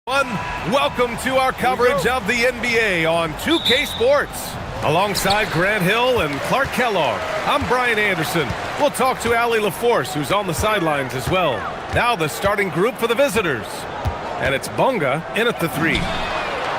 Welcome to our coverage of the NBA on 2K Sports. Alongside Grant Hill and Clark Kellogg, I'm Brian Anderson. We'll talk to Allie LaForce, who's on the sidelines as well. Now the starting group for the visitors. And it's Bunga in at the three.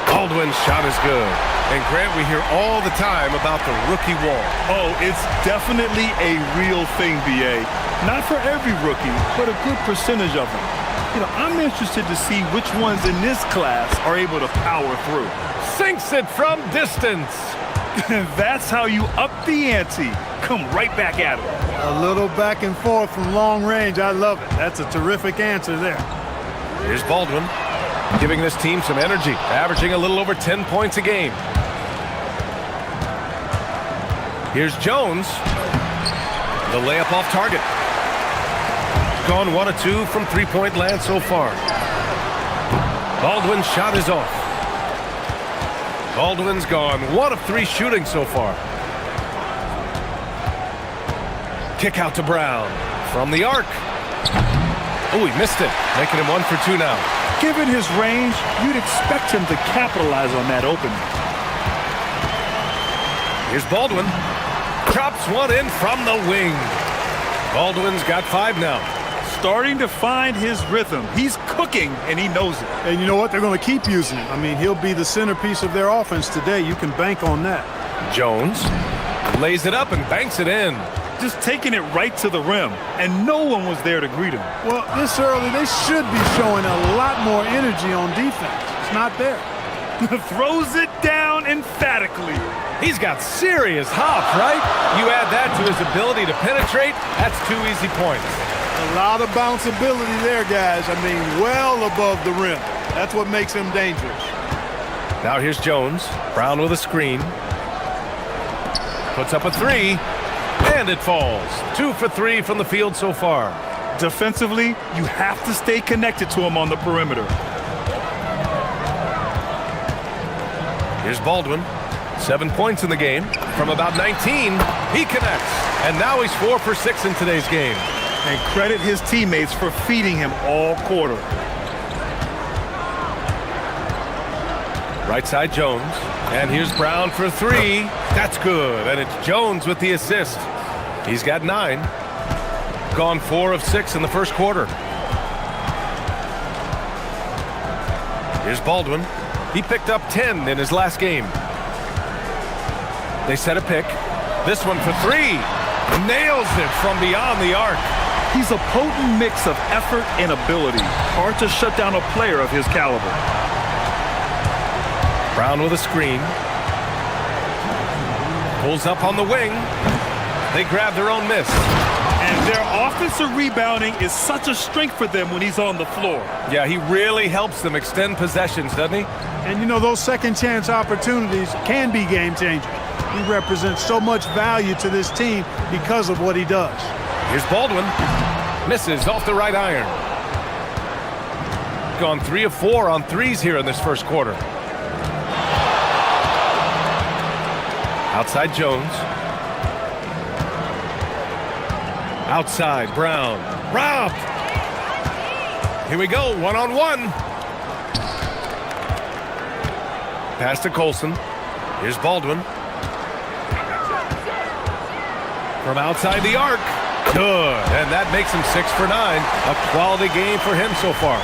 Baldwin's shot is good. And Grant, we hear all the time about the rookie wall. Oh, it's definitely a real thing, BA. Not for every rookie, but a good percentage of them. You know, I'm interested to see which ones in this class are able to power through. Sinks it from distance. That's how you up the ante. Come right back at it. A little back and forth from long range. I love it. That's a terrific answer there. Here's Baldwin, giving this team some energy, averaging a little over 10 points a game. Here's Jones. The layup off target. Gone 1 of 2 from three-point land so far. Baldwin's shot is off. Baldwin's gone 1 of 3 shooting so far. Kick out to Brown from the arc. Oh, he missed it, making him 1 for 2 now. Given his range, you'd expect him to capitalize on that opening. Here's Baldwin. Chops one in from the wing. Baldwin's got 5 now. Starting to find his rhythm. He's cooking, and he knows it. And you know what? They're going to keep using him. I mean, he'll be the centerpiece of their offense today. You can bank on that. Jones lays it up and banks it in. Just taking it right to the rim, and no one was there to greet him. Well, this early, they should be showing a lot more energy on defense. It's not there. Throws it down emphatically. He's got serious hop, right? You add that to his ability to penetrate, that's 2 easy points. A lot of bounceability there, guys. I mean, well above the rim. That's what makes him dangerous. Now here's Jones. Brown with a screen. Puts up a 3, and it falls. 2 for 3 from the field so far. Defensively, you have to stay connected to him on the perimeter. Here's Baldwin. 7 points in the game. From about 19, he connects. And now he's 4 for 6 in today's game. And credit his teammates for feeding him all quarter. Right side Jones. And here's Brown for 3. That's good. And it's Jones with the assist. He's got 9. Gone 4 of 6 in the first quarter. Here's Baldwin. He picked up 10 in his last game. They set a pick. This one for 3. Nails it from beyond the arc. He's a potent mix of effort and ability. Hard to shut down a player of his caliber. Brown with a screen. Pulls up on the wing. They grab their own miss. And their offensive rebounding is such a strength for them when he's on the floor. Yeah, he really helps them extend possessions, doesn't he? And you know, those second chance opportunities can be game changers. He represents so much value to this team because of what he does. Here's Baldwin. Misses off the right iron. Gone 3 of 4 on 3s here in this first quarter. Outside Jones. Outside Brown. Robbed. Here we go, 1-on-1. Pass to Colson. Here's Baldwin. From outside the arc. Good. And that makes him 6 for 9. A quality game for him so far.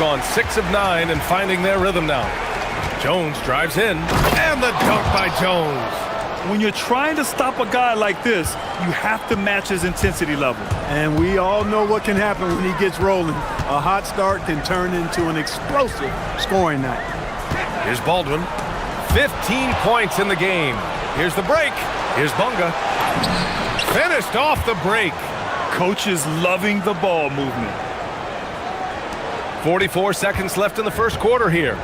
Gone 6 of 9 and finding their rhythm now. Jones drives in. And the dunk by Jones. When you're trying to stop a guy like this, you have to match his intensity level. And we all know what can happen when he gets rolling. A hot start can turn into an explosive scoring night. Here's Baldwin. 15 points in the game. Here's the break. Here's Bunga. Finished off the break. Coach is loving the ball movement. 44 seconds left in the first quarter here.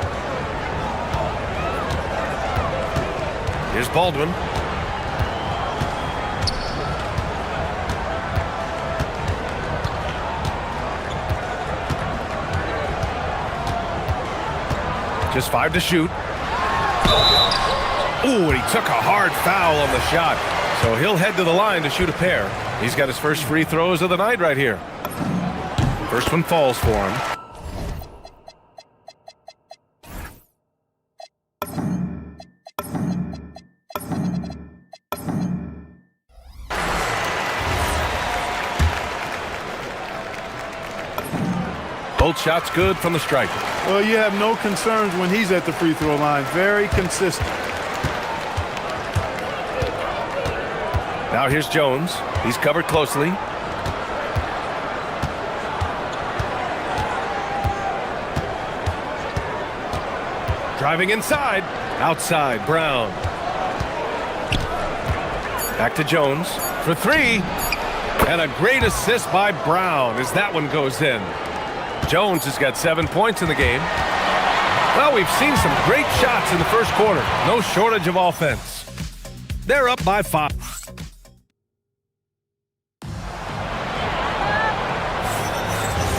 Here's Baldwin. Just 5 to shoot. Ooh, and he took a hard foul on the shot. So he'll head to the line to shoot a pair. He's got his first free throws of the night right here. First one falls for him. Both shots good from the striker. Well, you have no concerns when he's at the free throw line. Very consistent. Now here's Jones. He's covered closely. Driving inside. Outside, Brown. Back to Jones for three. And a great assist by Brown as that one goes in. Jones has got 7 points in the game. Well, we've seen some great shots in the first quarter. No shortage of offense. They're up by 5.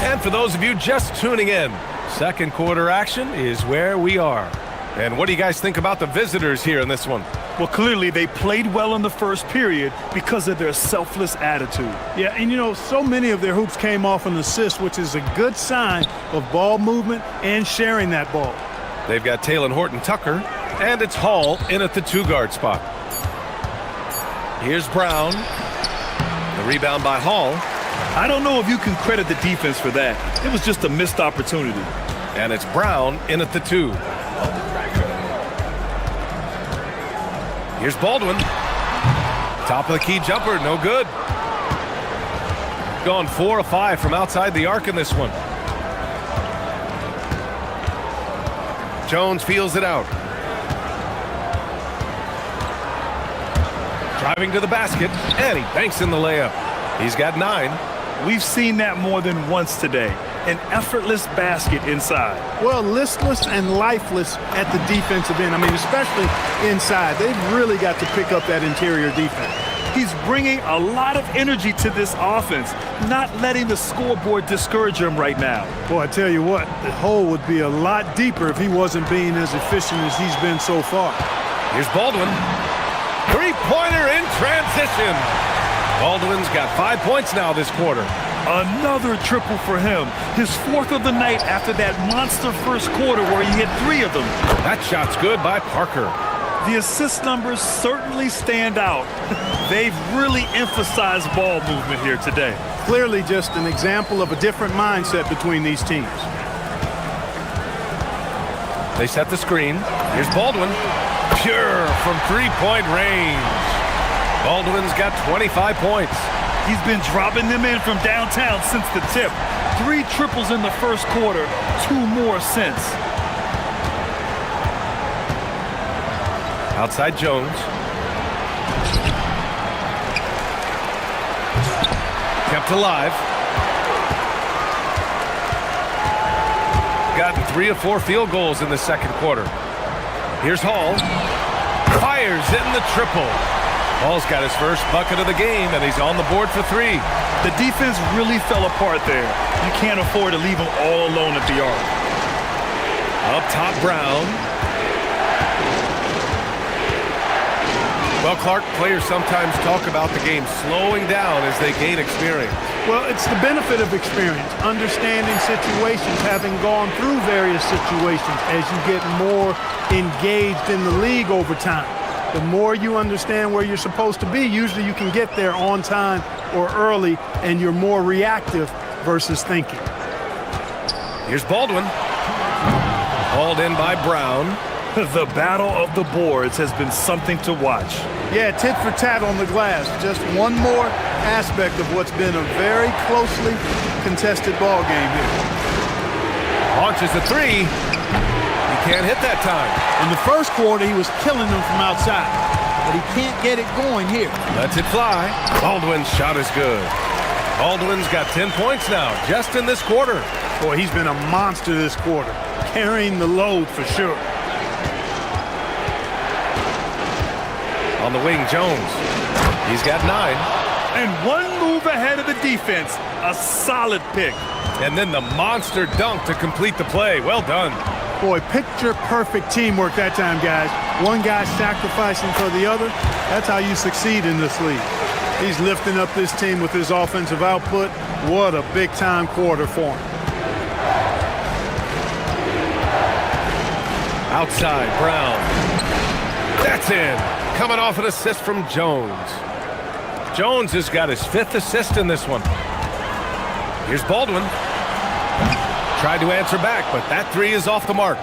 And for those of you just tuning in, second quarter action is where we are. And what do you guys think about the visitors here in this one? Well, clearly they played well in the first period because of their selfless attitude. Yeah, and you know, so many of their hoops came off an assist, which is a good sign of ball movement and sharing that ball. They've got Taylor Horton-Tucker, and it's Hall in at the 2-guard spot. Here's Brown. The rebound by Hall. I don't know if you can credit the defense for that. It was just a missed opportunity. And it's Brown in at the 2. Here's Baldwin. Top of the key jumper, no good. Gone 4 of 5 from outside the arc in this one. Jones feels it out. Driving to the basket, and he banks in the layup. He's got 9. We've seen that more than once today. An effortless basket inside. Well, listless and lifeless at the defensive end. I mean, especially inside. They've really got to pick up that interior defense. He's bringing a lot of energy to this offense, not letting the scoreboard discourage him right now. Boy, I tell you what, the hole would be a lot deeper if he wasn't being as efficient as he's been so far. Here's Baldwin. Three-pointer in transition. Baldwin's got 5 points now this quarter. Another triple for him. His 4th of the night after that monster first quarter where he hit 3 of them. That shot's good by Parker. The assist numbers certainly stand out. They've really emphasized ball movement here today. Clearly just an example of a different mindset between these teams. They set the screen. Here's Baldwin. Pure from three-point range. Baldwin's got 25 points. He's been dropping them in from downtown since the tip. 3 triples in the first quarter, 2 more since. Outside Jones. Kept alive. Gotten 3 of 4 field goals in the second quarter. Here's Hall. Fires in the triple. Hall's got his first bucket of the game, and he's on the board for 3. The defense really fell apart there. You can't afford to leave them all alone at the arc. Up top, Brown. Well, Clark, players sometimes talk about the game slowing down as they gain experience. Well, it's the benefit of experience, understanding situations, having gone through various situations as you get more engaged in the league over time. The more you understand where you're supposed to be, usually you can get there on time or early, and you're more reactive versus thinking. Here's Baldwin. Hauled in by Brown. The battle of the boards has been something to watch. Yeah, tit for tat on the glass. Just one more aspect of what's been a very closely contested ball game here. Launches a 3. He can't hit that time. In the first quarter, he was killing them from outside, but he can't get it going here. Lets it fly. Baldwin's shot is good. Baldwin's got 10 points now, just in this quarter. Boy, he's been a monster this quarter, carrying the load for sure. On the wing, Jones. He's got 9. And one move ahead of the defense. A solid pick. And then the monster dunk to complete the play. Well done. Boy, picture-perfect teamwork that time, guys. One guy sacrificing for the other. That's how you succeed in this league. He's lifting up this team with his offensive output. What a big-time quarter for him. Outside, Brown. That's in. Coming off an assist from Jones. Jones has got his 5th assist in this one. Here's Baldwin. Tried to answer back, but that three is off the mark.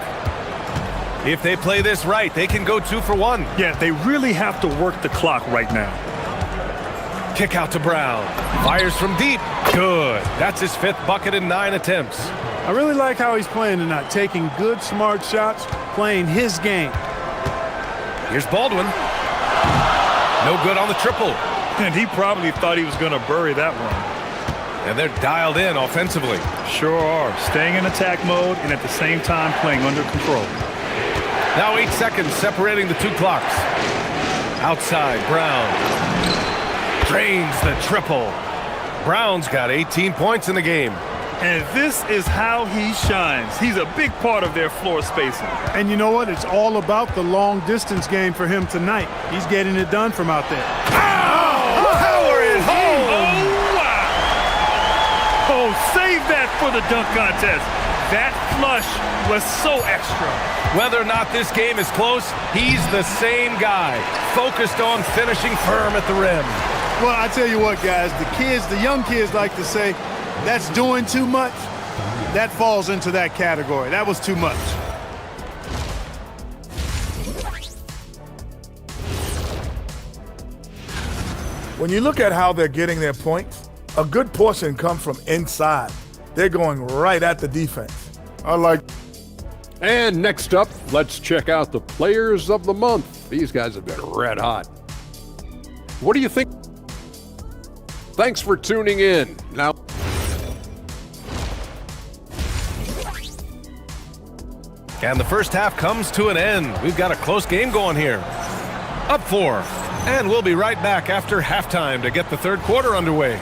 If they play this right, they can go 2 for 1. Yeah, they really have to work the clock right now. Kick out to Brown. Fires from deep. Good. That's his 5th bucket in 9 attempts. I really like how he's playing tonight, taking good, smart shots, playing his game. Here's Baldwin. No good on the triple. And he probably thought he was going to bury that one. And they're dialed in offensively. Sure are. Staying in attack mode and at the same time playing under control. Now 8 seconds separating the 2 clocks. Outside, Brown. Drains the triple. Brown's got 18 points in the game. And this is how he shines. He's a big part of their floor spacing. And you know what? It's all about the long distance game for him tonight. He's getting it done from out there. Oh! Power it home! Oh, wow! Oh, save that for the dunk contest. That flush was so extra. Whether or not this game is close, he's the same guy, focused on finishing firm at the rim. Well, I tell you what, guys, the young kids like to say, that's doing too much. That falls into that category. That was too much. When you look at how they're getting their points, a good portion comes from inside. They're going right at the defense. I like. And next up, let's check out the players of the month. These guys have been red hot. What do you think? Thanks for tuning in. Now, and the first half comes to an end. We've got a close game going here. Up 4. And we'll be right back after halftime to get the third quarter underway.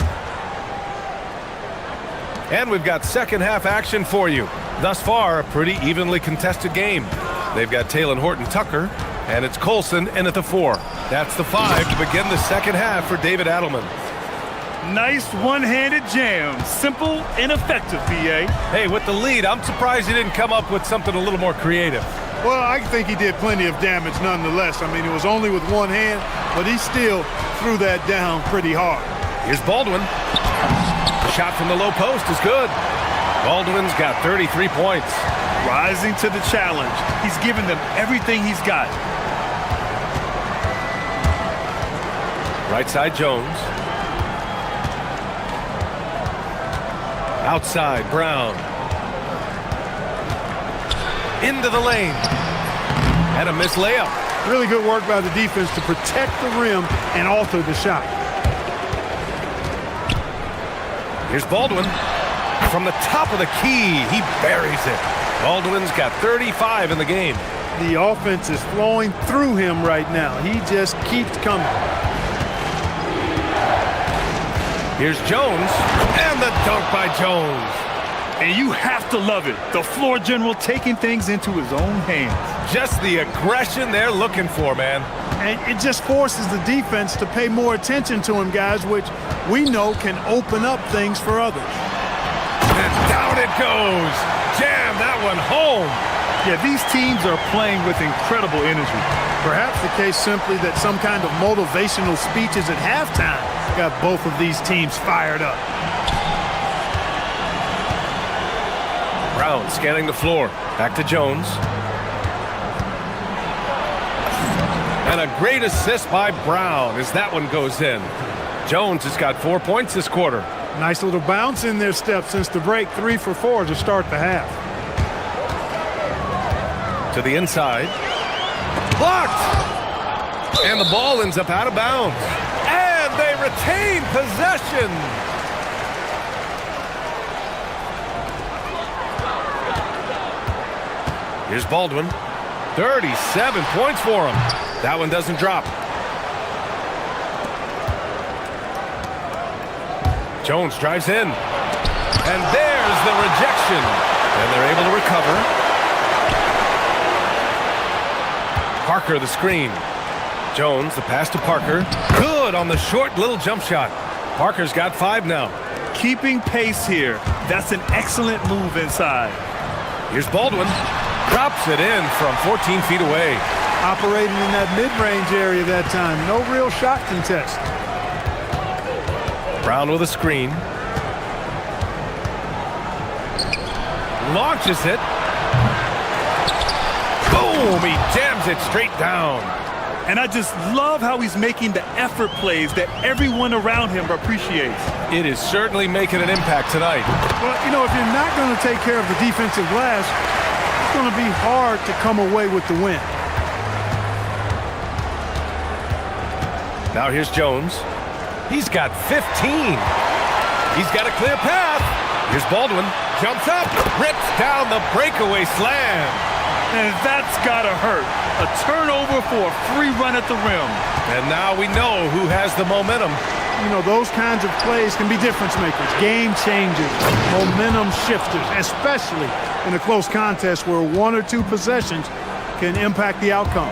And we've got second half action for you. Thus far, a pretty evenly contested game. They've got Taylor Horton-Tucker, and it's Colson in at the 4. That's the 5 to begin the second half for David Adelman. Nice one-handed jam. Simple and effective, B.A. Hey, with the lead, I'm surprised he didn't come up with something a little more creative. Well, I think he did plenty of damage nonetheless. I mean, it was only with one hand, but he still threw that down pretty hard. Here's Baldwin. The shot from the low post is good. Baldwin's got 33 points. Rising to the challenge. He's given them everything he's got. Right side, Jones. Outside, Brown. Into the lane. And a missed layup. Really good work by the defense to protect the rim and alter the shot. Here's Baldwin. From the top of the key, he buries it. Baldwin's got 35 in the game. The offense is flowing through him right now. He just keeps coming. Here's Jones, and the dunk by Jones. And you have to love it. The floor general taking things into his own hands. Just the aggression they're looking for, man. And it just forces the defense to pay more attention to him, guys, which we know can open up things for others. And down it goes. Jam that one home. Yeah, these teams are playing with incredible energy. Perhaps the case simply that some kind of motivational speeches at halftime got both of these teams fired up. Brown scanning the floor. Back to Jones. And a great assist by Brown as that one goes in. Jones has got 4 points this quarter. Nice little bounce in their step since the break. 3 for 4 to start the half. To the inside. Blocked! And the ball ends up out of bounds. And they retain possession. Here's Baldwin. 37 points for him. That one doesn't drop. Jones drives in. And there's the rejection. And they're able to recover. Parker the screen. Jones, the pass to Parker. Good on the short little jump shot. Parker's got 5 now. Keeping pace here. That's an excellent move inside. Here's Baldwin. Drops it in from 14 feet away. Operating in that mid-range area that time. No real shot contest. Brown with a screen. launches it. Boom! He jams it straight down. And I just love how he's making the effort plays that everyone around him appreciates. It is certainly making an impact tonight. Well, you know, if you're not going to take care of the defensive glass, it's going to be hard to come away with the win. Now here's Jones. He's got 15. He's got a clear path. Here's Baldwin. Jumps up. Rips down the breakaway slam. And that's gotta hurt. A turnover for a free run at the rim. And now we know who has the momentum. You know, those kinds of plays can be difference makers, game changers, momentum shifters, especially in a close contest where one or two possessions can impact the outcome.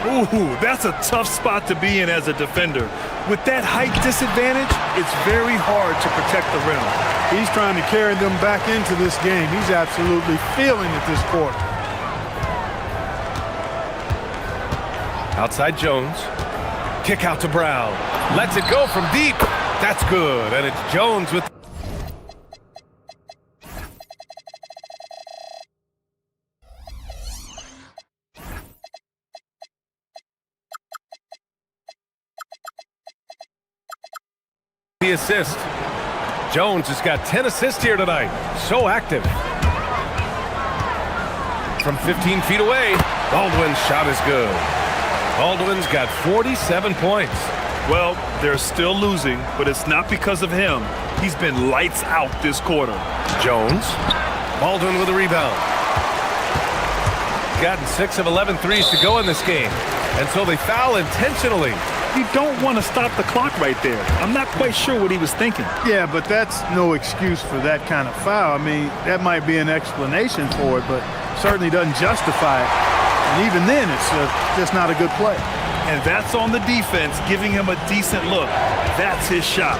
Ooh, that's a tough spot to be in as a defender. With that height disadvantage, it's very hard to protect the rim. He's trying to carry them back into this game. He's absolutely feeling it this quarter. Outside Jones. Kick out to Brown. Lets it go from deep. That's good. And it's Jones with... the assist. Jones has got 10 assists here tonight. So active. From 15 feet away, Baldwin's shot is good. Baldwin's got 47 points. Well, they're still losing, but it's not because of him. He's been lights out this quarter. Jones. Baldwin with a rebound. Gotten 6 of 11 threes to go in this game. And so they foul intentionally. You don't want to stop the clock right there. I'm not quite sure what he was thinking. Yeah, but that's no excuse for that kind of foul. I mean, that might be an explanation for it, but certainly doesn't justify it. And even then, it's just not a good play. And that's on the defense, giving him a decent look. That's his shot.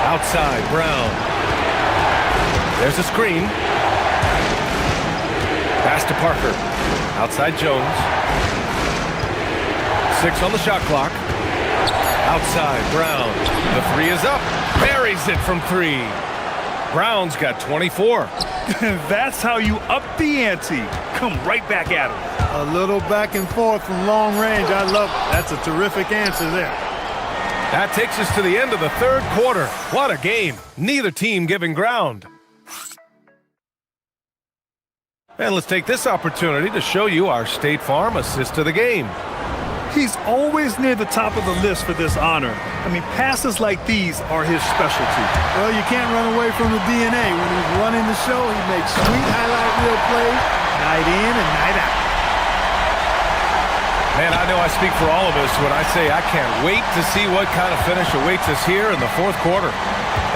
Outside, Brown. There's a screen. Pass to Parker. Outside, Jones. 6 on the shot clock. Outside, Brown. The three is up. Buries it from 3. Brown's got 24. That's how you up the ante. Come right back at him. A little back and forth from long range. I love it. That's a terrific answer there. That takes us to the end of the third quarter. What a game. Neither team giving ground. And let's take this opportunity to show you our State Farm assist of the game. He's always near the top of the list for this honor. I mean, passes like these are his specialty. Well, you can't run away from the DNA. When he's running the show, he makes sweet highlight reel plays night in and night out. Man, I know I speak for all of us when I say I can't wait to see what kind of finish awaits us here in the fourth quarter.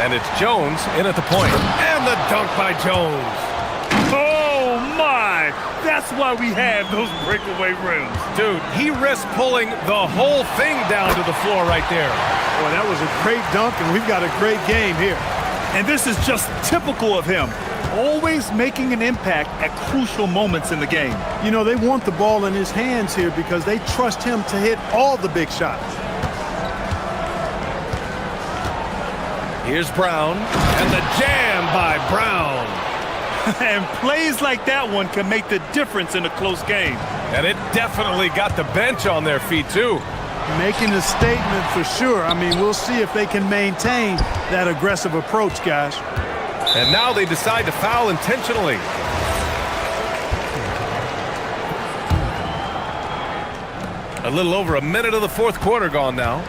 And it's Jones in at the point. And the dunk by Jones. Oh, my! That's why we have those breakaway rims. Dude, he risked pulling the whole thing down to the floor right there. Boy, that was a great dunk, and we've got a great game here. And this is just typical of him. Always making an impact at crucial moments in the game. You know, they want the ball in his hands here because they trust him to hit all the big shots. Here's Brown, and the jam by Brown. And plays like that one can make the difference in a close game. And it definitely got the bench on their feet, too. Making a statement for sure. I mean, we'll see if they can maintain that aggressive approach, guys. And now they decide to foul intentionally. A little over a minute of the fourth quarter gone now.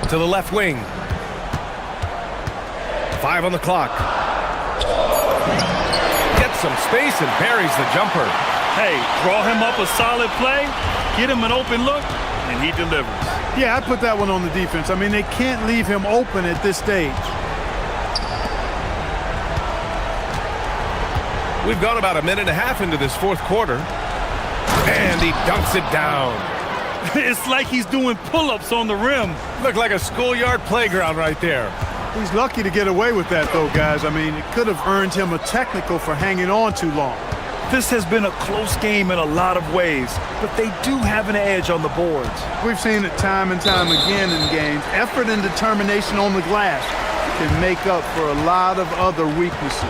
To the left wing. 5 on the clock. Gets some space and buries the jumper. Hey, draw him up a solid play, get him an open look, and he delivers. Yeah, I put that one on the defense. I mean, they can't leave him open at this stage. We've gone about a minute and a half into this fourth quarter. And he dunks it down. It's like he's doing pull-ups on the rim. Looked like a schoolyard playground right there. He's lucky to get away with that, though, guys. I mean, it could have earned him a technical for hanging on too long. This has been a close game in a lot of ways, but they do have an edge on the boards. We've seen it time and time again in games. Effort and determination on the glass. can make up for a lot of other weaknesses.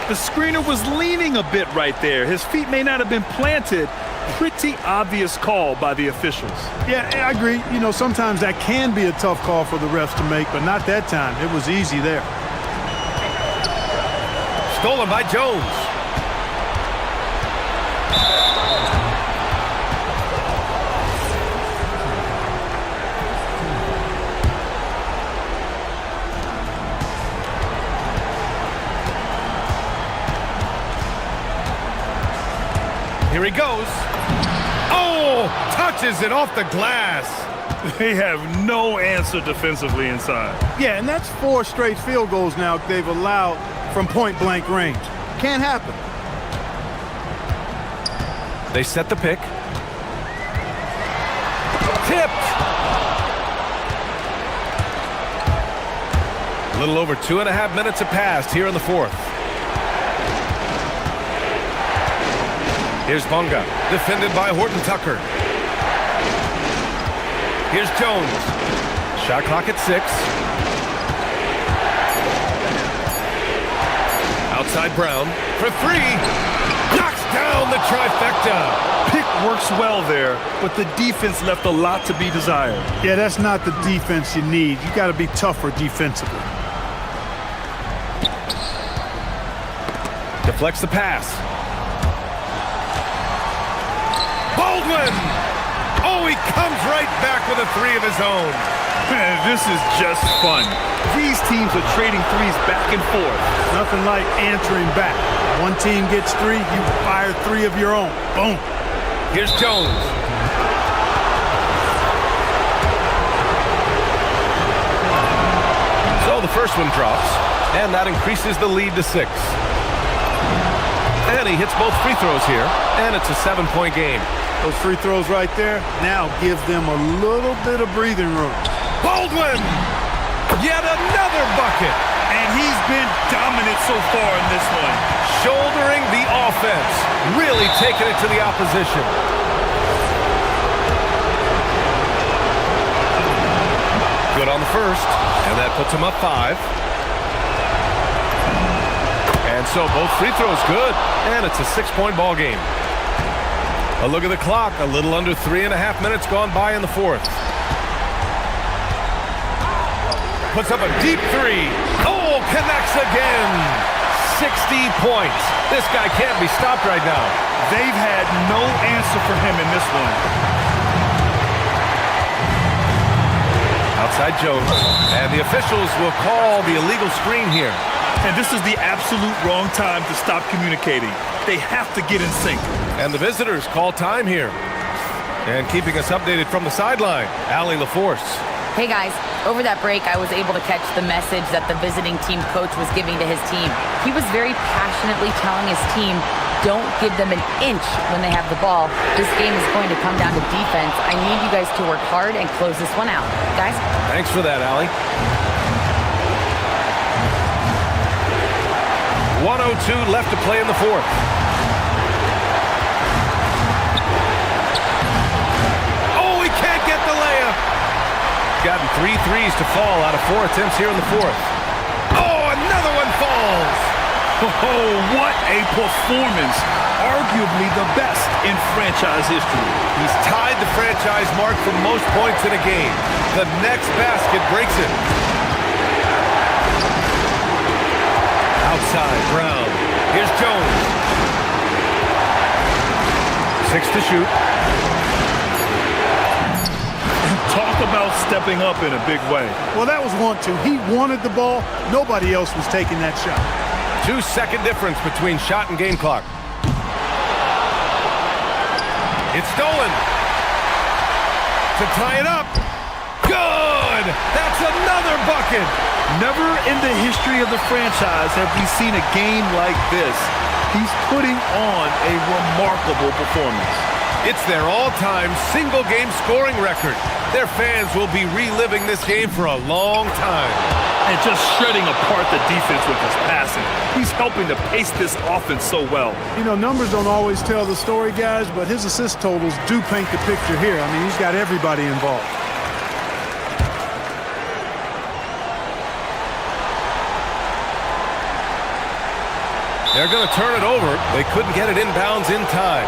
The screener was leaning a bit right there. His feet may not have been planted. Pretty obvious call by the officials. Yeah, I agree. You know, sometimes that can be a tough call for the refs to make, but not that time. It was easy there. Stolen by Jones. Here he goes. Oh, touches it off the glass. They have no answer defensively inside. Yeah, and that's 4 straight field goals now they've allowed from point-blank range. Can't happen. They set the pick. Tipped. A little over 2.5 minutes have passed here in the fourth. Here's Bunga, defended by Horton Tucker. Here's Jones. Shot clock at 6. Outside Brown for 3. Knocks down the trifecta. Pick works well there, but the defense left a lot to be desired. Yeah, that's not the defense you need. You got to be tougher defensively. Deflects the pass. Baldwin! Oh, he comes right back with a 3 of his own. Man, this is just fun. These teams are trading threes back and forth. Nothing like answering back. One team gets 3, you fire 3 of your own. Boom. Here's Jones. So the first one drops, and that increases the lead to 6. And he hits both free throws here, and it's a 7-point game. Those free throws right there now give them a little bit of breathing room. Baldwin! Yet another bucket! And he's been dominant so far in this one. Shouldering the offense, really taking it to the opposition. Good on the first, and that puts him up 5. And so both free throws good, and it's a 6-point ball game. A look at the clock, a little under 3.5 minutes gone by in the fourth. Puts up a deep 3. Oh, connects again. 60 points. This guy can't be stopped right now. They've had no answer for him in this one. Outside Jones, and the officials will call the illegal screen here. And this is the absolute wrong time to stop communicating. They have to get in sync. And the visitors call time here. And keeping us updated from the sideline, Allie LaForce. Hey guys, over that break I was able to catch the message that the visiting team coach was giving to his team. He was very passionately telling his team, don't give them an inch when they have the ball. This game is going to come down to defense. I need you guys to work hard and close this one out. Guys? Thanks for that, Allie. 1:02 left to play in the fourth. Oh, he can't get the layup. Gotten 3 threes to fall out of 4 attempts here in the fourth. Oh, another one falls. Oh, what a performance. Arguably the best in franchise history. He's tied the franchise mark for most points in a game. The next basket breaks it. Outside, Brown. Here's Jones. 6 to shoot. Talk about stepping up in a big way. Well, that was want to. He wanted the ball. Nobody else was taking that shot. 2-second difference between shot and game clock. It's stolen. To tie it up. Good! That's another bucket! Never in the history of the franchise have we seen a game like this. He's putting on a remarkable performance. It's their all-time single-game scoring record. Their fans will be reliving this game for a long time. And just shredding apart the defense with his passing. He's helping to pace this offense so well. You know, numbers don't always tell the story, guys, but his assist totals do paint the picture here. I mean, he's got everybody involved. They're going to turn it over. They couldn't get it inbounds in time.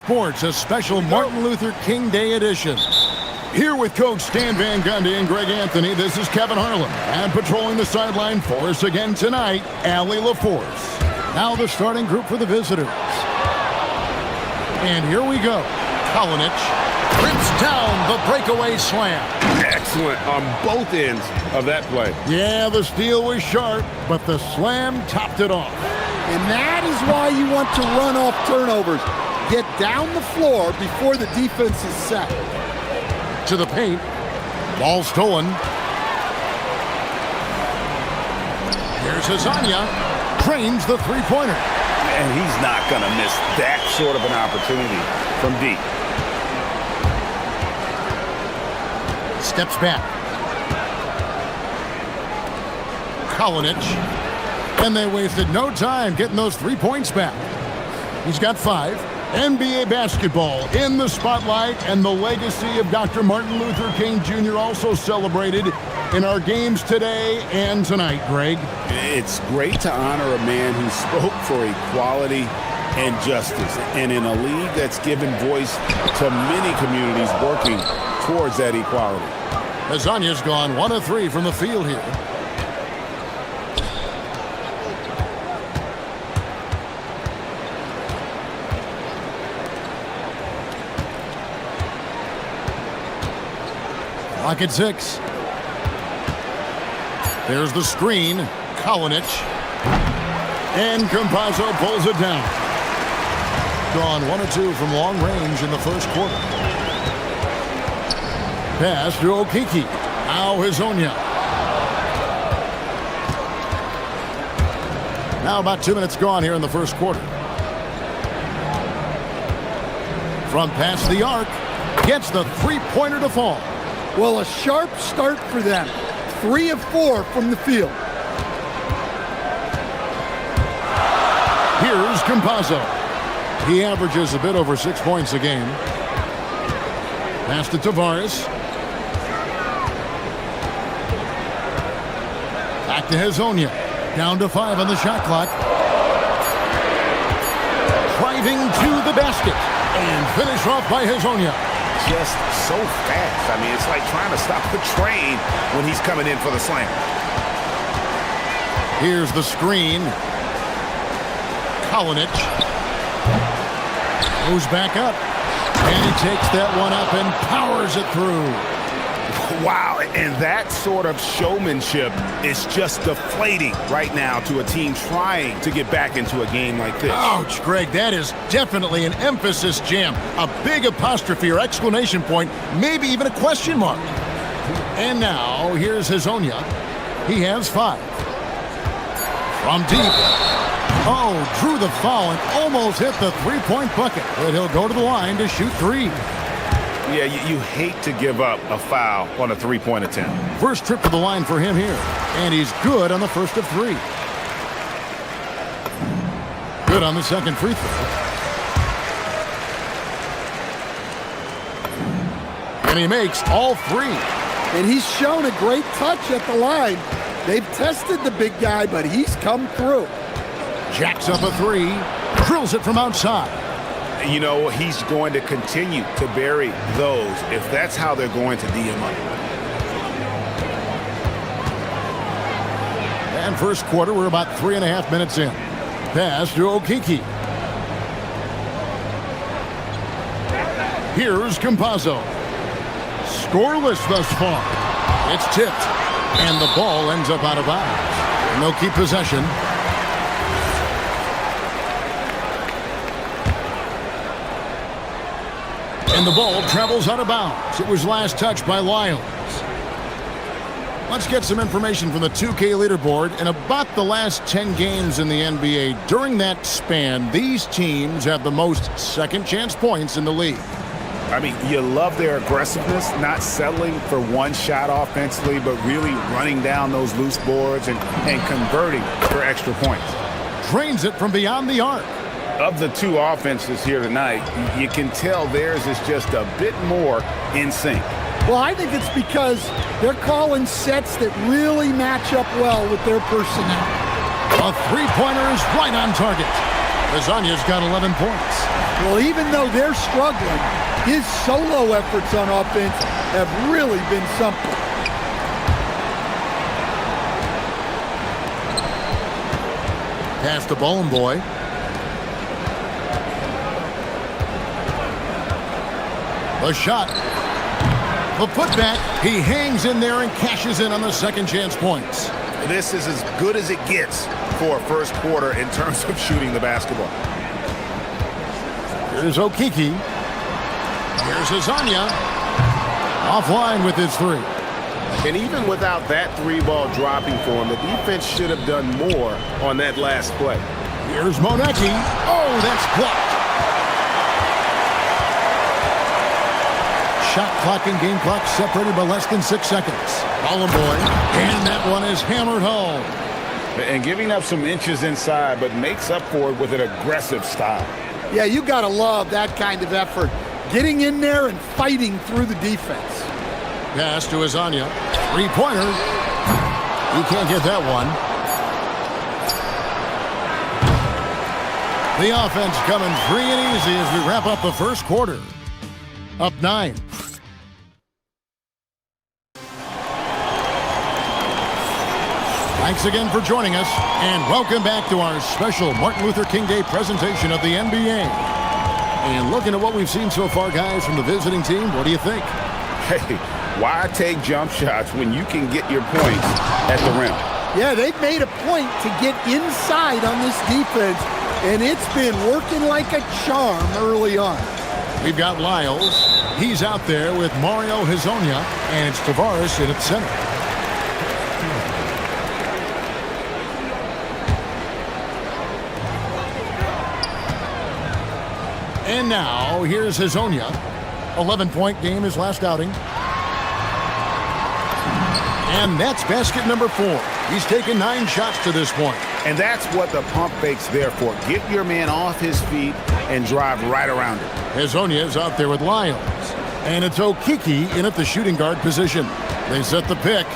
Sports, a special Martin Luther King Day edition. Here with Coach Stan Van Gundy and Greg Anthony, this is Kevin Harlan. And patrolling the sideline for us again tonight, Allie LaForce. Now the starting group for the visitors. And here we go. Kalinic rips down the breakaway slam. Excellent on both ends of that play. Yeah, the steal was sharp, but the slam topped it off. And that is why you want to run off turnovers. Get down the floor before the defense is set. To the paint. Ball stolen. Here's Hazania. Trains the three-pointer. And he's not going to miss that sort of an opportunity from deep. Steps back. Kalinic. And they wasted no time getting those 3 points back. He's got 5. NBA basketball in the spotlight, and the legacy of Dr. Martin Luther King Jr. also celebrated in our games today and tonight, Greg. It's great to honor a man who spoke for equality and justice, and in a league that's given voice to many communities working towards that equality. Hazania's gone 1 of 3 from the field here. Clock at 6. There's the screen. Kalinic. And Campazzo pulls it down. Gone 1 of 2 from long range in the first quarter. Pass to Okiki. Now Hazonia. Now about 2 minutes gone here in the first quarter. Front pass the arc. Gets the three-pointer to fall. Well, a sharp start for them. 3 of 4 from the field. Here's Campazzo. He averages a bit over 6 points a game. Pass to Tavares. Back to Hazonia. Down to 5 on the shot clock. Driving to the basket. And finish off by Hazonia. Just so fast. I mean, it's like trying to stop the train when he's coming in for the slam. Here's the screen. Kalinic goes back up. And he takes that one up and powers it through. Wow, and that sort of showmanship is just deflating right now to a team trying to get back into a game like this. Ouch, Greg, that is definitely an emphasis jam. A big apostrophe or exclamation point, maybe even a question mark. And now, here's Hazonia. He has 5. From deep. Oh, drew the foul and almost hit the three-point bucket. But he'll go to the line to shoot 3. Yeah, you hate to give up a foul on a three-point attempt. First trip to the line for him here. And he's good on the first of 3. Good on the second free throw. And he makes all 3. And he's shown a great touch at the line. They've tested the big guy, but he's come through. Jacks up a 3. Drills it from outside. You know, he's going to continue to bury those if that's how they're going to D him up. And first quarter, we're about 3.5 minutes in. Pass to Okiki. Here's Campazzo. Scoreless thus far. It's tipped. And the ball ends up out of bounds. And they'll keep possession. And the ball travels out of bounds. It was last touched by Lyons. Let's get some information from the 2K leaderboard. In about the last 10 games in the NBA, during that span, these teams have the most second chance points in the league. I mean, you love their aggressiveness, not settling for one shot offensively, but really running down those loose boards and converting for extra points. Drains it from beyond the arc. Of the 2 offenses here tonight, you can tell theirs is just a bit more in sync. Well, I think it's because they're calling sets that really match up well with their personnel. A three-pointer is right on target. Lasagna's got 11 points. Well, even though they're struggling, his solo efforts on offense have really been something. Pass to Bowling Boy. The shot. The putback. He hangs in there and cashes in on the second chance points. This is as good as it gets for a first quarter in terms of shooting the basketball. Here's Okiki. Here's Lasagna. Offline with his three. And even without that three ball dropping for him, the defense should have done more on that last play. Here's Monecki. Oh, that's blocked. Shot clock and game clock separated by less than 6 seconds. Bowling Boy. And that one is hammered home. And giving up some inches inside, but makes up for it with an aggressive style. Yeah, you got to love that kind of effort. Getting in there and fighting through the defense. Pass to Lasagna. Three-pointer. He can't get that one. The offense coming free and easy as we wrap up the first quarter. Up 9. Thanks again for joining us, and welcome back to our special Martin Luther King Day presentation of the NBA. And looking at what we've seen so far, guys, from the visiting team, what do you think? Hey, why take jump shots when you can get your points at the rim? Yeah, they've made a point to get inside on this defense, and it's been working like a charm early on. We've got Lyles. He's out there with Mario Hezonja, and it's Tavares in at center. And now, here's Hezonja. 11-point game his last outing. And that's basket number 4. He's taken 9 shots to this point. And that's what the pump fake's there for. Get your man off his feet and drive right around him. Hezonja is out there with Lyles. And it's Okiki in at the shooting guard position. They set the pick.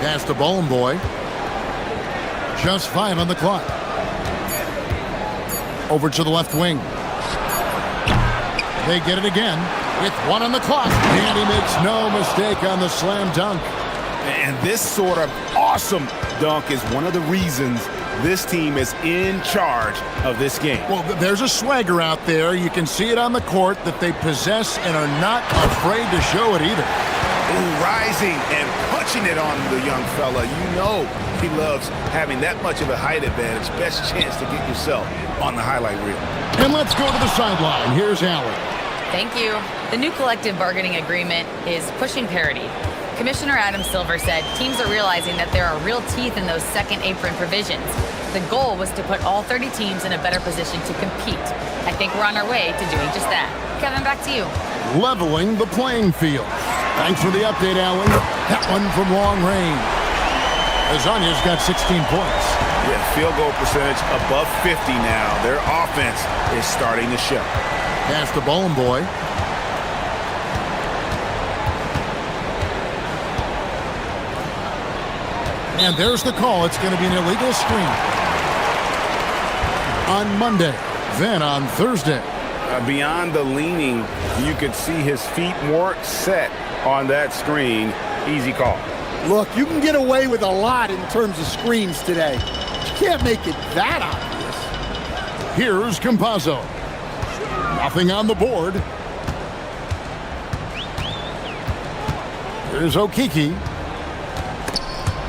Pass to Bowling Boy. Just 5 on the clock. Over to the left wing. They get it again with 1 on the clock. And he makes no mistake on the slam dunk. And this sort of awesome dunk is one of the reasons this team is in charge of this game. Well, there's a swagger out there. You can see it on the court that they possess and are not afraid to show it either. Ooh, rising and punching it on the young fella. You know he loves having that much of a height advantage. Best chance to get yourself on the highlight reel. And let's go to the sideline. Here's Allen. Thank you. The new collective bargaining agreement is pushing parity. Commissioner Adam Silver said teams are realizing that there are real teeth in those second apron provisions. The goal was to put all 30 teams in a better position to compete. I think we're on our way to doing just that. Kevin, back to you. Leveling the playing field. Thanks for the update, Allen. That one from long range. Lasagna's got 16 points. Yeah, field goal percentage above 50 now. Their offense is starting to show. Pass to Bowling Boy. And there's the call. It's going to be an illegal screen. On Monday, then on Thursday. Beyond the leaning, you could see his feet more set on that screen. Easy call. Look, you can get away with a lot in terms of screens today. You can't make it that obvious. Here's Campazzo. Nothing on the board. Here's Okiki.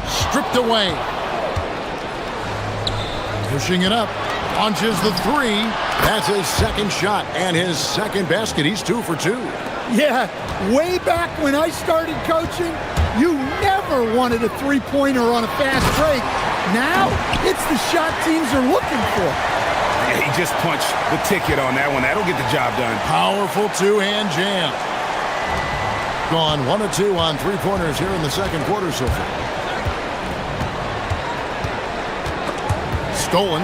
Stripped away. Pushing it up. Launches the 3. That's his second shot and his second basket. He's 2 for 2. Yeah, way back when I started coaching, you never wanted a three-pointer on a fast break. Now, it's the shot teams are looking for. Yeah, he just punched the ticket on that one. That'll get the job done. Powerful two-hand jam. Gone 1 of 2 on three-pointers here in the second quarter so far. Stolen.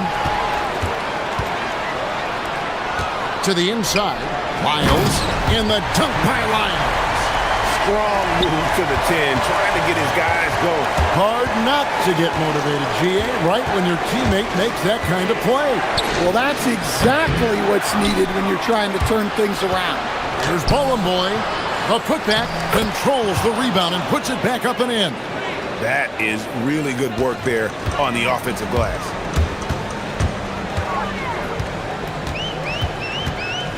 To the inside. Lyles in the dunk by Lyles. Strong move to the 10, trying to get his guys going. Hard got to get motivated, GA, right when your teammate makes that kind of play. Well, that's exactly what's needed when you're trying to turn things around. Here's Bowling Boy. A putback, controls the rebound and puts it back up and in. That is really good work there on the offensive glass.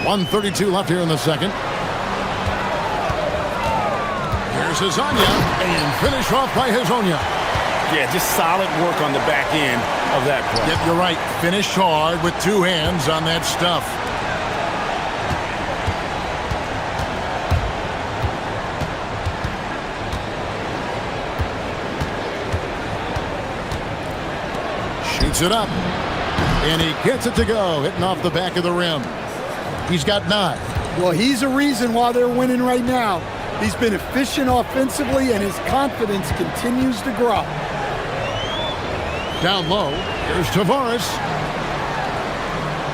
1:32 left here in the second. Here's Hazonia, and finish off by Hazonia. Yeah, just solid work on the back end of that play. Yep, you're right. Finish hard with two hands on that stuff. Shoots it up, and he gets it to go, hitting off the back of the rim. He's got 9. Well, he's a reason why they're winning right now. He's been efficient offensively, and his confidence continues to grow. Down low, here's Tavares.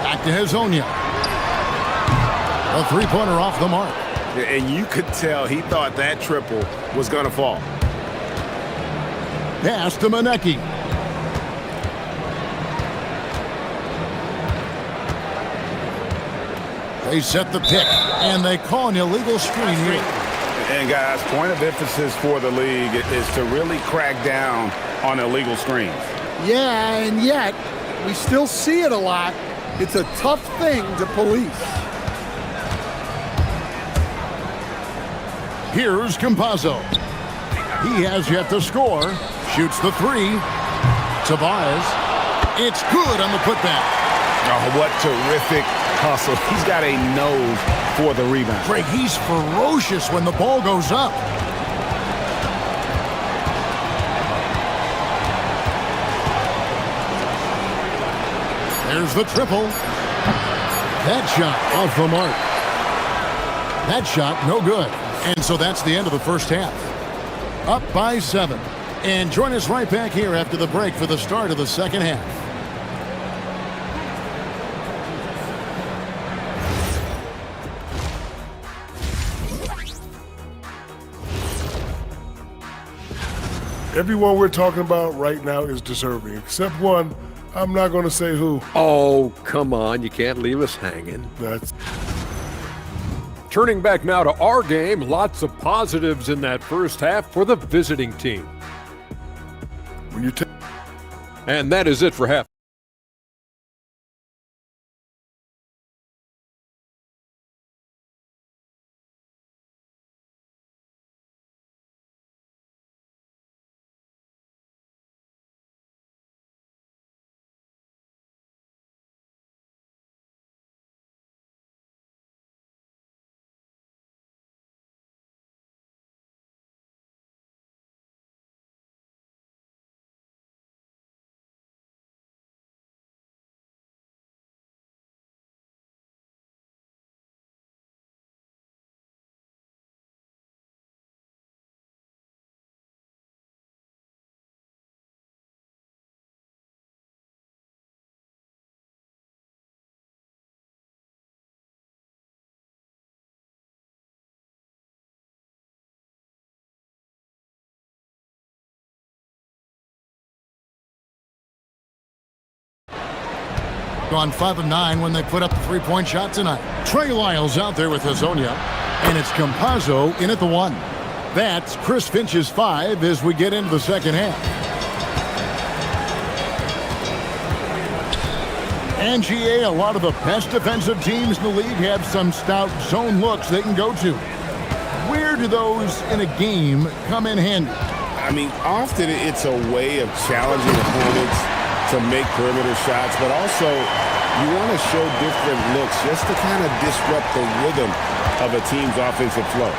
Back to Hazonia. A three-pointer off the mark. And you could tell he thought that triple was going to fall. Pass to Manecki. They set the pick, and they call an illegal screen here. And guys, point of emphasis for the league is to really crack down on illegal screens. Yeah, and yet, we still see it a lot. It's a tough thing to police. Here's Campazzo. He has yet to score. Shoots the three. Tobias. It's good on the putback. Oh, what terrific hustle. He's got a nose for the rebound. Greg, he's ferocious when the ball goes up. There's the triple. That shot off the mark. That shot no good. And so that's the end of the first half. Up by 7. And join us right back here after the break for the start of the second half. Everyone we're talking about right now is deserving, except one. I'm not going to say who. Oh, come on. You can't leave us hanging. That's Turning back now to our game, lots of positives in that first half for the visiting team. when you take. And that is it for half. Gone 5 of 9 when they put up the three-point shot tonight. Trey Lyles out there with Hazonia, and it's Campazzo in at the 1. That's Chris Finch's 5 as we get into the second half. And GA, a lot of the best defensive teams in the league have some stout zone looks they can go to. Where do those in a game come in handy? I mean, often it's a way of challenging opponents to make perimeter shots, but also you want to show different looks just to kind of disrupt the rhythm of a team's offensive flow.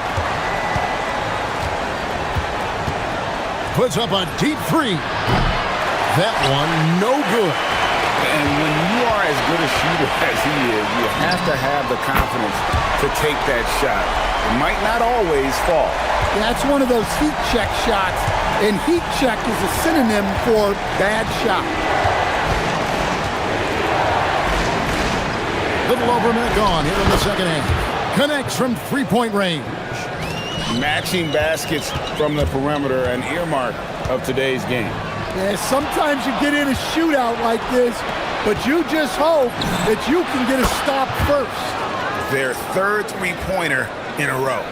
Puts up a deep three. That one no good. And when you are as good a shooter as he is, you have to have the confidence to take that shot. It might not always fall. That's one of those heat check shots, and heat check is a synonym for bad shot. Little over a minute gone here in the second half. Connects from three-point range. Matching baskets from the perimeter, an earmark of today's game. Yeah, sometimes you get in a shootout like this, but you just hope that you can get a stop first. Their third three-pointer in a row.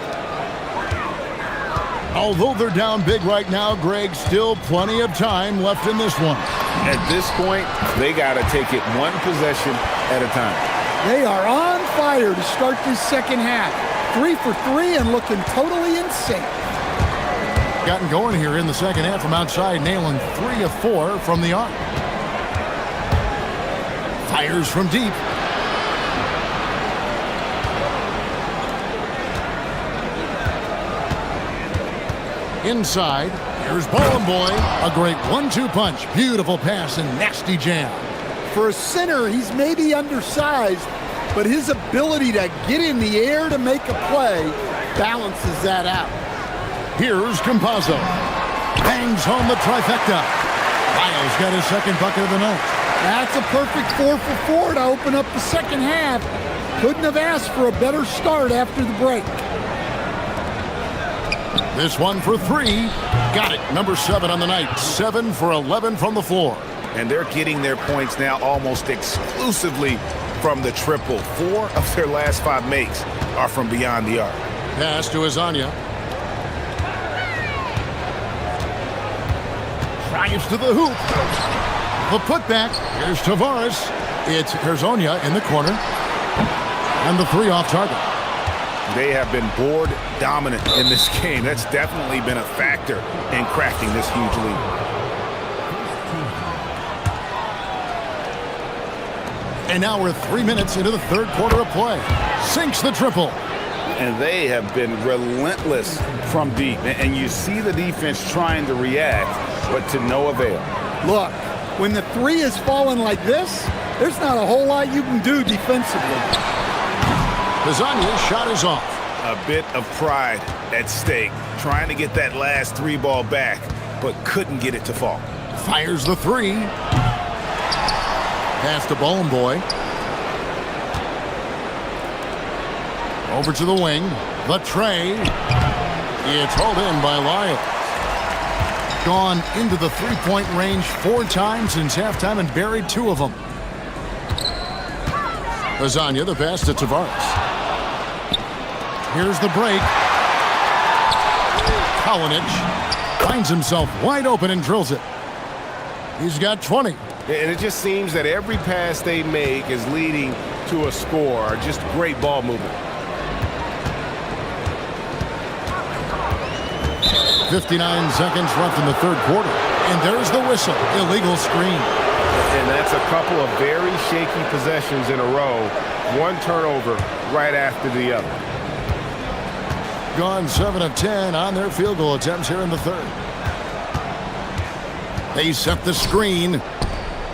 Although they're down big right now, Greg, still plenty of time left in this one. At this point, they got to take it one possession at a time. They are on fire to start this second half. 3 for 3 and looking totally in sync. Gotten going here in the second half from outside, nailing 3 of 4 from the arc. Fires from deep. Inside, here's Ball Boy. A great 1-2 punch. Beautiful pass and nasty jam. For a center, he's maybe undersized, but his ability to get in the air to make a play balances that out. Here's Campazzo. Bangs home the trifecta. Lyle's got his second bucket of the night. That's a perfect 4 for 4 to open up the second half. Couldn't have asked for a better start after the break. This one for 3. Got it. Number 7 on the night. 7 for 11 from the floor. And they're getting their points now almost exclusively from the triple. 4 of their last 5 makes are from beyond the arc. Pass to Azania. Drives to the hoop. The putback. Here's Tavares. It's Herzonia in the corner. And the 3 off target. They have been board dominant in this game. That's definitely been a factor in cracking this huge lead. And now we're 3 minutes into the third quarter of play. Sinks the triple. And they have been relentless from deep. And you see the defense trying to react, but to no avail. Look, when the 3 is falling like this, there's not a whole lot you can do defensively. Azania's shot is off. A bit of pride at stake, trying to get that last 3 ball back, but couldn't get it to fall. Fires the 3. Pass to Ball Boy. Over to the wing. The tray. It's hauled in by Lyle. Gone into the 3-point range 4 times since halftime and buried 2 of them. Azania, the pass to Tavares. Here's the break. Kalinic finds himself wide open and drills it. He's got 20. And it just seems that every pass they make is leading to a score. Just great ball movement. 59 seconds left in the third quarter. And there's the whistle. Illegal screen. And that's a couple of very shaky possessions in a row. One turnover right after the other. Gone 7 of 10 on their field goal attempts here in the third. They set the screen.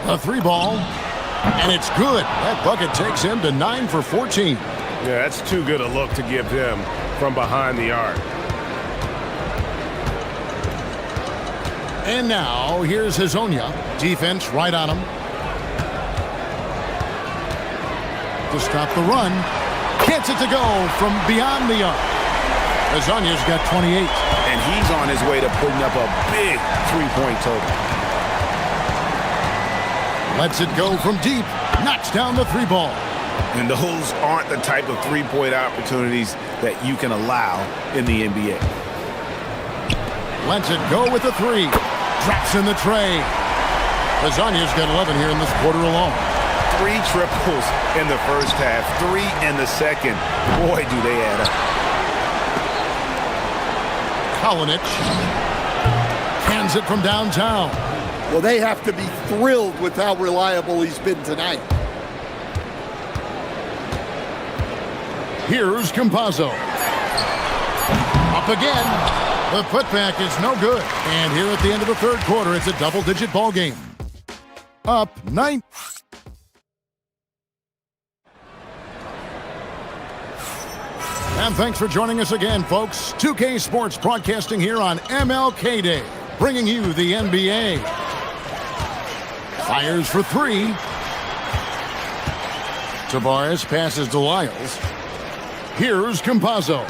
A 3-ball. And it's good. That bucket takes him to 9 for 14. Yeah, that's too good a look to give him from behind the arc. And now, here's Hazonia. Defense right on him. To stop the run. Gets it to go from beyond the arc. Hazonia's got 28. And he's on his way to putting up a big 3-point total. Lets it go from deep. Knocks down the 3-ball. And those aren't the type of 3-point opportunities that you can allow in the NBA. Lets it go with the 3. Drops in the tray. Hazonia's got 11 here in this quarter alone. 3 triples in the first half, 3 in the second. Boy, do they add up. Kalinic hands it from downtown. Well, they have to be thrilled with how reliable he's been tonight. Here's Campazzo. Up again. The putback is no good. And here at the end of the third quarter, it's a double-digit ball game. Up 9. And thanks for joining us again, folks. 2K Sports broadcasting here on MLK Day, bringing you the NBA. Fires for 3. Tavares passes to Lyles. Here's Campazzo.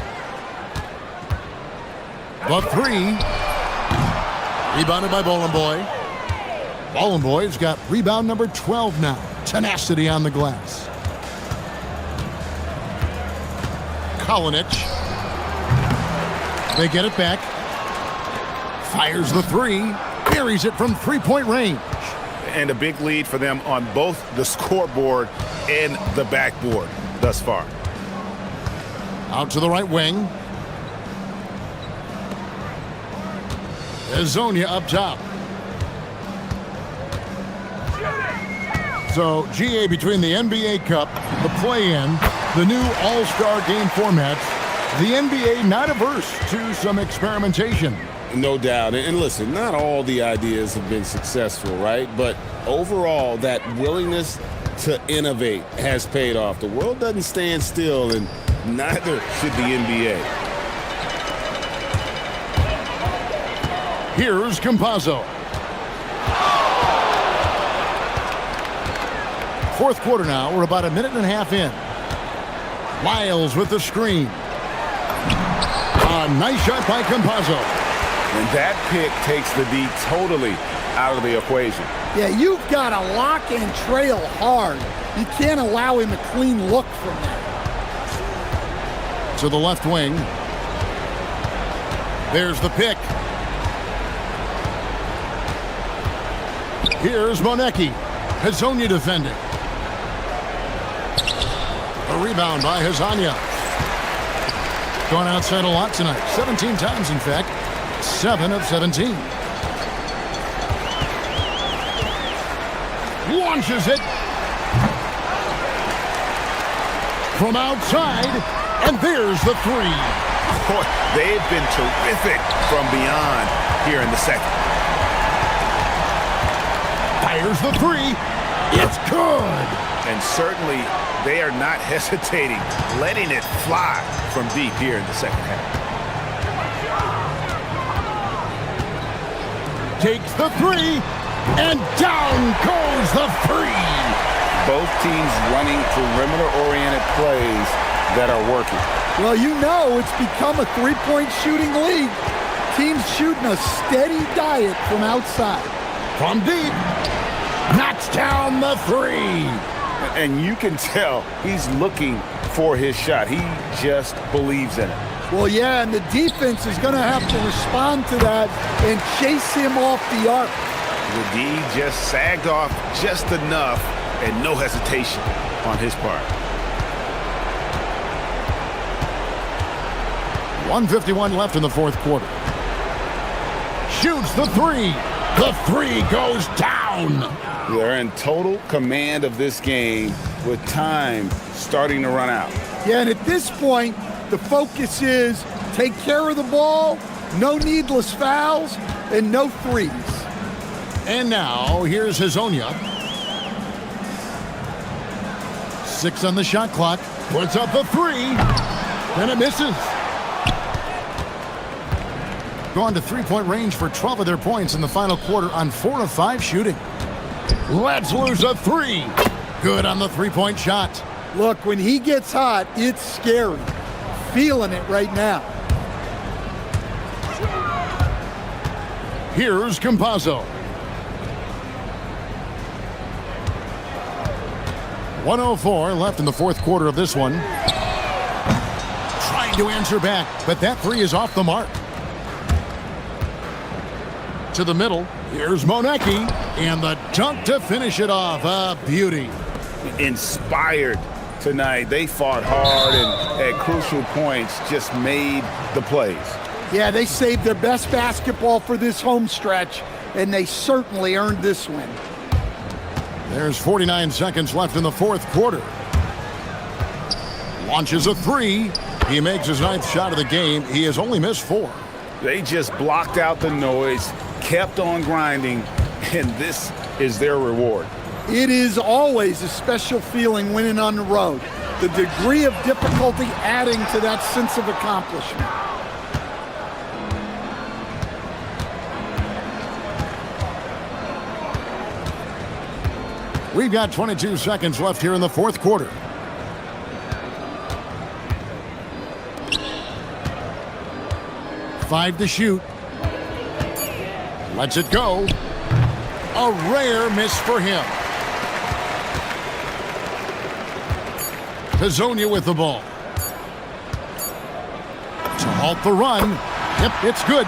The 3. Rebounded by Boy. Ball and Boys got rebound number 12 now. Tenacity on the glass. Kalinic. They get it back. Fires the three. Buries it from three-point range. And a big lead for them on both the scoreboard and the backboard thus far. Out to the right wing. Azonia up top. So, GA between the NBA Cup, the play-in, the new All-Star game formats, the NBA not averse to some experimentation. No doubt. And listen, not all the ideas have been successful, right? But overall, that willingness to innovate has paid off. The world doesn't stand still, and neither should the NBA. Here's Campazzo. Fourth quarter now. We're about a minute and a half in. Lyles with the screen. A nice shot by Campazzo. And that pick takes the D totally out of the equation. Yeah, you've got to lock and trail hard. You can't allow him a clean look from that. To the left wing. There's the pick. Here's Monecki. Hazonia defending. A rebound by Hazonia. Gone outside a lot tonight. 17 times, in fact. 7 of 17. Launches it. From outside. And there's the three. Boy, they've been terrific from beyond here in the second. Fires the three. It's good. And certainly they are not hesitating, letting it fly from deep here in the second half. Takes the three, and down goes the three. Both teams running perimeter-oriented plays that are working. Well, you know it's become a three-point shooting league. Teams shooting a steady diet from outside. From deep, knocks down the three. And you can tell he's looking for his shot. He just believes in it. Well, yeah, and the defense is going to have to respond to that and chase him off the arc. The D just sagged off just enough and no hesitation on his part. 1:51 left in the fourth quarter. Shoots the three. The three goes down. They're in total command of this game with time starting to run out. Yeah, and at this point, the focus is take care of the ball, no needless fouls, and no threes. And now, here's Hazonia. 6 on the shot clock. Puts up the three. And it misses. Gone to three-point range for 12 of their points in the final quarter on 4 of 5 shooting. Let's lose a three. Good on the three-point shot. Look, when he gets hot, it's scary. Feeling it right now. Here's Campazzo. 1:04 left in the fourth quarter of this one. Trying to answer back, but that three is off the mark. To the middle, here's Monecki, and the dunk to finish it off. A beauty. Inspired tonight. They fought hard and at crucial points just made the plays. Yeah, they saved their best basketball for this home stretch, and they certainly earned this win. There's 49 seconds left in the fourth quarter. Launches a three. He makes his 9th shot of the game. He has only missed 4. They just blocked out the noise, kept on grinding, and this is their reward. It is always a special feeling winning on the road. The degree of difficulty adding to that sense of accomplishment. We've got 22 seconds left here in the fourth quarter. Five to shoot. Lets it go. A rare miss for him. Hazonia with the ball. To halt the run. Yep, it's good.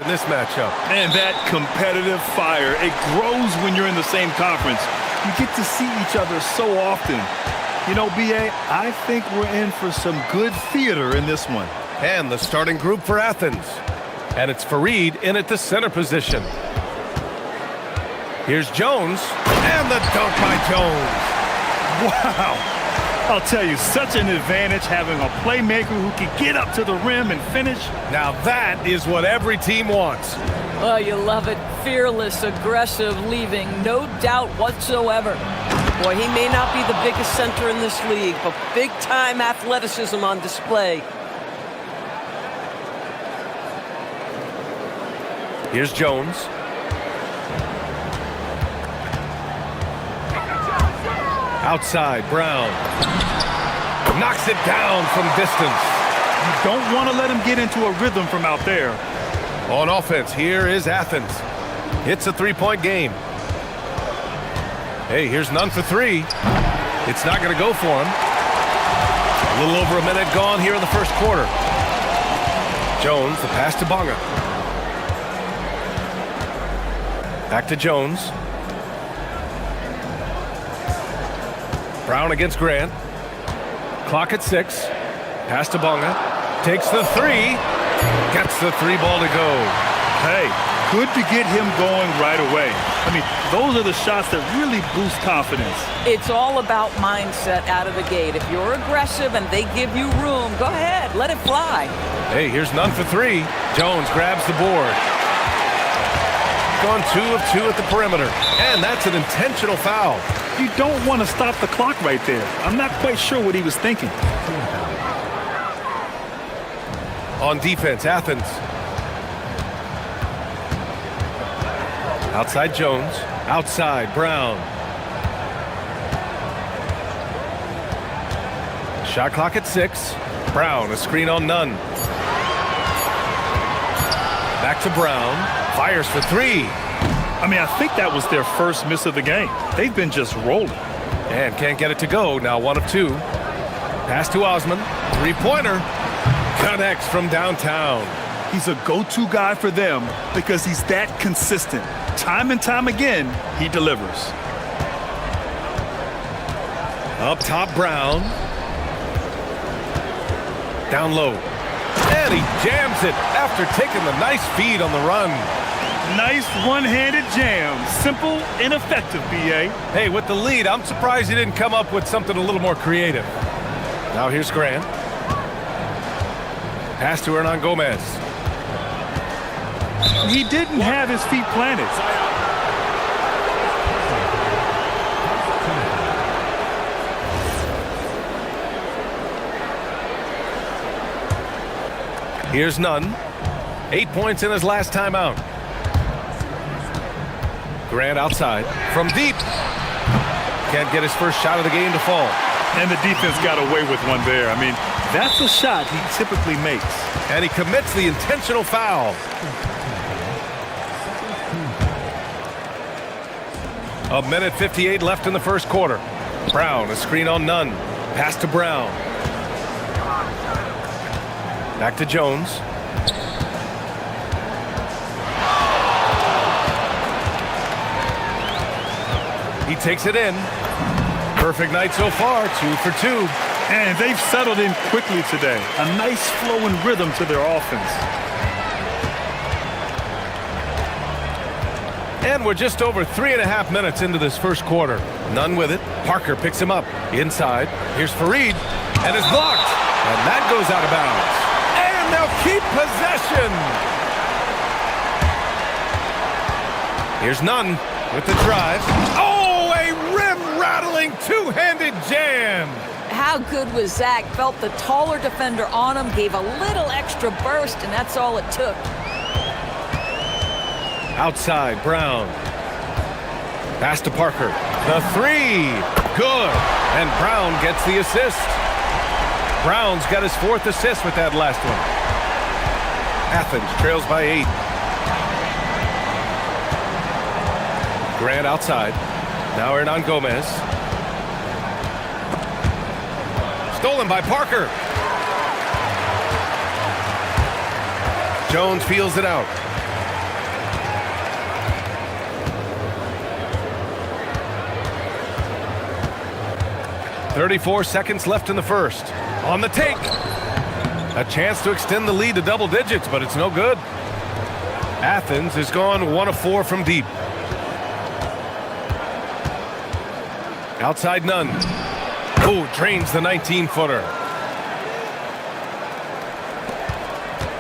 in this matchup. And that competitive fire, it grows when you're in the same conference. You get to see each other so often. You know, B.A., I think we're in for some good theater in this one. And the starting group for Athens. And it's Fareed in at the center position. Here's Jones, and the dunk by Jones. Wow. I'll tell you, such an advantage having a playmaker who can get up to the rim and finish. Now that is what every team wants. Oh, you love it. Fearless, aggressive, leaving, no doubt whatsoever. Boy, he may not be the biggest center in this league, but big-time athleticism on display. Here's Jones. Outside, Brown. Knocks it down from distance. You don't want to let him get into a rhythm from out there. On offense, here is Athens. It's a three-point game. Hey, here's none for three. It's not going to go for him. A little over a minute gone here in the first quarter. Jones, the pass to Bonga. Back to Jones. Brown against Grant. Clock at 6. Pass to Bonga. Takes the three. Gets the three ball to go. Hey, good to get him going right away. I mean, those are the shots that really boost confidence. It's all about mindset out of the gate. If you're aggressive and they give you room, go ahead, let it fly. Hey, here's none for three. Jones grabs the board. Gone 2 of 2 at the perimeter. And that's an intentional foul. You don't want to stop the clock right there. I'm not quite sure what he was thinking. On defense, Athens. Outside Jones. Outside Brown. Shot clock at 6. Brown, a screen on none. Back to Brown. Fires for three. I mean, I think that was their first miss of the game. They've been just rolling. And can't get it to go. Now 1 of 2. Pass to Osman. Three-pointer. Connects from downtown. He's a go-to guy for them because he's that consistent. Time and time again, he delivers. Up top, Brown. Down low. And he jams it after taking the nice feed on the run. Nice one-handed jam. Simple and effective, B.A. Hey, with the lead, I'm surprised he didn't come up with something a little more creative. Now here's Grant. Pass to Hernan Gomez. He didn't have his feet planted. Here's Nunn. 8 points in his last timeout. Grant outside. From deep. Can't get his first shot of the game to fall. And the defense got away with one there. I mean, that's a shot he typically makes. And he commits the intentional foul. A minute 58 left in the first quarter. Brown, a screen on Nunn. Pass to Brown. Back to Jones. He takes it in. Perfect night so far, 2 for 2. And they've settled in quickly today. A nice flowing rhythm to their offense. And we're just over 3.5 minutes into this first quarter. Nunn with it. Parker picks him up. Inside. Here's Fareed. And it's blocked. And that goes out of bounds. And they'll keep possession. Here's Nunn with the drive. Oh, a rim-rattling two-handed jam. How good was Zach? Felt the taller defender on him, gave a little extra burst, and that's all it took. Outside, Brown. Pass to Parker. The three. Good. And Brown gets the assist. Brown's got his 4th assist with that last one. Athens trails by 8. Grant outside. Now Hernan Gomez. Stolen by Parker. Jones feels it out. 34 seconds left in the first. On the take. A chance to extend the lead to double digits, but it's no good. Athens has gone 1 of 4 from deep. Outside Nunn. Oh, drains the 19-footer.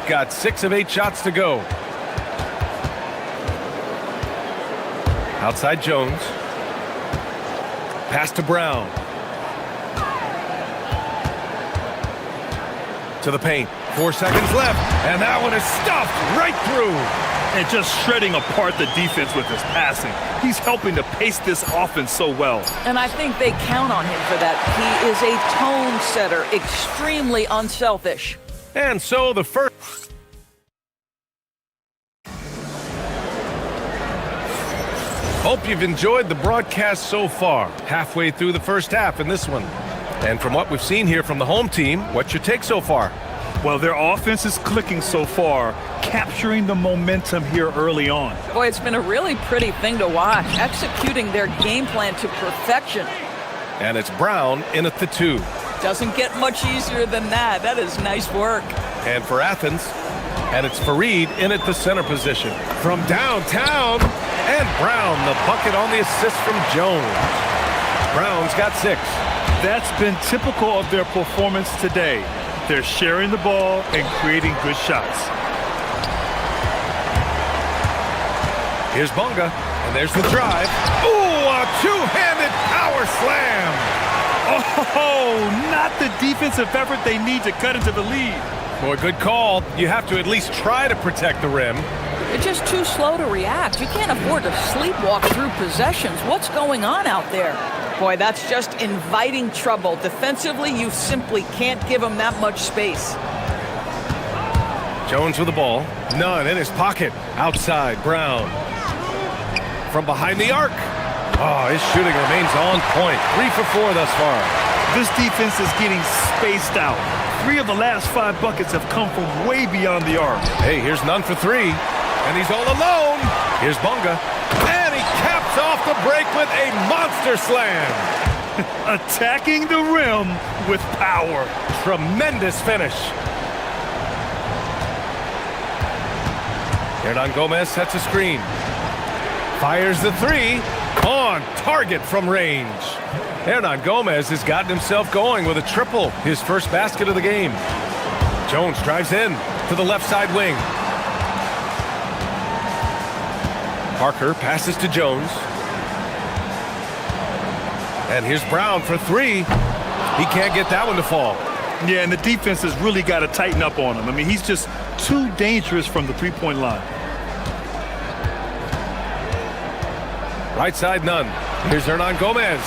Got 6 of 8 shots to go. Outside Jones. Pass to Brown. To the paint. 4 seconds left, and that one is stuffed right through. And just shredding apart the defense with his passing. He's helping to pace this offense so well. And I think they count on him for that. He is a tone setter, extremely unselfish. And so the first... Hope you've enjoyed the broadcast so far. Halfway through the first half in this one. And from what we've seen here from the home team, what's your take so far? Well, their offense is clicking so far, capturing the momentum here early on. Boy, it's been a really pretty thing to watch, executing their game plan to perfection. And it's Brown in at the 2. Doesn't get much easier than that. That is nice work. And for Athens, and it's Fareed in at the center position. From downtown, and Brown, the bucket on the assist from Jones. Brown's got 6. That's been typical of their performance today. They're sharing the ball and creating good shots. Here's Bunga, and there's the drive. Ooh, a two-handed power slam. Oh, not the defensive effort they need to cut into the lead. Boy, good call. You have to at least try to protect the rim. You're just too slow to react. You can't afford to sleepwalk through possessions. What's going on out there? Boy, that's just inviting trouble. Defensively, you simply can't give him that much space. Jones with the ball. Nunn in his pocket. Outside, Brown. From behind the arc. Oh, his shooting remains on point. 3 for 4 thus far. This defense is getting spaced out. 3 of the last 5 buckets have come from way beyond the arc. Hey, here's Nunn for 3. And he's all alone. Here's Bunga. And he caps off the break with a monster slam. Attacking the rim with power. Tremendous finish. Hernan Gomez sets a screen. Fires the 3. On target from range. Hernan Gomez has gotten himself going with a triple. His first basket of the game. Jones drives in to the left side wing. Parker passes to Jones. And here's Brown for 3. He can't get that one to fall. Yeah, and the defense has really got to tighten up on him. I mean, he's just too dangerous from the three-point line. Right side, Nunn. Here's Hernan Gomez.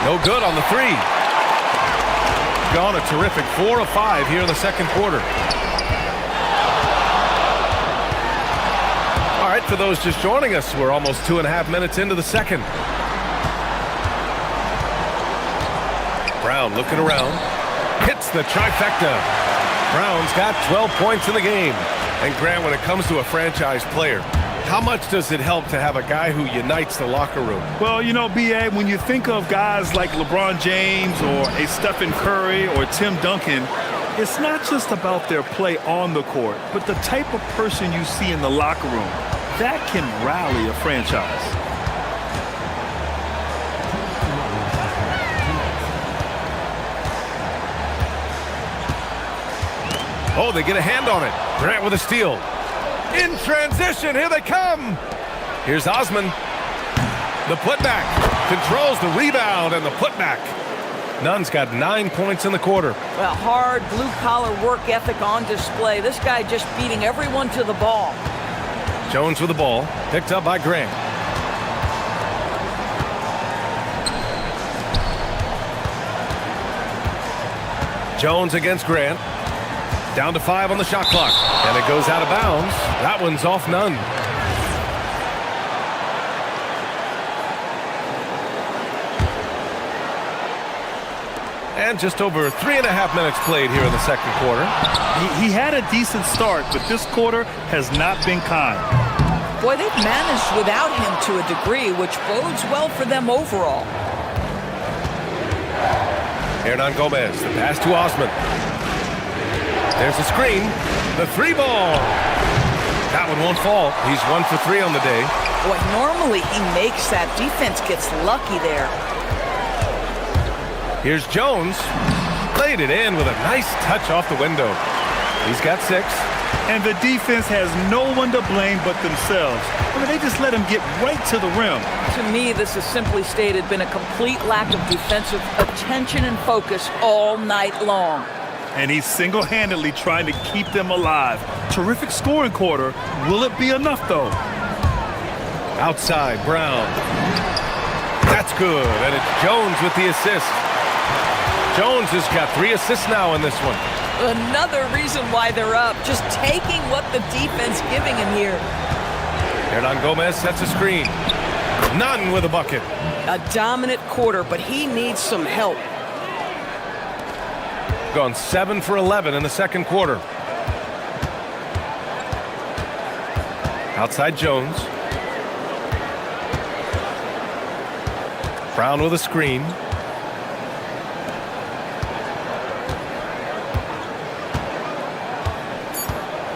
No good on the 3. Gone a terrific 4 of 5 here in the second quarter. All right, for those just joining us, we're almost 2.5 minutes into the second. Brown looking around. Hits the trifecta. Brown's got 12 points in the game. And Grant, when it comes to a franchise player, how much does it help to have a guy who unites the locker room? Well, you know, B.A., when you think of guys like LeBron James or a Stephen Curry or Tim Duncan, it's not just about their play on the court, but the type of person you see in the locker room. That can rally a franchise. Oh, they get a hand on it. Grant with a steal. In transition, here they come. Here's Osman. The putback. Controls the rebound and the putback. Nunn's got 9 points in the quarter. Well, hard blue-collar work ethic on display. This guy just beating everyone to the ball. Jones with the ball. Picked up by Grant. Jones against Grant. Down to 5 on the shot clock. And it goes out of bounds. That one's off Nunn. And just over 3.5 minutes played here in the second quarter. He had a decent start, but this quarter has not been kind. Boy, they've managed without him to a degree, which bodes well for them overall. Hernan Gomez, the pass to Osman. There's a screen. The three ball. That one won't fall. He's 1 for 3 on the day. Boy, normally he makes that. Defense gets lucky there. Here's Jones. Played it in with a nice touch off the window. He's got 6. And the defense has no one to blame but themselves. I mean, they just let him get right to the rim. To me, this has simply stated been a complete lack of defensive attention and focus all night long. And he's single-handedly trying to keep them alive. Terrific scoring quarter. Will it be enough, though? Outside, Brown. That's good, and it's Jones with the assist. Jones has got 3 assists now in this one. Another reason why they're up, just taking what the defense giving him here. Hernan Gomez sets a screen. Nunn with a bucket. A dominant quarter, but he needs some help. Gone 7 for 11 in the second quarter. Outside Jones. Brown with a screen.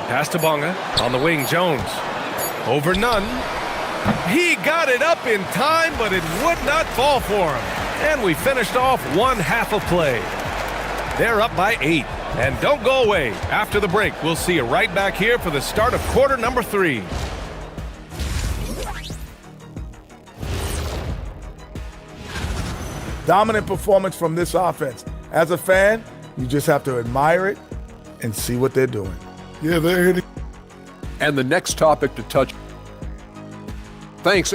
Pass to Bonga. On the wing, Jones. Over Nunn. He got it up in time, but it would not fall for him. And we finished off one half of play. They're up by 8. And don't go away. After the break, we'll see you right back here for the start of quarter number 3. Dominant performance from this offense. As a fan, you just have to admire it and see what they're doing. Yeah, they're hitting. And the next topic to touch. Thanks.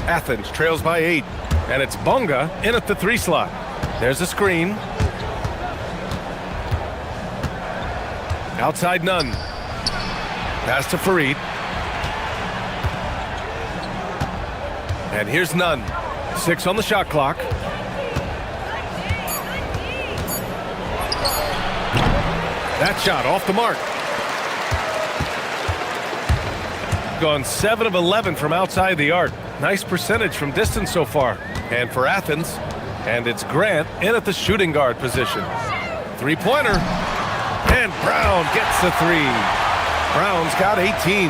Athens trails by 8, and it's Bonga in at the 3 slot. There's a screen. Outside Nunn. Pass to Farid. And here's Nunn. 6 on the shot clock. That shot off the mark. Gone 7 of 11 from outside the arc. Nice percentage from distance so far. And for Athens, and it's Grant in at the shooting guard position. 3-pointer. And Brown gets the 3. Brown's got 18.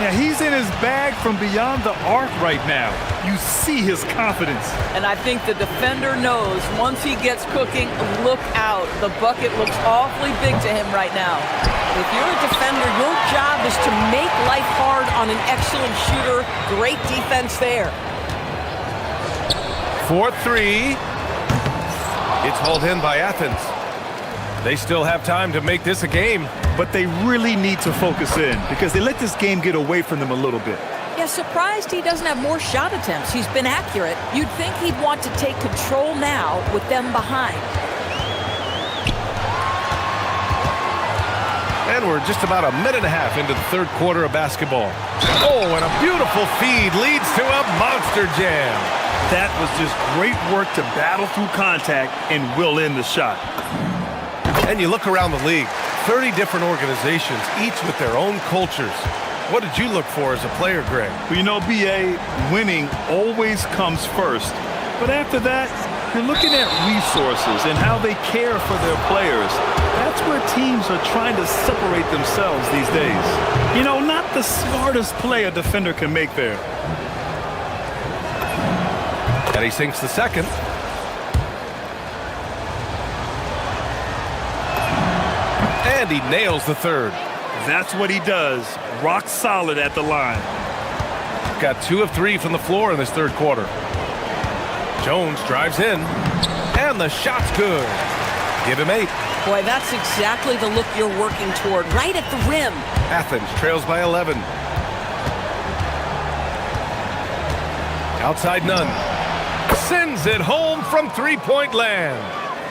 Yeah, he's in his bag from beyond the arc right now. You see his confidence. And I think the defender knows once he gets cooking, look out. The bucket looks awfully big to him right now. If you're a defender, your job is to make life hard on an excellent shooter. Great defense there. 4-3. It's hauled in by Athens. They still have time to make this a game. But they really need to focus in because they let this game get away from them a little bit. Yeah, surprised he doesn't have more shot attempts. He's been accurate. You'd think he'd want to take control now with them behind. And we're just about a minute and a half into the third quarter of basketball. Oh, and a beautiful feed leads to a monster jam. That was just great work to battle through contact and will in the shot. And you look around the league, 30 different organizations, each with their own cultures. What did you look for as a player, Greg? Well, you know, BA, winning always comes first. But after that, you're looking at resources and how they care for their players. That's where teams are trying to separate themselves these days. You know, not the smartest play a defender can make there. And he sinks the second. And he nails the third. That's what he does. Rock solid at the line. Got 2 of 3 from the floor in this third quarter. Jones drives in. And the shot's good. Give him 8. Boy, that's exactly the look you're working toward, right at the rim. Athens trails by 11. Outside Nunn. Sends it home from three-point land.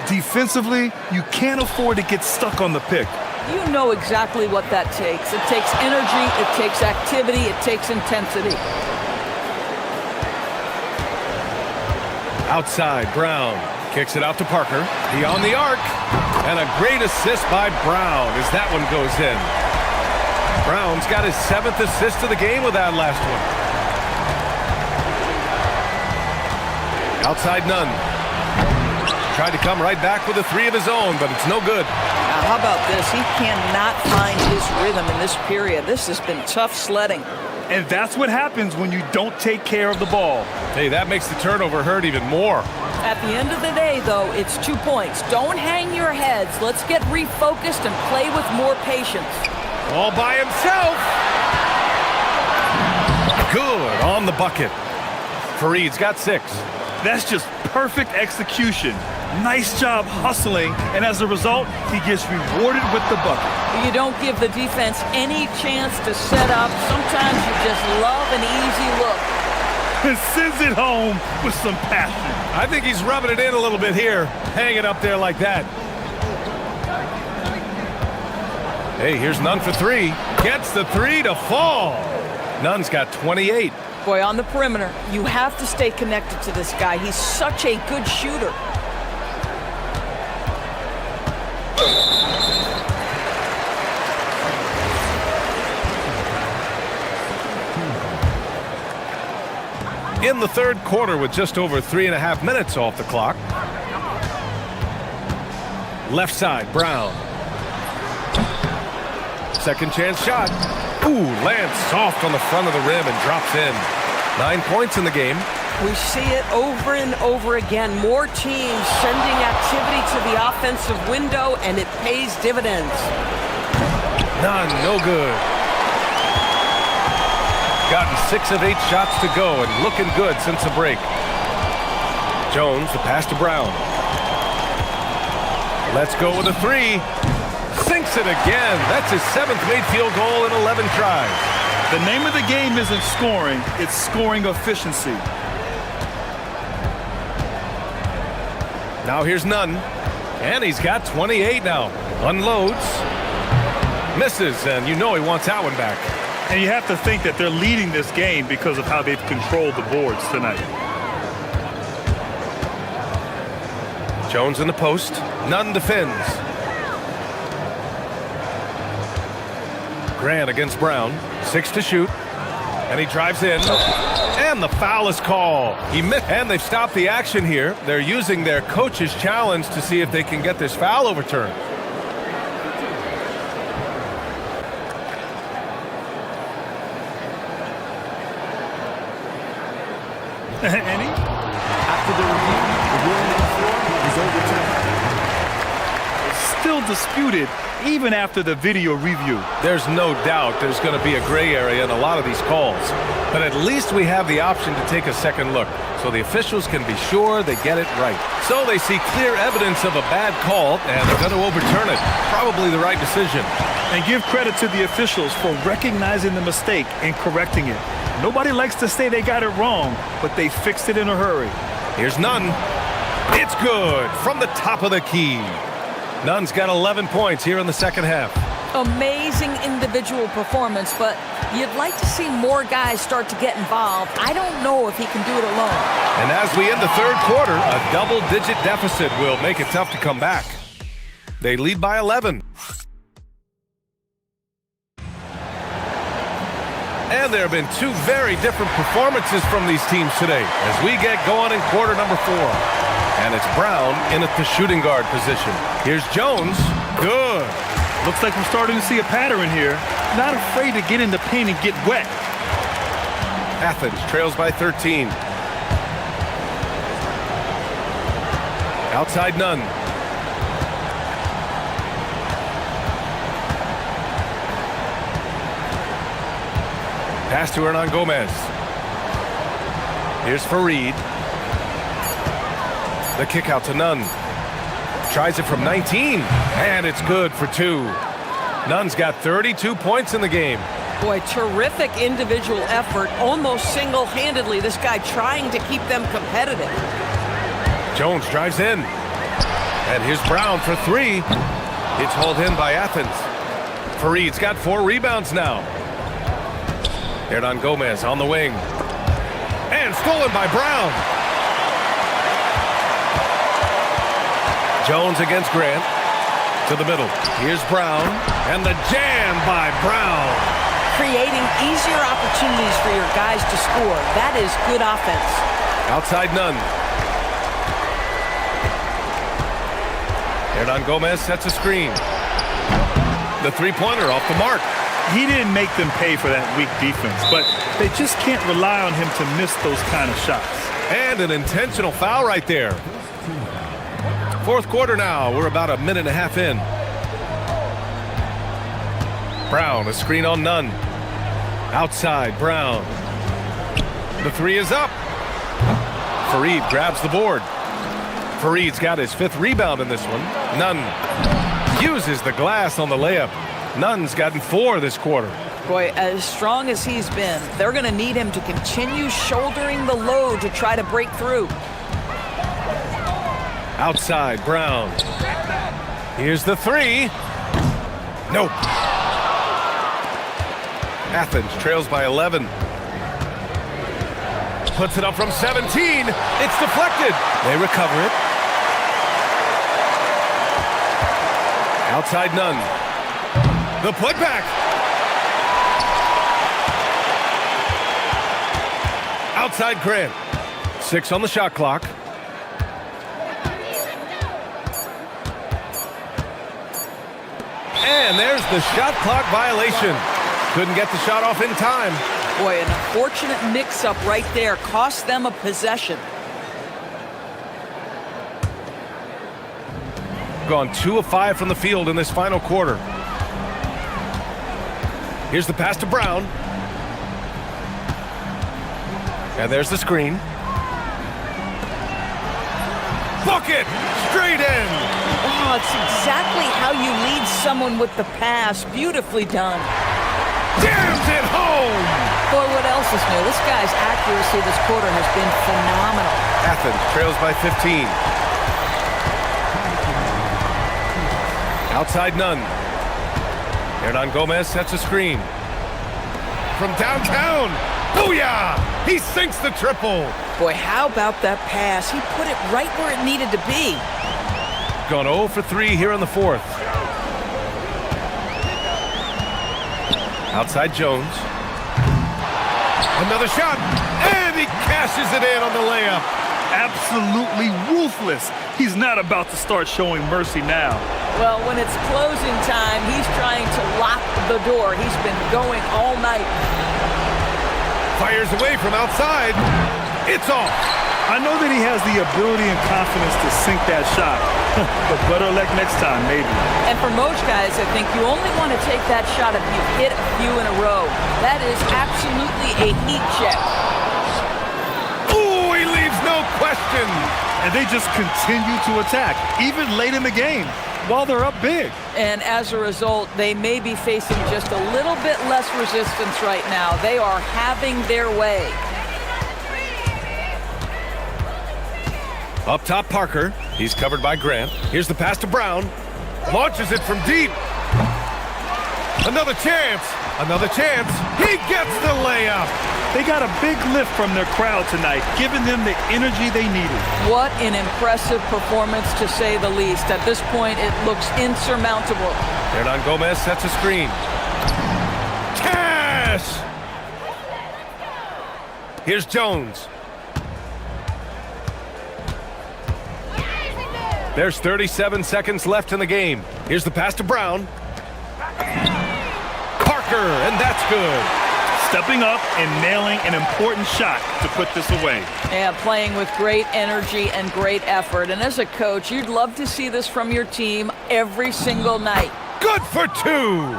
Defensively, you can't afford to get stuck on the pick. You know exactly what that takes. It takes energy, it takes activity, it takes intensity. Outside, Brown kicks it out to Parker. He on the arc. And a great assist by Brown as that one goes in. Brown's got his 7th assist of the game with that last one. Outside Nunn. Tried to come right back with a 3 of his own, but it's no good. Now, how about this? He cannot find his rhythm in this period. This has been tough sledding. And that's what happens when you don't take care of the ball. Hey, that makes the turnover hurt even more. At the end of the day, though, it's 2 points. Don't hang your heads. Let's get refocused and play with more patience. All by himself. Good on the bucket. Fareed's got 6. That's just perfect execution. Nice job hustling, and as a result, he gets rewarded with the bucket. You don't give the defense any chance to set up. Sometimes you just love an easy look. And sends it home with some passion. I think he's rubbing it in a little bit here, hanging up there like that. Hey, here's Nunn for 3. Gets the 3 to fall. Nunn's got 28. Boy, on the perimeter, you have to stay connected to this guy. He's such a good shooter. In the third quarter with just over 3.5 minutes off the clock. Left side, Brown. Second chance shot. Ooh, lands soft on the front of the rim and drops in. 9 points in the game. We see it over and over again. More teams sending activity to the offensive window, and it pays dividends. None, no good. Gotten 6 of 8 shots to go and looking good since the break. Jones, the pass to Brown. Let's go with a 3. Sinks it again. That's his 7th made field goal in 11 tries. The name of the game isn't scoring, it's scoring efficiency. Now here's Nunn. And he's got 28 now. Unloads. Misses, and you know he wants that one back. And you have to think that they're leading this game because of how they've controlled the boards tonight. Jones in the post. Nunn defends. Grant against Brown. 6 to shoot. And he drives in. And the foul is called. He missed. And they've stopped the action here. They're using their coach's challenge to see if they can get this foul overturned. Any? After the review, the ruling on the floor is overturned. Still disputed even after the video review. There's no doubt there's going to be a gray area in a lot of these calls. But at least we have the option to take a second look, so the officials can be sure they get it right. So they see clear evidence of a bad call, and they're going to overturn it. Probably the right decision. And give credit to the officials for recognizing the mistake and correcting it. Nobody likes to say they got it wrong, but they fixed it in a hurry. Here's Nunn. It's good from the top of the key. Nunn's got 11 points here in the second half. Amazing individual performance, but you'd like to see more guys start to get involved. I don't know if he can do it alone. And as we end the third quarter, a double-digit deficit will make it tough to come back. They lead by 11. And there have been 2 very different performances from these teams today as we get going in quarter number 4. And it's Brown in at the shooting guard position. Here's Jones. Good. Looks like we're starting to see a pattern here. Not afraid to get in the paint and get wet. Athens trails by 13. Outside none. Pass to Hernan Gomez. Here's Fareed. The kick out to Nunn. Tries it from 19, and it's good for 2. Nunn's got 32 points in the game. Boy, terrific individual effort, almost single-handedly. This guy trying to keep them competitive. Jones drives in. And here's Brown for 3. It's hauled in by Athens. Fareed's got 4 rebounds now. Hernan Gomez on the wing. And stolen by Brown. Jones against Grant. To the middle. Here's Brown. And the jam by Brown. Creating easier opportunities for your guys to score. That is good offense. Outside none. Hernan Gomez sets a screen. The three-pointer off the mark. He didn't make them pay for that weak defense, but they just can't rely on him to miss those kind of shots. And an intentional foul right there. Fourth quarter now. We're about a minute and a half in. Brown, a screen on Nunn. Outside, Brown. The 3 is up. Fareed grabs the board. Fareed's got his 5th rebound in this one. Nunn uses the glass on the layup. Nunn's gotten 4 this quarter. Boy, as strong as he's been, they're going to need him to continue shouldering the load to try to break through. Outside, Brown. Here's the 3. Nope. Athens trails by 11. Puts it up from 17. It's deflected. They recover it. Outside none. The putback. Outside Grant. 6 on the shot clock. And there's the shot clock violation. Couldn't get the shot off in time. Boy, an unfortunate mix-up right there cost them a possession. Gone 2 of 5 from the field in this final quarter. Here's the pass to Brown. And there's the screen. Bucket! Straight in! Oh, it's exactly how you lead someone with the pass. Beautifully done. Jams it home! Boy, what else is new? This guy's accuracy this quarter has been phenomenal. Athens trails by 15. Outside none. Hernan Gomez sets a screen. From downtown. Booyah! He sinks the triple. Boy, how about that pass? He put it right where it needed to be. Gone 0 for 3 here in the fourth. Outside Jones. Another shot. And he cashes it in on the layup. Absolutely ruthless. He's not about to start showing mercy now. Well, when it's closing time, he's trying to lock the door. He's been going all night. Fires away from outside. It's off. I know that he has the ability and confidence to sink that shot. But better luck next time, maybe. And for most guys, I think you only want to take that shot if you hit a few in a row. That is absolutely a heat check. Ooh, he leaves no question. And they just continue to attack, even late in the game, while they're up big. And as a result, they may be facing just a little bit less resistance right now. They are having their way. Up top, Parker. He's covered by Grant. Here's the pass to Brown. Launches it from deep. Another chance. Another chance. He gets the layup. They got a big lift from their crowd tonight, giving them the energy they needed. What an impressive performance, to say the least. At this point, it looks insurmountable. Hernan Gomez sets a screen. Cash! Here's Jones. There's 37 seconds left in the game. Here's the pass to Brown. Parker, and that's good. stepping up and nailing an important shot to put this away. Yeah, playing with great energy and great effort. And as a coach, you'd love to see this from your team every single night. Good for two!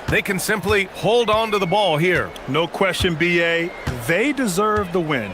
They can simply hold on to the ball here. No question, BA. They deserve the win.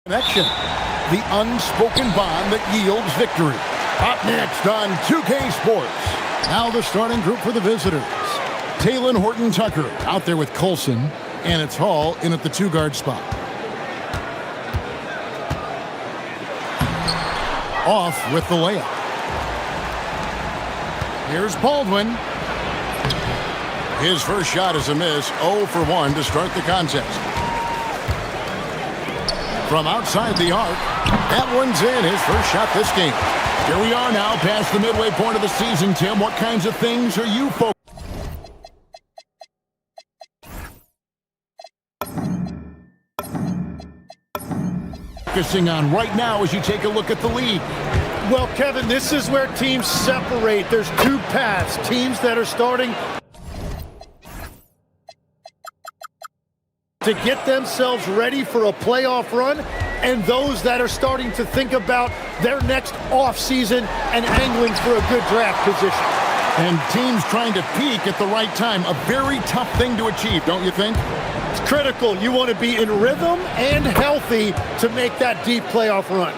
Connection, the unspoken bond that yields victory. Up next on 2K Sports. Now the starting group for the visitors. Taylon Horton-Tucker out there with Colson, and it's Hall in at the 2-guard spot. Off with the layup. Here's Baldwin. His first shot is a miss, 0 for 1 to start the contest. From outside the arc, that one's in, his first shot this game. Here we are now past the midway point of the season, Tim. What kinds of things are you focusing on right now as you take a look at the league? Well, Kevin, this is where teams separate. There's two paths. Teams that are starting to get themselves ready for a playoff run, and those that are starting to think about their next offseason and angling for a good draft position. And teams trying to peak at the right time, a very tough thing to achieve, don't you think? It's critical. You want to be in rhythm and healthy to make that deep playoff run.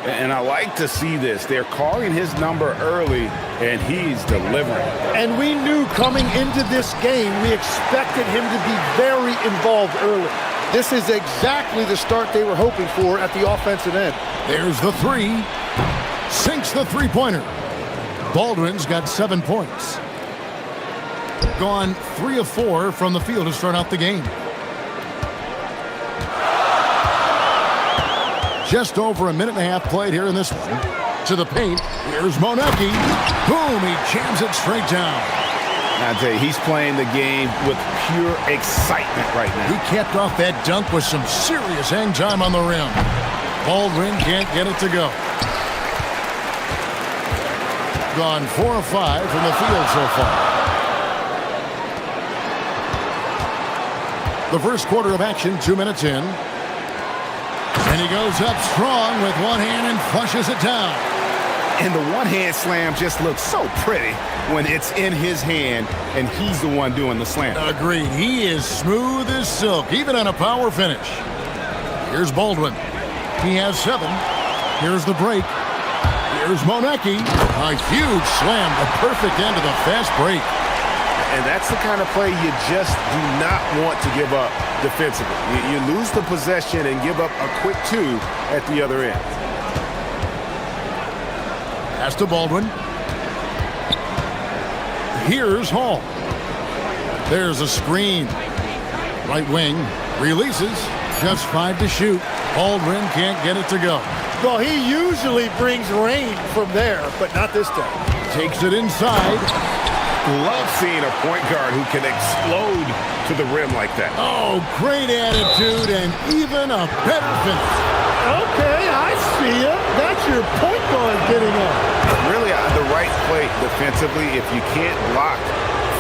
And I like to see this. They're calling his number early, and he's delivering. And we knew coming into this game, we expected him to be very involved early. This is exactly the start they were hoping for at the offensive end. There's the three. Sinks the three-pointer. Baldwin's got 7 points. Gone 3 of 4 from the field to start out the game. Just over a minute and a half played here in this one. To the paint. Here's Monecki. Boom, he jams it straight down. I tell you, he's playing the game with pure excitement right now. He capped off that dunk with some serious hang time on the rim. Baldwin can't get it to go. Gone 4 of 5 from the field so far. The first quarter of action, 2 minutes in. And he goes up strong with one hand and flushes it down. And the one-hand slam just looks so pretty when it's in his hand and he's the one doing the slam. Agreed. He is smooth as silk, even on a power finish. Here's Baldwin. He has 7. Here's the break. Here's Monecki. A huge slam, the perfect end of the fast break. And that's the kind of play you just do not want to give up defensively. You lose the possession and give up a quick 2 at the other end. Pass to Baldwin. Here's Hall. There's a screen. Right wing releases. Just 5 to shoot. Baldwin can't get it to go. Well, he usually brings rain from there, but not this time. Takes it inside. Love seeing a point guard who can explode to the rim like that. Oh, great attitude and even a better finish. Okay, I see it. That's your point guard getting up. Really the right play defensively. If you can't block,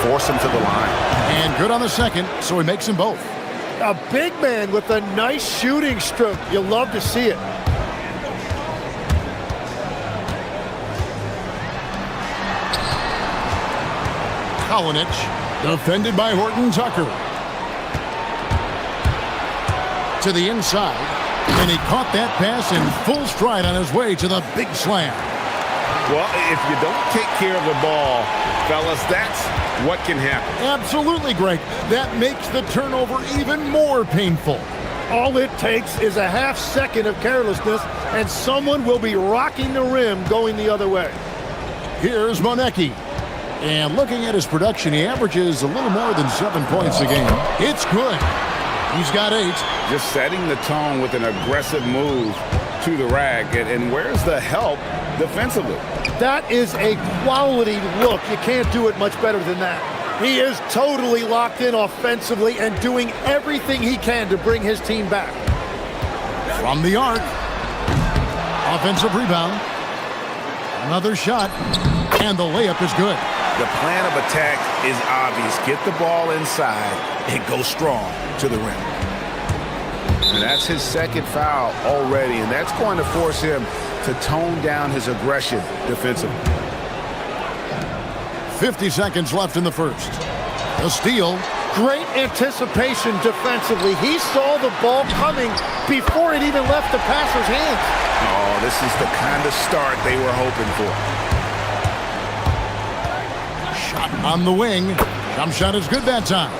force him to the line. And good on the second, so he makes them both. A big man with a nice shooting stroke. You'll love to see it. Kolinich, defended by Horton-Tucker. To the inside, and he caught that pass in full stride on his way to the big slam. Well, if you don't take care of the ball, fellas, that's what can happen. Absolutely, Greg. That makes the turnover even more painful. All it takes is a half second of carelessness, and someone will be rocking the rim going the other way. Here's Monecki. And looking at his production, he averages a little more than 7 points a game. It's good. He's got 8. Just setting the tone with an aggressive move to the rack. And where's the help defensively? That is a quality look. You can't do it much better than that. He is totally locked in offensively and doing everything he can to bring his team back. From the arc. Offensive rebound. Another shot. And the layup is good. The plan of attack is obvious. Get the ball inside and go strong to the rim. And that's his second foul already, and that's going to force him to tone down his aggression defensively. 50 seconds left in the first. A steal, Great anticipation defensively. He saw the ball coming before it even left the passer's hands. Oh, this is the kind of start they were hoping for. Shot on the wing. Jump shot is good that time.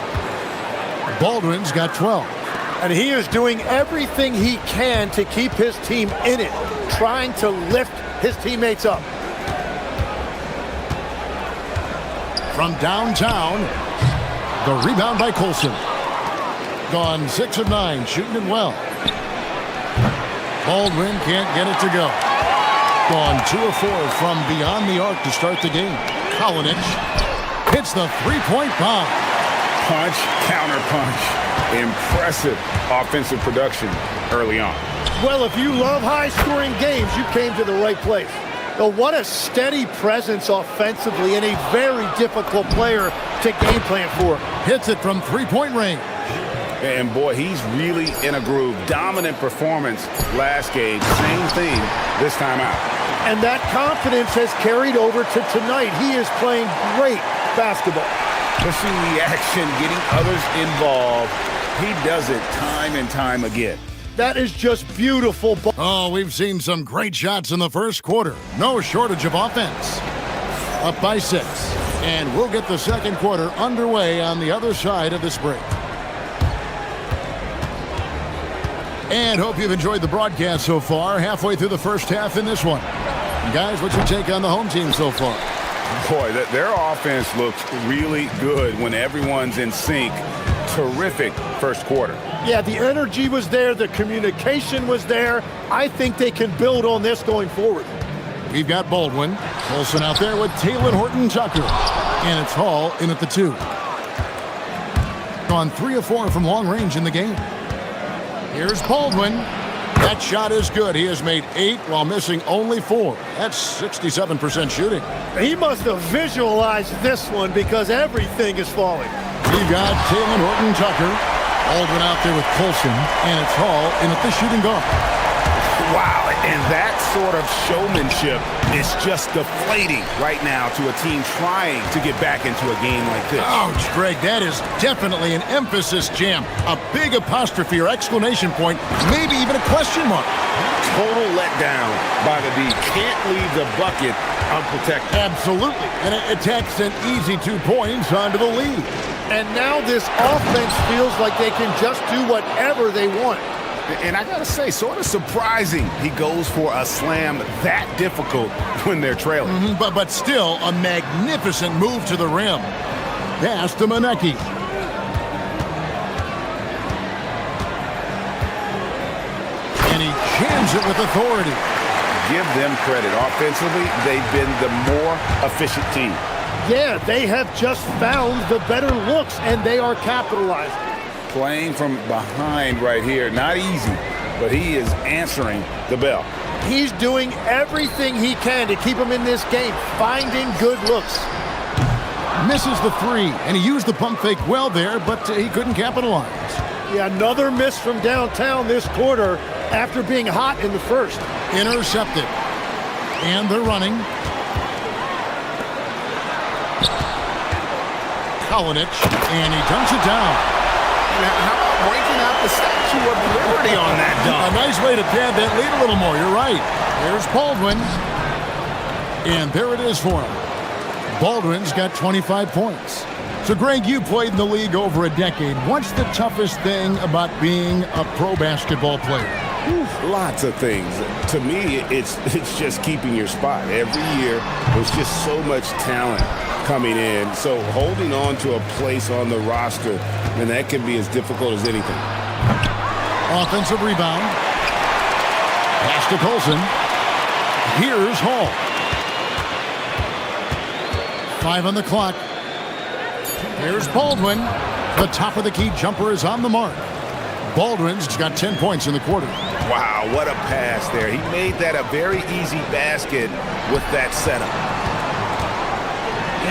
Baldwin's got 12. And he is doing everything he can to keep his team in it, trying to lift his teammates up. From downtown, the rebound by Colson. Gone 6 of 9, shooting it well. Baldwin can't get it to go. Gone 2 of 4 from beyond the arc to start the game. Kalinic hits the three-point bomb. Punch, counter punch. Impressive offensive production early on. Well, if you love high-scoring games, you came to the right place. But what a steady presence offensively and a very difficult player to game plan for. Hits it from three-point range. And boy, he's really in a groove. Dominant performance last game. Same thing this time out. And that confidence has carried over to tonight. He is playing great basketball. Pushing the action, getting others involved. He does it time and time again. That is just beautiful. Oh, we've seen some great shots in the first quarter. No shortage of offense. Up by 6. And we'll get the second quarter underway on the other side of this break. And hope you've enjoyed the broadcast so far. Halfway through the first half in this one. Guys, what's your take on the home team so far? Boy, their offense looks really good when everyone's in sync. Terrific first quarter. Yeah, the energy was there. The communication was there. I think they can build on this going forward. We've got Baldwin. Olsen out there with Taylor Horton-Tucker. And it's Hall in at the 2. Gone 3 of 4 from long range in the game. Here's Baldwin. That shot is good. He has made 8 while missing only 4. That's 67% shooting. He must have visualized this one because everything is falling. We got Taylor Horton-Tucker. Baldwin out there with Colson. And it's Hall in at the shooting guard. Wow, and that sort of showmanship is just deflating right now to a team trying to get back into a game like this. Ouch, Greg, that is definitely an emphasis jam. A big apostrophe or exclamation point, maybe even a question mark. Total letdown by the D. Can't leave the bucket unprotected. Absolutely, and it takes an easy 2 points onto the lead. And now this offense feels like they can just do whatever they want. And I gotta say, sort of surprising he goes for a slam that difficult when they're trailing. But still, a magnificent move to the rim. Pass to Monecki. And he jams it with authority. Give them credit. Offensively, they've been the more efficient team. Yeah, they have just found the better looks, and they are capitalizing. Playing from behind right here. Not easy, but he is answering the bell. He's doing everything he can to keep him in this game, finding good looks. Misses the 3, and he used the pump fake well there, but he couldn't capitalize. Yeah, another miss from downtown this quarter after being hot in the first. Intercepted. And they're running. Kalinic, and he dunks it down. How about breaking out the Statue of Liberty on that dunk? A nice way to pad that lead a little more. You're right. There's Baldwin. And there it is for him. Baldwin's got 25 points. So, Greg, you played in the league over a decade. What's the toughest thing about being a pro basketball player? Lots of things. To me, it's just keeping your spot. Every year, there's just so much talent coming in. So holding on to a place on the roster, and that can be as difficult as anything. Offensive rebound. Pass to Colson. Here's Hall. 5 on the clock. Here's Baldwin. The top of the key jumper is on the mark. Baldwin's got 10 points in the quarter. Wow, what a pass there. He made that a very easy basket with that setup.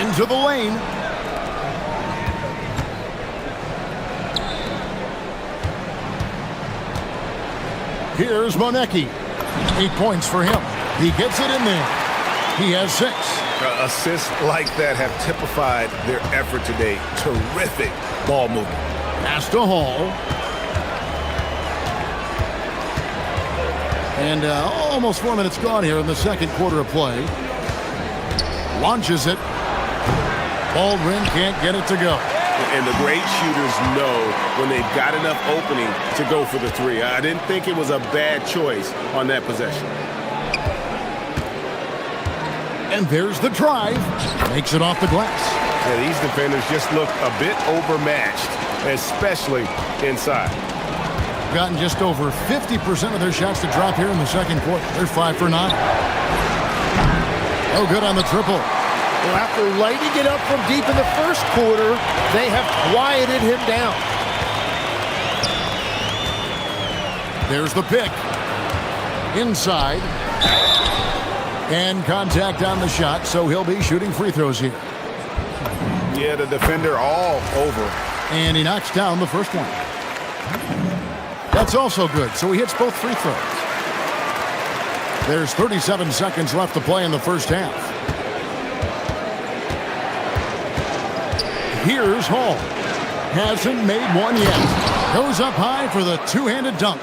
Into the lane. Here's Monecki. 8 points for him. He gets it in there. He has 6. Assists like that have typified their effort today. Terrific ball movement. Pass to Hall. And almost 4 minutes gone here in the second quarter of play. Launches it. Baldwin can't get it to go. And the great shooters know when they've got enough opening to go for the three. I didn't think it was a bad choice on that possession. And there's the drive. Makes it off the glass. Yeah, these defenders just look a bit overmatched, especially inside. Gotten just over 50% of their shots to drop here in the second quarter. They're 5 for 9. No good on the triple. Well, after lighting it up from deep in the first quarter, they have quieted him down. There's the pick. Inside. And contact on the shot, so he'll be shooting free throws here. Yeah, the defender all over. And he knocks down the first one. That's also good, so he hits both free throws. There's 37 seconds left to play in the first half. Here's Hall. Hasn't made one yet. Goes up high for the two-handed dunk.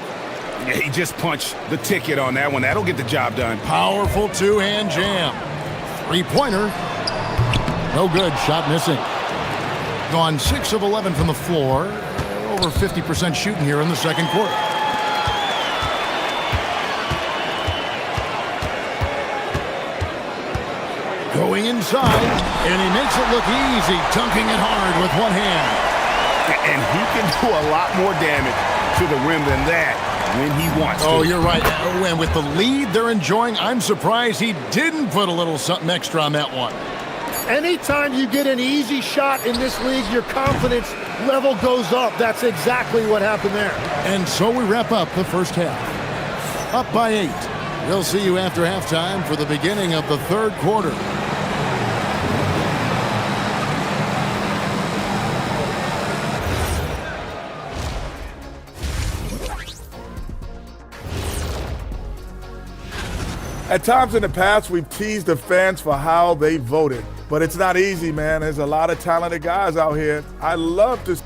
Yeah, he just punched the ticket on that one. That'll get the job done. Powerful two-hand jam. Three-pointer. No good. Shot missing. Gone 6 of 11 from the floor. Over 50% shooting here in the second quarter. Going inside, and he makes it look easy, dunking it hard with one hand. And he can do a lot more damage to the rim than that when he wants to. Oh, you're right. And with the lead they're enjoying, I'm surprised he didn't put a little something extra on that one. Anytime you get an easy shot in this league, your confidence level goes up. That's exactly what happened there. And so we wrap up the first half. Up by 8. We'll see you after halftime for the beginning of the third quarter. At times in the past, we've teased the fans for how they voted. But it's not easy, man. There's a lot of talented guys out here. I love to...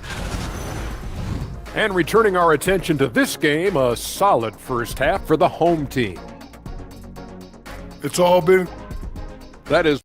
And returning our attention to this game, a solid first half for the home team. It's all been... That is...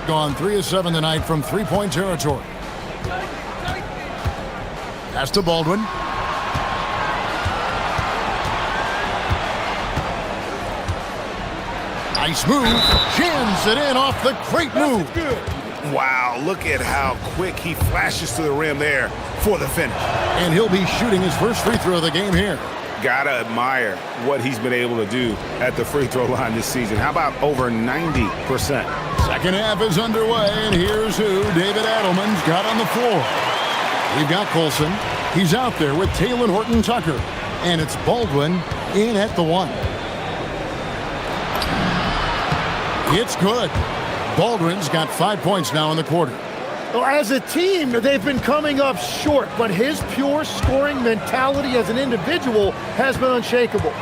Gone 3 of 7 tonight from three-point territory. Pass to Baldwin. Nice move. Jams it in off the great move. Wow, look at how quick he flashes to the rim there for the finish. And he'll be shooting his first free throw of the game here. Gotta admire what he's been able to do at the free throw line this season. How about over 90%? Second half is underway, and here's who David Adelman's got on the floor. We've got Colson. He's out there with Taylor Horton-Tucker. And it's Baldwin in at the 1. It's good. Baldwin's got 5 points now in the quarter. Well, as a team, they've been coming up short, but his pure scoring mentality as an individual has been unshakable.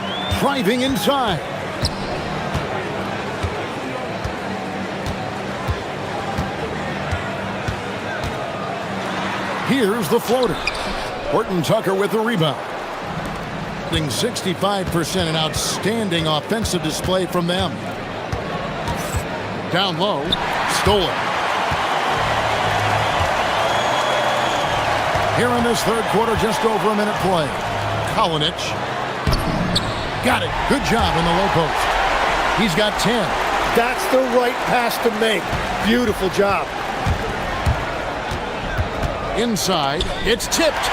Driving inside. Here's the floater. Horton-Tucker with the rebound. 65%, an outstanding offensive display from them. Down low. Stolen. Here in this third quarter, just over a minute play. Kalinic. Got it. Good job in the low post. He's got 10. That's the right pass to make. Beautiful job. Inside. It's tipped.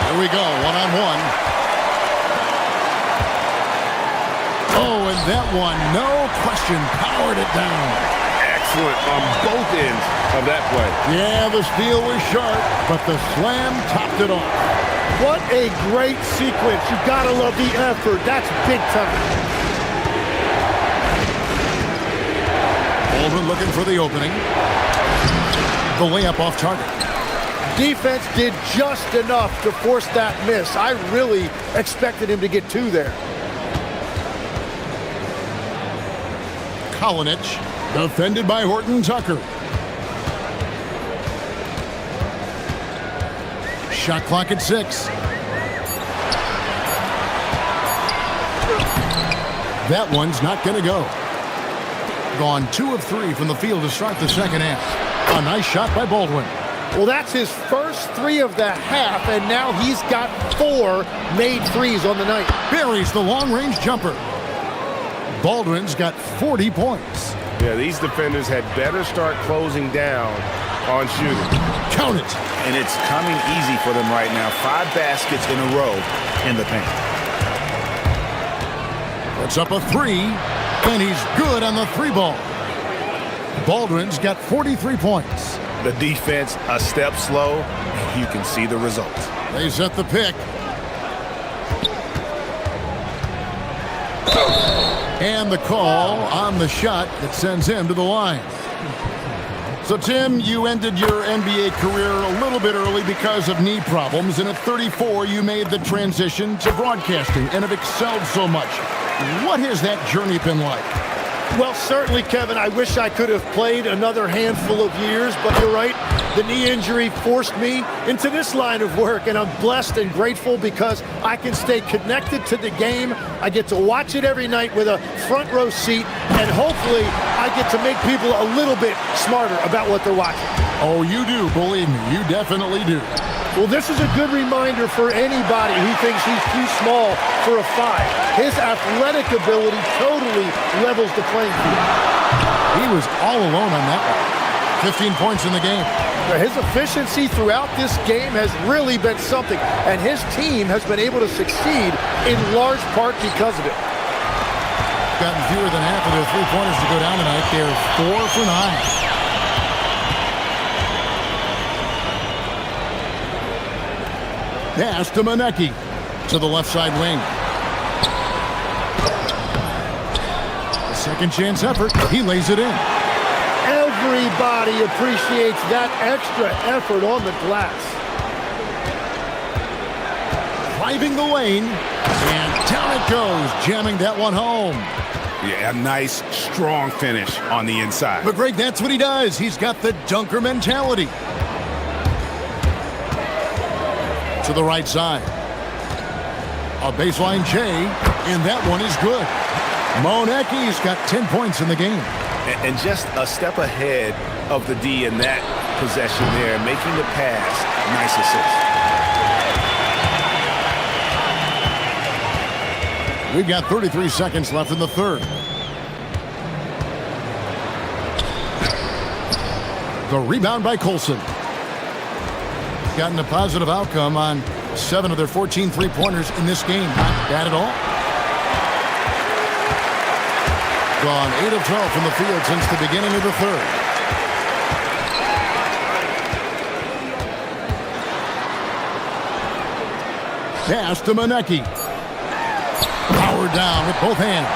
Here we go. One-on-one. Oh, and that one, no question, powered it down. Excellent on both ends of that play. Yeah, the steal was sharp, but the slam topped it off. What a great sequence. You gotta love the effort. That's big time. Baldwin looking for the opening. The layup off target. Defense did just enough to force that miss. I really expected him to get two there. Kalinic, defended by Horton Tucker. Shot clock at 6. That one's not going to go. Gone 2 of 3 from the field to start the second half. A nice shot by Baldwin. Well, that's his first 3 of the half, and now he's got 4 made threes on the night. Buries the long-range jumper. Baldwin's got 40 points. Yeah, these defenders had better start closing down on shooting. Count it. And it's coming easy for them right now. 5 baskets in a row in the paint. Puts up a 3, and he's good on the 3-ball. Baldwin's got 43 points. The defense a step slow, and you can see the results. They set the pick. And the call on the shot that sends him to the line. So, Tim, you ended your NBA career a little bit early because of knee problems, and at 34, you made the transition to broadcasting and have excelled so much. What has that journey been like? Well, certainly, Kevin, I wish I could have played another handful of years, but you're right. The knee injury forced me into this line of work, and I'm blessed and grateful because I can stay connected to the game. I get to watch it every night with a front row seat, and hopefully I get to make people a little bit smarter about what they're watching. Oh, you do, believe me, you definitely do. Well, this is a good reminder for anybody who thinks he's too small for a 5. His athletic ability totally levels the playing field. He was all alone on that one. 15 points in the game. His efficiency throughout this game has really been something, and his team has been able to succeed in large part because of it. Gotten fewer than half of their 3-pointers to go down tonight. They're 4 for 9. Pass to Manecki to the left side wing. A second chance effort. He lays it in. Everybody appreciates that extra effort on the glass. Driving the lane, and down it goes, jamming that one home. Yeah, a nice, strong finish on the inside. But Greg, that's what he does. He's got the dunker mentality. To the right side. A baseline J, and that one is good. Monecki's got 10 points in the game. And just a step ahead of the D in that possession there, making the pass. Nice assist. We've got 33 seconds left in the third. The rebound by Colson. Gotten a positive outcome on 7 of their 14 3-pointers in this game. Not bad at all. Gone 8 of 12 from the field since the beginning of the third. Pass to Manecki. Powered down with both hands.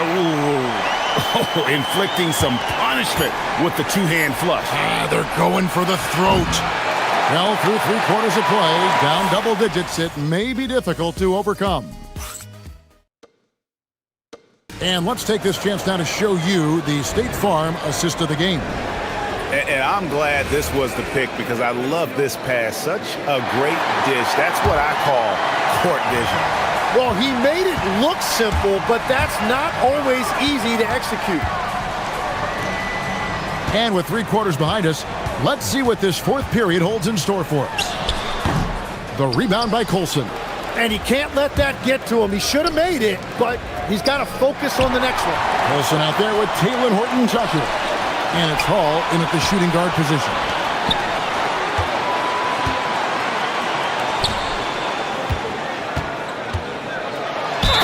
Oh, inflicting some punishment with the 2-hand flush. They're going for the throat. Well, through 3 quarters of play, down double digits, it may be difficult to overcome. And let's take this chance now to show you the State Farm assist of the game. And I'm glad this was the pick because I love this pass. Such a great dish. That's what I call court vision. Well, he made it look simple, but that's not always easy to execute. And with 3 quarters behind us, let's see what this fourth period holds in store for us. The rebound by Colson. And he can't let that get to him. He should have made it, but he's got to focus on the next one. Colson out there with Taylor Horton-Tucker. And it's Hall in at the shooting guard position.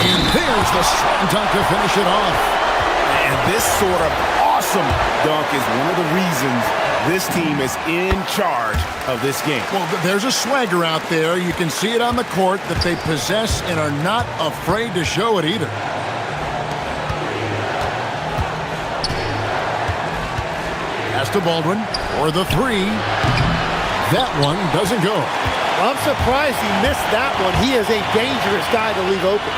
And there's the strong dunk to finish it off. And this sort of awesome dunk is one of the reasons this team is in charge of this game. Well, there's a swagger out there. You can see it on the court that they possess and are not afraid to show it either. Pass to Baldwin for the 3. That one doesn't go. I'm surprised he missed that one. He is a dangerous guy to leave open.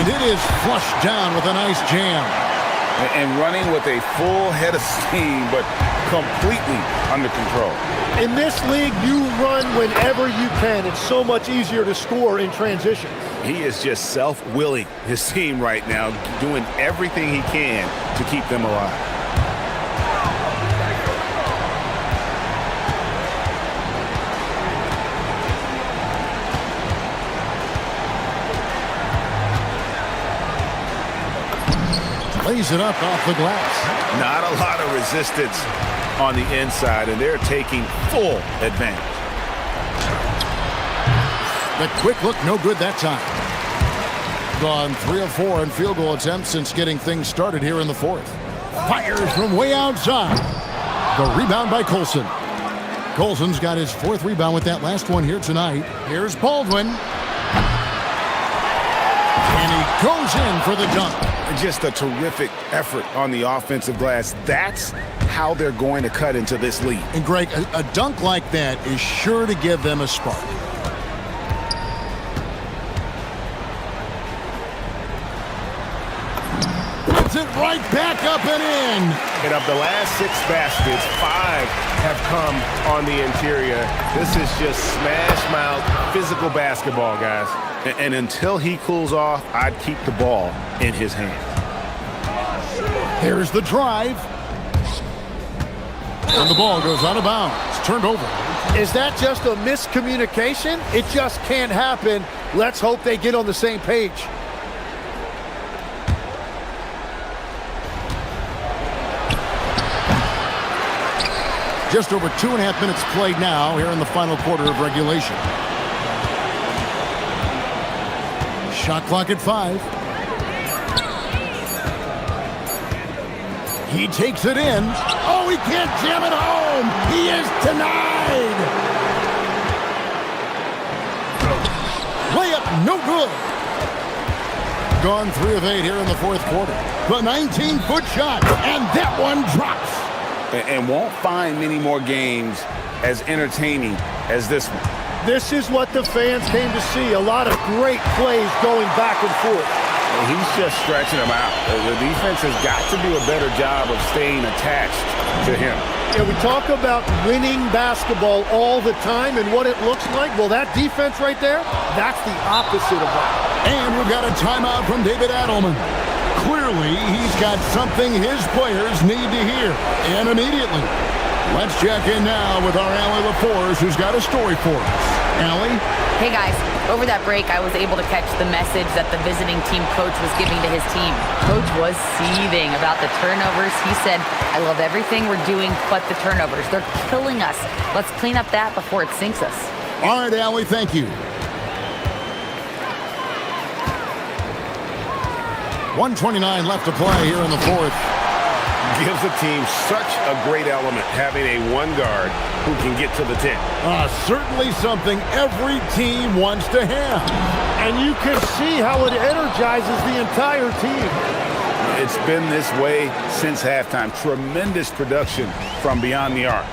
And it is flushed down with a nice jam. And running with a full head of steam, but completely under control. In this league, you run whenever you can. It's so much easier to score in transition. He is just self-willing his team right now, doing everything he can to keep them alive. Lays it up off the glass. Not a lot of resistance on the inside, and they're taking full advantage. The quick look, no good that time. Gone 3 of 4 in field goal attempts since getting things started here in the fourth. Fires from way outside. The rebound by Colson. Colson's got his 4th rebound with that last one here tonight. Here's Baldwin. And he goes in for the dunk. Just a terrific effort on the offensive glass. That's how they're going to cut into this lead. And Greg, a dunk like that is sure to give them a spark. Puts it right back up and in. And of the last 6 baskets, 5 have come on the interior. This is just smash mouth physical basketball, guys. And until he cools off, I'd keep the ball in his hand. Here's the drive. And the ball goes out of bounds. It's turned over. Is that just a miscommunication? It just can't happen. Let's hope they get on the same page. Just over 2.5 minutes played now here in the final quarter of regulation. Shot clock at 5. He takes it in. Oh, he can't jam it home. He is denied. Layup, no good. Gone 3 of 8 here in the fourth quarter. The 19-foot shot, and that one drops. And won't find many more games as entertaining as this one. This is what the fans came to see. A lot of great plays going back and forth. And he's just stretching them out. The defense has got to do a better job of staying attached to him. Yeah, we talk about winning basketball all the time and what it looks like. Well, that defense right there, that's the opposite of that. And we've got a timeout from David Adelman. Clearly, he's got something his players need to hear, and immediately. Let's check in now with our Allie LaForce, who's got a story for us. Allie? Hey guys, over that break I was able to catch the message that the visiting team coach was giving to his team. Coach was seething about the turnovers. He said, I love everything we're doing but the turnovers. They're killing us. Let's clean up that before it sinks us. All right, Allie, thank you. 1:29 left to play here in the fourth. Gives the team such a great element having a one guard who can get to the 10. Certainly something every team wants to have. And you can see how it energizes the entire team. It's been this way since halftime. Tremendous production from beyond the arc.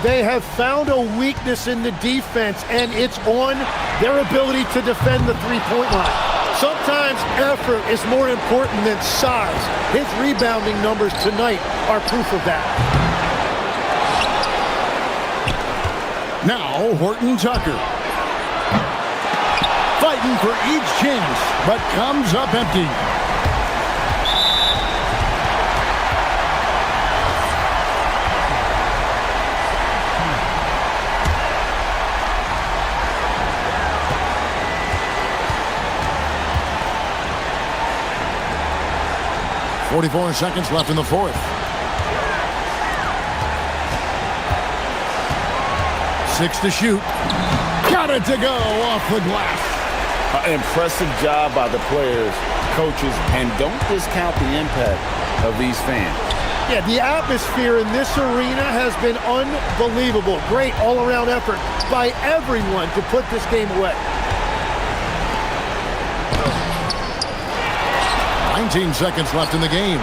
They have found a weakness in the defense, and it's on their ability to defend the three-point line. Sometimes effort is more important than size. His rebounding numbers tonight are proof of that. Now, Horton-Tucker. Fighting for each chance, but comes up empty. 44 seconds left in the fourth. 6 to shoot. Got it to go off the glass. Impressive job by the players, coaches, and don't discount the impact of these fans. Yeah, the atmosphere in this arena has been unbelievable. Great all-around effort by everyone to put this game away. 19 seconds left in the game.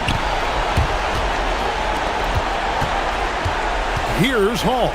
Here's Hall.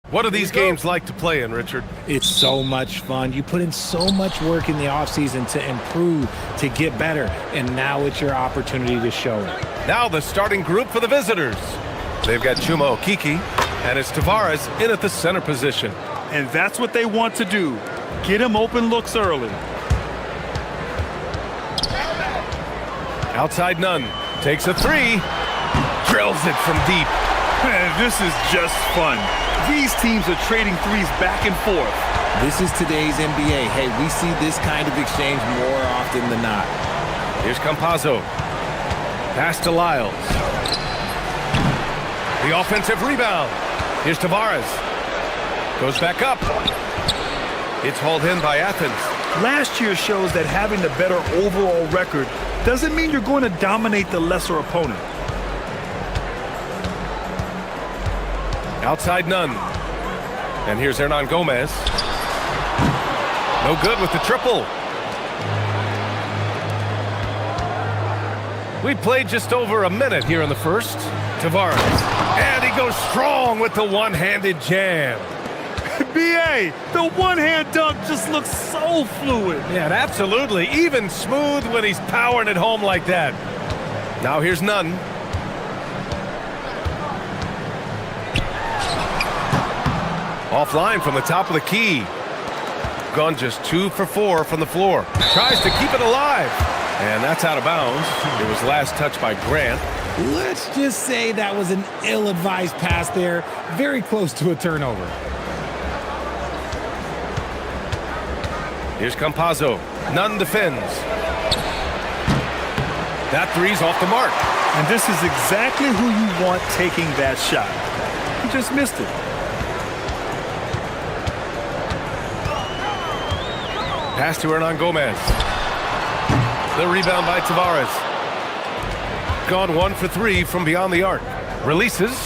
What are these games like to play in, Richard? It's so much fun. You put in so much work in the offseason to improve, to get better, and now it's your opportunity to show it. Now the starting group for the visitors. They've got Chuma Okiki, and it's Tavares in at the center position. And that's what they want to do. Get him open looks early. Outside Nunn takes a three, drills it from deep. Man, this is just fun. These teams are trading threes back and forth. This is today's NBA. Hey, we see this kind of exchange more often than not. Here's Campazzo. Pass to Lyles. The offensive rebound. Here's Tavares. Goes back up. It's hauled in by Athens. Last year shows that having the better overall record doesn't mean you're going to dominate the lesser opponent. Outside Nunn. And here's Hernan Gomez. No good with the triple. We played just over a minute here in the first. Tavares. And he goes strong with the one-handed jam. B.A., the one-hand dunk just looks so fluid. Yeah, absolutely. Even smooth when he's powering it home like that. Now here's Nunn. Offline from the top of the key. Gone just 2 for 4 from the floor. Tries to keep it alive. And that's out of bounds. It was last touched by Grant. Let's just say that was an ill-advised pass there. Very close to a turnover. Here's Campazzo. Nunn defends. That three's off the mark. And this is exactly who you want taking that shot. He just missed it. Pass to Hernan Gomez. The rebound by Tavares. Gone 1 for 3 from beyond the arc. Releases.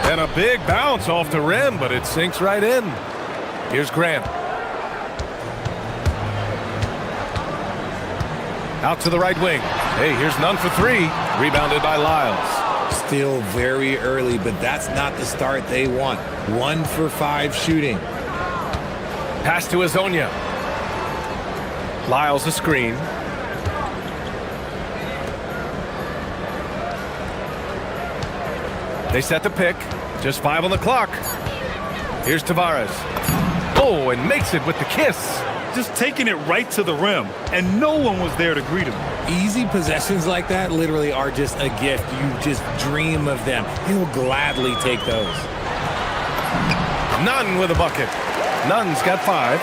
And a big bounce off the rim, but it sinks right in. Here's Grant. Out to the right wing. Hey, here's Nunn for 3. Rebounded by Lyles. Still very early, but that's not the start they want. 1 for 5 shooting. Pass to Azonia. Lyles a screen. They set the pick. Just 5 on the clock. Here's Tavares. Oh, and makes it with the kiss. Just taking it right to the rim, and no one was there to greet him. Easy possessions like that literally are just a gift. You just dream of them. He'll gladly take those. Nunn with a bucket. Nunn's got 5.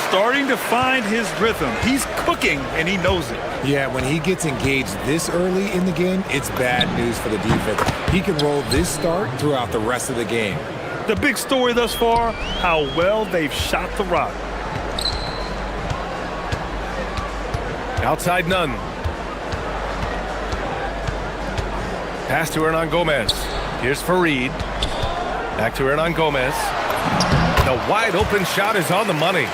Starting to find his rhythm. He's cooking, and he knows it. Yeah, when he gets engaged this early in the game, it's bad news for the defense. He can roll this start throughout the rest of the game. The big story thus far, how well they've shot the rock. Outside Nunn. Pass to Hernan Gomez. Here's Fareed. Back to Hernan Gomez. The wide open shot is on the money.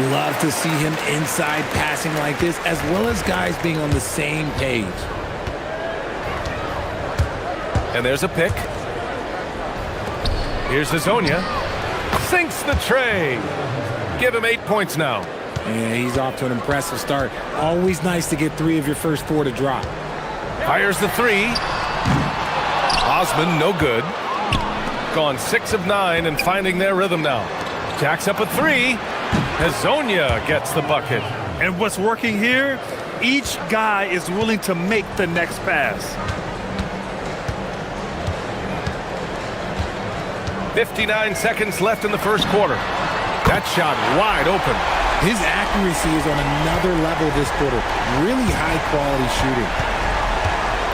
Love to see him inside passing like this, as well as guys being on the same page. And there's a pick. Here's Azonia. Sinks the tray. Give him 8 points now. Yeah, he's off to an impressive start. Always nice to get 3 of your first 4 to drop. Fires the 3. Osman, no good. Gone 6 of 9 and finding their rhythm now. Jacks up a 3. Azonia gets the bucket. And what's working here? Each guy is willing to make the next pass. 59 seconds left in the first quarter. That shot wide open. His accuracy is on another level this quarter. Really high quality shooting.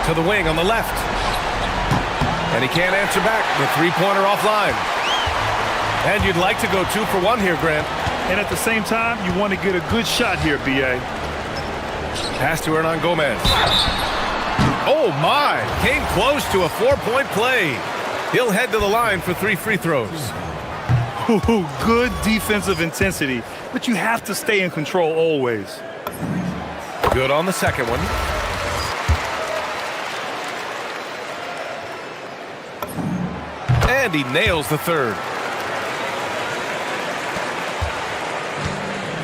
To the wing on the left. And he can't answer back. The three-pointer offline. And you'd like to go 2 for 1 here, Grant. And at the same time, you want to get a good shot here, B.A. Pass to Hernan Gomez. Oh, my. Came close to a 4-point play. He'll head to the line for 3 free throws. Ooh, good defensive intensity, but you have to stay in control always. Good on the second one. And he nails the third.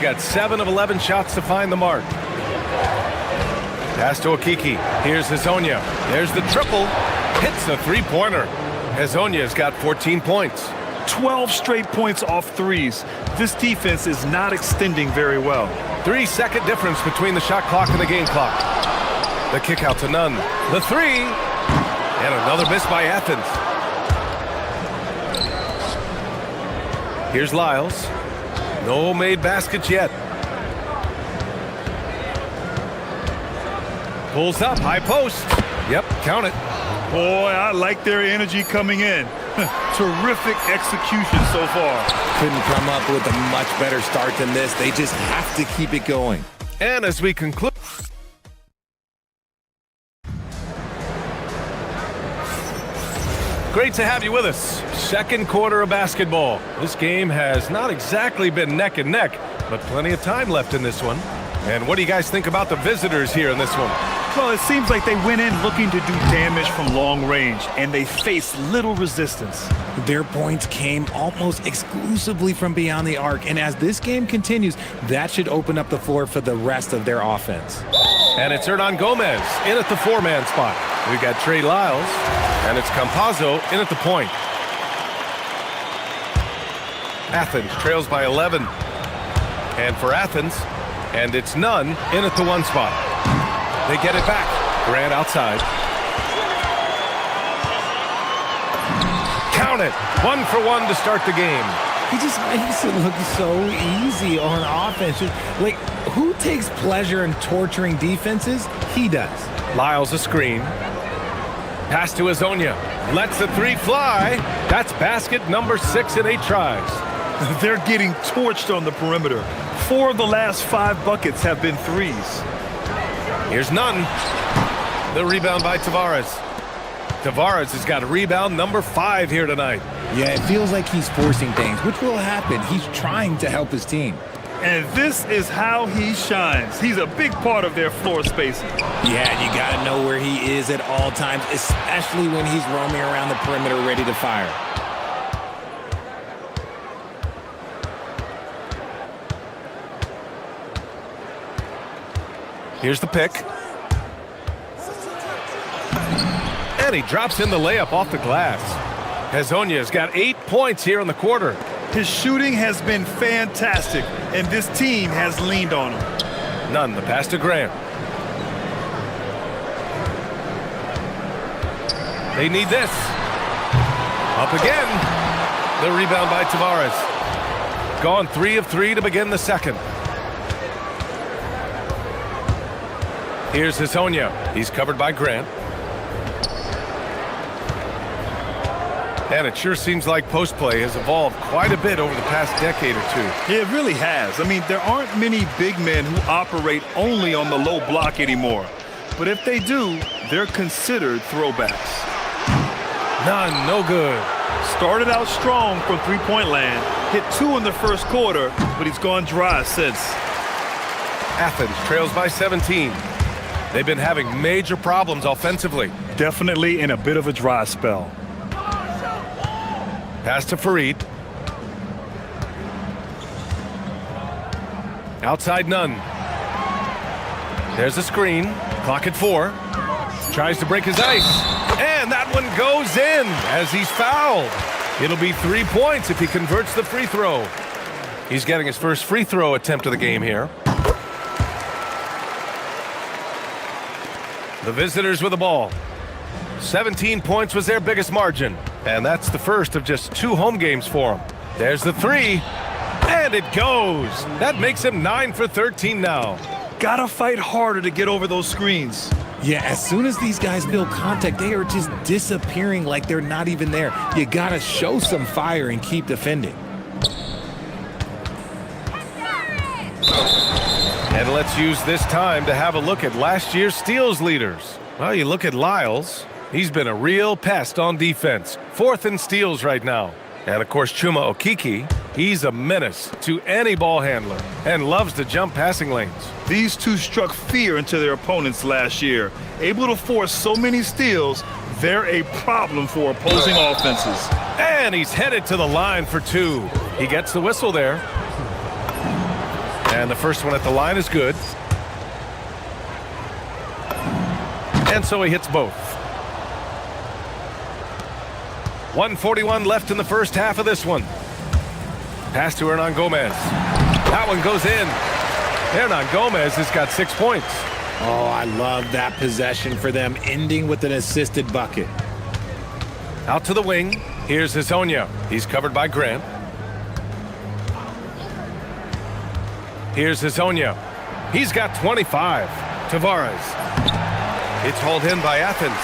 Got 7 of 11 shots to find the mark. Pass to Okiki. Here's Hazonia. There's the triple. Hits the three-pointer. Hazonia's got 14 points. 12 straight points off threes. This defense is not extending very well. 3-second difference between the shot clock and the game clock. The kick out to Nunn. The three. And another miss by Athens. Here's Lyles. No made baskets yet. Pulls up, high post. Yep, count it. Boy, I like their energy coming in. Terrific execution so far. Couldn't come up with a much better start than this. They just have to keep it going. And as we conclude, great to have you with us. Second quarter of basketball. This game has not exactly been neck and neck, but plenty of time left in this one. And what do you guys think about the visitors here in this one? Well, it seems like they went in looking to do damage from long range, and they faced little resistance. Their points came almost exclusively from beyond the arc, and as this game continues, that should open up the floor for the rest of their offense. And it's Hernan Gomez in at the four-man spot. We've got Trey Lyles, and it's Campazzo in at the point. Athens trails by 11. And for Athens, and it's Nunn in at the one spot. They get it back. Grant outside. Count it. 1 for 1 to start the game. He just makes it look so easy on offense. Like, who takes pleasure in torturing defenses? He does. Lyles a screen. Pass to Hazonia. Lets the three fly. That's basket number 6 in 8 tries. They're getting torched on the perimeter. 4 of the last 5 buckets have been threes. Here's Nunn. The rebound by Tavares. Tavares has got a rebound number 5 here tonight. Yeah, it feels like he's forcing things, which will happen. He's trying to help his team. And this is how he shines. He's a big part of their floor spacing. Yeah, you got to know where he is at all times, especially when he's roaming around the perimeter ready to fire. Here's the pick. And he drops in the layup off the glass. Hazonia's got 8 points here in the quarter. His shooting has been fantastic, and this team has leaned on him. Nunn, the pass to Grant. They need this. Up again. The rebound by Tavares. Gone 3 of 3 to begin the second. Here's Hazonia. He's covered by Grant. And it sure seems like post play has evolved quite a bit over the past decade or two. It really has. I mean, there aren't many big men who operate only on the low block anymore. But if they do, they're considered throwbacks. None, no good. Started out strong from three-point land, hit 2 in the first quarter, but he's gone dry since. Athens trails by 17. They've been having major problems offensively. Definitely in a bit of a dry spell. Pass to Farid. Outside Nunn. There's a screen. Clock at 4. Tries to break his ice. And that one goes in as he's fouled. It'll be 3 points if he converts the free throw. He's getting his first free throw attempt of the game here. The visitors with the ball. 17 points was their biggest margin. And that's the first of just 2 home games for them. There's the 3. And it goes. That makes him 9 for 13 now. Gotta fight harder to get over those screens. Yeah, as soon as these guys build contact, they are just disappearing like they're not even there. You gotta show some fire and keep defending. And let's use this time to have a look at last year's steals leaders. Well, you look at Lyles. He's been a real pest on defense. 4th in steals right now. And, of course, Chuma Okiki He's a menace to any ball handler and loves to jump passing lanes. These two struck fear into their opponents last year. Able to force so many steals, they're a problem for opposing offenses. And he's headed to the line for two. He gets the whistle there. And the first one at the line is good. And so he hits both. 1:41 left in the first half of this one. Pass to Hernan Gomez. That one goes in. Hernan Gomez has got 6 points. Oh, I love that possession for them, ending with an assisted bucket. Out to the wing. Here's Hezonja. He's covered by Grant. Here's Hezonja. He's got 25. Tavares. It's hauled in by Athens.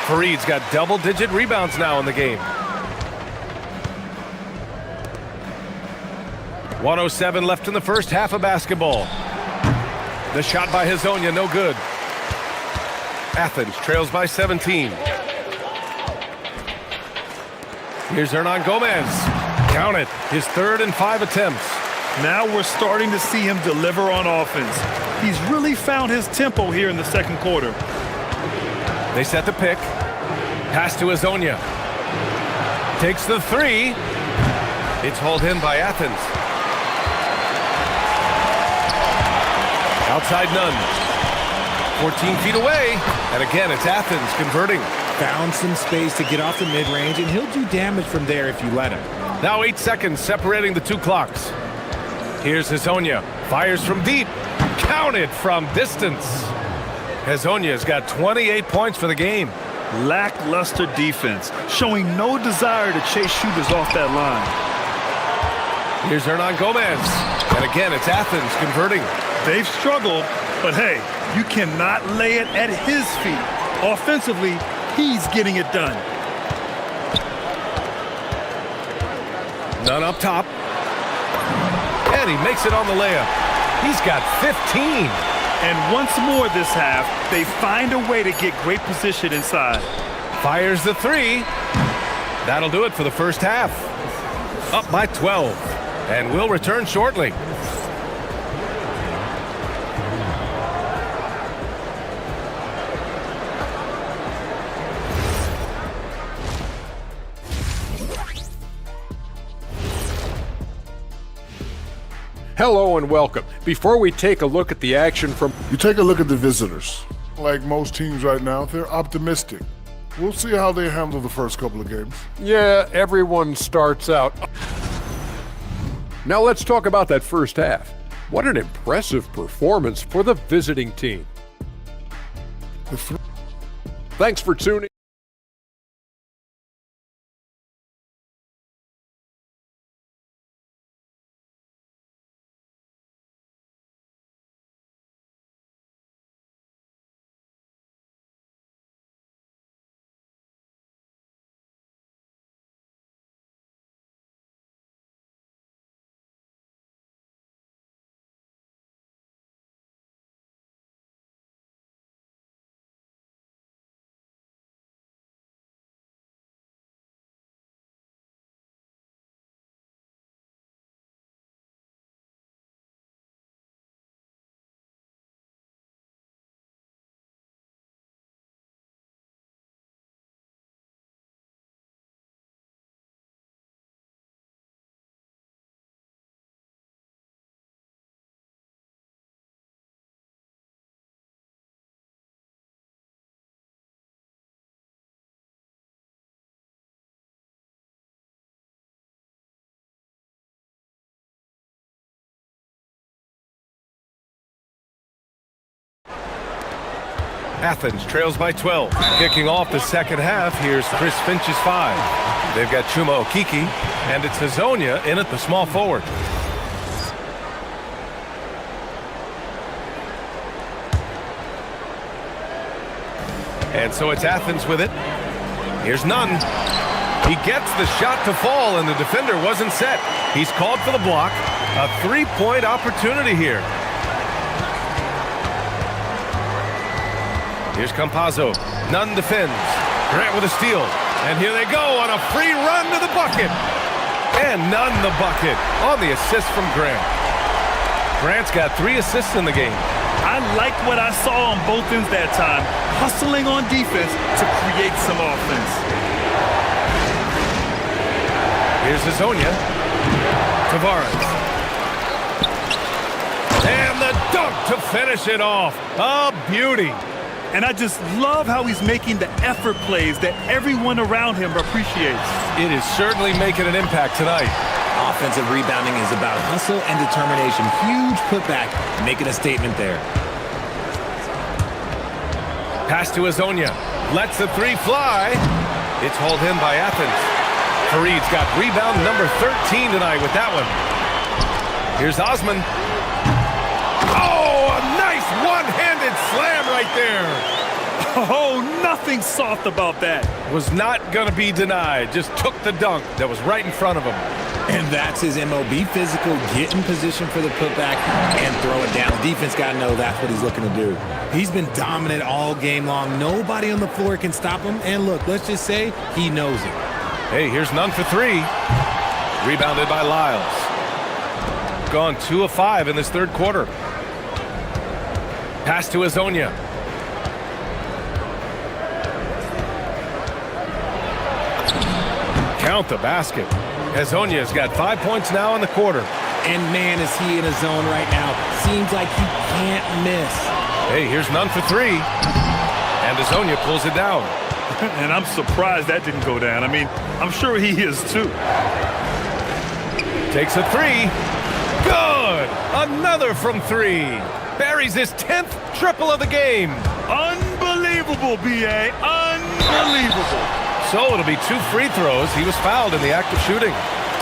Fareed's got double-digit rebounds now in the game. 1:07 left in the first half of basketball. The shot by Hezonja, no good. Athens trails by 17. Here's Hernan Gomez. Count it. His 3rd and 5 attempts. Now we're starting to see him deliver on offense. He's really found his tempo here in the second quarter. They set the pick. Pass to Hezonja. Takes the three. It's hauled in by Athens. Outside none. 14 feet away. And again, it's Athens converting. Found some space to get off the mid-range, and he'll do damage from there if you let him. Now 8 seconds separating the two clocks. Here's Hezonja. Fires from deep. Counted from distance. Hezonja's got 28 points for the game. Lackluster defense, showing no desire to chase shooters off that line. Here's Hernan Gomez. And again, it's Athens converting. They've struggled, but hey, you cannot lay it at his feet. Offensively, he's getting it done. None up top. And he makes it on the layup. He's got 15. And once more this half, they find a way to get great position inside. Fires the three. That'll do it for the first half. Up by 12. And we'll return shortly. Hello and welcome. Before we take a look at the action from... You take a look at the visitors. Like most teams right now, they're optimistic. We'll see how they handle the first couple of games. Yeah, everyone starts out. Now let's talk about that first half. What an impressive performance for the visiting team. Thanks for tuning. Athens trails by 12. Kicking off the second half, here's Chris Finch's 5. They've got Chuma Okeke, and it's Hezonja in at the small forward. And so it's Athens with it. Here's Nunn. He gets the shot to fall, and the defender wasn't set. He's called for the block. A three-point opportunity here. Here's Campazzo. Nunn defends. Grant with a steal. And here they go on a free run to the bucket. And none the bucket on the assist from Grant. Grant's got 3 assists in the game. I liked what I saw on both ends that time, hustling on defense to create some offense. Here's Hazonia. Tavares. And the dunk to finish it off. A beauty. And I just love how he's making the effort plays that everyone around him appreciates. It is certainly making an impact tonight. Offensive rebounding is about hustle and determination. Huge putback, making a statement there. Pass to Hazonia. Lets the 3 fly. It's hauled in by Athens. Fareed's got rebound number 13 tonight with that one. Here's Osman. Oh, a nice one-handed slam right there. Oh, nothing soft about that. Was not going to be denied. Just took the dunk that was right in front of him. And that's his MO. Be physical, get in position for the putback, and throw it down. The defense got to know that's what he's looking to do. He's been dominant all game long. Nobody on the floor can stop him. And look, let's just say he knows it. Hey, here's none for 3. Rebounded by Lyles. Gone 2 of 5 in this third quarter. Pass to Hazonia. Count the basket. Hazonia's got 5 points now in the quarter. And man, is he in a zone right now. Seems like he can't miss. Hey, here's none for 3. And Hazonia pulls it down. And I'm surprised that didn't go down. I mean, I'm sure he is too. Takes a 3. Good! Another from 3. Buries his 10th triple of the game. Unbelievable, B.A. Unbelievable. So it'll be 2 free throws. He was fouled in the act of shooting.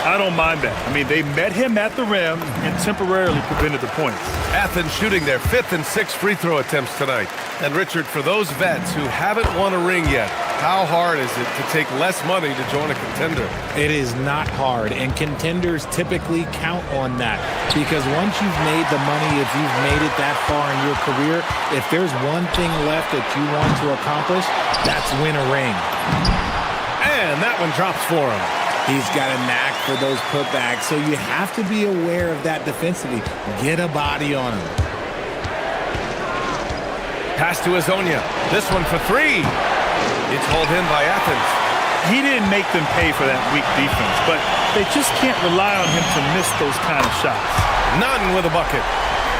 I don't mind that. I mean, they met him at the rim and temporarily prevented the points. Athens shooting their 5th and 6th free throw attempts tonight. And Richard, for those vets who haven't won a ring yet, how hard is it to take less money to join a contender? It is not hard, and contenders typically count on that. Because once you've made the money, if you've made it that far in your career, if there's one thing left that you want to accomplish, that's win a ring. And that one drops for him. He's got a knack for those putbacks, so you have to be aware of that defensively. Get a body on him. Pass to Hazonia. This one for 3. It's hauled in by Athens. He didn't make them pay for that weak defense, but they just can't rely on him to miss those kind of shots. None with a bucket.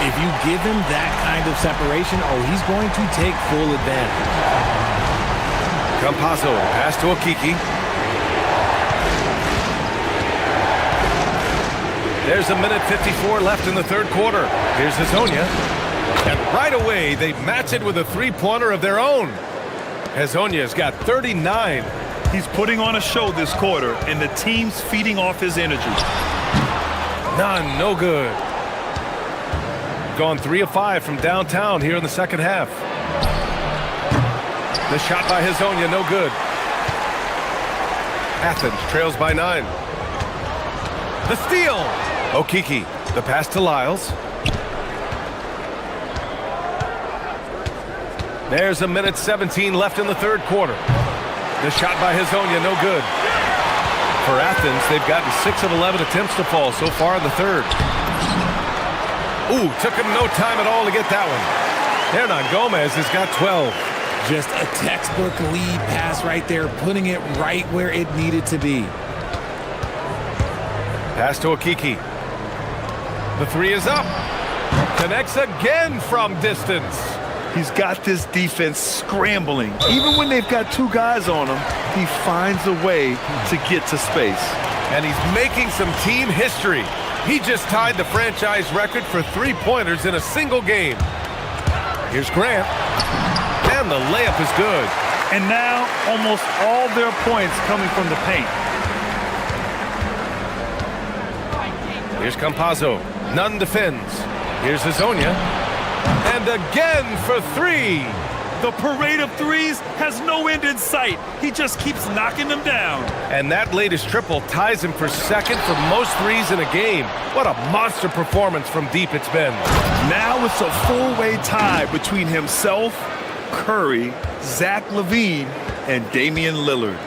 If you give him that kind of separation, oh, he's going to take full advantage. Campazzo, pass to Okiki. There's a minute 54 left in the third quarter. Here's Hazonia. And right away, they match it with a 3-pointer of their own. Hazonia's got 39. He's putting on a show this quarter, and the team's feeding off his energy. None, no good. Gone 3 of 5 from downtown here in the second half. The shot by Hazonia, no good. Athens trails by 9. The steal. Okiki, the pass to Lyles. There's a minute 17 left in the third quarter. The shot by Hazonia, no good. For Athens, they've gotten 6 of 11 attempts to fall so far in the third. Ooh, took him no time at all to get that one. Hernan Gomez has got 12. Just a textbook lead pass right there, putting it right where it needed to be. Pass to Okiki. The 3 is up. Connects again from distance. He's got this defense scrambling. Even when they've got 2 guys on him, he finds a way to get to space. And he's making some team history. He just tied the franchise record for 3-pointers in a single game. Here's Grant. And the layup is good. And now almost all their points coming from the paint. Here's Campazzo. None defends. Here's Hazonia. And again for 3. The parade of threes has no end in sight. He just keeps knocking them down. And that latest triple ties him for second for most threes in a game. What a monster performance from deep it's been. Now it's a four-way tie between himself, Curry, Zach LaVine, and Damian Lillard.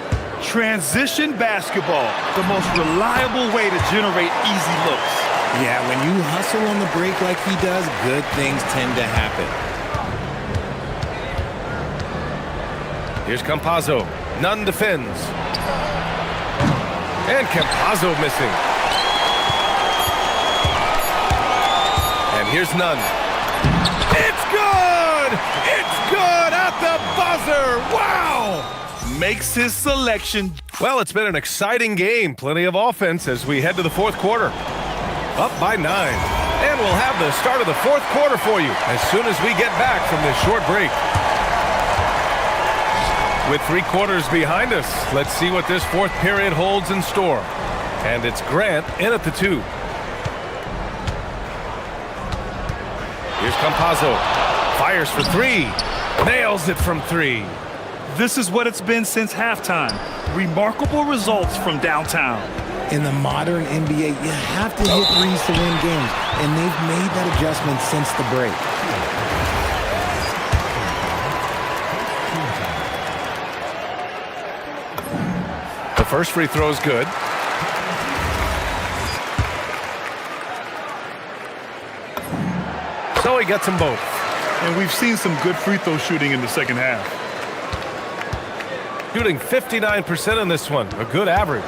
Transition basketball, the most reliable way to generate easy looks. Yeah, when you hustle on the break like he does, good things tend to happen. Here's Campazzo. Nunn defends. And Campazzo missing. And here's Nunn. It's good! It's good at the buzzer! Wow! Makes his selection. Well, it's been an exciting game. Plenty of offense as we head to the fourth quarter. Up by 9. And we'll have the start of the fourth quarter for you as soon as we get back from this short break. With 3 quarters behind us, let's see what this fourth period holds in store. And it's Grant in at the 2. Here's Campazzo. Fires for 3. Nails it from 3. This is what it's been since halftime. Remarkable results from downtown. In the modern NBA, you have to hit threes to win games, and they've made that adjustment since the break. The first free throw is good. So he gets them both. And we've seen some good free throw shooting in the second half. Shooting 59% in this one, a good average.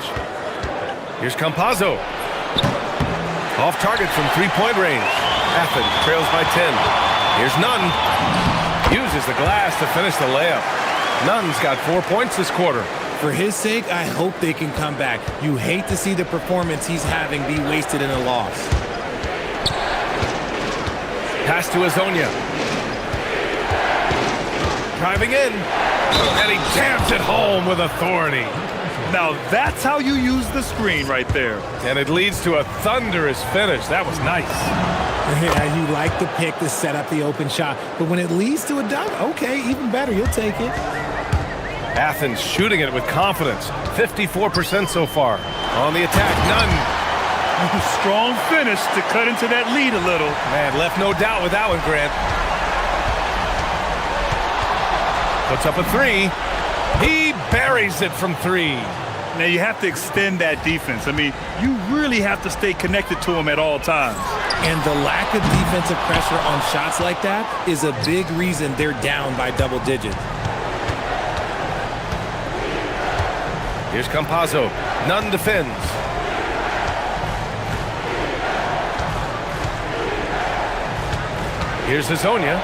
Here's Campazzo. Off target from 3-point range. Athens trails by 10. Here's Nunn. Uses the glass to finish the layup. Nunn's got 4 points this quarter. For his sake, I hope they can come back. You hate to see the performance he's having be wasted in a loss. Pass to Azonia. Driving in. And he jams it home with authority. Now that's how you use the screen right there. And it leads to a thunderous finish. That was nice. Yeah, you like the pick to set up the open shot. But when it leads to a dunk, okay, even better. You'll take it. Athens shooting it with confidence. 54% so far. On the attack, Nunn. Strong finish to cut into that lead a little. Man, left no doubt with that one, Grant. Puts up a 3. He buries it from 3. Now you have to extend that defense. I mean, you really have to stay connected to him at all times. And the lack of defensive pressure on shots like that is a big reason they're down by double digits. Here's Campazzo. Nunn defends. Here's Azonia.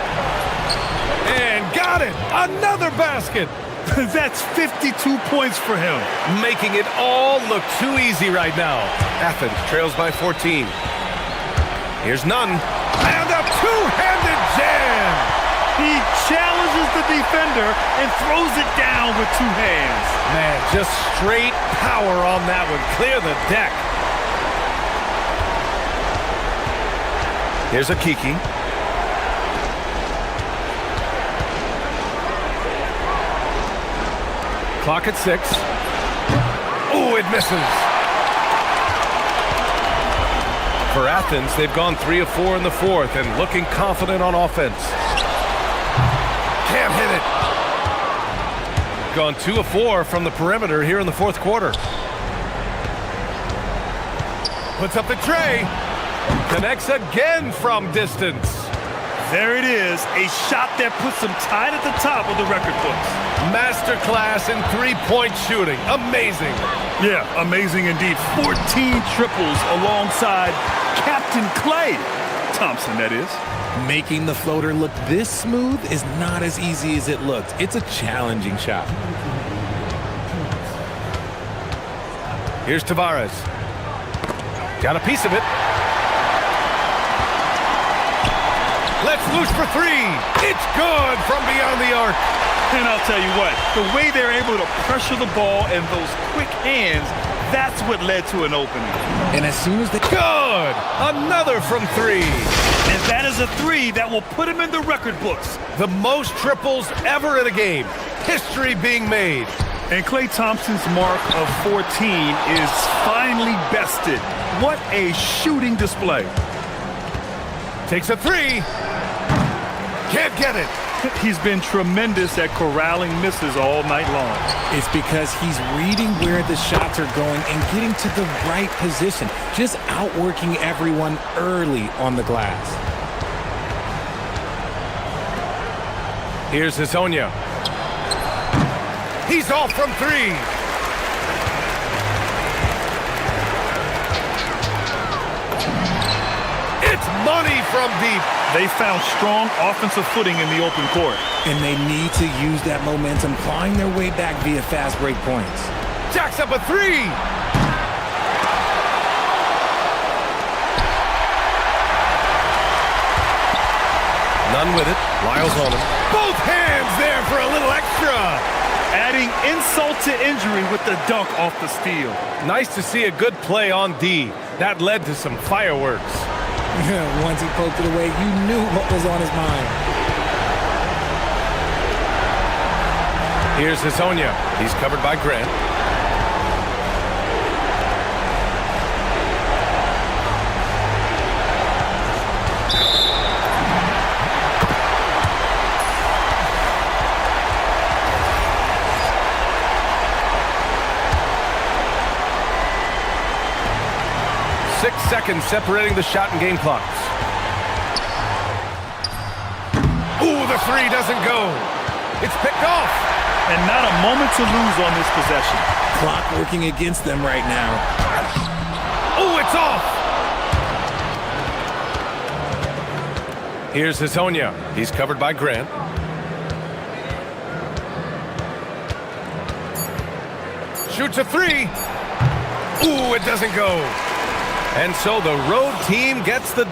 And got it! Another basket! That's 52 points for him. Making it all look too easy right now. Athens trails by 14. Here's Nunn. And a two-handed jam! He challenges the defender and throws it down with 2 hands. Man, just straight power on that one. Clear the deck. Here's a Kiki. Clock at 6. Oh, it misses. For Athens, they've gone 3 of 4 in the fourth and looking confident on offense. Can't hit it. Gone 2 of 4 from the perimeter here in the fourth quarter. Puts up the tray. Connects again from distance. There it is, a shot that puts him tied at the top of the record books. Masterclass in 3-point shooting. Amazing. Yeah, amazing indeed. 14 triples alongside Captain Klay Thompson, that is. Making the floater look this smooth is not as easy as it looked. It's a challenging shot. Here's Tavares. Got a piece of it. Let's loose for 3. It's good from beyond the arc. And I'll tell you what, the way they're able to pressure the ball and those quick hands, that's what led to an opening. And as soon as they... Good! Another from 3. And that is a 3 that will put him in the record books. The most triples ever in a game. History being made. And Klay Thompson's mark of 14 is finally bested. What a shooting display. Takes a 3. Can't get it. He's been tremendous at corralling misses all night long. It's because he's reading where the shots are going and getting to the right position, just outworking everyone early on the glass. Here's Hazonia. He's off from three. It's money from deep. They found strong offensive footing in the open court. And they need to use that momentum, clawing their way back via fast break points. Jacks up a three. None with it. Lyles on him. Both hands there for a little extra. Adding insult to injury with the dunk off the steal. Nice to see a good play on D. That led to some fireworks. Once he poked it away, you knew what was on his mind. Here's Hazonia. He's covered by Grant. Seconds separating the shot and game clocks. Ooh, the three doesn't go. It's picked off. And not a moment to lose on this possession. Clock working against them right now. Ooh, it's off. Here's Hazonia. He's covered by Grant. Shoots a three. Ooh, it doesn't go. And so the road team gets the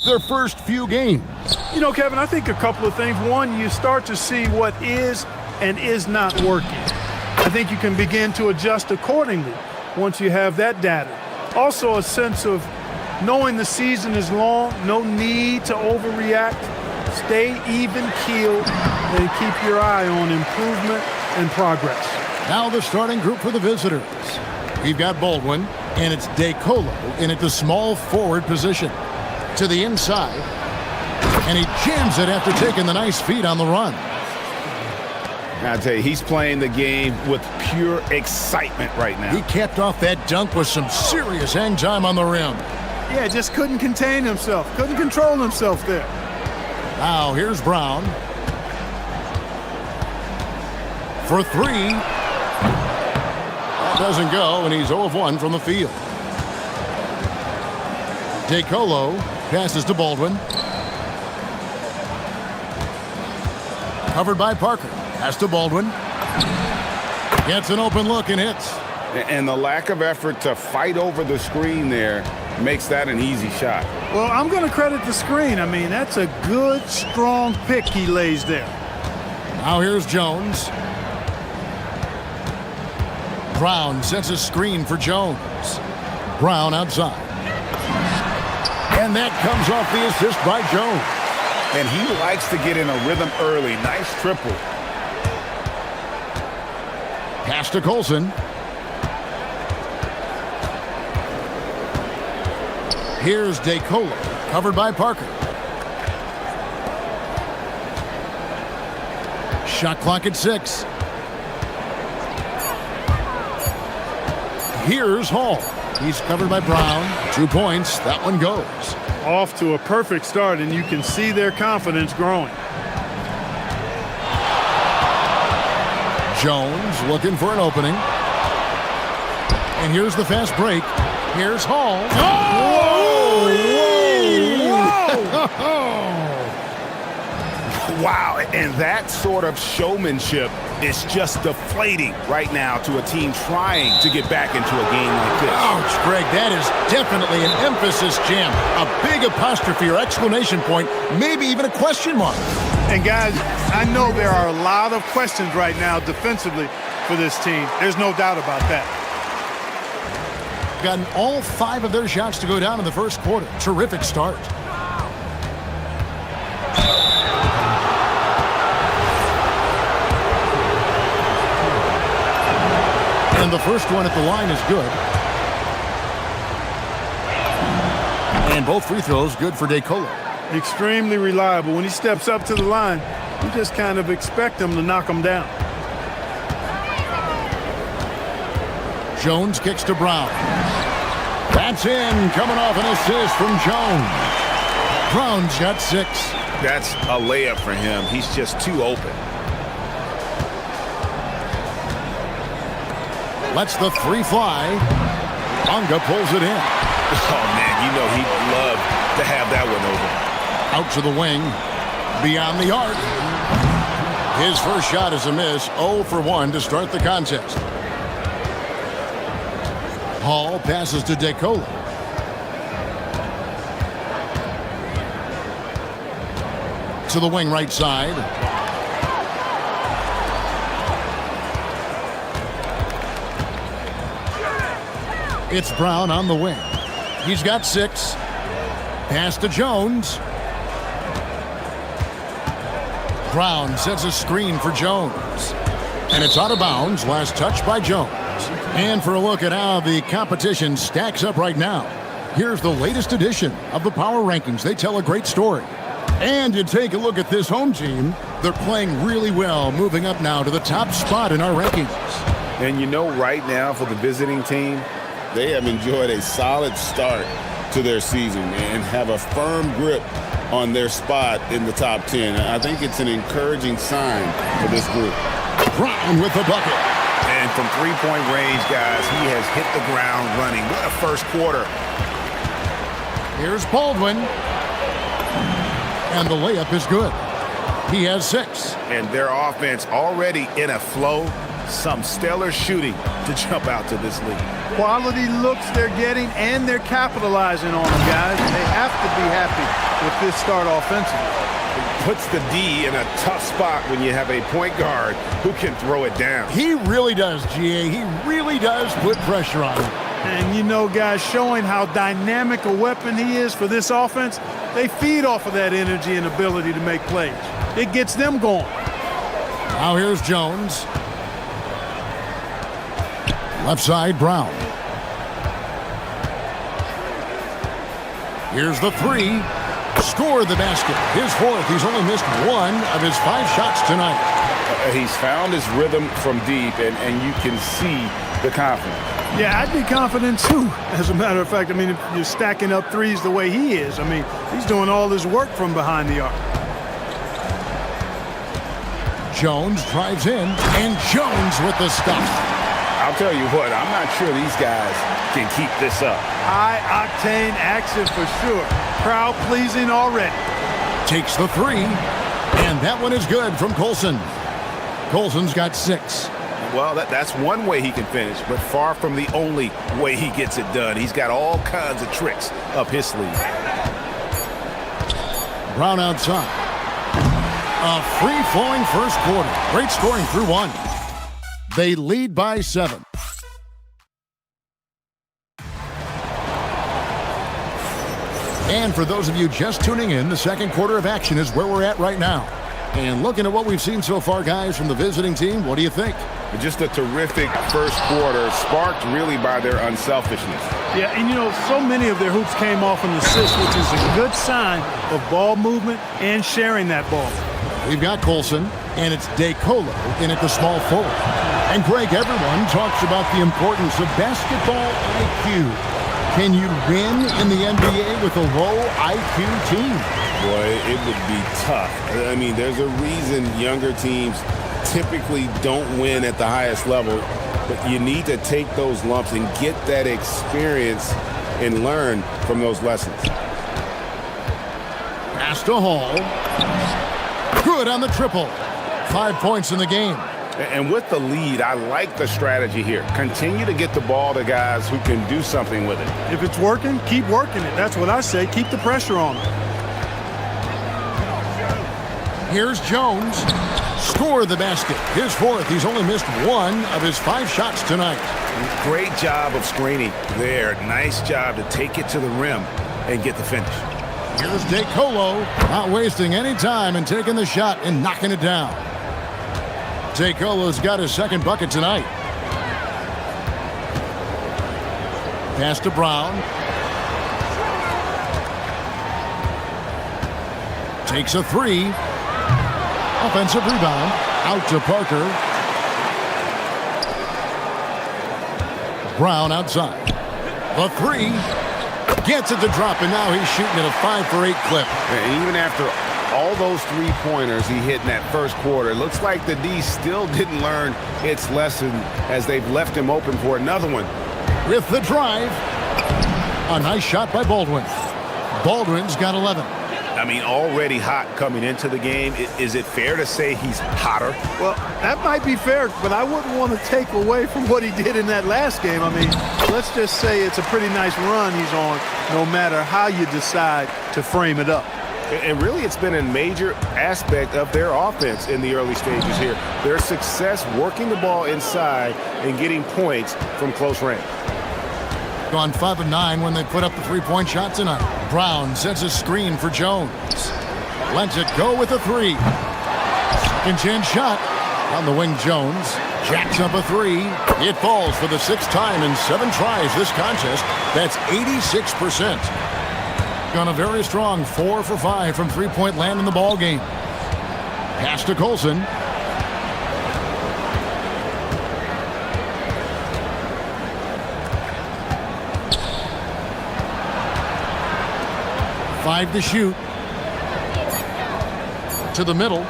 their first few games. You know, Kevin, I think a couple of things. One, you start to see what is and is not working. I think you can begin to adjust accordingly once you have that data. Also, a sense of knowing the season is long, no need to overreact. Stay even-keeled and keep your eye on improvement and progress. Now the starting group for the visitors. We've got Baldwin, and it's DeColo in at the small forward position. To the inside, and he jams it after taking the nice feed on the run. I tell you, he's playing the game with pure excitement right now. He capped off that dunk with some serious hang time on the rim. Yeah, just couldn't contain himself, couldn't control himself there. Now here's Brown. For three. That doesn't go, and he's 0 of 1 from the field. DeColo passes to Baldwin. Covered by Parker. Pass to Baldwin. Gets an open look and hits. And the lack of effort to fight over the screen there makes that an easy shot. Well, I'm going to credit the screen. I mean, that's a good, strong pick he lays there. Now here's Jones. Brown sets a screen for Jones. Brown outside. And that comes off the assist by Jones. And he likes to get in a rhythm early. Nice triple. Pass to Colson. Here's DeColo, covered by Parker. Shot clock at 6. Here's Hall. He's covered by Brown. 2 points. That one goes. Off to a perfect start, and you can see their confidence growing. Jones looking for an opening. And here's the fast break. Here's Hall. Oh! Whoa! Wow, and that sort of showmanship is just deflating right now to a team trying to get back into a game like this. Ouch, Greg, that is definitely an emphasis jam. A big apostrophe or exclamation point, maybe even a question mark. And guys, I know there are a lot of questions right now defensively for this team. There's no doubt about that. Gotten all 5 of their shots to go down in the first quarter. Terrific start. And the first one at the line is good. And both free throws good for DeColo. Extremely reliable. When he steps up to the line, you just kind of expect him to knock him down. Jones kicks to Brown. That's in, coming off an assist from Jones. Brown's got 6. That's a layup for him. He's just too open. Lets the 3 fly. Bonga pulls it in. Oh, man, you know he'd love to have that one over. Out to the wing. Beyond the arc. His first shot is a miss. 0 for 1 to start the contest. Hall passes to DeColo. To the wing right side. It's Brown on the wing. He's got 6. Pass to Jones. Brown sets a screen for Jones. And it's out of bounds. Last touch by Jones. And for a look at how the competition stacks up right now, here's the latest edition of the Power Rankings. They tell a great story. And you take a look at this home team. They're playing really well, moving up now to the top spot in our rankings. And you know, right now for the visiting team, they have enjoyed a solid start to their season and have a firm grip on their spot in the top 10. I think it's an encouraging sign for this group. Brown with the bucket. And from three-point range, guys, he has hit the ground running. What a first quarter. Here's Baldwin. And the layup is good. He has 6. And their offense already in a flow. Some stellar shooting to jump out to this lead. Quality looks they're getting, and they're capitalizing on them, guys. They have to be happy with this start offensively. Puts the D in a tough spot when you have a point guard who can throw it down. He really does, GA. He really does put pressure on him. And you know, guys, showing how dynamic a weapon he is for this offense, they feed off of that energy and ability to make plays. It gets them going. Now here's Jones. Left side, Brown. Here's the three. Score the basket. His fourth. He's only missed one of his 5 shots tonight. He's found his rhythm from deep, and you can see the confidence. Yeah, I'd be confident too, as a matter of fact. I mean, if you're stacking up threes the way he is, I mean, he's doing all his work from behind the arc. Jones drives in, and Jones with the stop. I'll tell you what, I'm not sure these guys can keep this up. High-octane action for sure. Crowd-pleasing already. Takes the three, and that one is good from Colson. Colson's got 6. Well, that's one way he can finish, but far from the only way he gets it done. He's got all kinds of tricks up his sleeve. Brown outside. A free-flowing first quarter. Great scoring through 1. They lead by 7. And for those of you just tuning in, the second quarter of action is where we're at right now. And looking at what we've seen so far, guys, from the visiting team, what do you think? Just a terrific first quarter, sparked really by their unselfishness. Yeah, and you know, so many of their hoops came off an assist, which is a good sign of ball movement and sharing that ball. We've got Colson, and it's DeColo in at the small forward. And Greg, everyone talks about the importance of basketball IQ. Can you win in the NBA with a low IQ team? Boy, it would be tough. I mean, there's a reason younger teams typically don't win at the highest level, but you need to take those lumps and get that experience and learn from those lessons. Pass to Hall. Good on the triple. 5 points in the game. And with the lead, I like the strategy here. Continue to get the ball to guys who can do something with it. If it's working, keep working it. That's what I say. Keep the pressure on them. Here's Jones. Score the basket. His fourth. He's only missed 1 of his 5 shots tonight. Great job of screening there. Nice job to take it to the rim and get the finish. Here's DeColo, not wasting any time and taking the shot and knocking it down. DeColo's got his second bucket tonight. Pass to Brown. Takes a 3. Offensive rebound. Out to Parker. Brown outside. The 3. Gets it to drop, and now he's shooting at a 5-for-8 clip. And even after all those 3-pointers he hit in that first quarter, it looks like the D still didn't learn its lesson as they've left him open for another one. With the drive. A nice shot by Baldwin. Baldwin's got 11. I mean, already hot coming into the game. Is it fair to say he's hotter? Well, that might be fair, but I wouldn't want to take away from what he did in that last game. I mean, let's just say it's a pretty nice run he's on, no matter how you decide to frame it up. And really, it's been a major aspect of their offense in the early stages here. Their success working the ball inside and getting points from close range. Gone 5 of 9 when they put up the 3-point shot tonight. Brown sets a screen for Jones. Lets it go with a 3. Second chance shot on the wing. Jones jacks up a 3. It falls for the 6th time in 7 tries this contest. That's 86%. Gone a very strong 4 for 5 from 3-point land in the ball game. Pass to Colson. Five to shoot. To the middle.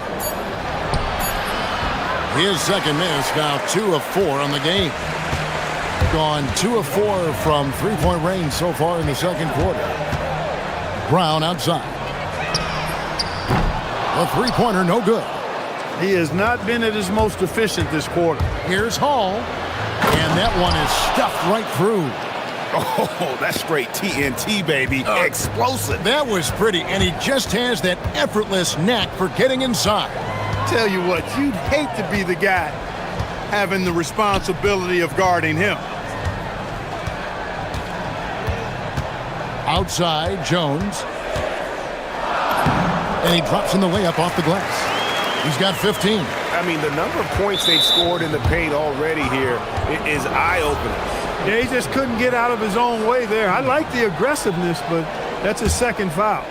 His second miss, now 2 of 4 on the game. Gone 2 of 4 from 3-point range so far in the second quarter. Brown outside. A 3-pointer, no good. He has not been at his most efficient this quarter. Here's Hall. And that one is stuffed right through. Oh, that's straight TNT, baby. Explosive. That was pretty, and he just has that effortless knack for getting inside. Tell you what, you'd hate to be the guy having the responsibility of guarding him. Outside, Jones. And he drops in the layup off the glass. He's got 15. I mean, the number of points they've scored in the paint already here is eye-opening. Yeah, he just couldn't get out of his own way there. I like the aggressiveness, but that's his second foul.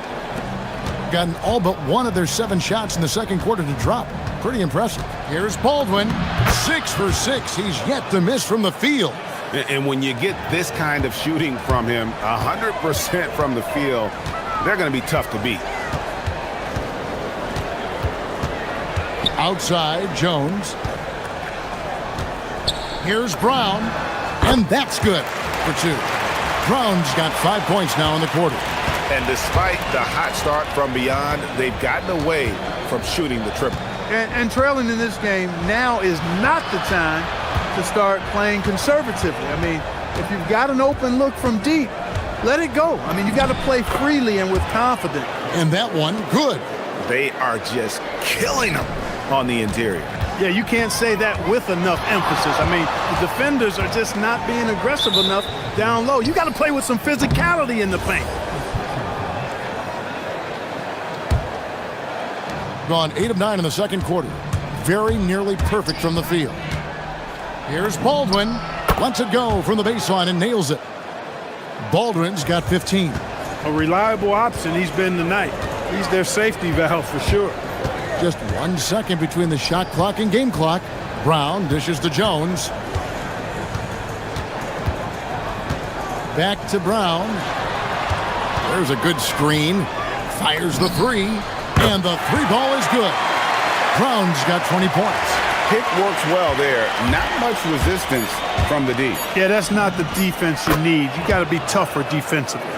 Gotten all but one of their 7 shots in the second quarter to drop. Pretty impressive. Here's Baldwin. 6 for 6. He's yet to miss from the field. And when you get this kind of shooting from him, 100% from the field, they're going to be tough to beat. Outside, Jones. Here's Brown. And that's good for 2. Brown's got 5 points now in the quarter. And despite the hot start from beyond, they've gotten away from shooting the triple. And trailing in this game, now is not the time to start playing conservatively. I mean, if you've got an open look from deep, let it go. I mean, you've got to play freely and with confidence. And that one, good. They are just killing them on the interior. Yeah, you can't say that with enough emphasis. I mean, the defenders are just not being aggressive enough down low. You got to play with some physicality in the paint. Gone 8 of 9 in the second quarter. Very nearly perfect from the field. Here's Baldwin. Lets it go from the baseline and nails it. Baldwin's got 15. A reliable option he's been tonight. He's their safety valve for sure. Just 1 second between the shot clock and game clock. Brown dishes to Jones. Back to Brown. There's a good screen. Fires the 3. And the 3 ball is good. Brown's got 20 points. Pick works well there. Not much resistance from the D. Yeah, that's not the defense you need. You got to be tougher defensively.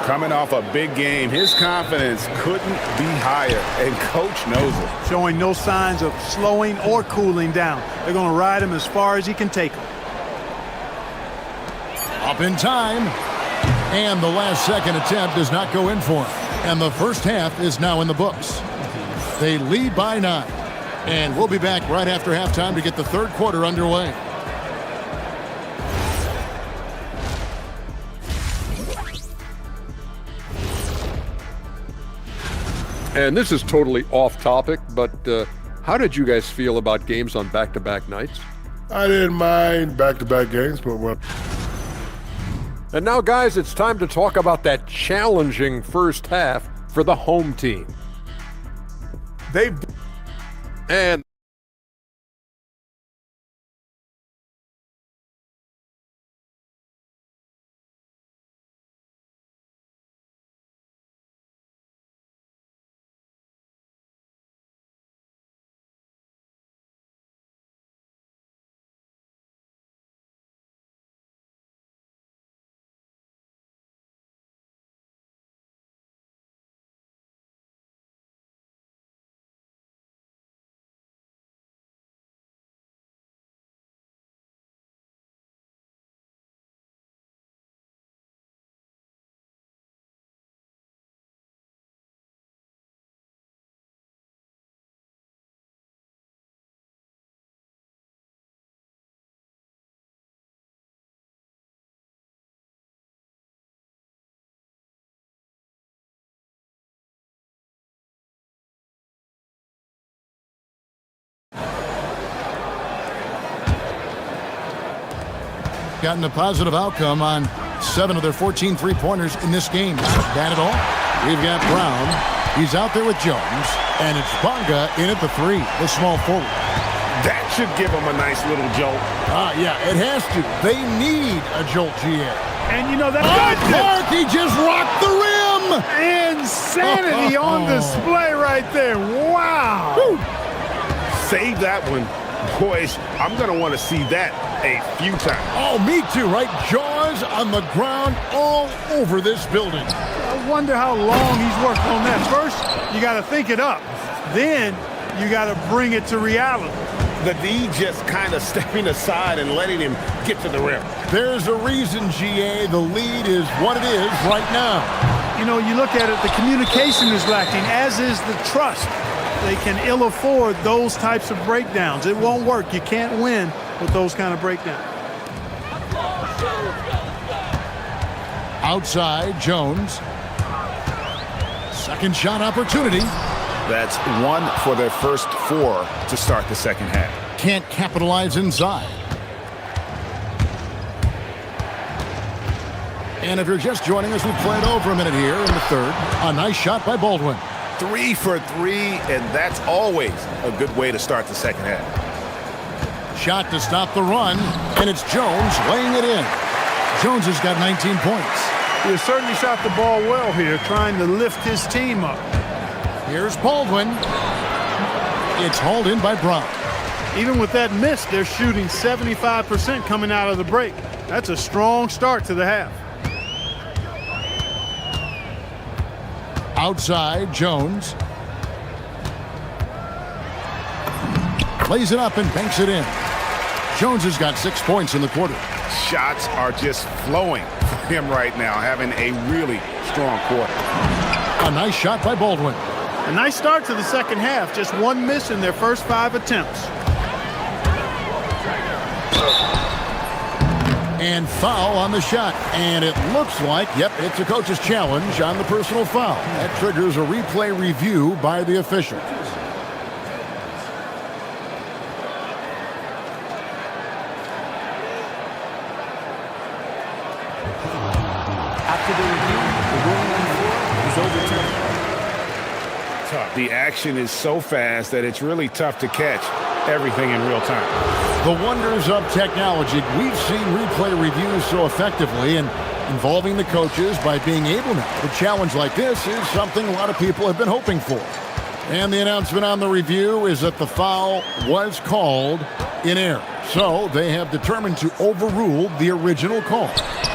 Coming off a big game, his confidence couldn't be higher, and coach knows it. Showing no signs of slowing or cooling down. They're going to ride him as far as he can take him. Up in time. And the last second attempt does not go in for him. And the first half is now in the books. They lead by 9. And we'll be back right after halftime to get the third quarter underway. And this is totally off topic, but how did you guys feel about games on back-to-back nights? I didn't mind back-to-back games, but what? And now, guys, it's time to talk about that challenging first half for the home team. And Gotten a positive outcome on 7 of their 14 three-pointers in this game. Not bad at all. We've got Brown. He's out there with Jones. And it's Bonga in at the 3, the small forward. That should give them a nice little jolt. Yeah, it has to. They need a jolt, GA. And you know that Clark, he just rocked the rim. Insanity on display right there. Wow. Whew. Save that one. Boys, I'm going to want to see that a few times. Oh, me too, right? Jaws on the ground all over this building. I wonder how long he's worked on that. First, you got to think it up. Then, you got to bring it to reality. The D just kind of stepping aside and letting him get to the rim. There's a reason, GA. The lead is what it is right now. You know, you look at it, the communication is lacking, as is the trust. They can ill afford those types of breakdowns. It won't work. You can't win with those kind of breakdowns. Outside, Jones. Second shot opportunity. That's 1 for their first 4 to start the second half. Can't capitalize inside. And if you're just joining us, we've played over a minute here in the third. A nice shot by Baldwin. 3 for 3, and that's always a good way to start the second half. Shot to stop the run, and it's Jones laying it in. Jones has got 19 points. He has certainly shot the ball well here, trying to lift his team up. Here's Baldwin. It's hauled in by Brown. Even with that miss, they're shooting 75% coming out of the break. That's a strong start to the half. Outside, Jones. Lays it up and banks it in. Jones has got 6 points in the quarter. Shots are just flowing for him right now, having a really strong quarter. A nice shot by Baldwin. A nice start to the second half. Just 1 miss in their first 5 attempts. And foul on the shot. And it looks like, yep, it's a coach's challenge on the personal foul. That triggers a replay review by the official. After the review, the ruling on the floor is overturned. The action is so fast that it's really tough to catch everything in real time. The wonders of technology. We've seen replay reviews so effectively and involving the coaches by being able now to challenge like this is something a lot of people have been hoping for. And the announcement on the review is that the foul was called in error. So they have determined to overrule the original call.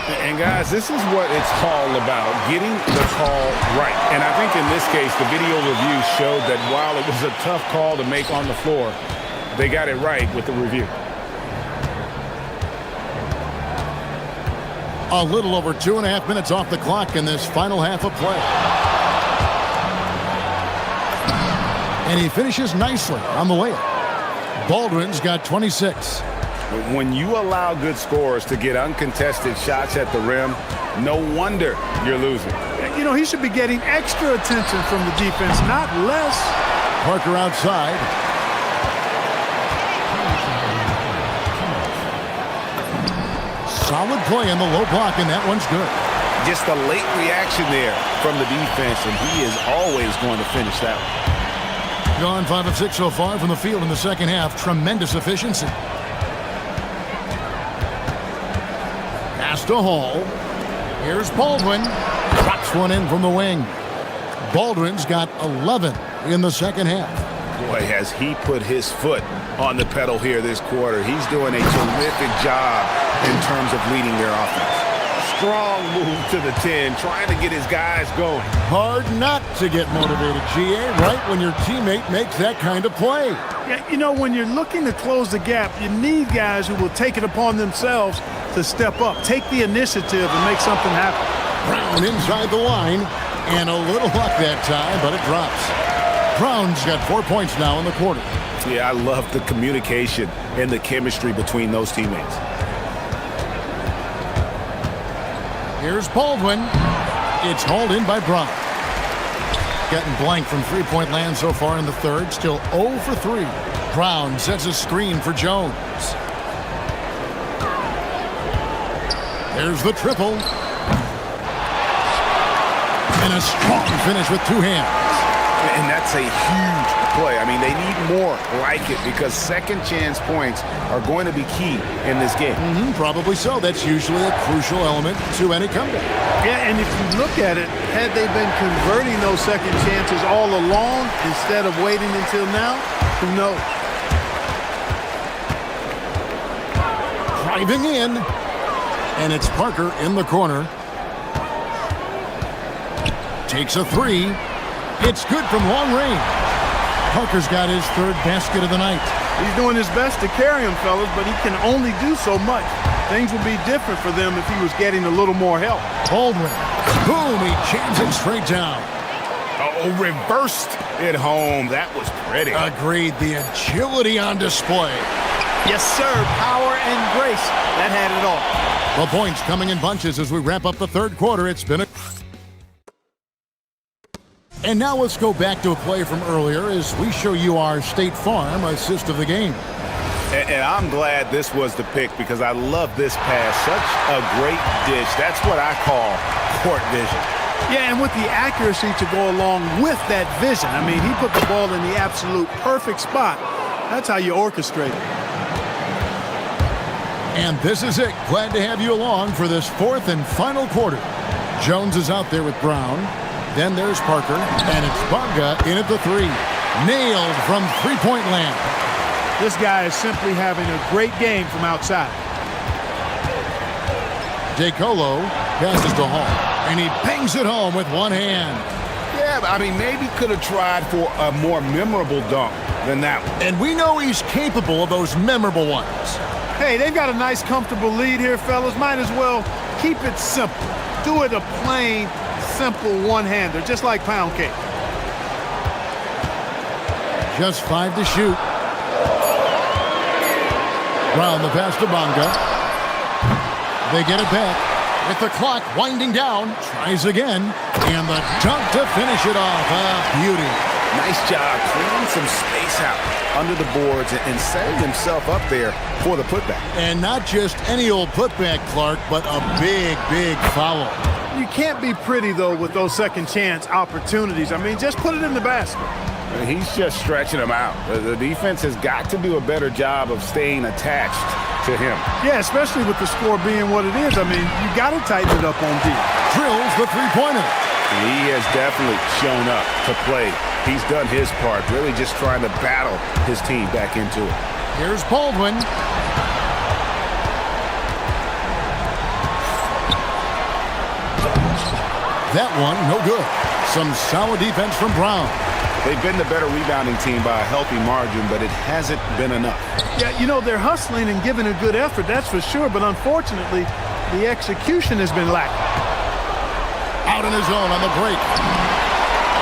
And guys, this is what it's all about, getting the call right. And I think in this case, the video review showed that while it was a tough call to make on the floor, they got it right with the review. A little over 2.5 minutes off the clock in this final half of play. And he finishes nicely on the layup. Baldwin's got 26. When you allow good scorers to get uncontested shots at the rim, no wonder you're losing. You know, he should be getting extra attention from the defense, not less. Parker outside. Solid play in the low block, and that one's good. Just a late reaction there from the defense, and he is always going to finish that one. Gone 5 of 6 so far from the field in the second half. Tremendous efficiency. Pass to Hall. Here's Baldwin. Drops one in from the wing. Baldwin's got 11 in the second half. Boy, has he put his foot on the pedal here this quarter. He's doing a terrific job in terms of leading their offense. Strong move to the 10, trying to get his guys going. Hard not to get motivated, GA, right when your teammate makes that kind of play. Yeah, you know, when you're looking to close the gap, you need guys who will take it upon themselves to step up, take the initiative and make something happen. Brown inside the line, and a little luck that time, but it drops. Brown's got 4 points now in the quarter. Yeah, I love the communication and the chemistry between those teammates. Here's Baldwin. It's hauled in by Brown. Getting blank from three-point land so far in the third. Still 0 for 3. Brown sets a screen for Jones. There's the triple. And a strong finish with 2 hands. And that's a huge play. I mean, they need more like it because second chance points are going to be key in this game. Probably so. That's usually a crucial element to any comeback. Yeah, and if you look at it, had they been converting those second chances all along instead of waiting until now, who knows? Driving in, and it's Parker in the corner. Takes a 3. It's good from long range. Parker's got his third basket of the night. He's doing his best to carry him, fellas, but he can only do so much. Things would be different for them if he was getting a little more help. Baldwin. Boom, he jams it straight down. Oh, reversed it home. That was pretty. Agreed. The agility on display. Yes, sir. Power and grace. That had it all. The points coming in bunches as we wrap up the third quarter. It's been a... And now let's go back to a play from earlier as we show you our State Farm assist of the game. And I'm glad this was the pick because I love this pass. Such a great dish. That's what I call court vision. Yeah, and with the accuracy to go along with that vision. I mean, he put the ball in the absolute perfect spot. That's how you orchestrate it. And this is it. Glad to have you along for this fourth and final quarter. Jones is out there with Brown. Then there's Parker. And it's Bonga in at the three. Nailed from three-point land. This guy is simply having a great game from outside. DeColo passes to Hall. And he bangs it home with one hand. Yeah, I mean, maybe could have tried for a more memorable dunk than that one. And we know he's capable of those memorable ones. Hey, they've got a nice, comfortable lead here, fellas. Might as well keep it simple. Do it a plain, simple one-hander, just like pound cake. Just 5 to shoot. Brown the pass to Bonga. They get it back. With the clock winding down, tries again. And the dunk to finish it off. Beauty. Nice job clearing some space out under the boards and setting himself up there for the putback. And not just any old putback, Clark, but a big, big foul. You can't be pretty, though, with those second chance opportunities. I mean, just put it in the basket. He's just stretching them out. The defense has got to do a better job of staying attached to him. Yeah, especially with the score being what it is. I mean, you got to tighten it up on D. Drills the three-pointer. He has definitely shown up to play. He's done his part, really just trying to battle his team back into it. Here's Baldwin. That one, no good. Some solid defense from Brown. They've been the better rebounding team by a healthy margin, but it hasn't been enough. Yeah, you know, they're hustling and giving a good effort, that's for sure, but unfortunately, the execution has been lacking. Out in his own on the break.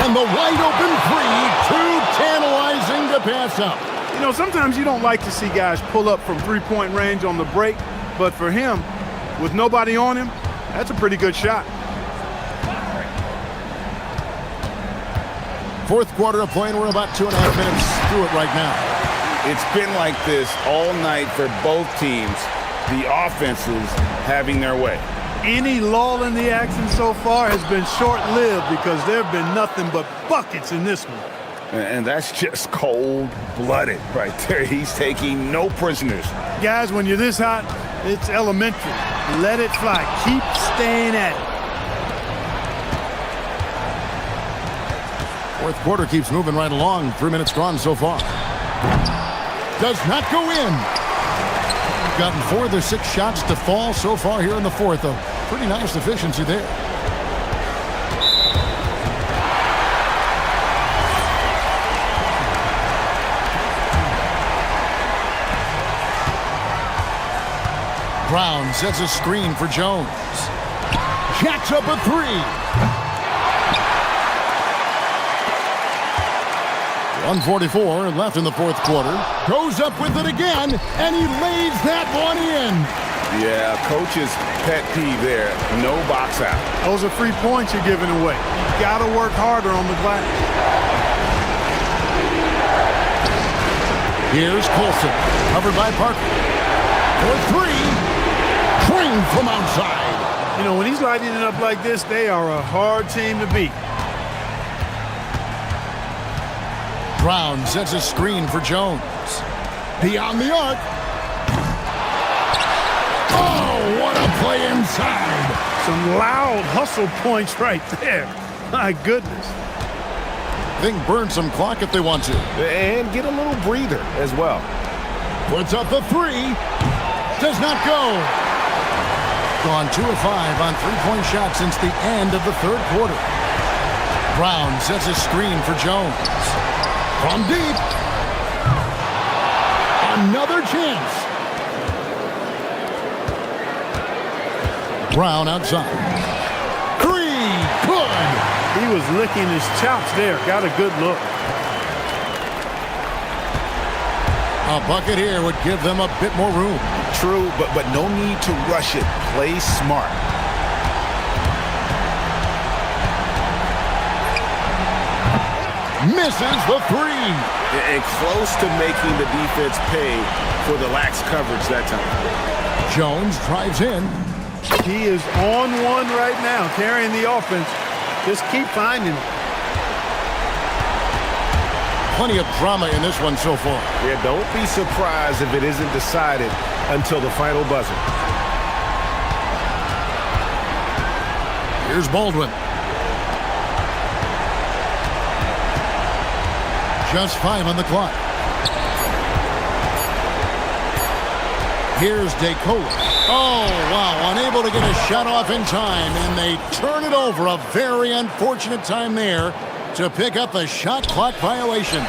And the wide open three, too tantalizing to pass up. You know, sometimes you don't like to see guys pull up from three-point range on the break, but for him, with nobody on him, that's a pretty good shot. Fourth quarter of play, and we're about 2.5 minutes through it right now. It's been like this all night for both teams. The offenses having their way. Any lull in the action so far has been short-lived because there have been nothing but buckets in this one. And that's just cold-blooded right there. He's taking no prisoners. Guys, when you're this hot, it's elementary. Let it fly. Keep staying at it. Fourth quarter keeps moving right along. 3 minutes gone so far. Does not go in. Gotten 4 of their 6 shots to fall so far here in the fourth. A pretty nice efficiency there. Brown sets a screen for Jones. Jacks up a three. 1:44 left in the fourth quarter. Goes up with it again, and he lays that one in. Yeah, coach's pet peeve there. No box out. Those are free points you're giving away. You got to work harder on the glass. Here's Colson, covered by Parker. For three, trained from outside. You know, when he's lighting it up like this, they are a hard team to beat. Brown sets a screen for Jones. Beyond the arc. Oh, what a play inside. Some loud hustle points right there. My goodness. They can burn some clock if they want to. And get a little breather as well. Puts up the three. Does not go. Gone 2 of 5 on three-point shots since the end of the third quarter. Brown sets a screen for Jones. From deep. Another chance. Brown outside. Three, good. He was licking his chops there. Got a good look. A bucket here would give them a bit more room. True, but no need to rush it. Play smart. Misses the three. And close to making the defense pay for the lax coverage that time. Jones drives in. He is on one right now, carrying the offense. Just keep finding it. Plenty of drama in this one so far. Yeah, don't be surprised if it isn't decided until the final buzzer. Here's Baldwin. Just 5 on the clock. Here's DeCola. Oh, wow, unable to get a shot off in time, and they turn it over. A very unfortunate time there to pick up a shot clock violation.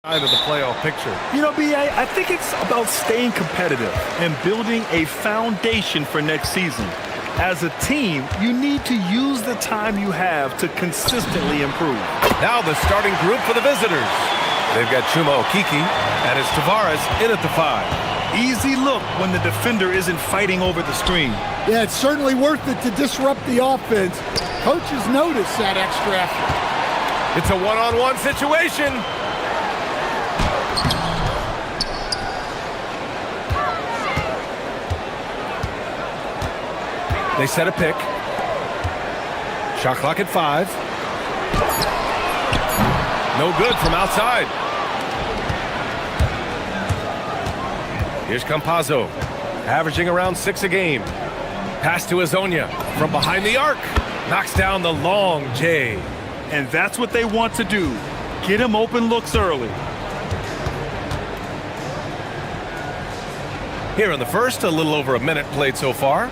Side of the playoff picture. You know, B.A., I think it's about staying competitive and building a foundation for next season. As a team, you need to use the time you have to consistently improve. Now the starting group for the visitors. They've got Chuma Okiki and it's Tavares in at the 5. Easy look when the defender isn't fighting over the screen. Yeah, it's certainly worth it to disrupt the offense. Coaches notice that extra effort. It's a one-on-one situation. They set a pick. Shot clock at 5. No good from outside. Here's Campazzo, averaging around 6 a game. Pass to Azonia from behind the arc. Knocks down the long J. And that's what they want to do. Get him open looks early. Here in the first, a little over a minute played so far.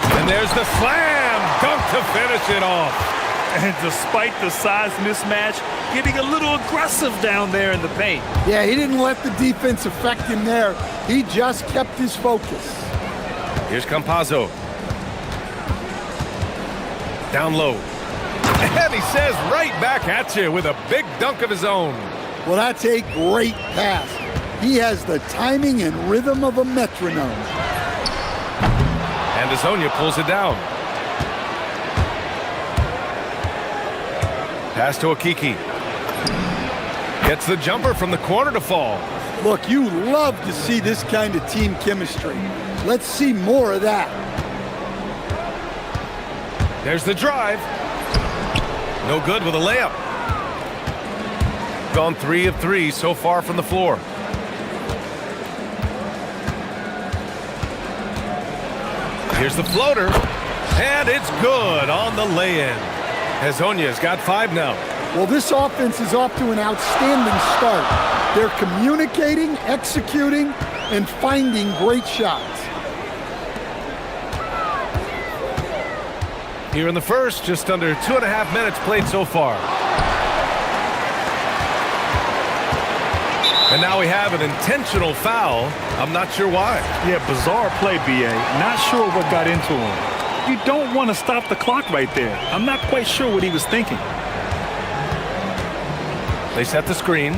And there's the slam dunk to finish it off. And despite the size mismatch, getting a little aggressive down there in the paint. Yeah, he didn't let the defense affect him there. He just kept his focus. Here's Campazzo. Down low. And he says right back at you with a big dunk of his own. Well, that's a great pass. He has the timing and rhythm of a metronome. And Azonia pulls it down. Pass to Okiki. Gets the jumper from the corner to fall. Look, you love to see this kind of team chemistry. Let's see more of that. There's the drive. No good with a layup. Gone 3 of 3 so far from the floor. Here's the floater, and it's good on the lay-in. Azonia's got 5 now. Well, this offense is off to an outstanding start. They're communicating, executing, and finding great shots. Here in the first, just under 2.5 minutes played so far. And now we have an intentional foul. I'm not sure why. Yeah, bizarre play, B.A. Not sure what got into him. You don't want to stop the clock right there. I'm not quite sure what he was thinking. They set the screen.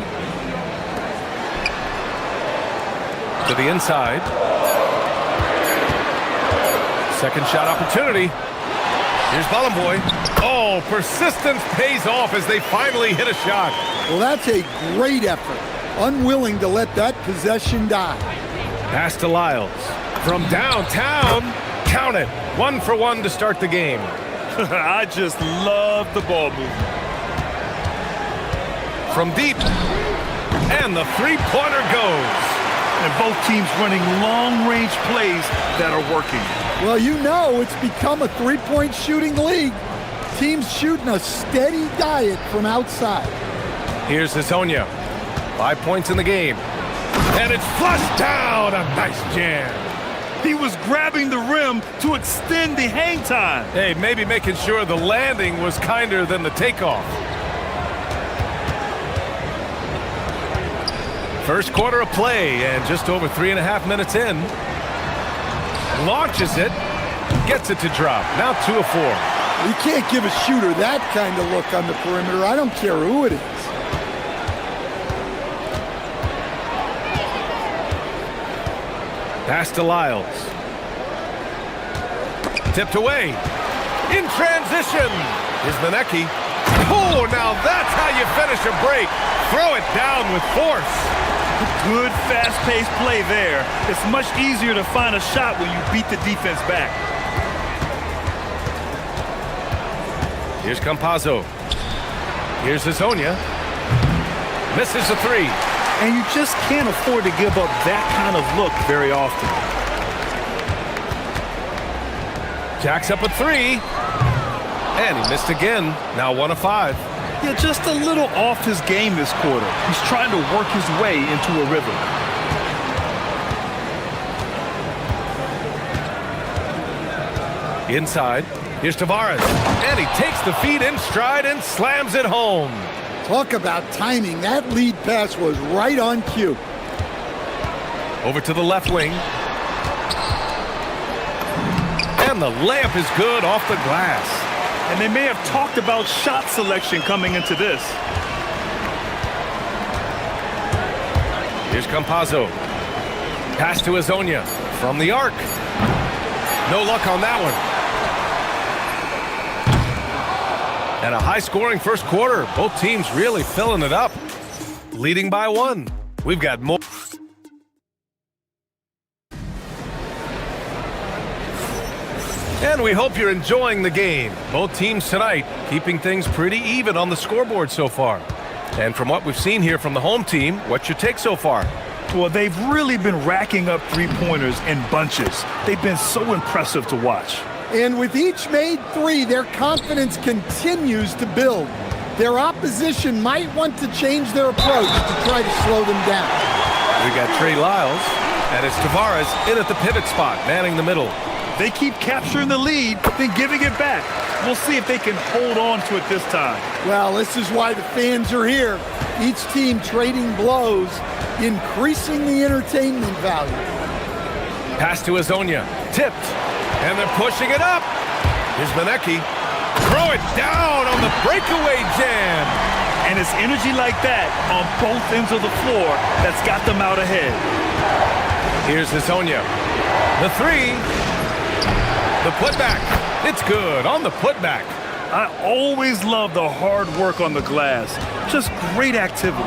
To the inside. Second shot opportunity. Here's Bollenboy. Oh, persistence pays off as they finally hit a shot. Well, that's a great effort. Unwilling to let that possession die. Pass to Lyles. From downtown, count it. 1 for 1 to start the game. I just love the ball movement. From deep. And the three-pointer goes. And both teams running long-range plays that are working. Well, you know it's become a three-point shooting league. Teams shooting a steady diet from outside. Here's Azonia. 5 points in the game. And it's flushed down. A nice jam. He was grabbing the rim to extend the hang time. Hey, maybe making sure the landing was kinder than the takeoff. First quarter of play and just over 3.5 minutes in. Launches it. Gets it to drop. Now 2 of 4. You can't give a shooter that kind of look on the perimeter. I don't care who it is. Pass to Lyles. Tipped away. In transition. Here's Manecki. Oh, now that's how you finish a break. Throw it down with force. Good fast-paced play there. It's much easier to find a shot when you beat the defense back. Here's Campazzo. Here's Azonia. Misses the 3. And you just can't afford to give up that kind of look very often. Jacks up a 3. And he missed again. Now 1 of 5. Yeah, just a little off his game this quarter. He's trying to work his way into a rhythm. Inside. Here's Tavares. And he takes the feed in stride and slams it home. Talk about timing. That lead pass was right on cue. Over to the left wing. And the layup is good off the glass. And they may have talked about shot selection coming into this. Here's Campazzo. Pass to Azonia from the arc. No luck on that one. And a high-scoring first quarter. Both teams really filling it up. Leading by 1. We've got more. And we hope you're enjoying the game. Both teams tonight keeping things pretty even on the scoreboard so far. And from what we've seen here from the home team, what's your take so far? Well, they've really been racking up three-pointers in bunches. They've been so impressive to watch. And with each made three, their confidence continues to build. Their opposition might want to change their approach to try to slow them down. We got Trey Lyles, and it's Tavares in at the pivot spot, manning the middle. They keep capturing the lead, then giving it back. We'll see if they can hold on to it this time. Well, this is why the fans are here. Each team trading blows, increasing the entertainment value. Pass to Azonia, tipped, and they're pushing it up. Here's Manecki. Throw it down on the breakaway jam. And it's energy like that on both ends of the floor that's got them out ahead. Here's Azonia. The three. The putback. It's good on the putback. I always love the hard work on the glass. Just great activity.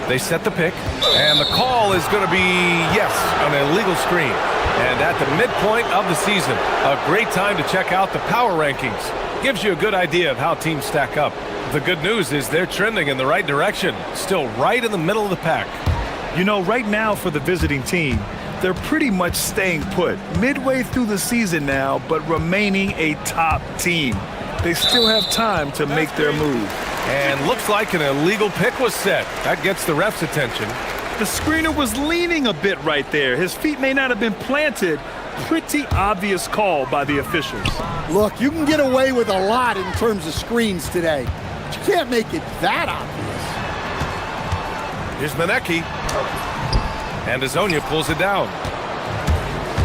They set the pick, and the call is going to be, yes, an illegal screen. And at the midpoint of the season, a great time to check out the power rankings. Gives you a good idea of how teams stack up. The good news is they're trending in the right direction, still right in the middle of the pack. You know, right now for the visiting team, they're pretty much staying put. Midway through the season now, but remaining a top team. They still have time to make their move. And looks like an illegal pick was set. That gets the ref's attention. The screener was leaning a bit right there. His feet may not have been planted. Pretty obvious call by the officials. Look, you can get away with a lot in terms of screens today, but you can't make it that obvious. Here's Manecki. And Azonia pulls it down.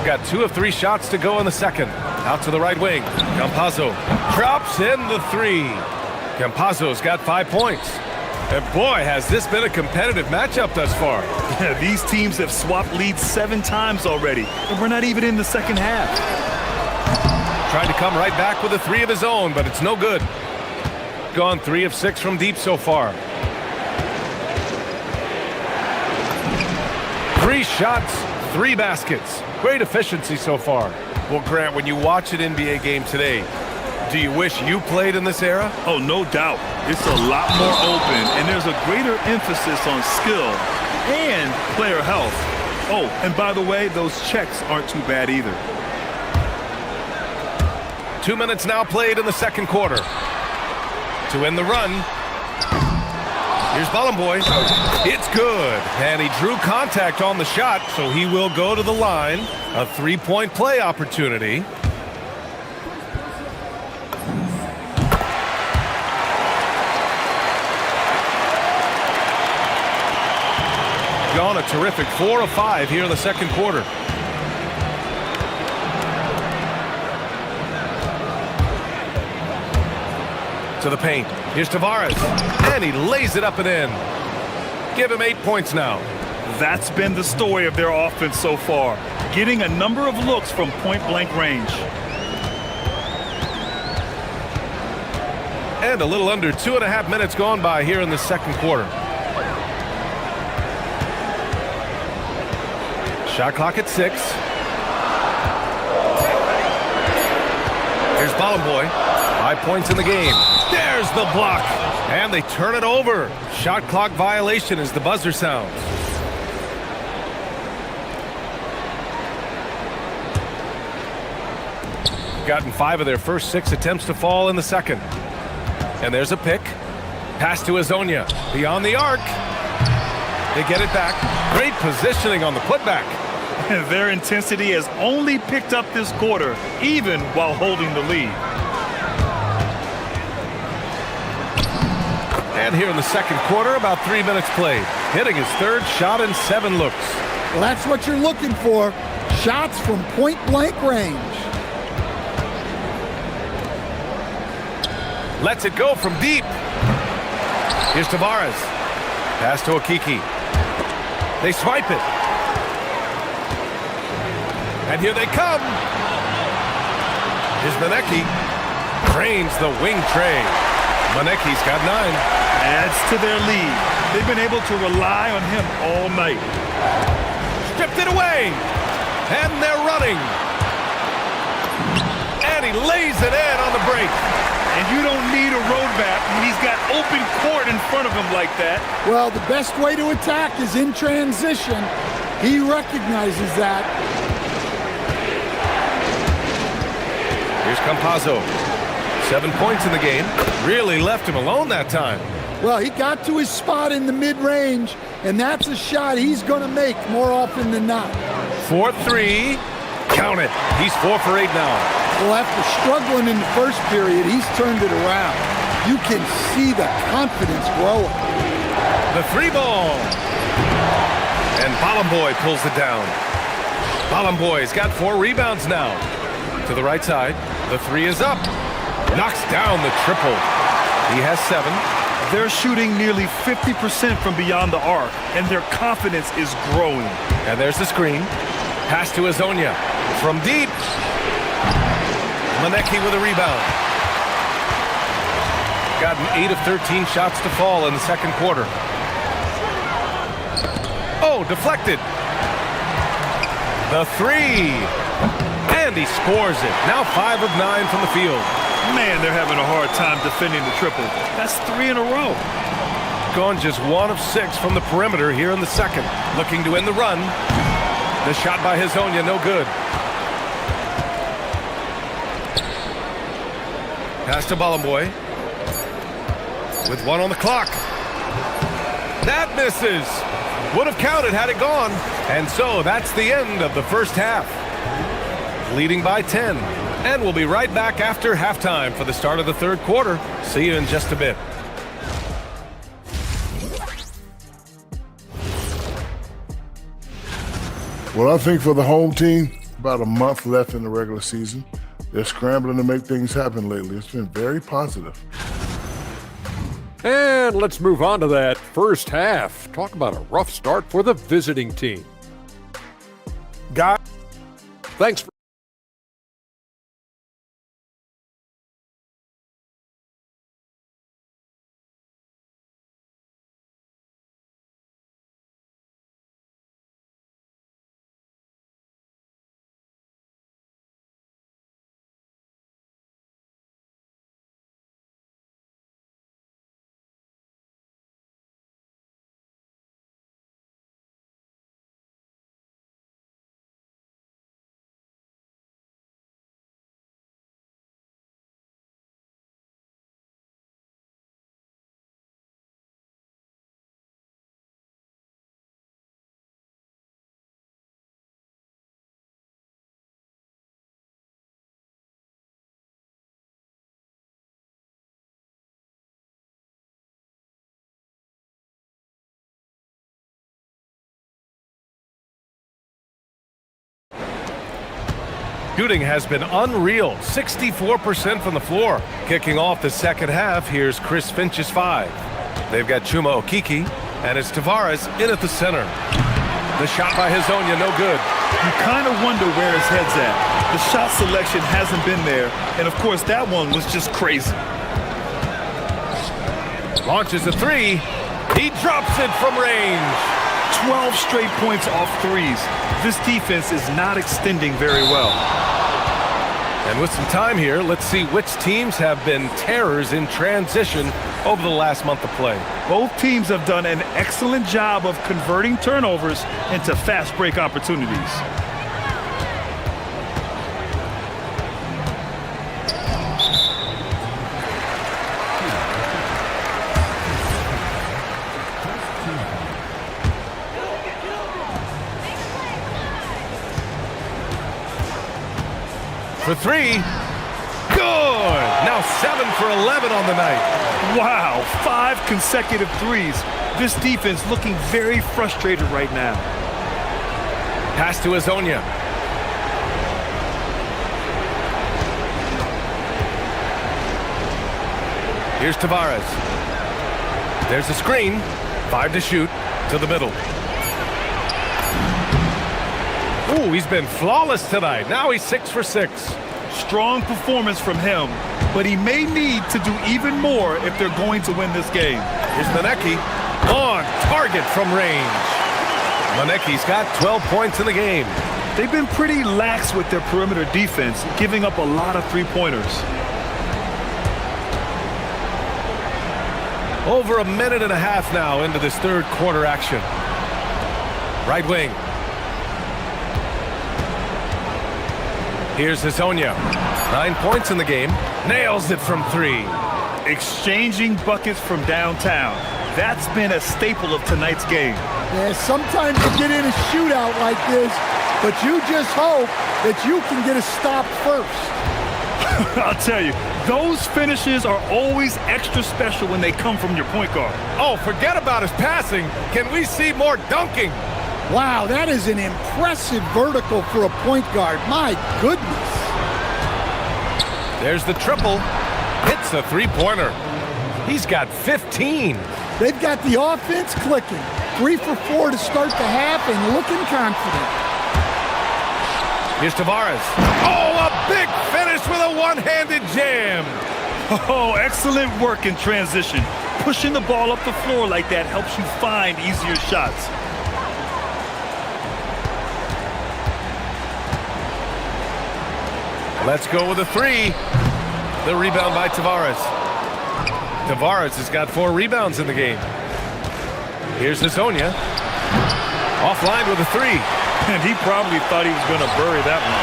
Got 2 of 3 shots to go in the second. Out to the right wing. Campazzo drops in the 3. Campazzo's got 5 points. And boy, has this been a competitive matchup thus far. Yeah, these teams have swapped leads 7 times already, and we're not even in the second half. Trying to come right back with a 3 of his own, but it's no good. Gone 3 of 6 from deep so far. 3 shots, 3 baskets. Great efficiency so far. Well, Grant, when you watch an NBA game today, do you wish you played in this era? Oh, no doubt. It's a lot more open, and there's a greater emphasis on skill and player health. Oh, and by the way, those checks aren't too bad either. 2 minutes now played in the second quarter. To end the run, here's Bolomboy. It's good. And he drew contact on the shot, so he will go to the line. A 3-point play opportunity. Gone a terrific 4 of 5 here in the second quarter. To the paint. Here's Tavares. And he lays it up and in. Give him 8 points now. That's been the story of their offense so far. Getting a number of looks from point-blank range. And a little under 2.5 minutes gone by here in the second quarter. Shot clock at 6. Here's Bolomboy. 5 points in the game. There's the block. And they turn it over. Shot clock violation as the buzzer sounds. Gotten 5 of their first 6 attempts to fall in the second. And there's a pick. Pass to Azonia. Beyond the arc. They get it back. Great positioning on the putback. Their intensity has only picked up this quarter, even while holding the lead. And here in the second quarter, about 3 minutes played. Hitting his third shot in 7 looks. Well, that's what you're looking for. Shots from point-blank range. Lets it go from deep. Here's Tavares. Pass to Okiki. They swipe it. And here they come. Here's Manecki. Drains the wing tray. Manecki's got 9. Adds to their lead. They've been able to rely on him all night. Stripped it away. And they're running. And he lays it in on the break. And you don't need a road map when he's got open court in front of him like that. Well, the best way to attack is in transition. He recognizes that. Here's Campazzo. 7 points in the game. Really left him alone that time. Well, he got to his spot in the mid-range, and that's a shot he's going to make more often than not. 4-3. Count it. He's 4 for 8 now. Well, after struggling in the first period, he's turned it around. You can see the confidence growing. The 3 ball. And Balamboy pulls it down. Balamboy's got 4 rebounds now. To the right side. The 3 is up. Knocks down the triple. He has 7. They're shooting nearly 50% from beyond the arc, and their confidence is growing. And there's the screen. Pass to Azonia. From deep. Manecki with a rebound. Gotten 8 of 13 shots to fall in the second quarter. Oh, deflected. The 3. And he scores it. Now 5 of 9 from the field. Man, they're having a hard time defending the triple. That's 3 in a row. Gone just 1 of 6 from the perimeter here in the second. Looking to end the run. The shot by Hazonia, no good. Pass to Balamboy. With 1 on the clock. That misses. Would have counted had it gone. And so that's the end of the first half. Leading by 10. And we'll be right back after halftime for the start of the third quarter. See you in just a bit. Well, I think for the home team, about a month left in the regular season. They're scrambling to make things happen lately. It's been very positive. And let's move on to that first half. Talk about a rough start for the visiting team. Guys, thanks for Shooting has been unreal. 64% from the floor. Kicking off the second half, here's Chris Finch's 5. They've got Chuma Okiki, and it's Tavares in at the center. The shot by Hazonia, no good. You kind of wonder where his head's at. The shot selection hasn't been there, and of course that one was just crazy. Launches a 3. He drops it from range. 12 straight points off threes. This defense is not extending very well. And with some time here, let's see which teams have been terrors in transition over the last month of play. Both teams have done an excellent job of converting turnovers into fast break opportunities. For 3. Good! Now 7 for 11 on the night. Wow, 5 consecutive threes. This defense looking very frustrated right now. Pass to Azonia. Here's Tavares. There's a screen. 5 to shoot. To the middle. Ooh, he's been flawless tonight. Now he's 6 for 6. Strong performance from him, but he may need to do even more if they're going to win this game. Here's Manecki on target from range. Manecki's got 12 points in the game. They've been pretty lax with their perimeter defense, giving up a lot of three-pointers. Over a minute and a half now into this third quarter action. Right wing. Here's Azonia. 9 points in the game. Nails it from 3. Exchanging buckets from downtown. That's been a staple of tonight's game. Yeah, sometimes you get in a shootout like this, but you just hope that you can get a stop first. I'll tell you, those finishes are always extra special when they come from your point guard. Oh, forget about his passing. Can we see more dunking? Wow, that is an impressive vertical for a point guard. My goodness. There's the triple. Hits a three-pointer. He's got 15. They've got the offense clicking. 3 for 4 to start the half and looking confident. Here's Tavares. Oh, a big finish with a one-handed jam. Oh, excellent work in transition. Pushing the ball up the floor like that helps you find easier shots. Let's go with a 3. The rebound by Tavares. Tavares has got 4 rebounds in the game. Here's Azonia. Offline with a 3. And he probably thought he was going to bury that one.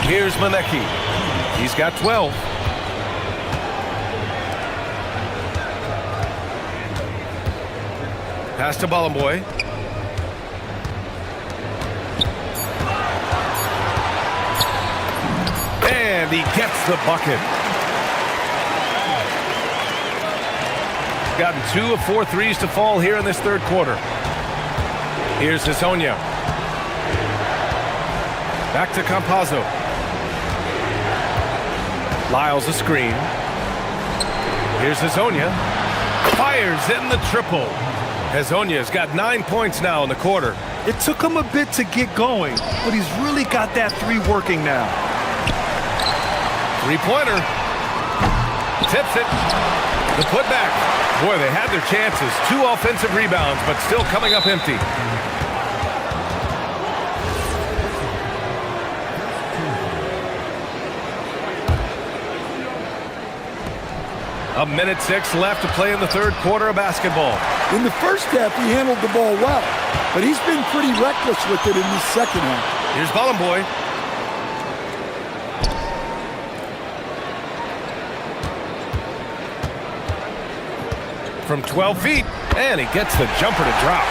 Here's Manecki. He's got 12. Pass to Bolomboy. And he gets the bucket. Gotten 2 of 4 threes to fall here in this third quarter. Here's Azonia. Back to Campazzo. Lyles a screen. Here's Azonia. Fires in the triple. Azonia's got 9 points now in the quarter. It took him a bit to get going, but he's really got that 3 working now. Three-pointer. Tips it. The putback. Boy, they had their chances. 2 offensive rebounds, but still coming up empty. A minute 6 left to play in the third quarter of basketball. In the first half, he handled the ball well, but he's been pretty reckless with it in the second half. Here's Bolomboy. From 12 feet, and he gets the jumper to drop.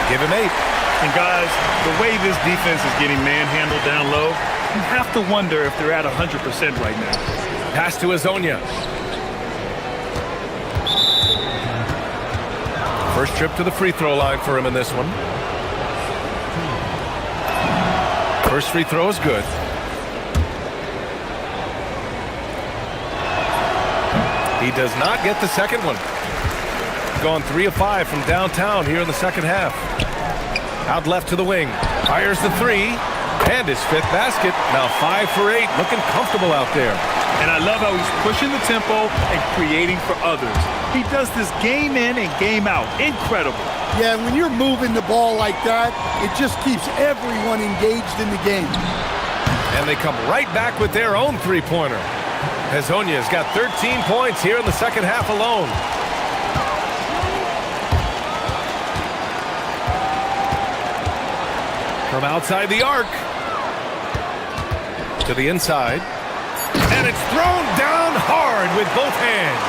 Give him 8. And guys, the way this defense is getting manhandled down low, you have to wonder if they're at 100% right now. Pass to Azonia. First trip to the free throw line for him in this one. First free throw is good. He does not get the second one. Gone 3 of 5 from downtown here in the second half. Out left to the wing. Fires the 3. And his 5th basket. Now 5 for 8. Looking comfortable out there. And I love how he's pushing the tempo and creating for others. He does this game in and game out. Incredible. Yeah, when you're moving the ball like that, it just keeps everyone engaged in the game. And they come right back with their own three-pointer. Azonia's got 13 points here in the second half alone. From outside the arc to the inside. And it's thrown down hard with both hands.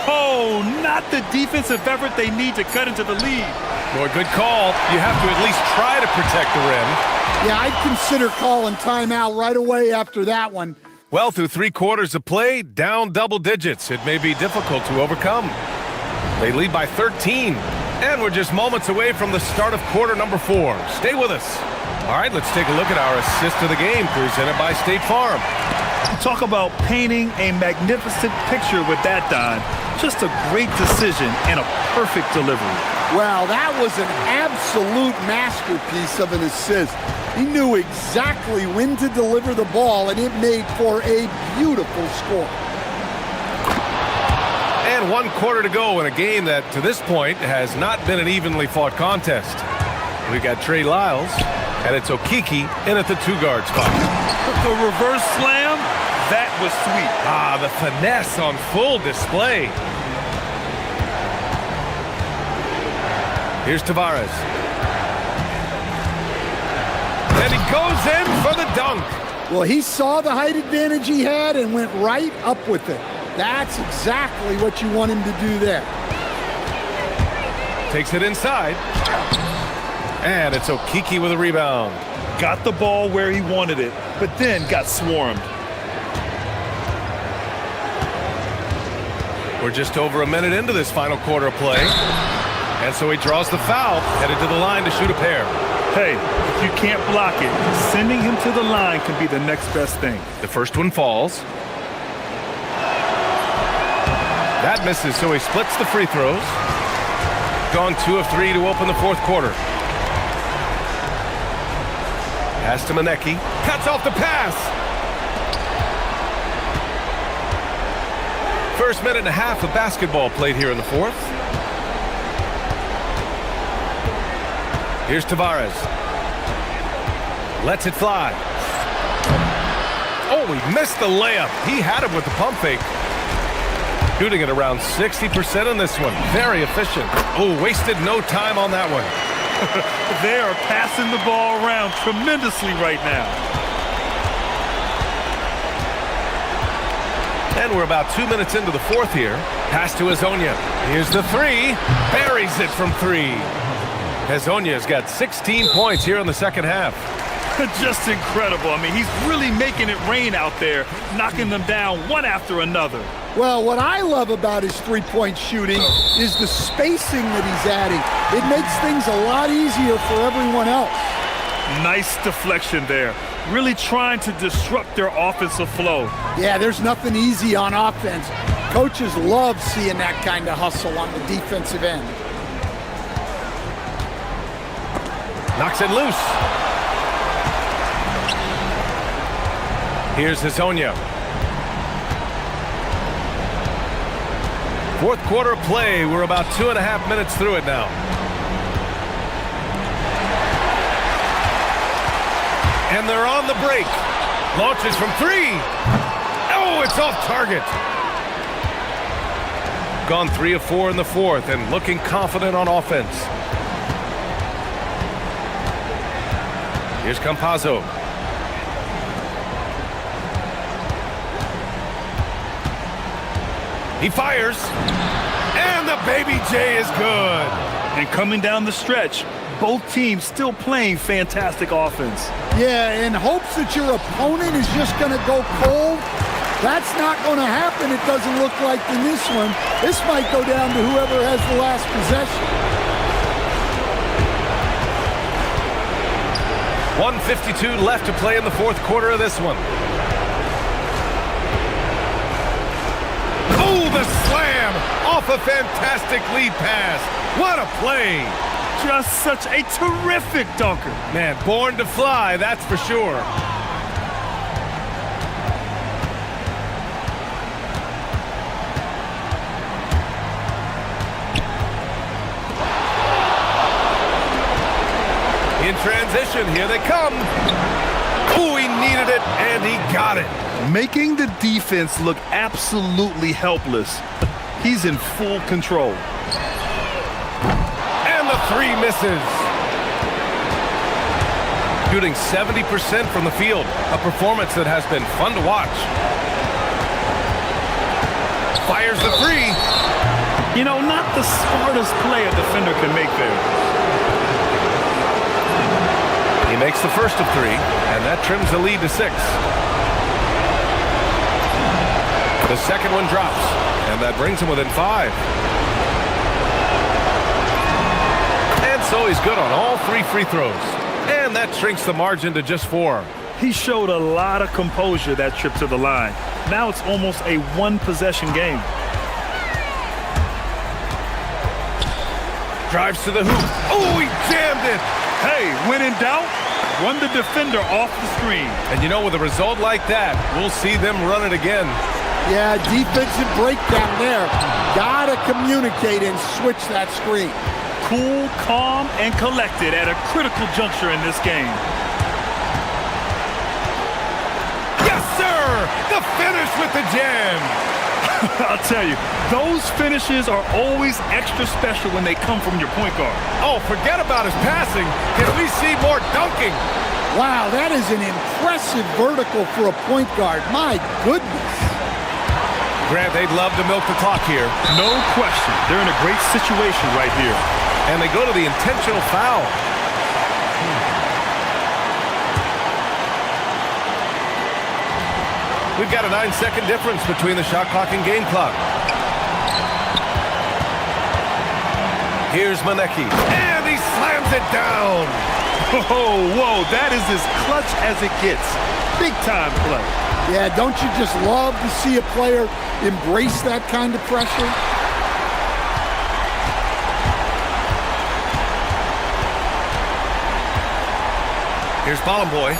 Oh, not the defensive effort they need to cut into the lead. Boy, good call. You have to at least try to protect the rim. Yeah, I'd consider calling timeout right away after that one. Well, through 3 quarters of play, down double digits. It may be difficult to overcome. They lead by 13, and we're just moments away from the start of quarter number 4. Stay with us. All right, let's take a look at our assist of the game presented by State Farm. Talk about painting a magnificent picture with that, Don. Just a great decision and a perfect delivery. Well, that was an absolute masterpiece of an assist. He knew exactly when to deliver the ball, and it made for a beautiful score. And 1 quarter to go in a game that, to this point, has not been an evenly fought contest. We got Trey Lyles, and it's Okiki in at the 2-guard spot. The reverse slam, that was sweet. Ah, the finesse on full display. Here's Tavares. And he goes in for the dunk. Well, he saw the height advantage he had and went right up with it. That's exactly what you want him to do there. Takes it inside. And it's Okiki with a rebound. Got the ball where he wanted it, but then got swarmed. We're just over a minute into this final quarter of play. And so he draws the foul, headed to the line to shoot a pair. Hey, if you can't block it, sending him to the line can be the next best thing. The first one falls. That misses, so he splits the free throws. Gone 2 of 3 to open the 4th quarter. Pass to Maneki. Cuts off the pass. First minute and a half of basketball played here in the 4th. Here's Tavares. Lets it fly. Oh, he missed the layup. He had it with the pump fake. Shooting at around 60% on this one. Very efficient. Oh, wasted no time on that one. They are passing the ball around tremendously right now. And we're about 2 minutes into the 4th here. Pass to Hezonja. Here's the 3. Buries it from 3. Hezonja's got 16 points here in the 2nd half. Just incredible. I mean, he's really making it rain out there, knocking them down one after another. Well, what I love about his three-point shooting is the spacing that he's adding. It makes things a lot easier for everyone else. Nice deflection there. Really trying to disrupt their offensive flow. Yeah, there's nothing easy on offense. Coaches love seeing that kind of hustle on the defensive end. Knocks it loose. Here's Hezonja. 4th quarter play. We're about 2.5 minutes through it now. And they're on the break. Launches from 3. Oh, it's off target. Gone 3 of 4 in the 4th and looking confident on offense. Here's Campazzo. He fires. And the Baby J is good. And coming down the stretch, both teams still playing fantastic offense. Yeah, in hopes that your opponent is just going to go cold. That's not going to happen, it doesn't look like in this one. This might go down to whoever has the last possession. 1:52 left to play in the 4th quarter of this one. Oh, the slam off a fantastic lead pass. What a play. Just such a terrific dunker. Man, born to fly, that's for sure. In transition, here they come. Oh, he needed it, and he got it. Making the defense look absolutely helpless. He's in full control. And the 3 misses. Shooting 70% from the field, a performance that has been fun to watch. Fires the 3. You know, not the smartest play a defender can make there. He makes the first of 3, and that trims the lead to 6. The second one drops, and that brings him within 5. And so he's good on all 3 free throws. And that shrinks the margin to just 4. He showed a lot of composure that trip to the line. Now it's almost a one-possession game. Drives to the hoop. Oh, he jammed it! Hey, when in doubt, run the defender off the screen. And you know, with a result like that, we'll see them run it again. Yeah, defensive breakdown there. Gotta communicate and switch that screen. Cool, calm, and collected at a critical juncture in this game. Yes, sir! The finish with the jam! I'll tell you, those finishes are always extra special when they come from your point guard. Oh, forget about his passing. Can we see more dunking? Wow, that is an impressive vertical for a point guard. My goodness. Grant, they'd love to milk the clock here. No question. They're in a great situation right here. And they go to the intentional foul. We've got a 9-second difference between the shot clock and game clock. Here's Manecki, and he slams it down. Whoa, that is as clutch as it gets. Big time play. Yeah, don't you just love to see a player embrace that kind of pressure? Here's Bollenboy.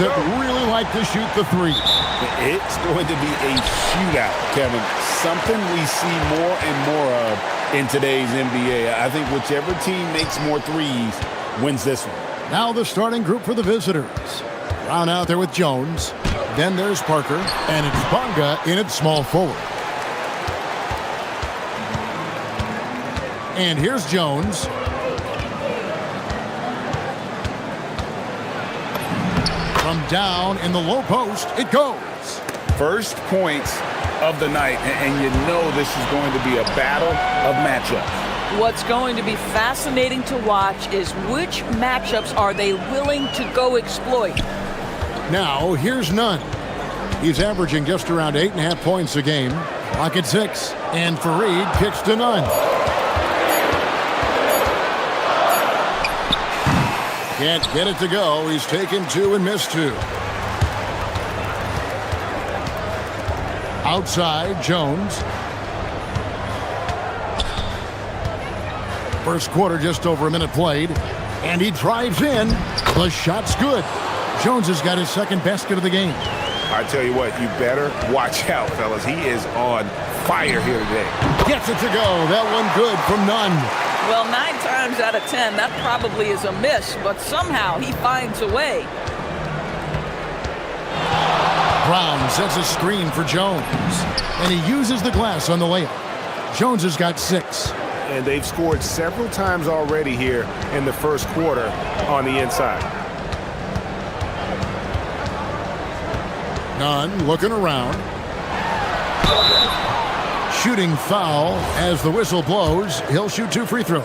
that really like to shoot the three. It's going to be a shootout, Kevin. Something we see more and more of in today's NBA. I think whichever team makes more threes wins this one. Now the starting group for the visitors. Brown out there with Jones. Then there's Parker. And it's Bonga in at small forward. And here's Jones. From down in the low post, it goes. First points of the night, and you know this is going to be a battle of matchups. What's going to be fascinating to watch is which matchups are they willing to go exploit. Now, here's Nunn. He's averaging just around 8.5 points a game. Clock at 6, and Fareed kicks to Nunn. Can't get it to go. He's taken 2 and missed 2. Outside, Jones. First quarter, just over a minute played. And he drives in. The shot's good. Jones has got his second basket of the game. I tell you what, you better watch out, fellas. He is on fire here today. Gets it to go. That one good from Nunn. Well, 9 times out of 10, that probably is a miss, but somehow he finds a way. Brown sets a screen for Jones, and he uses the glass on the layup. Jones has got 6. And they've scored several times already here in the first quarter on the inside. Nunn looking around. Shooting foul as the whistle blows. He'll shoot 2 free throws.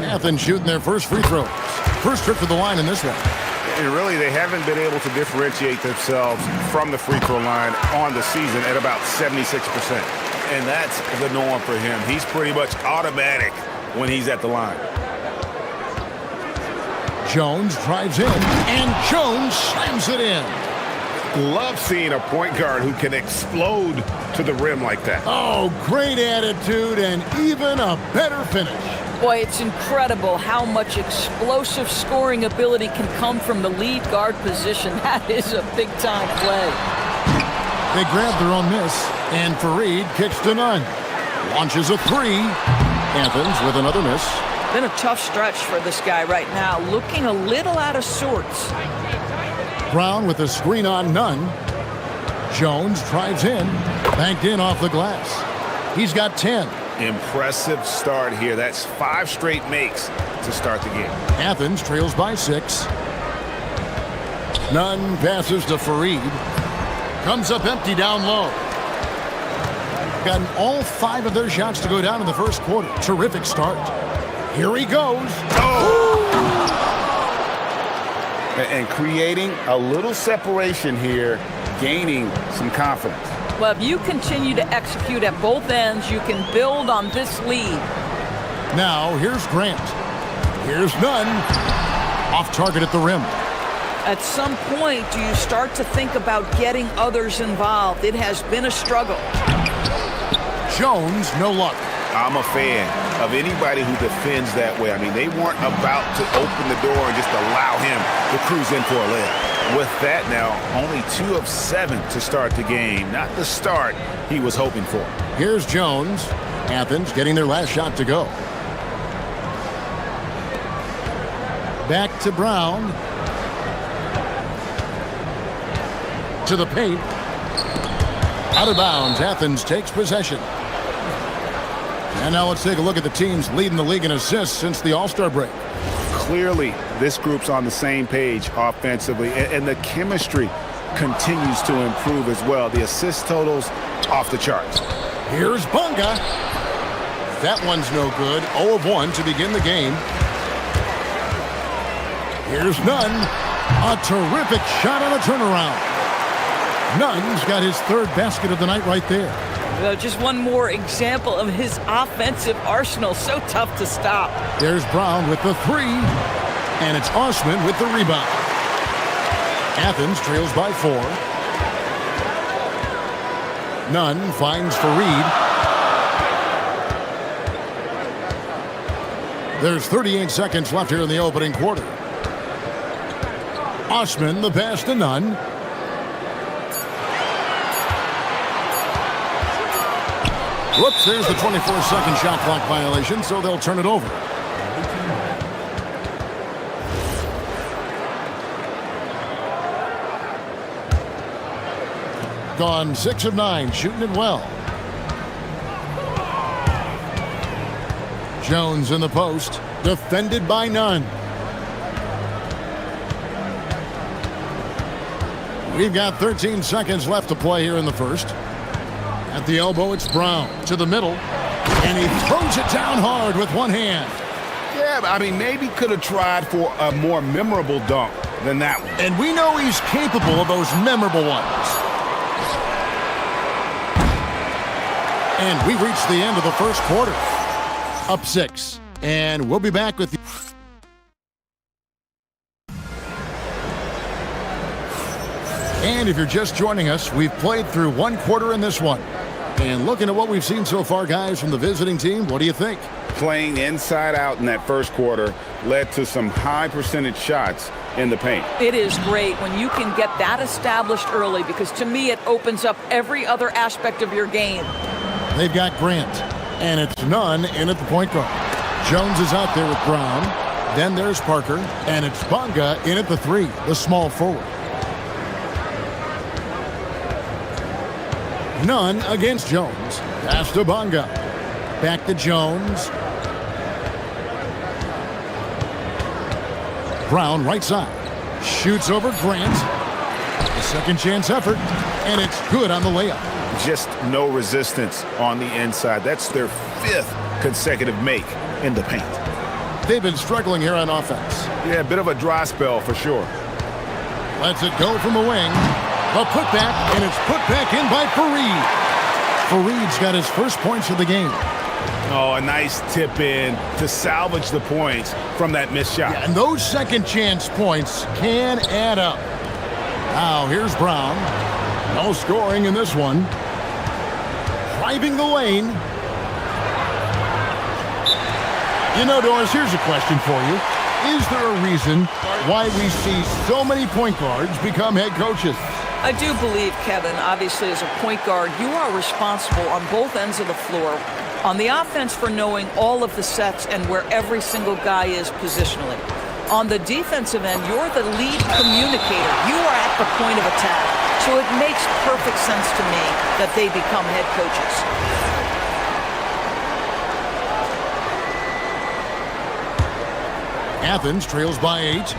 Athens shooting their first free throws. First trip to the line in this one. And really, they haven't been able to differentiate themselves from the free throw line on the season at about 76%. And that's the norm for him. He's pretty much automatic when he's at the line. Jones drives in, and Jones slams it in. Love seeing a point guard who can explode to the rim like that. Oh, great attitude and even a better finish. Boy, it's incredible how much explosive scoring ability can come from the lead guard position. That is a big-time play. They grab their own miss, and Fareed kicks to Nunn. Launches a 3. Athens with another miss. Been a tough stretch for this guy right now, looking a little out of sorts. Brown with a screen on Nunn. Jones drives in, banked in off the glass. He's got 10. Impressive start here. That's 5 straight makes to start the game. Athens trails by 6. Nunn passes to Fareed. Comes up empty down low. Gotten all 5 of their shots to go down in the first quarter. Terrific start. Here he goes. Oh! And creating a little separation here, gaining some confidence. Well, if you continue to execute at both ends, you can build on this lead. Now, here's Grant. Here's Nunn. Off target at the rim. At some point, do you start to think about getting others involved? It has been a struggle. Jones, no luck. I'm a fan of anybody who defends that way. I mean, they weren't about to open the door and just allow him to cruise in for a layup. With that now, only 2 of 7 to start the game. Not the start he was hoping for. Here's Jones. Athens getting their last shot to go. Back to Brown. To the paint. Out of bounds. Athens takes possession. And now let's take a look at the teams leading the league in assists since the All-Star break. Clearly, this group's on the same page offensively, and the chemistry continues to improve as well. The assist totals off the charts. Here's Bonga. That one's no good. 0 of 1 to begin the game. Here's Nunn. A terrific shot on a turnaround. Nunn's got his 3rd basket of the night right there. Just one more example of his offensive arsenal. So tough to stop. There's Brown with the 3. And it's Osman with the rebound. Athens trails by 4. Nunn finds Fareed. There's 38 seconds left here in the opening quarter. Osman, the pass to Nunn. Whoops, there's the 24-second shot clock violation, so they'll turn it over. Gone 6 of 9, shooting it well. Jones in the post, defended by Nunn. We've got 13 seconds left to play here in the first. At the elbow, it's Brown to the middle, and he throws it down hard with one hand. Yeah, I mean, maybe could have tried for a more memorable dunk than that one. And we know he's capable of those memorable ones. And we reached the end of the first quarter. Up 6. And we'll be back with you. And if you're just joining us, we've played through one quarter in this one. And looking at what we've seen so far, guys, from the visiting team, what do you think? Playing inside out in that first quarter led to some high percentage shots in the paint. It is great when you can get that established early, because to me it opens up every other aspect of your game. They've got Grant, and it's Nunn in at the point guard. Jones is out there with Brown. Then there's Parker, and it's Bonga in at the 3, the small forward. Nunn against Jones. Pass to Bonga. Back to Jones. Brown right side. Shoots over Grant. A second chance effort, and it's good on the layup. Just no resistance on the inside. That's their 5th consecutive make in the paint. They've been struggling here on offense. Yeah, a bit of a dry spell for sure. Lets it go from the wing. The putback, and it's put back in by Fareed. Fareed's got his first points of the game. Oh, a nice tip in to salvage the points from that missed shot. Yeah, and those second chance points can add up. Now here's Brown. No scoring in this one. Driving the lane. You know, Doris, here's a question for you. Is there a reason why we see so many point guards become head coaches? I do believe, Kevin, obviously as a point guard, you are responsible on both ends of the floor. On the offense for knowing all of the sets and where every single guy is positionally. On the defensive end, you're the lead communicator. You are at the point of attack. So it makes perfect sense to me that they become head coaches. Athens trails by 8.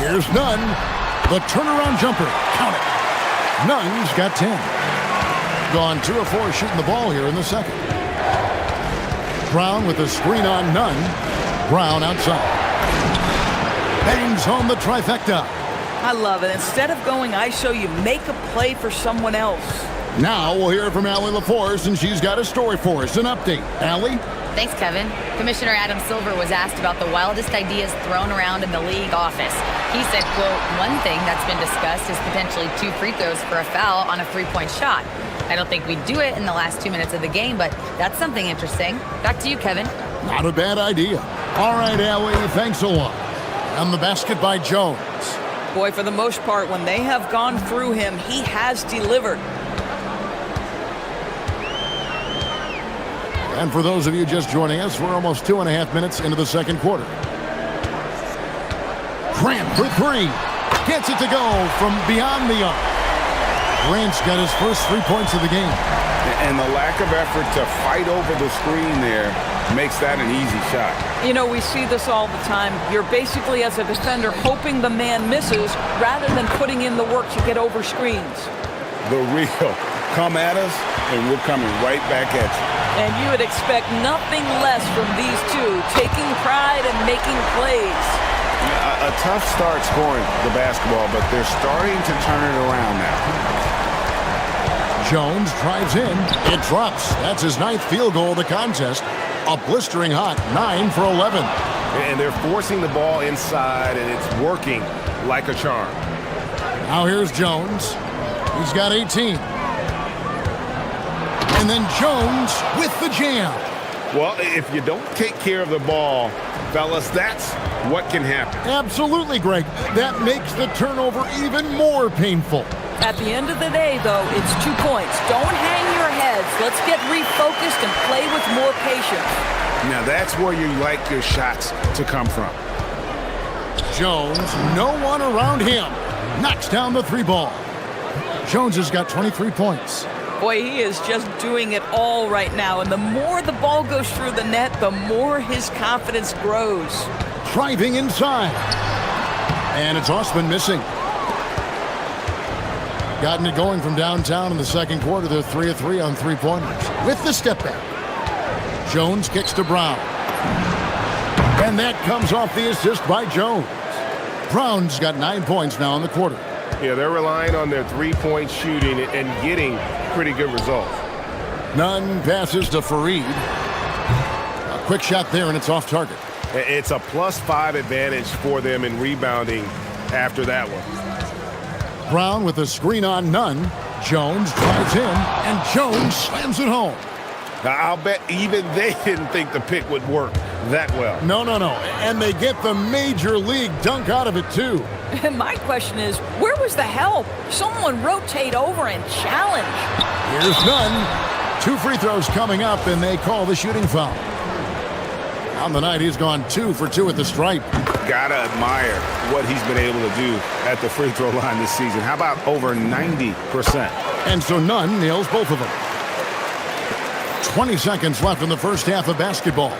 Here's Nunn. The turnaround jumper. Count it. Nunn's got 10. Gone 2 of 4 shooting the ball here in the second. Brown with the screen on Nunn. Brown outside. Bangs home the trifecta. I love it. Instead of going ISO, you make a play for someone else. Now we'll hear from Allie LaForce, and she's got a story for us. An update. Allie? Thanks, Kevin. Commissioner Adam Silver was asked about the wildest ideas thrown around in the league office. He said, quote, one thing that's been discussed is potentially 2 free throws for a foul on a 3-point shot. I don't think we'd do it in the last 2 minutes of the game, but that's something interesting. Back to you, Kevin. Not a bad idea. All right, Allie, thanks a lot. And the basket by Jones. Boy, for the most part, when they have gone through him, he has delivered. And for those of you just joining us, we're almost 2.5 minutes into the second quarter. Grant for 3. Gets it to go from beyond the arc. Grant's got his first 3 points of the game. And the lack of effort to fight over the screen there makes that an easy shot. You know, we see this all the time. You're basically, as a defender, hoping the man misses rather than putting in the work to get over screens. The real come at us, and we're coming right back at you. And you would expect nothing less from these two, taking pride and making plays. A tough start scoring the basketball, but they're starting to turn it around now. Jones drives in. It drops. That's his 9th field goal of the contest. A blistering hot 9 for 11. And they're forcing the ball inside, and it's working like a charm. Now here's Jones. He's got 18. And then Jones with the jam. Well, if you don't take care of the ball, fellas, that's what can happen. Absolutely, Greg. That makes the turnover even more painful. At the end of the day, though, it's 2 points. Don't hang your heads. Let's get refocused and play with more patience. Now, that's where you like your shots to come from. Jones, no one around him. Knocks down the 3-ball. Jones has got 23 points. Boy, he is just doing it all right now. And the more the ball goes through the net, the more his confidence grows. Driving inside. And it's Osman missing. Gotten it going from downtown in the second quarter. They're 3 of 3 on 3-pointers. With the step back. Jones kicks to Brown. And that comes off the assist by Jones. Brown's got 9 points now in the quarter. Yeah, they're relying on their three-point shooting and getting pretty good results. Nunn passes to Fareed. A quick shot there, and it's off target. It's a +5 advantage for them in rebounding after that one. Brown with a screen on Nunn. Jones drives in, and Jones slams it home. Now, I'll bet even they didn't think the pick would work that well. No. And they get the major league dunk out of it, too. My question is, where was the help? Someone rotate over and challenge. Here's Nunn. 2 free throws coming up, and they call the shooting foul. On the night, he's gone 2 for 2 at the stripe. Gotta admire what he's been able to do at the free throw line this season. How about over 90%? And so Nunn nails both of them. 20 seconds left in the first half of basketball.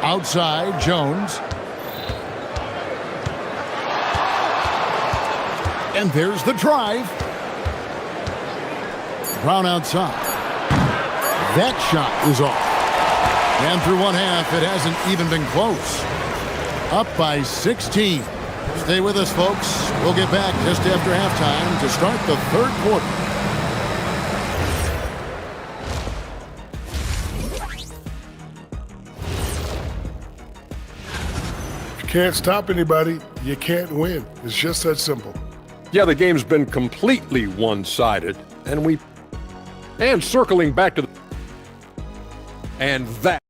Outside, Jones. And there's the drive. Brown outside. That shot is off. And through one half, it hasn't even been close. Up by 16. Stay with us, folks. We'll get back just after halftime to start the third quarter. Can't stop anybody, you can't win. It's just that simple. Yeah, the game's been completely one-sided, and circling back to the... And that...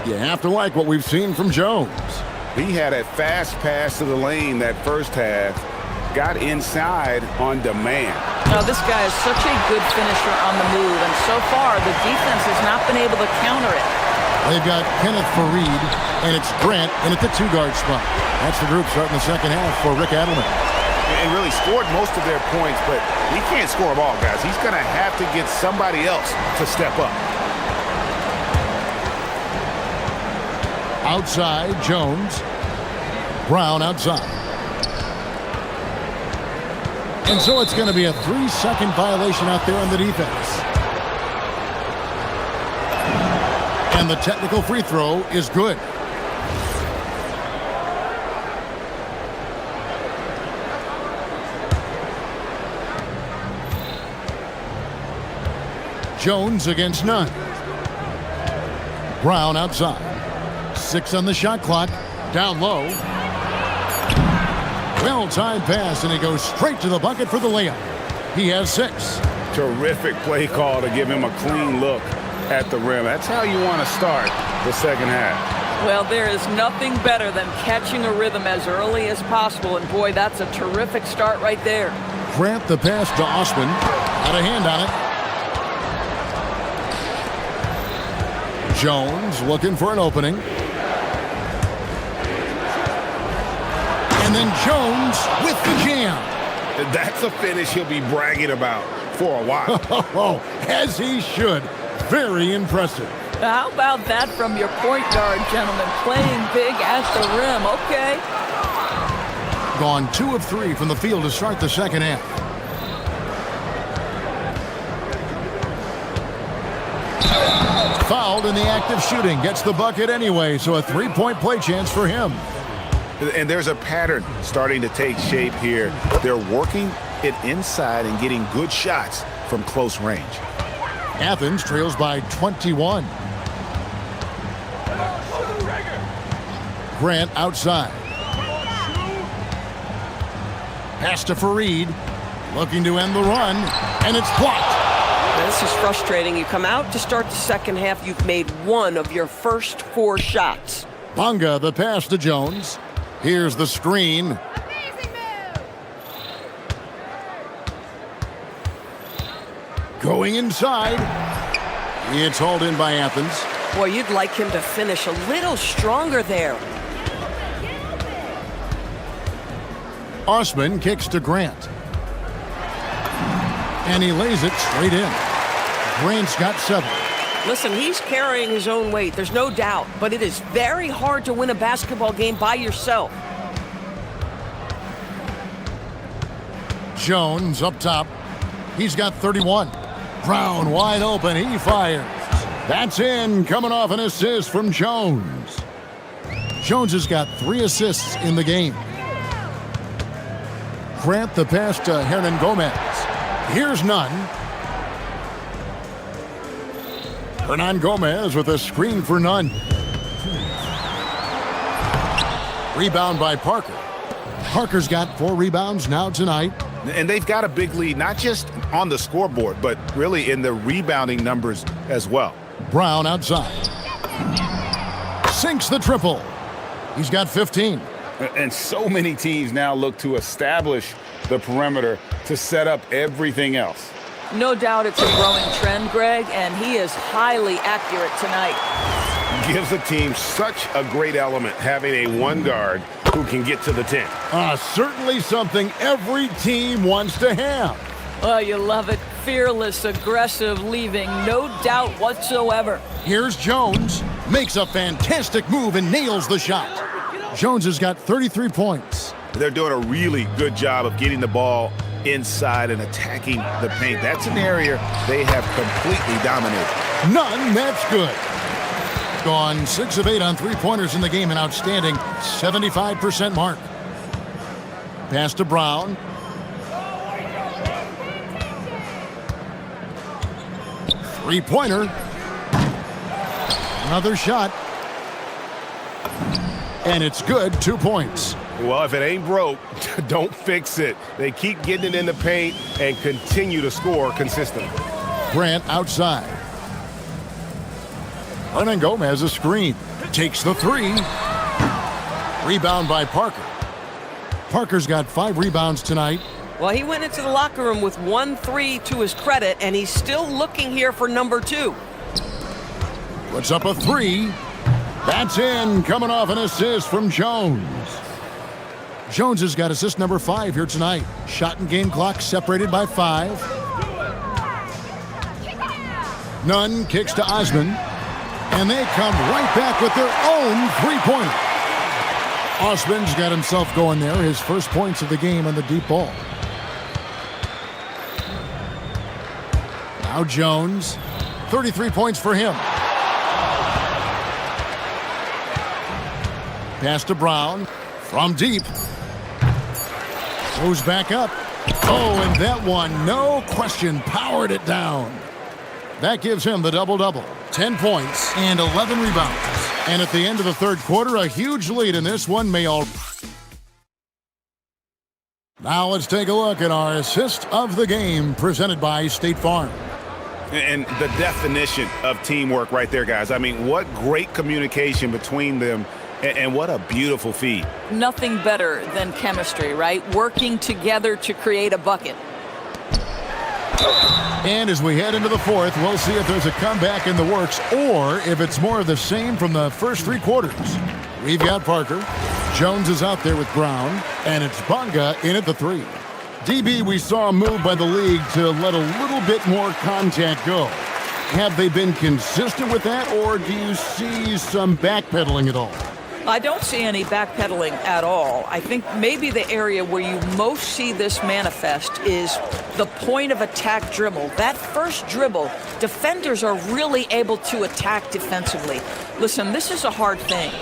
You have to like what we've seen from Jones. He had a fast pass to the lane that first half. Got inside on demand. Now, this guy is such a good finisher on the move, and so far, the defense has not been able to counter it. They've got Kenneth Fareed, and it's Grant in at the 2-guard spot. That's the group starting the second half for Rick Adelman. And really scored most of their points, but he can't score them all, guys. He's going to have to get somebody else to step up. Outside, Jones. Brown outside. And so it's going to be a 3-second violation out there on the defense. And the technical free throw is good. Jones against Nunn. Brown outside. 6 on the shot clock. Down low. Well-timed pass, and he goes straight to the bucket for the layup. He has 6. Terrific play call to give him a clean look at the rim. That's how you want to start the second half. Well, there is nothing better than catching a rhythm as early as possible, and boy, that's a terrific start right there. Grant the pass to Osman. Out of hand on it. Jones looking for an opening. And then Jones with the jam. That's a finish he'll be bragging about for a while. As he should. Very impressive. How about that from your point guard, gentlemen? Playing big at the rim. Okay. Gone 2 of 3 from the field to start the second half. Fouled in the act of shooting. Gets the bucket anyway, so a 3-point play chance for him. And there's a pattern starting to take shape here. They're working it inside and getting good shots from close range. Athens trails by 21. Grant outside. Pass to Fareed. Looking to end the run, and it's blocked. This is frustrating. You come out to start the second half, you've made 1 of your first 4 shots. Bonga the pass to Jones. Here's the screen. Going inside. It's hauled in by Athens. Boy, you'd like him to finish a little stronger there. Osman kicks to Grant. And he lays it straight in. Grant's got 7. Listen, he's carrying his own weight, there's no doubt, but it is very hard to win a basketball game by yourself. Jones up top. He's got 31. Brown wide open. He fires. That's in. Coming off an assist from Jones. Jones has got 3 assists in the game. Grant the pass to Hernan Gomez. Here's none. Hernan Gomez with a screen for none. Rebound by Parker. Parker's got 4 rebounds now tonight. And they've got a big lead, not just on the scoreboard, but really in the rebounding numbers as well. Brown outside. Sinks the triple. He's got 15. And so many teams now look to establish the perimeter to set up everything else. No doubt it's a growing trend, Greg, and he is highly accurate tonight. Gives a team such a great element having a 1 guard who can get to the 10. Certainly something every team wants to have. Oh, you love it. Fearless, aggressive, leaving no doubt whatsoever. Here's Jones. Makes a fantastic move and nails the shot. Jones has got 33 points. They're doing a really good job of getting the ball inside and attacking the paint. That's an area they have completely dominated. None, that's good. Gone 6 of 8 on 3-pointers in the game, an outstanding 75% mark. Pass to Brown. Three-pointer. Another shot. And it's good, 2 points. Well, if it ain't broke, don't fix it. They keep getting it in the paint and continue to score consistently. Grant outside. Hernan Gomez a screen. Takes the 3. Rebound by Parker. Parker's got 5 rebounds tonight. Well, he went into the locker room with 1 3 to his credit, and he's still looking here for number 2. Puts up a 3. That's in. Coming off an assist from Jones. Jones has got assist number 5 here tonight. Shot and game clock separated by 5. Nunn kicks to Osman. And they come right back with their own 3-pointer. Osman's got himself going there. His first points of the game on the deep ball. Now Jones. 33 points for him. Pass to Brown. From deep. Goes back up. Oh, and that one, no question, powered it down. That gives him the double-double. 10 points and 11 rebounds. And at the end of the third quarter, a huge lead in this one may all... Now let's take a look at our assist of the game presented by State Farm. And the definition of teamwork right there, guys. I mean, what great communication between them, and what a beautiful feed. Nothing better than chemistry, right? Working together to create a bucket. And as we head into the fourth, we'll see if there's a comeback in the works or if it's more of the same from the first three quarters. We've got Parker. Jones is out there with Brown, and it's Bonga in at the three. DB, we saw a move by the league to let a little bit more contact go. Have they been consistent with that, or do you see some backpedaling at all? I don't see any backpedaling at all. I think maybe the area where you most see this manifest is the point of attack dribble. That first dribble, defenders are really able to attack defensively. Listen, this is a hard thing.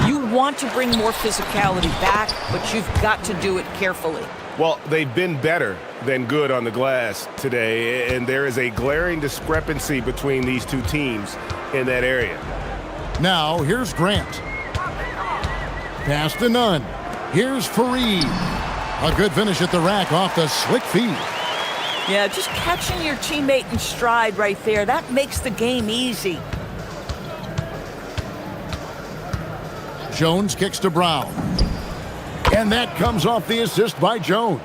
You want to bring more physicality back, but you've got to do it carefully. Well, they've been better than good on the glass today, and there is a glaring discrepancy between these two teams in that area. Now, here's Grant. Pass to Nunn. Here's Fareed. A good finish at the rack off the slick feed. Yeah, just catching your teammate in stride right there, that makes the game easy. Jones kicks to Brown. And that comes off the assist by Jones.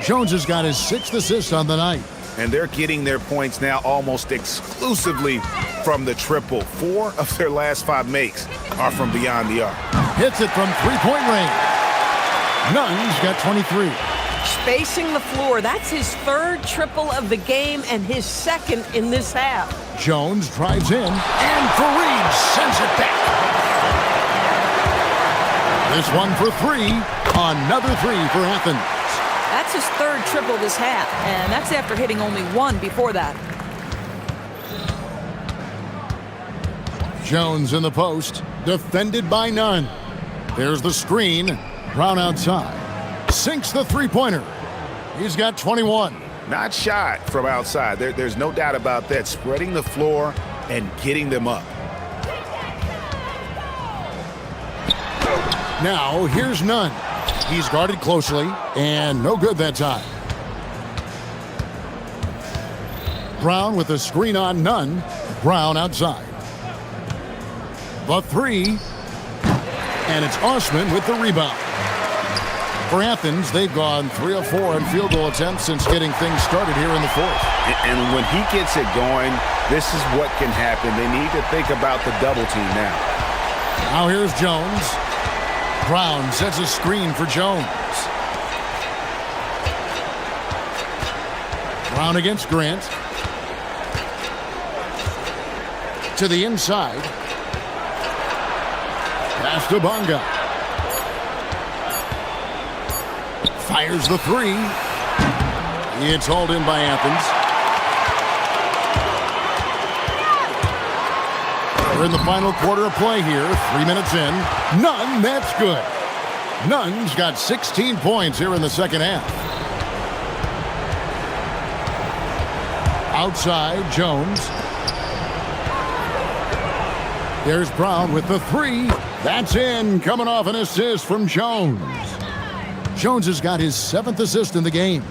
Jones has got his 6th assist on the night. And they're getting their points now almost exclusively from the triple. 4 of their last 5 makes are from beyond the arc. Hits it from three-point range. Nunn's got 23. Spacing the floor. That's his 3rd triple of the game and his 2nd in this half. Jones drives in, and Fareed sends it back. This one for 3. Another 3 for Athens. That's his 3rd triple this half, and that's after hitting only 1 before that. Jones in the post, defended by Nunn. There's the screen. Brown outside. Sinks the three-pointer. He's got 21. Not shot from outside. There's no doubt about that. Spreading the floor and getting them up. Now, here's Nunn. He's guarded closely, and no good that time. Brown with a screen on Nunn. Brown outside. The 3. And it's Osman with the rebound. For Athens, they've gone 3 of 4 in field goal attempts since getting things started here in the fourth. And when he gets it going, this is what can happen. They need to think about the double team now. Now here's Jones. Brown sets a screen for Jones. Brown against Grant. To the inside. Pass to Bonga. Fires the 3. It's hauled in by Athens. We're in the final quarter of play here. 3 minutes in. Nunn, that's good. Nunn's got 16 points here in the second half. Outside, Jones. There's Brown with the 3. That's in, coming off an assist from Jones. Jones has got his 7th assist in the game.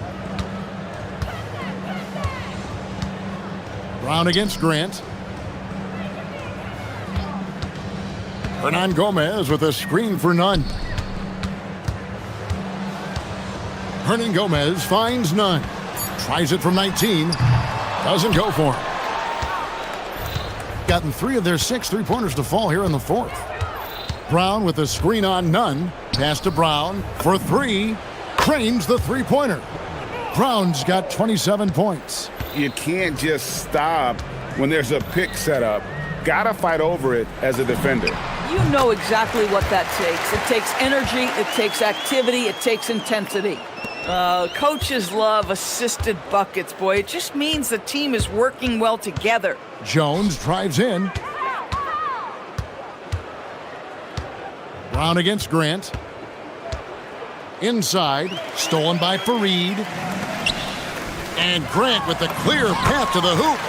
Brown against Grant. Hernan Gomez with a screen for Nunn. Hernan Gomez finds Nunn. Tries it from 19. Doesn't go for him. Gotten 3 of their 6 three-pointers to fall here in the fourth. Brown with a screen on Nunn. Pass to Brown for 3. Trains the three-pointer. Brown's got 27 points. You can't just stop when there's a pick set up. Gotta fight over it as a defender. You know exactly what that takes. It takes energy, it takes activity, it takes intensity. Coaches love assisted buckets, boy. It just means the team is working well together. Jones drives in. Brown against Grant. Inside, stolen by Fareed. And Grant with the clear path to the hoop.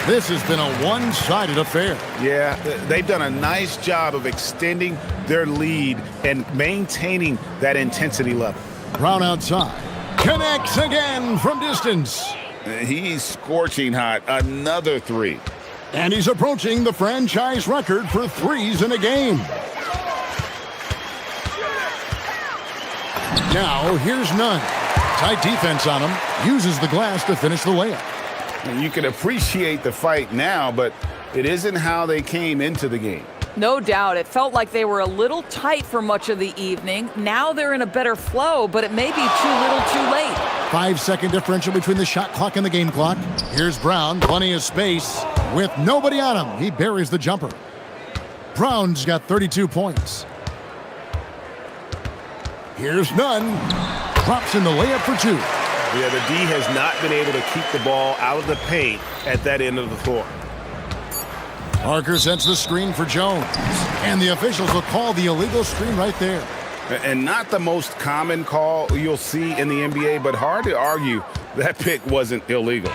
This has been a one-sided affair. Yeah, they've done a nice job of extending their lead and maintaining that intensity level. Brown outside. Connects again from distance. He's scorching hot. Another 3. And he's approaching the franchise record for 3s in a game. Now, here's Nunn. Tight defense on him. Uses the glass to finish the layup. And you can appreciate the fight now, but it isn't how they came into the game. No doubt. It felt like they were a little tight for much of the evening. Now they're in a better flow, but it may be too little too late. 5-second differential between the shot clock and the game clock. Here's Brown, plenty of space. With nobody on him, he buries the jumper. Brown's got 32 points. Here's Nunn. Drops in the layup for 2. Yeah, the D has not been able to keep the ball out of the paint at that end of the floor. Parker sets the screen for Jones. And the officials will call the illegal screen right there. And not the most common call you'll see in the NBA, but hard to argue that pick wasn't illegal.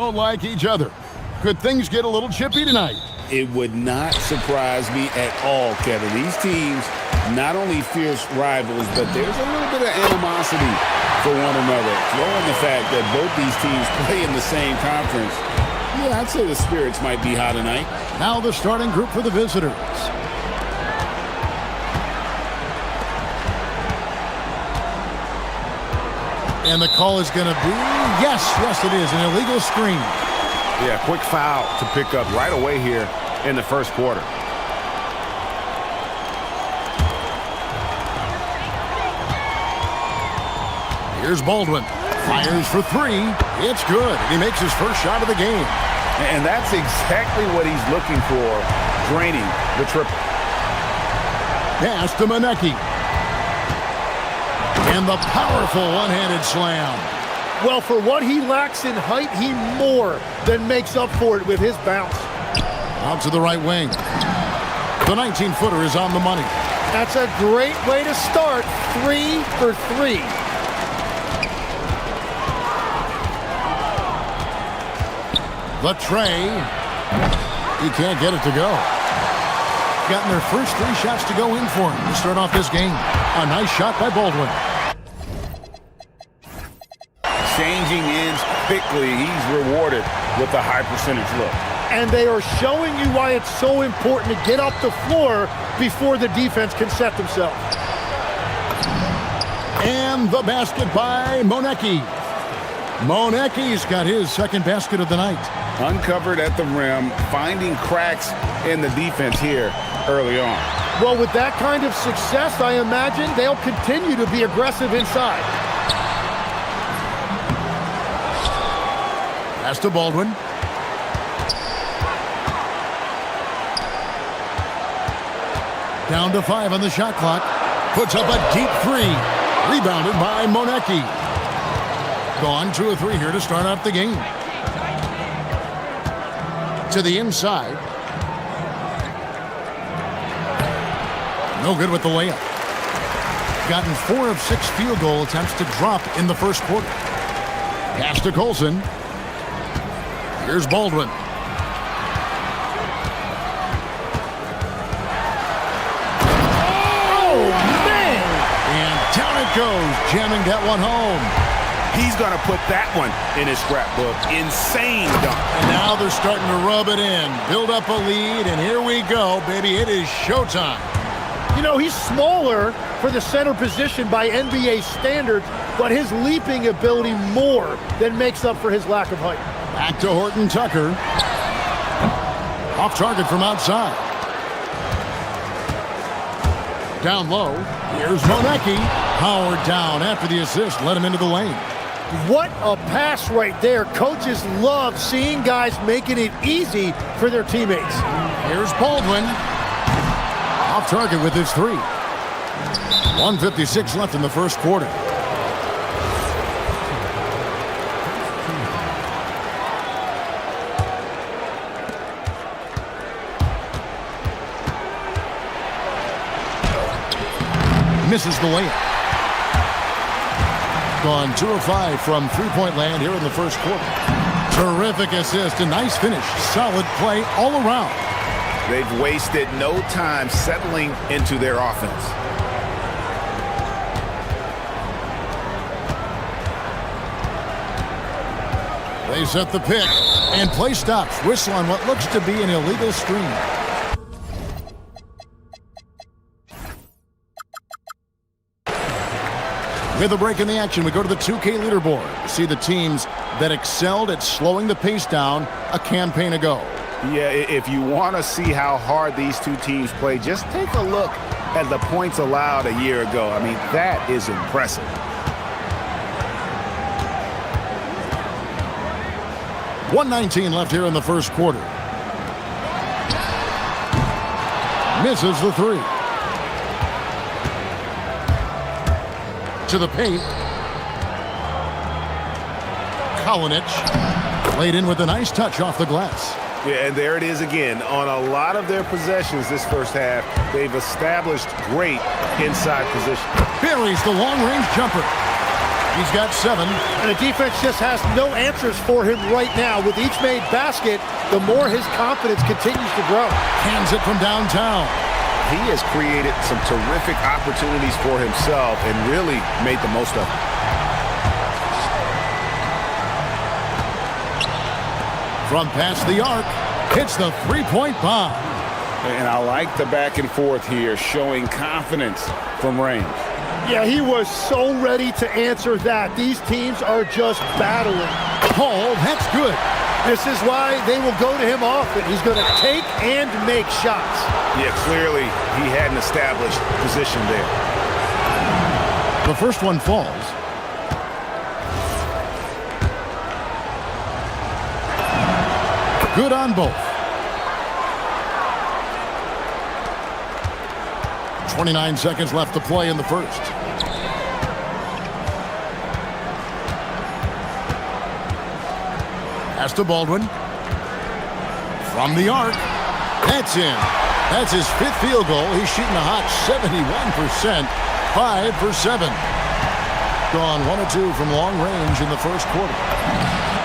don't like each other. Could things get a little chippy tonight? It would not surprise me at all, Kevin. These teams, not only fierce rivals, but there's a little bit of animosity for one another. Throwing the fact that both these teams play in the same conference, yeah, I'd say the spirits might be high tonight. Now the starting group for the visitors. And the call is going to be, yes, it is, an illegal screen. Yeah, quick foul to pick up right away here in the first quarter. Here's Baldwin. Fires for three. It's good. He makes his first shot of the game. And that's exactly what he's looking for, draining the triple. Pass to Monecki. And the powerful one-handed slam. Well, for what he lacks in height, he more than makes up for it with his bounce. Out to the right wing. The 19-footer is on the money. That's a great way to start. 3 for 3. The tray. He can't get it to go. Gotten their first 3 shots to go in for him to start off this game. A nice shot by Baldwin. Changing ends quickly. He's rewarded with a high percentage look. And they are showing you why it's so important to get off the floor before the defense can set themselves. And the basket by Monecki. Monecki's got his second basket of the night. Uncovered at the rim, finding cracks in the defense here early on. Well, with that kind of success, I imagine they'll continue to be aggressive inside. Pass to Baldwin. Down to 5 on the shot clock. Puts up a deep 3. Rebounded by Monecki. Gone 2 of 3 here to start out the game. To the inside. No good with the layup. Gotten 4 of 6 field goal attempts to drop in the first quarter. Pass to Colson. Here's Baldwin. Oh, man! And down it goes, jamming that one home. He's going to put that one in his scrapbook. Insane dunk. And now they're starting to rub it in, build up a lead, and here we go, baby. It is showtime. You know, he's smaller for the center position by NBA standards, but his leaping ability more than makes up for his lack of height. Back to Horton Tucker. Off target from outside. Down low. Here's Monecki. Howard down after the assist. Let him into the lane. What a pass right there. Coaches love seeing guys making it easy for their teammates. Here's Baldwin. Off target with his 3. 1:56 left in the first quarter. Misses the layup. Gone 2 of 5 from three-point land here in the first quarter. Terrific assist, a nice finish, solid play all around. They've wasted no time settling into their offense. They set the pick, and play stops. Whistle on what looks to be an illegal screen. With a break in the action, we go to the 2K leaderboard to see the teams that excelled at slowing the pace down a campaign ago. Yeah, if you want to see how hard these two teams play, just take a look at the points allowed a year ago. I mean, that is impressive. .119 left here in the first quarter. Misses the 3. To the paint. Kalinic laid in with a nice touch off the glass. Yeah, and there it is again. On a lot of their possessions this first half, they've established great inside position. Buries the long-range jumper. He's got 7. And the defense just has no answers for him right now. With each made basket, the more his confidence continues to grow. Hands it from downtown. He has created some terrific opportunities for himself and really made the most of it. From past the arc, hits the three-point bomb. And I like the back and forth here, showing confidence from range. Yeah, he was so ready to answer that. These teams are just battling. Oh, that's good. This is why they will go to him often. He's going to take and make shots. Yeah, clearly he had an established position there. The first one falls. Good on both. 29 seconds left to play in the first. Pass to Baldwin. From the arc. That's in. That's his 5th field goal. He's shooting a hot 71%. 5 for 7. Gone 1 of 2 from long range in the first quarter.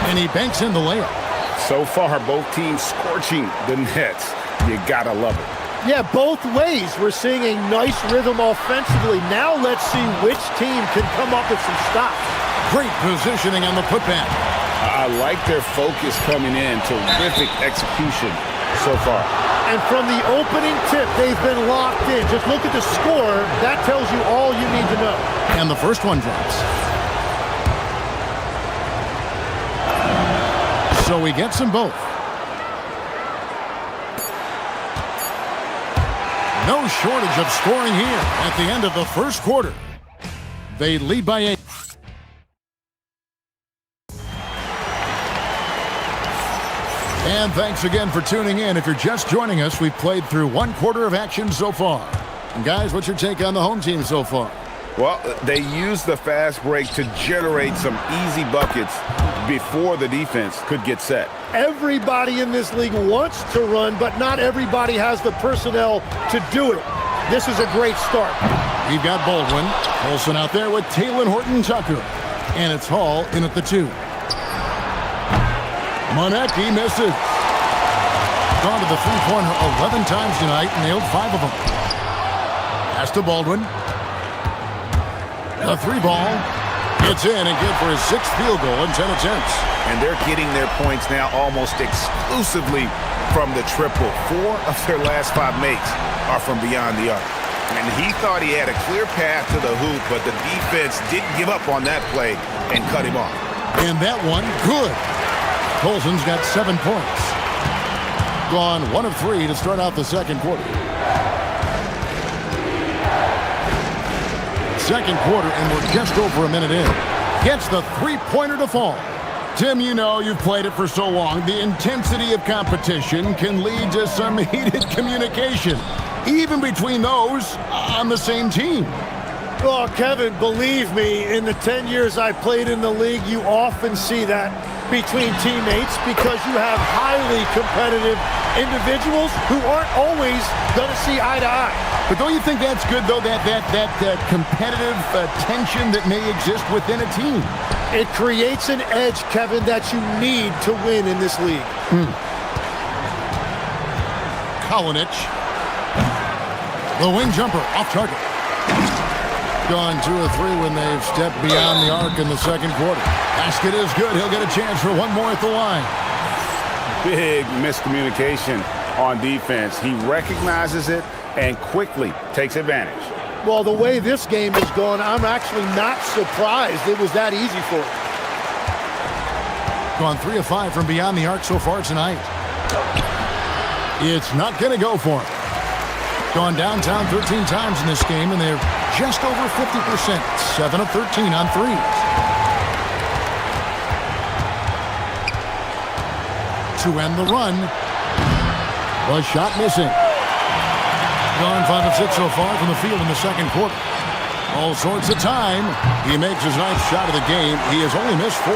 And he banks in the layup. So far, both teams scorching the nets. You gotta love it. Yeah, both ways. We're seeing a nice rhythm offensively. Now let's see which team can come up with some stops. Great positioning on the putback. I like their focus coming in. Terrific execution so far. And from the opening tip, they've been locked in. Just look at the score. That tells you all you need to know. And the first one drops. So he gets them both. No shortage of scoring here at the end of the first quarter. They lead by 8. And thanks again for tuning in. If you're just joining us, we've played through 1 quarter of action so far. And guys, what's your take on the home team so far? Well, they used the fast break to generate some easy buckets before the defense could get set. Everybody in this league wants to run, but not everybody has the personnel to do it. This is a great start. We've got Baldwin. Olsen out there with Taylor Horton-Tucker. And it's Hall in at the 2. Monecki misses. Gone to the three-pointer 11 times tonight and nailed 5 of them. Pass to Baldwin. The 3 ball. It's in and good for his 6th field goal in 10 attempts. And they're getting their points now almost exclusively from the triple. 4 of their last 5 makes are from beyond the arc. And he thought he had a clear path to the hoop, but the defense didn't give up on that play and cut him off. And that one, good. Colson's got 7 points. Gone 1 of 3 to start out the second quarter. Second quarter, and we're just over a minute in. Gets the three-pointer to fall. Tim, you know, you've played it for so long. The intensity of competition can lead to some heated communication, even between those on the same team. Oh, Kevin, believe me, in the 10 years I played in the league, you often see that between teammates because you have highly competitive individuals who aren't always going to see eye to eye. But don't you think that's good, though, that competitive tension that may exist within a team? It creates an edge, Kevin, that you need to win in this league. Kalinic. The wing jumper off target. Gone 2 of 3 when they've stepped beyond the arc in the second quarter. Basket is good. He'll get a chance for 1 more at the line. Big miscommunication on defense. He recognizes it and quickly takes advantage. Well, the way this game has gone, I'm actually not surprised it was that easy for him. Gone 3 of 5 from beyond the arc so far tonight. It's not going to go for him. Gone downtown 13 times in this game, and they're just over 50%. 7 of 13 on threes. To end the run. The shot missing. Gone 5 of 6 so far from the field in the second quarter. All sorts of time. He makes his 9th shot of the game. He has only missed 4.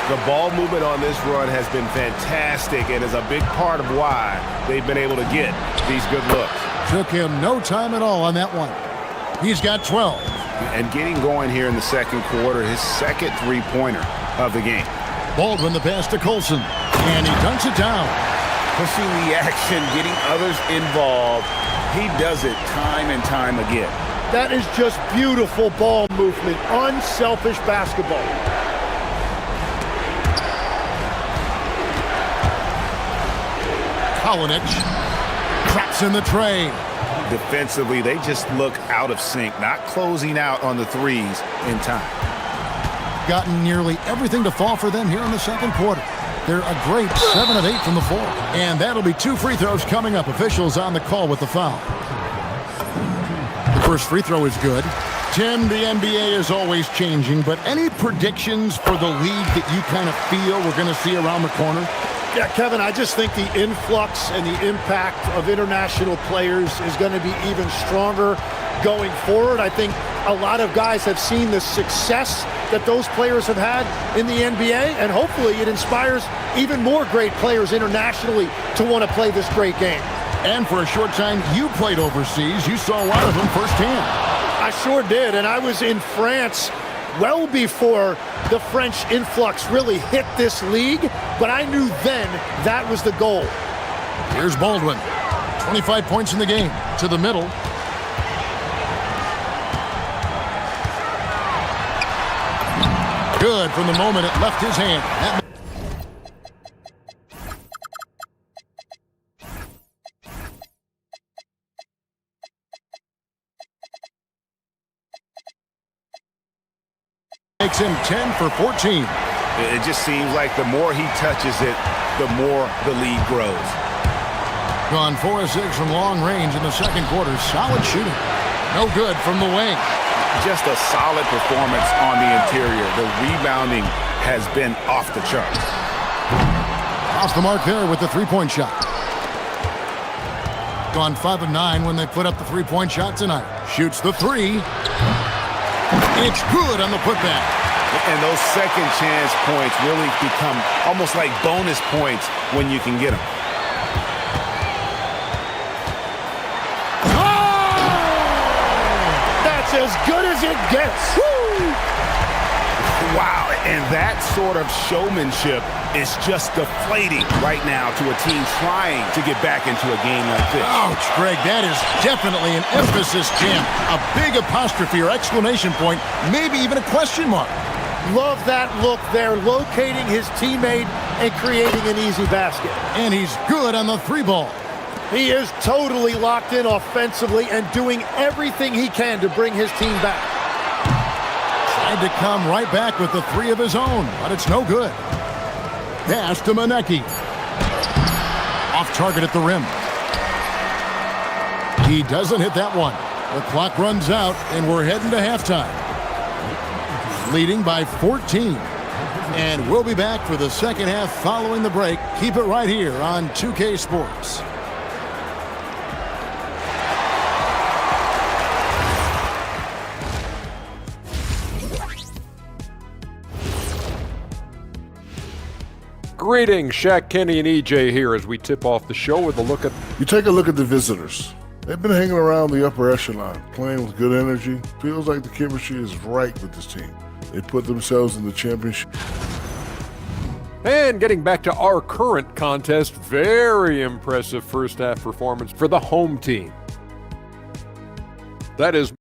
The ball movement on this run has been fantastic and is a big part of why they've been able to get these good looks. Took him no time at all on that one. He's got 12. And getting going here in the second quarter, his second three-pointer of the game. Baldwin the pass to Colson, and he dunks it down. Pushing the action, getting others involved. He does it time and time again. That is just beautiful ball movement, unselfish basketball. Kalinic traps in the tray. Defensively, they just look out of sync, not closing out on the threes in time. Gotten nearly everything to fall for them here in the second quarter. They're a great 7 of 8 from the floor. And that'll be 2 free throws coming up. Officials on the call with the foul. The first free throw is good. Tim, the NBA is always changing, but any predictions for the league that you kind of feel we're going to see around the corner? Yeah, Kevin, I just think the influx and the impact of international players is going to be even stronger going forward. I think a lot of guys have seen the success that those players have had in the NBA, and hopefully it inspires even more great players internationally to want to play this great game. And for a short time, you played overseas. You saw a lot of them firsthand. I sure did, and I was in France well before the French influx really hit this league, but I knew then that was the goal. Here's Baldwin. 25 points in the game. To the middle. Good from the moment it left his hand. Makes him 10 for 14. It just seems like the more he touches it, the more the lead grows. Gone 4 of 6 from long range in the second quarter. Solid shooting. No good from the wing. Just a solid performance on the interior. The rebounding has been off the charts. Off the mark there with the three-point shot. Gone 5 of 9 when they put up the three-point shot tonight. Shoots the three. It's good on the putback. And those second chance points really become almost like bonus points when you can get them. As good as it gets. Woo! Wow, and that sort of showmanship is just deflating right now to a team trying to get back into a game like this. Ouch, Greg, that is definitely an emphasis jam. A big apostrophe or exclamation point, maybe even a question mark. Love that look there, locating his teammate and creating an easy basket. And he's good on the three ball. He is totally locked in offensively and doing everything he can to bring his team back. Tried to come right back with the three of his own, but it's no good. Pass to Manecki. Off target at the rim. He doesn't hit that one. The clock runs out, and we're heading to halftime. Leading by 14. And we'll be back for the second half following the break. Keep it right here on 2K Sports. Greetings, Shaq, Kenny, and EJ here as we tip off the show with a look at... You take a look at the visitors. They've been hanging around the upper echelon, playing with good energy. Feels like the chemistry is right with this team. They put themselves in the championship. And getting back to our current contest, very impressive first half performance for the home team. That is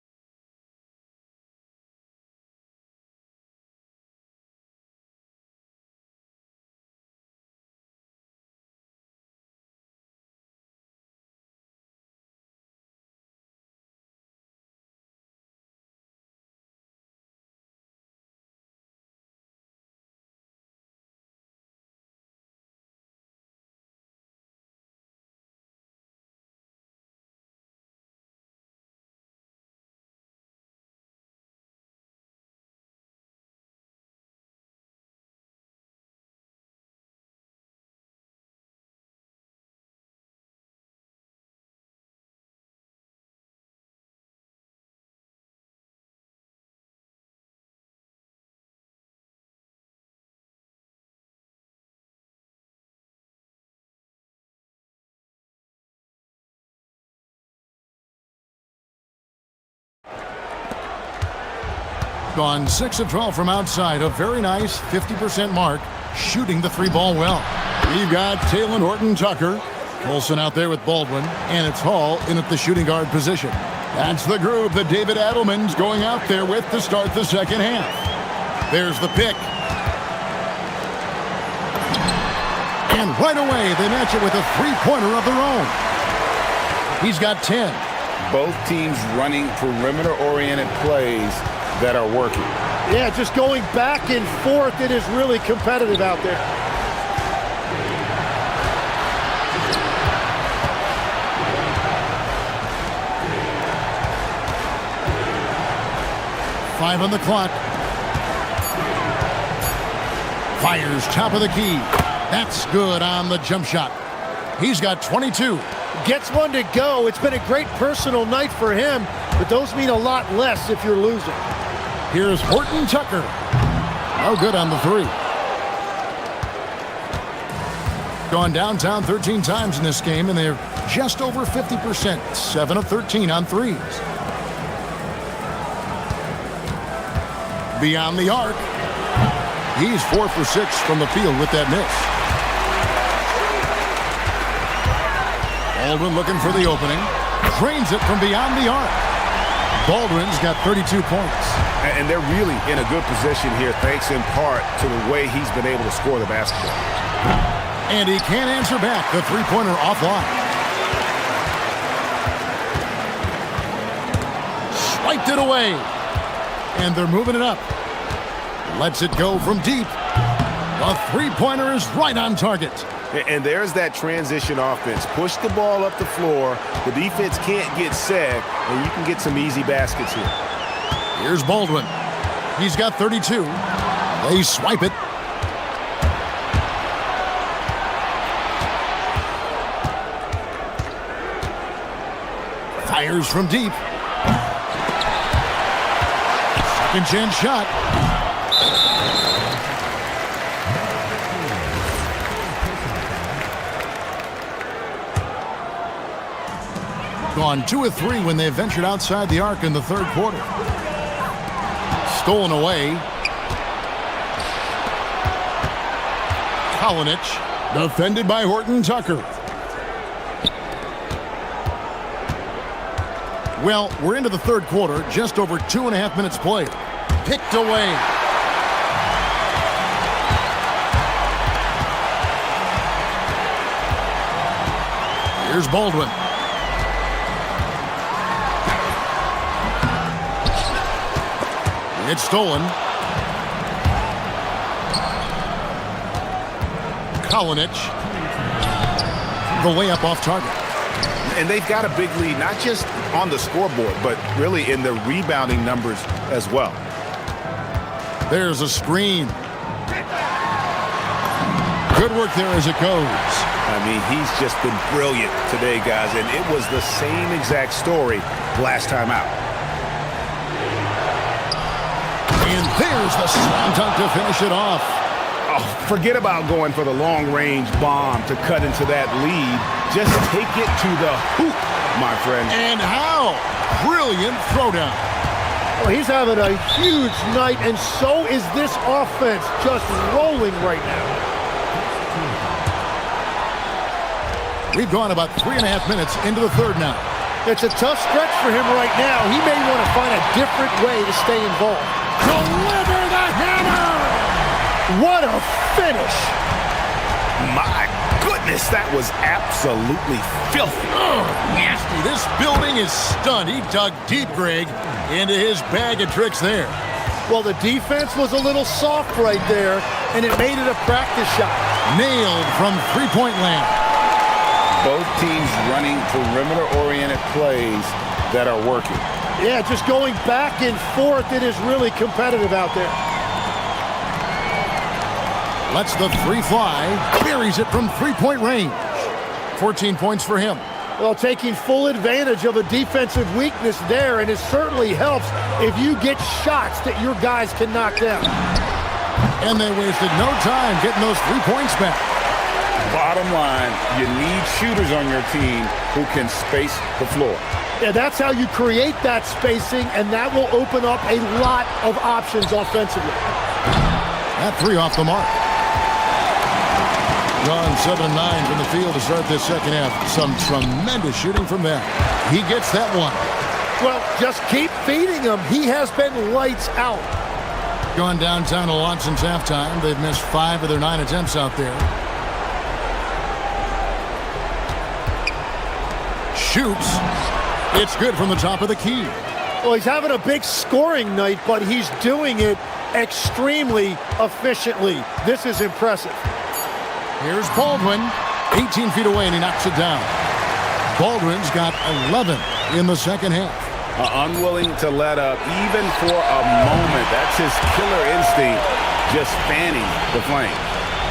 Gone 6 of 12 from outside. A very nice 50% mark, shooting the 3-ball well. We've got Taylor Horton-Tucker. Colson out there with Baldwin, and it's Hall in at the shooting guard position. That's the group that David Adelman's going out there with to start the second half. There's the pick. And right away, they match it with a three-pointer of their own. He's got 10. Both teams running perimeter-oriented plays that are working. Yeah, just going back and forth, it is really competitive out there. Five on the clock. Fires top of the key. That's good on the jump shot. He's got 22. Gets one to go. It's been a great personal night for him, but those mean a lot less if you're losing. Here's Horton-Tucker. Oh, good on the three. Gone downtown 13 times in this game, and they're just over 50%. 7 of 13 on threes. Beyond the arc. He's 4 for 6 from the field with that miss. Baldwin looking for the opening. Drains it from beyond the arc. Baldwin's got 32 points. And they're really in a good position here, thanks in part to the way he's been able to score the basketball. And he can't answer back. The three-pointer offline. Swiped it away. And they're moving it up. Lets it go from deep. The three-pointer is right on target. And there's that transition offense. Push the ball up the floor. The defense can't get set, and you can get some easy baskets here. Here's Baldwin. He's got 32. They swipe it. Fires from deep. Second chance shot. Gone 2 of 3 when they ventured outside the arc in the third quarter. Stolen away. Kolinich, defended by Horton-Tucker. Well, we're into the third quarter, just over 2.5 minutes played. Picked away. Here's Baldwin. It's stolen. Kolinich. The layup off target. And they've got a big lead, not just on the scoreboard, but really in the rebounding numbers as well. There's a screen. Good work there as it goes. I mean, he's just been brilliant today, guys, and it was the same exact story last time out. And there's the slam dunk to finish it off. Oh, forget about going for the long-range bomb to cut into that lead. Just take it to the hoop, my friend. And how? Brilliant throwdown. Well, he's having a huge night, and so is this offense, just rolling right now. We've gone about 3.5 minutes into the third now. It's a tough stretch for him right now. He may want to find a different way to stay involved. Deliver the hammer! What a finish! My goodness, that was absolutely filthy. Nasty. This building is stunned. He dug deep, Greg, into his bag of tricks there. Well, the defense was a little soft right there, and it made it a practice shot. Nailed from three-point land. Both teams running perimeter-oriented plays that are working. Yeah, just going back and forth, it is really competitive out there. Lets the three fly, buries it from three-point range. 14 points for him. Well, taking full advantage of a defensive weakness there, and it certainly helps if you get shots that your guys can knock down. And they wasted no time getting those 3 points back. Well, bottom line, you need shooters on your team who can space the floor. Yeah, that's how you create that spacing, and that will open up a lot of options offensively. That three off the mark. Gone 7-9 from the field to start this second half. Some tremendous shooting from them. He gets that one. Well, just keep feeding him. He has been lights out. Gone downtown a lot since halftime. They've missed 5 of their 9 attempts out there. Shoots. It's good from the top of the key. Well, he's having a big scoring night, but he's doing it extremely efficiently. This is impressive. Here's Baldwin. 18 feet away, and he knocks it down. Baldwin's got 11 in the second half. Unwilling to let up even for a moment. That's his killer instinct, just fanning the flame.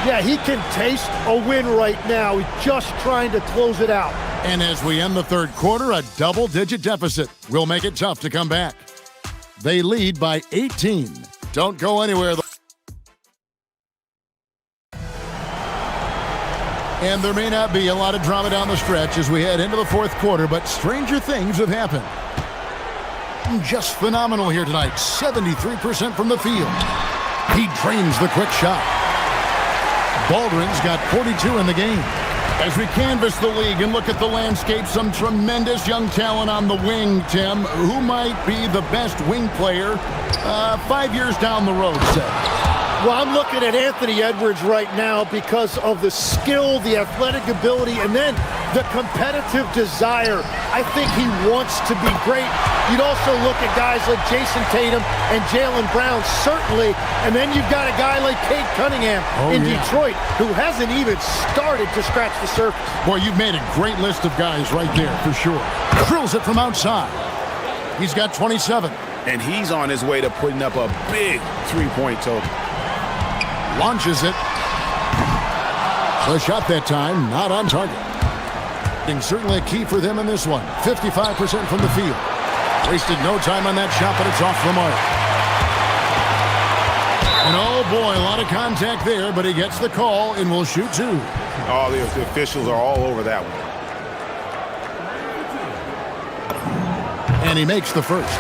Yeah, he can taste a win right now. He's just trying to close it out. And as we end the third quarter, a double-digit deficit will make it tough to come back. They lead by 18. Don't go anywhere. And there may not be a lot of drama down the stretch as we head into the fourth quarter, but stranger things have happened. Just phenomenal here tonight. 73% from the field. He drains the quick shot. Baldwin's got 42 in the game. As we canvass the league and look at the landscape, some tremendous young talent on the wing, Tim. Who might be the best wing player 5 years down the road, say? Well, I'm looking at Anthony Edwards right now because of the skill, the athletic ability, and then the competitive desire. I think he wants to be great. You'd also look at guys like Jason Tatum and Jaylen Brown, certainly. And then you've got a guy like Cade Cunningham in Detroit who hasn't even started to scratch the surface. Boy, you've made a great list of guys right there, for sure. Drills it from outside. He's got 27. And he's on his way to putting up a big three-point total. Launches it. The shot that time, not on target. And certainly a key for them in this one. 55% from the field. Wasted no time on that shot, but it's off the mark. And oh boy, a lot of contact there, but he gets the call and will shoot 2. Oh, the officials are all over that one. And he makes the first.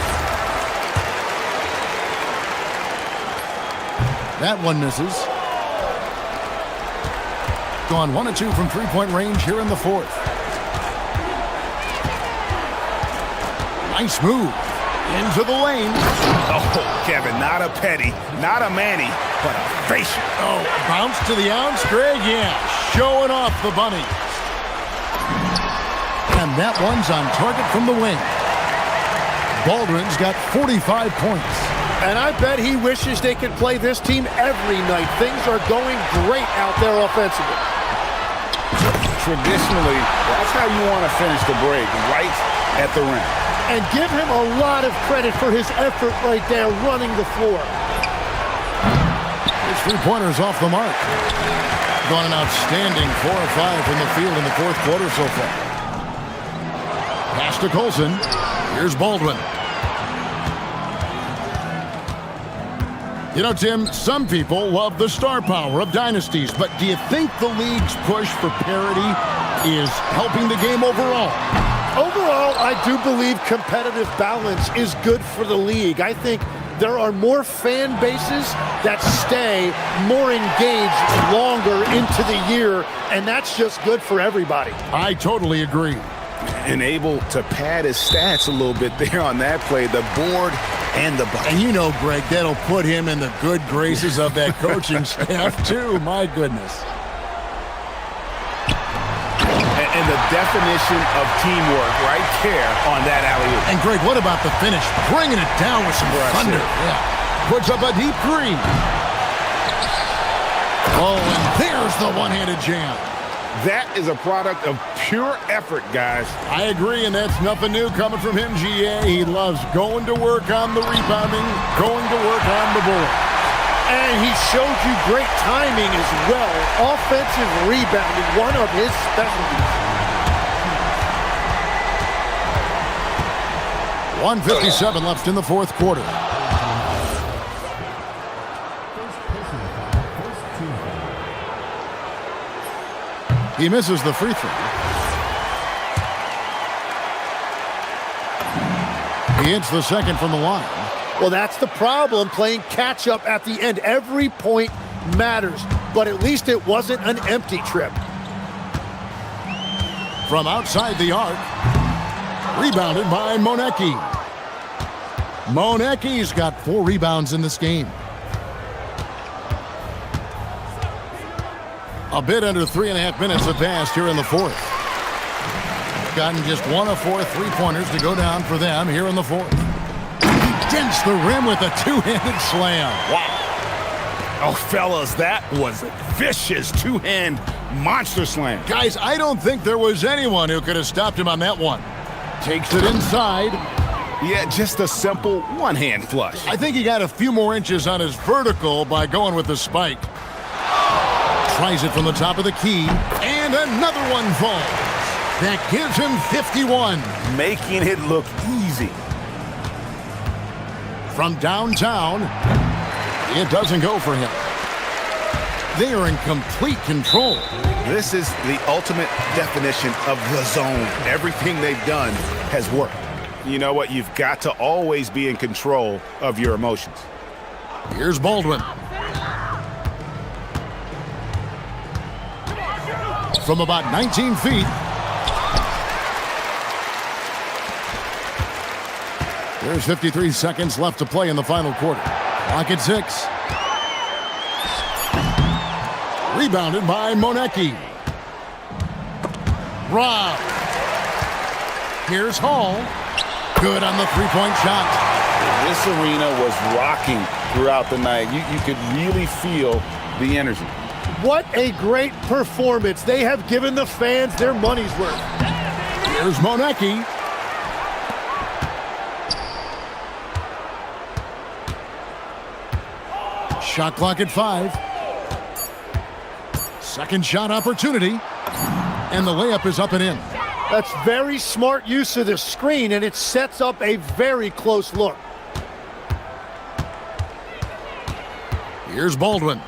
That one misses. Gone 1 of 2 from three-point range here in the fourth. Nice move. Into the lane. Oh, Kevin, not a petty, not a Manny, but a facial. Oh, bounce to the ounce, Greg. Yeah, showing off the bunny. And that one's on target from the wing. Baldwin's got 45 points. And I bet he wishes they could play this team every night. Things are going great out there offensively. Traditionally, that's how you want to finish the break, right at the rim. And give him a lot of credit for his effort right there running the floor. His three-pointer's off the mark. Gone an outstanding 4 of 5 from the field in the fourth quarter so far. Pass to Colson. Here's Baldwin. You know, Tim, some people love the star power of dynasties, but do you think the league's push for parity is helping the game overall? Overall, I do believe competitive balance is good for the league. I think there are more fan bases that stay more engaged longer into the year, and that's just good for everybody. I totally agree. And able to pad his stats a little bit there on that play, the board and the bucket. And you know, Greg, that'll put him in the good graces of that coaching staff, too. My goodness. And the definition of teamwork right there on that alley-oop. And, Greg, what about the finish? Bringing it down with some thunder. Yeah. Puts up a deep 3. Oh, and there's the one-handed jam. That is a product of pure effort, guys. I agree, and that's nothing new coming from him, GA. He loves going to work on the rebounding, going to work on the board. And he showed you great timing as well. Offensive rebounding, one of his specialties. 1:57 left in the fourth quarter. He misses the free throw. He hits the second from the line. Well, that's the problem, playing catch-up at the end. Every point matters, but at least it wasn't an empty trip. From outside the arc, rebounded by Monecki. Monecki's got 4 rebounds in this game. A bit under 3.5 minutes have passed here in the fourth. Gotten just 1 of 4 three-pointers to go down for them here in the fourth. Dents the rim with a two-handed slam. Wow. Oh, fellas, that was a vicious two-hand monster slam. Guys, I don't think there was anyone who could have stopped him on that one. Takes it inside. Yeah, just a simple one-hand flush. I think he got a few more inches on his vertical by going with the spike. Tries it from the top of the key, and another one falls. That gives him 51. Making it look easy. From downtown, it doesn't go for him. They are in complete control. This is the ultimate definition of the zone. Everything they've done has worked. You know what? You've got to always be in control of your emotions. Here's Baldwin. From about 19 feet. There's 53 seconds left to play in the final quarter. Clock at 6. Rebounded by Monecki. Rob. Here's Hall. Good on the three-point shot. This arena was rocking throughout the night. You could really feel the energy. What a great performance. They have given the fans their money's worth. Here's Monecki. Shot clock at 5. Second shot opportunity. And the layup is up and in. That's very smart use of the screen, and it sets up a very close look. Here's Baldwin.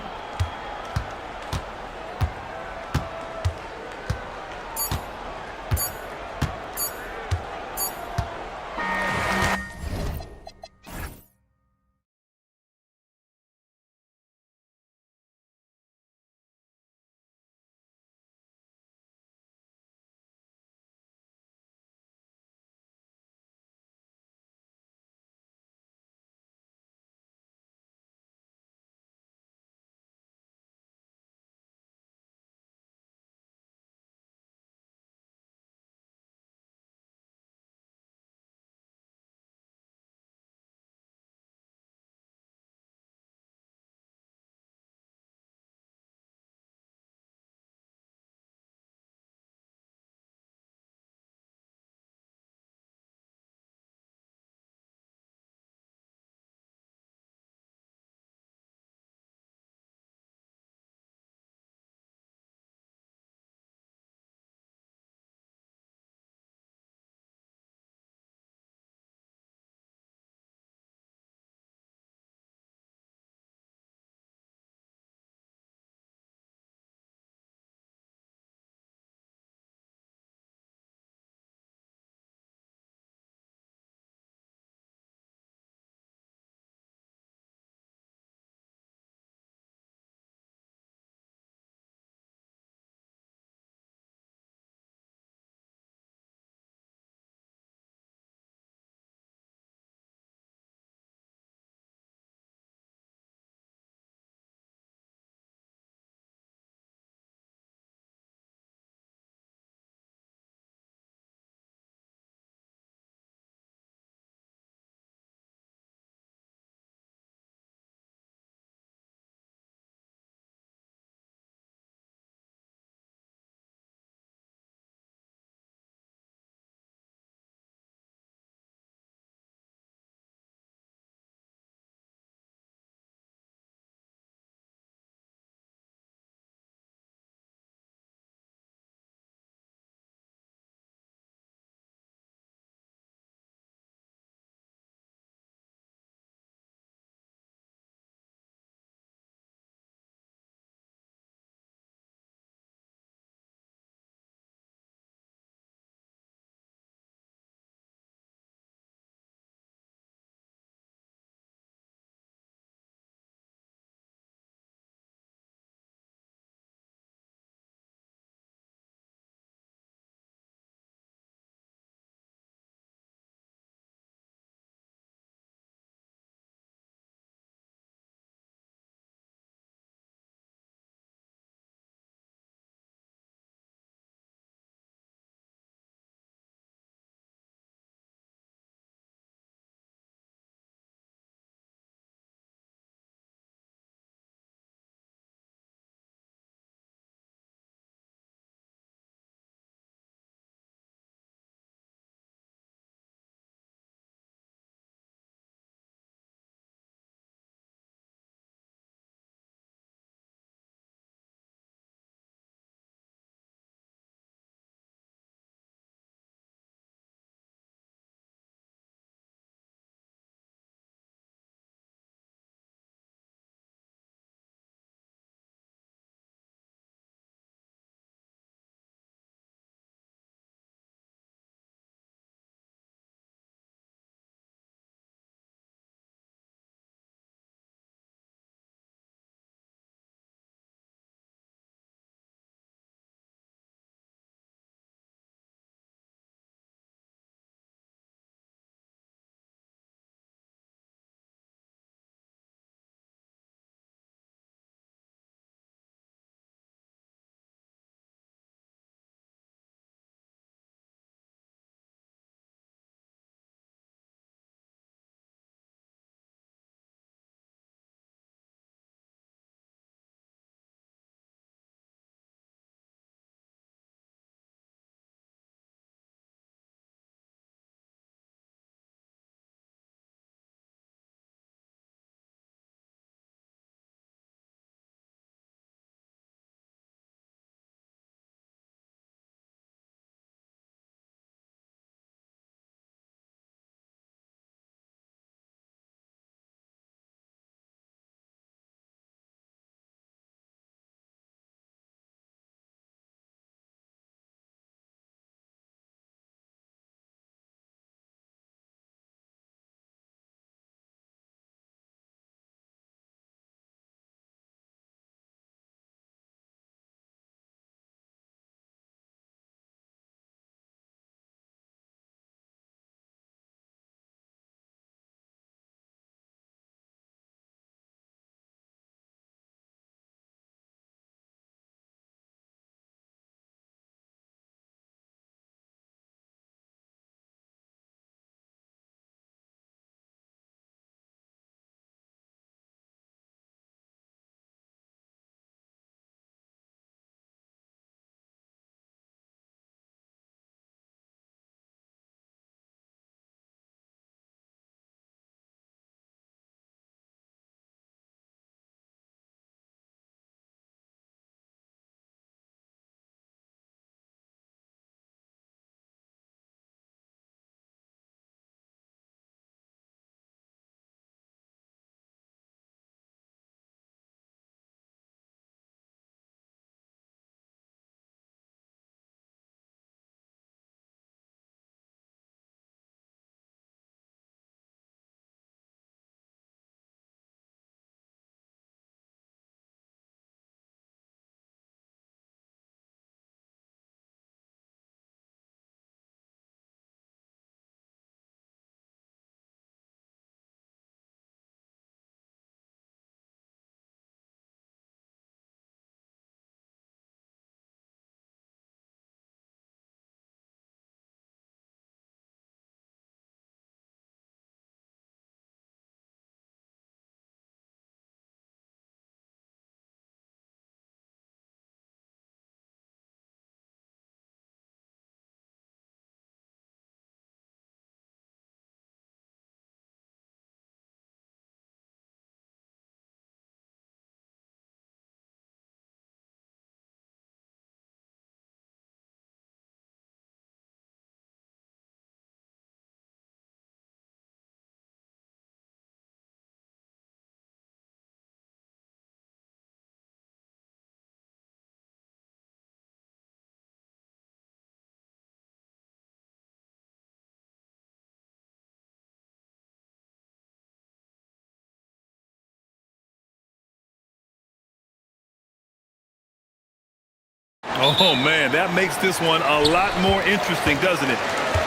Oh, man, that makes this one a lot more interesting, doesn't it?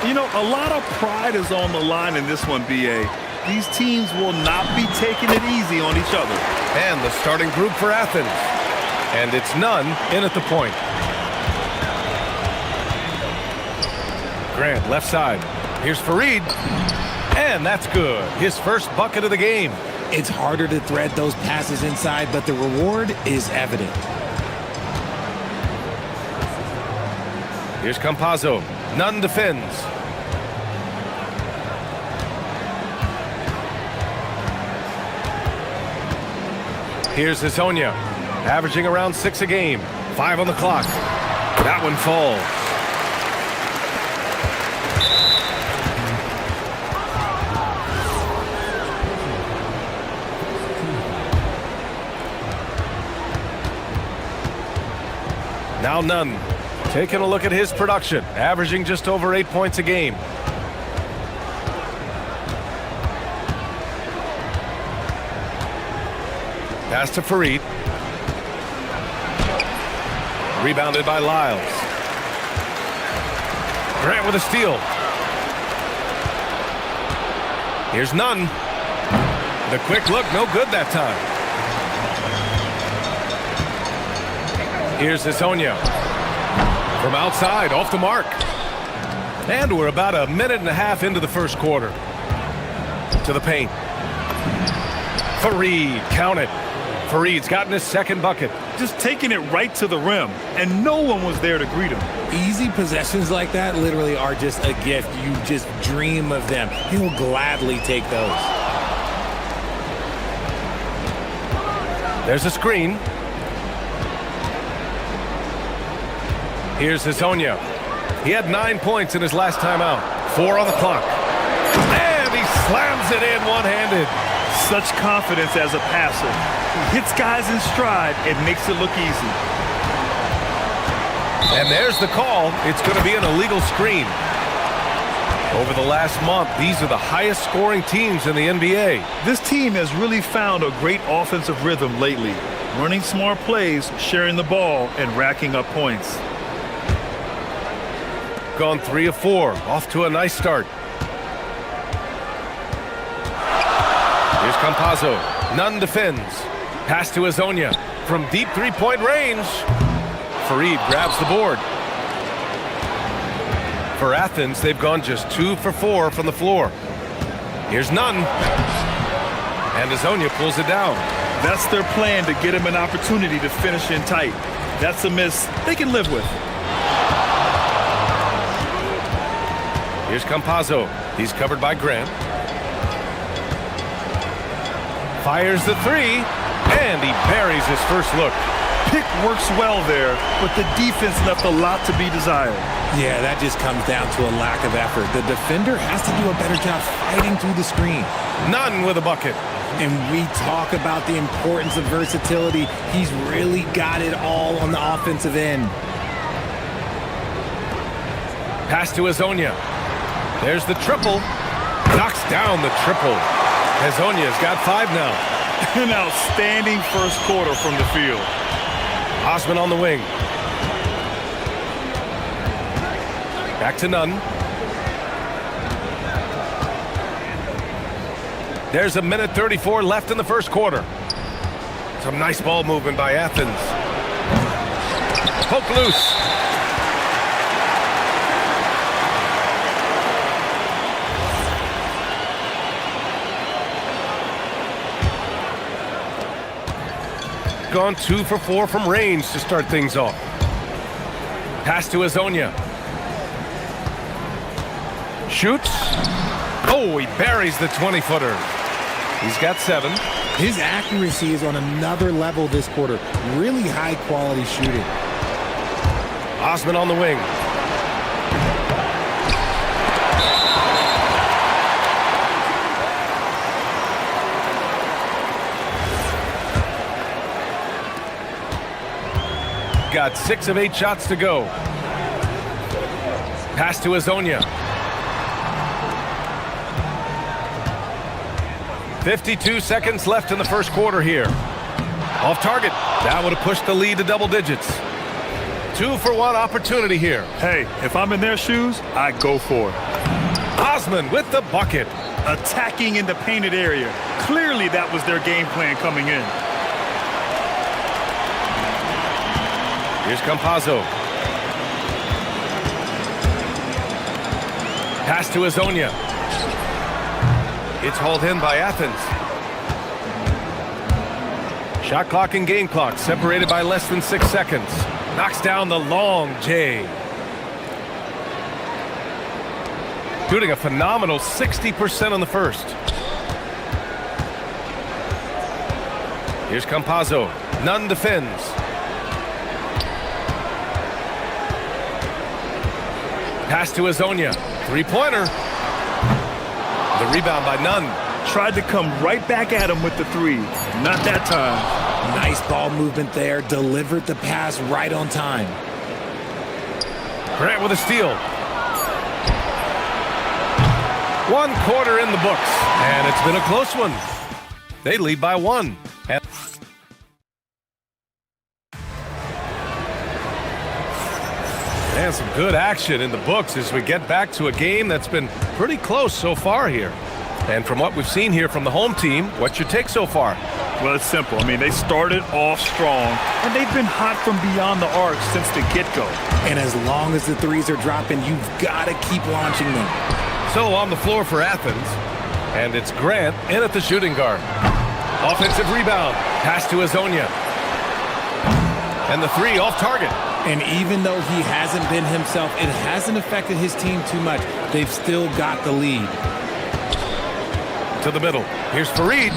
You know, a lot of pride is on the line in this one, B.A. These teams will not be taking it easy on each other. And the starting group for Athens. And it's none in at the point. Grant, left side. Here's Fareed. And that's good. His first bucket of the game. It's harder to thread those passes inside, but the reward is evident. Here's Campazzo. Nunn defends. Here's Hezonja, averaging around 6 a game. 5 on the clock. That one falls. Now Nunn, taking a look at his production, averaging just over 8 points a game. Pass to Fareed. Rebounded by Lyles. Grant with a steal. Here's Nunn. The quick look, no good that time. Here's Hezonja. From outside, off the mark. And we're about a minute and a half into the first quarter. To the paint. Fareed, count it. Fareed's gotten his second bucket. Just taking it right to the rim, and no one was there to greet him. Easy possessions like that literally are just a gift. You just dream of them. He'll gladly take those. There's a screen. Here's Hezonja. He had 9 points in his last time out. 4 on the clock. And he slams it in one-handed. Such confidence as a passer. He hits guys in stride and makes it look easy. And there's the call. It's going to be an illegal screen. Over the last month, these are the highest scoring teams in the NBA. This team has really found a great offensive rhythm lately. Running smart plays, sharing the ball, and racking up points. Gone 3 of 4. Off to a nice start. Here's Campazzo. Nunn defends. Pass to Hezonja. From deep three-point range. Fareed grabs the board. For Athens, they've gone just 2 for 4 from the floor. Here's Nunn. And Hezonja pulls it down. That's their plan to get him an opportunity to finish in tight. That's a miss they can live with. Here's Campazzo. He's covered by Grant. Fires the 3, and he buries his first look. Pick works well there, but the defense left a lot to be desired. Yeah, that just comes down to a lack of effort. The defender has to do a better job fighting through the screen. Nunn with a bucket. And we talk about the importance of versatility. He's really got it all on the offensive end. Pass to Hezonja. There's the triple. Knocks down the triple. Hezonja's got 5 now. An outstanding first quarter from the field. Osman on the wing. Back to Nunn. There's a minute 34 left in the first quarter. Some nice ball movement by Athens. Poke loose. Gone 2 for 4 from range to start things off. Pass to Hezonja. Shoots. Oh, he buries the 20-footer. He's got 7. His accuracy is on another level this quarter. Really high-quality shooting. Osman on the wing. Got 6 of 8 shots to go. Pass to Hezonja. 52 seconds left in the first quarter here. Off target. That would have pushed the lead to double digits. 2-for-1 opportunity here. Hey, if I'm in their shoes, I go for it. Osman with the bucket. Attacking in the painted area. Clearly that was their game plan coming in. Here's Campazzo. Pass to Azonia. It's hauled in by Athens. Shot clock and game clock separated by less than 6 seconds. Knocks down the long J. Shooting a phenomenal 60% on the first. Here's Campazzo. Nunn defends. Pass to Azonia. Three-pointer. The rebound by Nunn. Tried to come right back at him with the three. Not that time. Nice ball movement there. Delivered the pass right on time. Grant with a steal. 1 quarter in the books, and it's been a close one. They lead by 1. And some good action in the books as we get back to a game that's been pretty close so far here. And from what we've seen here from the home team, what's your take so far? Well, it's simple. I mean, they started off strong, and they've been hot from beyond the arc since the get-go. And as long as the threes are dropping, you've got to keep launching them. So on the floor for Athens, and it's Grant in at the shooting guard. Offensive rebound, pass to Azonia. And the three off target. And even though he hasn't been himself, it hasn't affected his team too much. They've still got the lead. To the middle. Here's Fareed.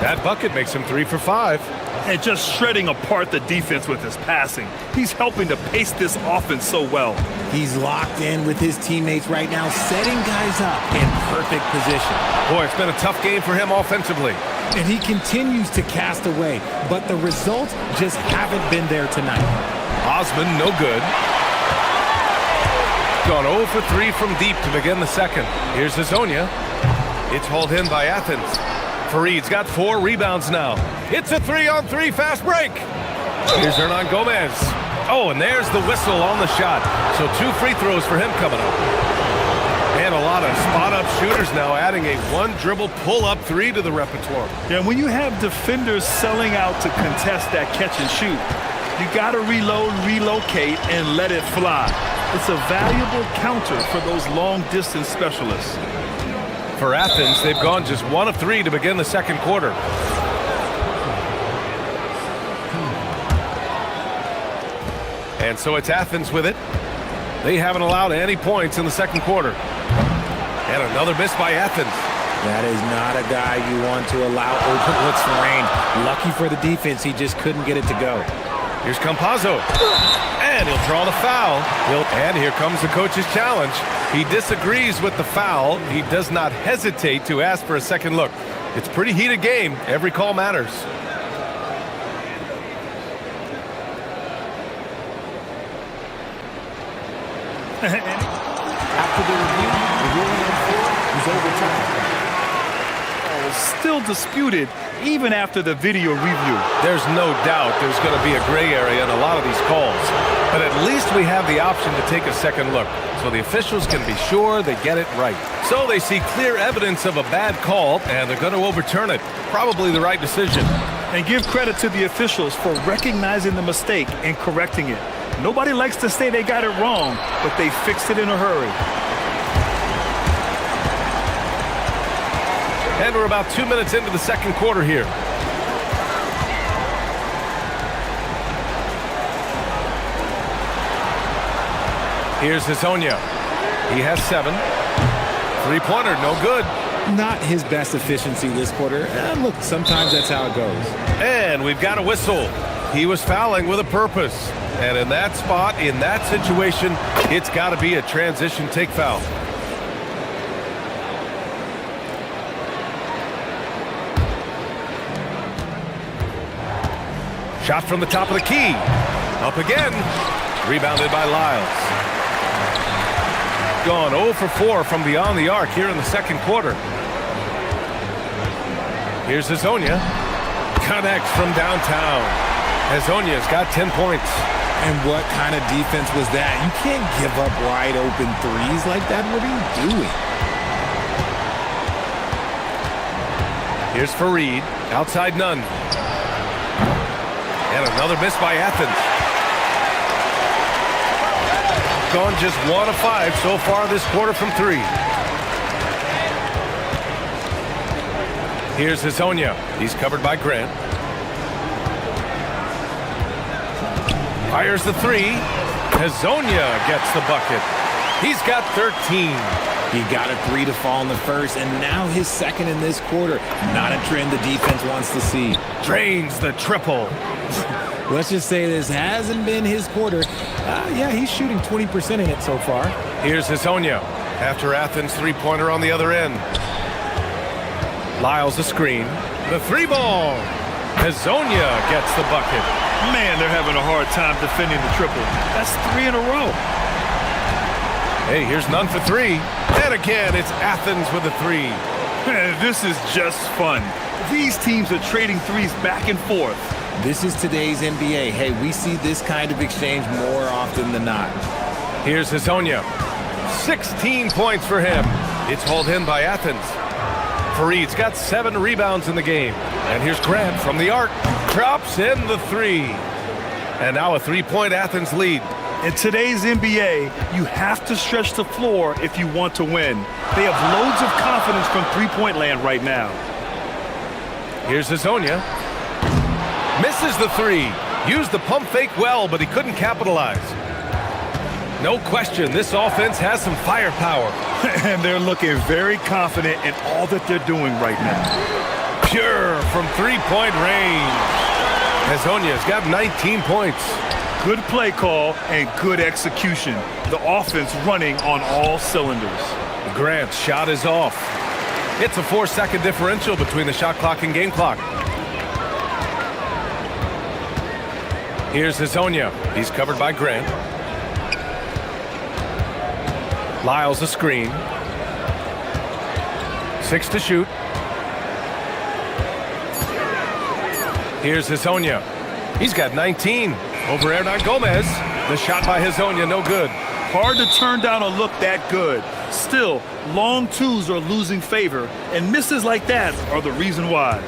That bucket makes him 3 for 5. And just shredding apart the defense with his passing. He's helping to pace this offense so well. He's locked in with his teammates right now, setting guys up in perfect position. Boy, it's been a tough game for him offensively. And he continues to cast away, but the results just haven't been there tonight. Osman, no good. Gone 0 for 3 from deep to begin the second. Here's Azonia. It's hauled in by Athens. Fareed's got 4 rebounds now. It's a 3-on-3 fast break. Here's Hernan Gomez. Oh, and there's the whistle on the shot. So 2 free throws for him coming up. And a lot of spot-up shooters now, adding a 1-dribble pull-up 3 to the repertoire. Yeah, when you have defenders selling out to contest that catch and shoot, you got to reload, relocate, and let it fly. It's a valuable counter for those long-distance specialists. For Athens, they've gone just 1 of 3 to begin the second quarter. And so it's Athens with it. They haven't allowed any points in the second quarter. And another miss by Athens. That is not a guy you want to allow open looks for rain. Lucky for the defense, he just couldn't get it to go. Here's Campazzo. And he'll draw the foul. And here comes the coach's challenge. He disagrees with the foul. He does not hesitate to ask for a second look. It's a pretty heated game. Every call matters. After the review, the ruling on 4 is overturned. Still disputed even after the video review. There's no doubt there's going to be a gray area in a lot of these calls. But at least we have the option to take a second look, so the officials can be sure they get it right. So they see clear evidence of a bad call, and they're going to overturn it. Probably the right decision. And give credit to the officials for recognizing the mistake and correcting it. Nobody likes to say they got it wrong, but they fixed it in a hurry. And we're about 2 minutes into the second quarter here. Here's Azonia. He has 7. Three-pointer, no good. Not his best efficiency this quarter. Look, sometimes that's how it goes. And we've got a whistle. He was fouling with a purpose. And in that spot, in that situation, it's got to be a transition take foul. Shot from the top of the key. Up again. Rebounded by Lyles. Gone 0 for 4 from beyond the arc here in the second quarter. Here's Azonia. Connects from downtown. Azonia's got 10 points. And what kind of defense was that? You can't give up wide open threes like that. What are you doing? Here's Fareed, outside none. And another miss by Athens. Gone just 1 of 5 so far this quarter from 3. Here's Hazonia. He's covered by Grant. Fires the 3. Hazonia gets the bucket. He's got 13. He got a 3 to fall in the first, and now his second in this quarter. Not a trend the defense wants to see. Drains the triple. Let's just say this hasn't been his quarter. Yeah, he's shooting 20% in it so far. Here's Hazonia after Athens' three-pointer on the other end. Lyles a screen. The 3-ball. Hazonia gets the bucket. Man, they're having a hard time defending the triple. That's 3 in a row. Hey, here's none for 3. And again, it's Athens with a 3. This is just fun. These teams are trading threes back and forth. This is today's NBA. Hey, we see this kind of exchange more often than not. Here's Hazonia. 16 points for him. It's hauled in by Athens. Fareed's got 7 rebounds in the game. And here's Grant from the arc. Drops in the 3. And now a 3-point Athens lead. In today's NBA, you have to stretch the floor if you want to win. They have loads of confidence from three-point land right now. Here's Hazonia. Misses the 3. Used the pump fake well, but he couldn't capitalize. No question, this offense has some firepower. And they're looking very confident in all that they're doing right now. Pure from 3-point range. Hazonia's got 19 points. Good play call and good execution. The offense running on all cylinders. Grant's shot is off. It's a 4-second differential between the shot clock and game clock. Here's Hazonia. He's covered by Grant. Lyles a screen. 6 to shoot. Here's Hazonia. He's got 19. Over Hernan Gomez. The shot by Hazonia, no good. Hard to turn down a look that good. Still, long twos are losing favor, and misses like that are the reason why.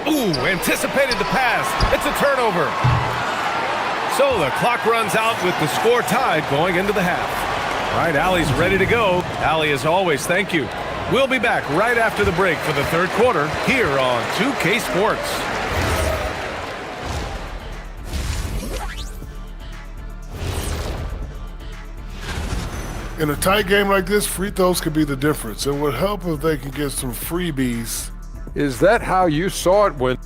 Ooh, anticipated the pass. It's a turnover. So the clock runs out with the score tied going into the half. All right, Allie's ready to go. Allie, as always, thank you. We'll be back right after the break for the third quarter here on 2K Sports. In a tight game like this, free throws could be the difference. It would help if they could get some freebies. Is that how you saw it when?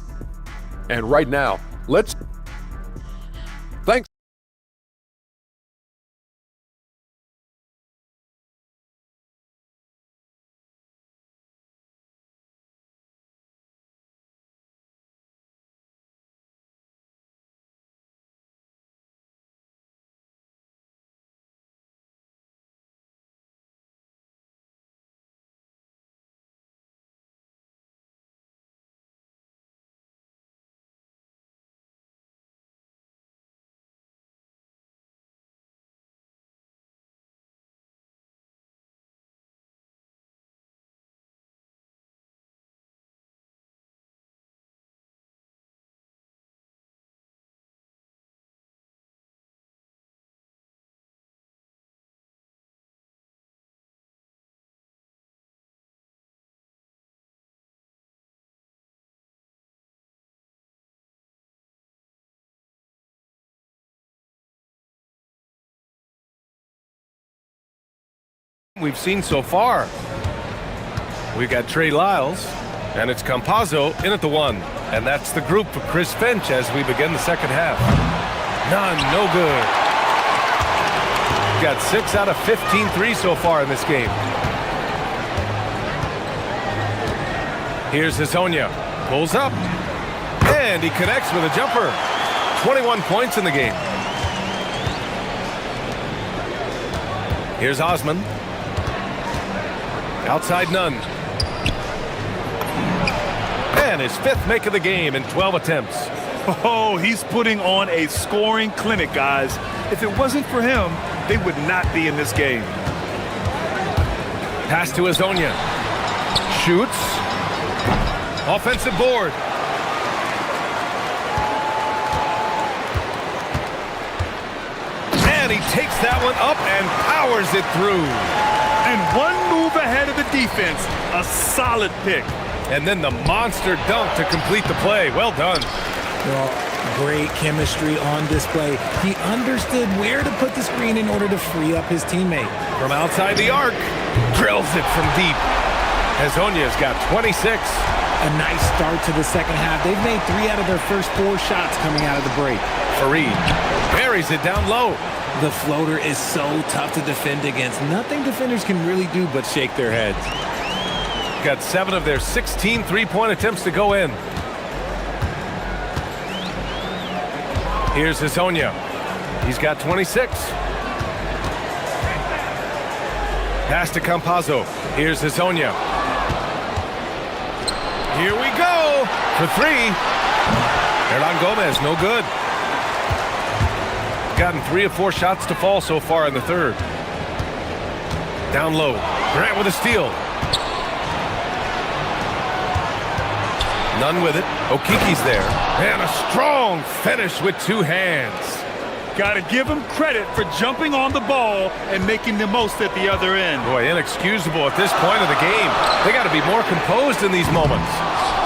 And right now, let's... Thanks. We've seen so far. We've got Trey Lyles, and it's Campazzo in at the 1. And that's the group for Chris Finch as we begin the second half. None, no good. Got 6 out of 15 threes so far in this game. Here's Hazonia. Pulls up, and he connects with a jumper. 21 points in the game. Here's Osman. Outside none. And his 5th make of the game in 12 attempts. Oh, he's putting on a scoring clinic, guys. If it wasn't for him, they would not be in this game. Pass to Azonia. Shoots. Offensive board. And he takes that one up and powers it through. And one move ahead of the defense. A solid pick. And then the monster dunk to complete the play. Well done. Well, great chemistry on display. He understood where to put the screen in order to free up his teammate. From outside the arc, drills it from deep. Azonia's got 26. A nice start to the second half. They've made 3 out of their first 4 shots coming out of the break. Fareed buries it down low. The floater is so tough to defend against. Nothing defenders can really do but shake their heads. Got 7 of their 16 three-point attempts to go in. Here's Azonia. He's got 26. Pass to Campazzo. Here's Azonia. Here we go for 3. Hernan Gomez, no good. Gotten 3 of 4 shots to fall so far in the third. Down low. Grant with a steal. None with it. Okiki's there. And a strong finish with 2 hands. Got to give him credit for jumping on the ball and making the most at the other end. Boy, inexcusable at this point of the game. They got to be more composed in these moments.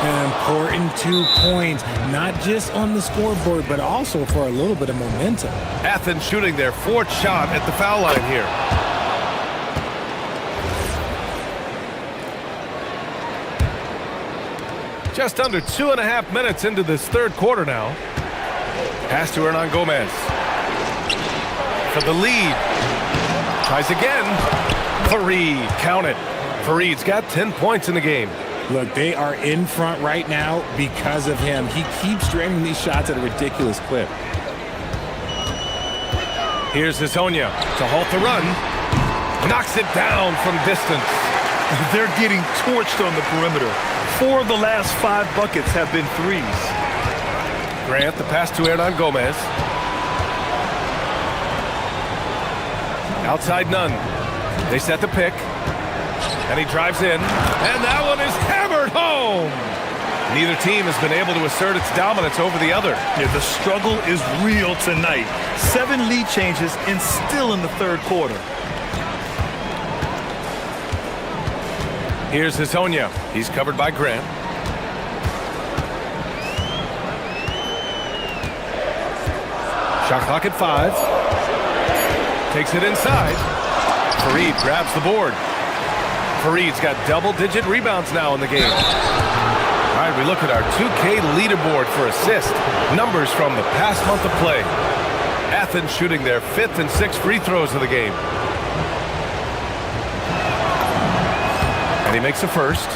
An important 2 points, not just on the scoreboard, but also for a little bit of momentum. Athens shooting their 4th shot at the foul line here. Just under 2.5 minutes into this third quarter now. Pass to Hernan Gomez. For the lead. Tries again. Fareed, count it. Fareed's got 10 points in the game. Look, they are in front right now because of him. He keeps draining these shots at a ridiculous clip. Here's Azonia to halt the run. Knocks it down from distance. They're getting torched on the perimeter. 4 of the last 5 buckets have been threes. Grant, the pass to Hernan Gomez. Outside none. They set the pick. And he drives in. And that one is hammered home. Neither team has been able to assert its dominance over the other. Yeah, the struggle is real tonight. 7 lead changes and still in the third quarter. Here's Azonia. He's covered by Grant. Shot clock at 5. Takes it inside. Fareed grabs the board. Fareed's got double-digit rebounds now in the game. All right, we look at our 2K leaderboard for assist. Numbers from the past month of play. Athens shooting their 5th and 6th free throws of the game. And he makes the first.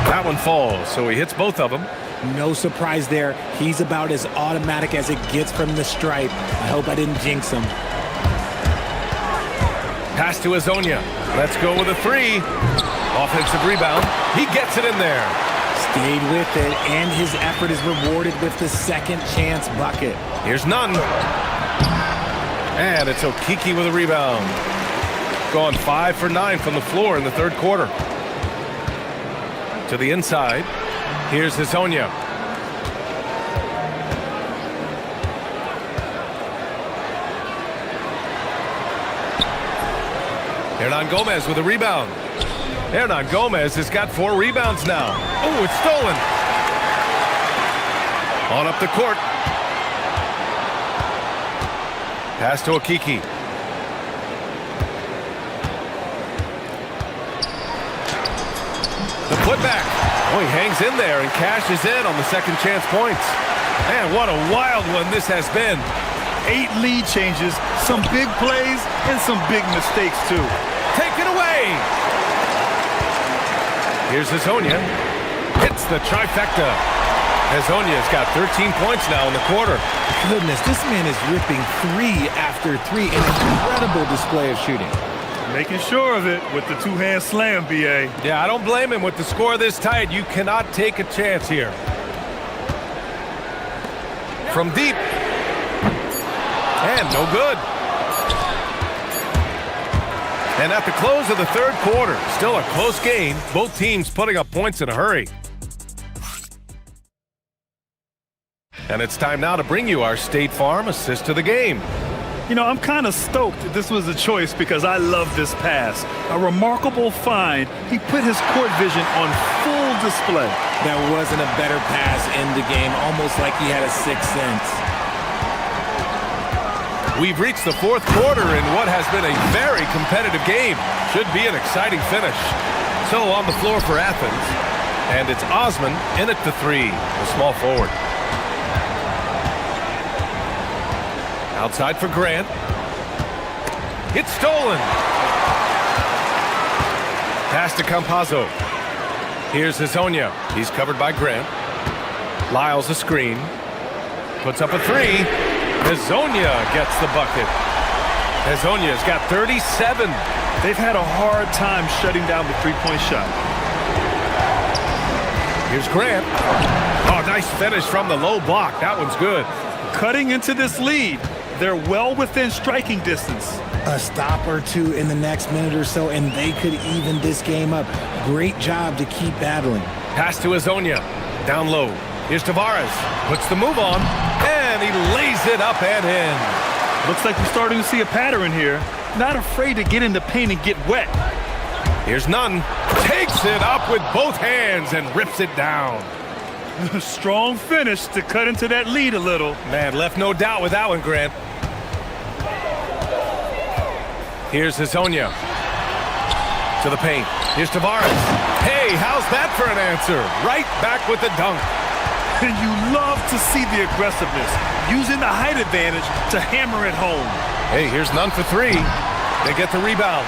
That one falls, so he hits both of them. No surprise there. He's about as automatic as it gets from the stripe. I hope I didn't jinx him. Pass to Azonia. Let's go with a 3. Offensive rebound. He gets it in there. Stayed with it, and his effort is rewarded with the second chance bucket. Here's none. And it's Okiki with a rebound. Gone 5 for 9 from the floor in the third quarter. To the inside. Here's Azonia. Hernan Gomez with a rebound. Hernan Gomez has got 4 rebounds now. Oh, it's stolen. On up the court. Pass to Okiki. The putback. Oh, he hangs in there and cashes in on the second chance points. Man, what a wild one this has been. 8 lead changes, some big plays, and some big mistakes, too. Take it away. Here's Azonia. Hits the trifecta. Azonia's got 13 points now in the quarter. Goodness, this man is ripping 3 after 3. An incredible display of shooting. Making sure of it with the two-hand slam, B.A. Yeah, I don't blame him. With the score this tight, you cannot take a chance here. From deep. And no good. And at the close of the third quarter, still a close game. Both teams putting up points in a hurry. And it's time now to bring you our State Farm assist to the game. You know, I'm kind of stoked that this was a choice because I love this pass. A remarkable find. He put his court vision on full display. That wasn't a better pass in the game, almost like he had a sixth sense. We've reached the fourth quarter in what has been a very competitive game. Should be an exciting finish. So on the floor for Athens. And it's Osman in at the three, the small forward. Outside for Grant. It's stolen. Pass to Campazzo. Here's Hazonia. He's covered by Grant. Lyles a screen. Puts up a three. Hazonia gets the bucket. Hazonia's got 37. They've had a hard time shutting down the three-point shot. Here's Grant. Oh, nice finish from the low block. That one's good. Cutting into this lead. They're well within striking distance. A stop or two in the next minute or so, and they could even this game up. Great job to keep battling. Pass to Hazonia. Down low. Here's Tavares. Puts the move on, and he lays it up and in. Looks like we're starting to see a pattern here. Not afraid to get in the paint and get wet. Here's Nunn. Takes it up with both hands and rips it down. Strong finish to cut into that lead a little. Man, left no doubt with that one, Grant. Here's Hazonia. To the paint. Here's Tavares. Hey, how's that for an answer? Right back with the dunk. And you love to see the aggressiveness, using the height advantage to hammer it home. Hey, here's Nunn for three. They get the rebound.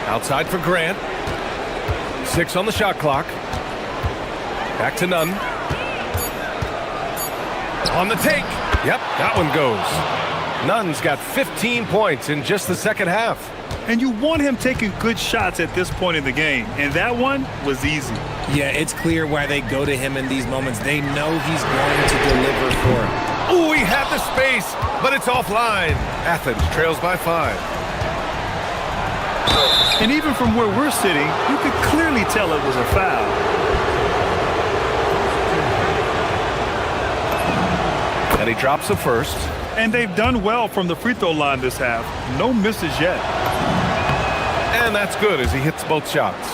Outside for Grant. 6 on the shot clock. Back to Nunn. On the take. Yep, that one goes. Nunn's got 15 points in just the second half. And you want him taking good shots at this point in the game. And that one was easy. Yeah, it's clear why they go to him in these moments. They know he's going to deliver for them. Ooh, he had the space, but it's offline. Athens trails by 5. And even from where we're sitting, you could clearly tell it was a foul. And he drops the first. And they've done well from the free throw line this half. No misses yet. And that's good as he hits both shots.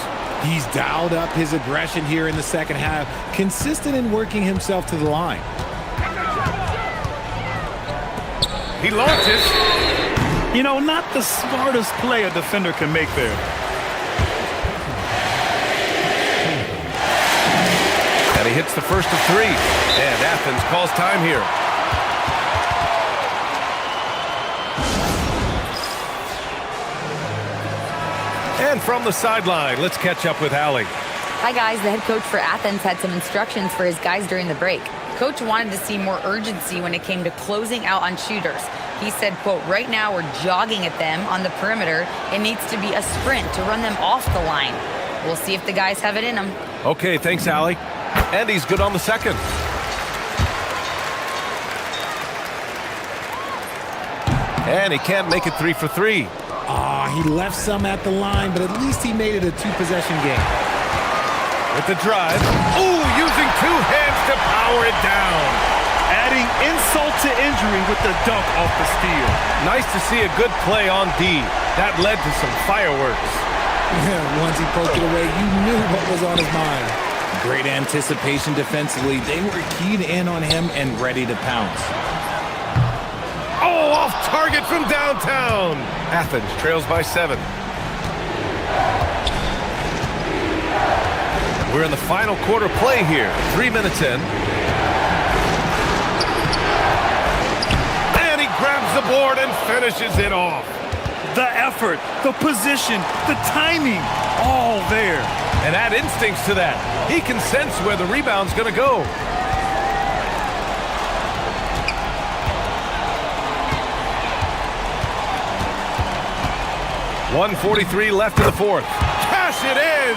He's dialed up his aggression here in the second half, consistent in working himself to the line. He launches. You know, not the smartest play a defender can make there. And he hits the first of 3. And Athens calls time here. And from the sideline, let's catch up with Allie. Hi, guys. The head coach for Athens had some instructions for his guys during the break. Coach wanted to see more urgency when it came to closing out on shooters. He said, quote, right now we're jogging at them on the perimeter. It needs to be a sprint to run them off the line. We'll see if the guys have it in them. Okay, thanks, Allie. And he's good on the second. And he can't make it 3 for 3. He left some at the line, but at least he made it a 2-possession game. With the drive. Ooh, using 2 hands to power it down. Adding insult to injury with the dunk off the steal. Nice to see a good play on D. That led to some fireworks. Yeah, once he poked it away, you knew what was on his mind. Great anticipation defensively. They were keyed in on him and ready to pounce. Oh, off target from downtown. Athens trails by 7. We're in the final quarter play here. 3 minutes in. And he grabs the board and finishes it off. The effort, the position, the timing, all there. And add instincts to that. He can sense where the rebound's going to go. 1:43 left in the fourth. Cash it in!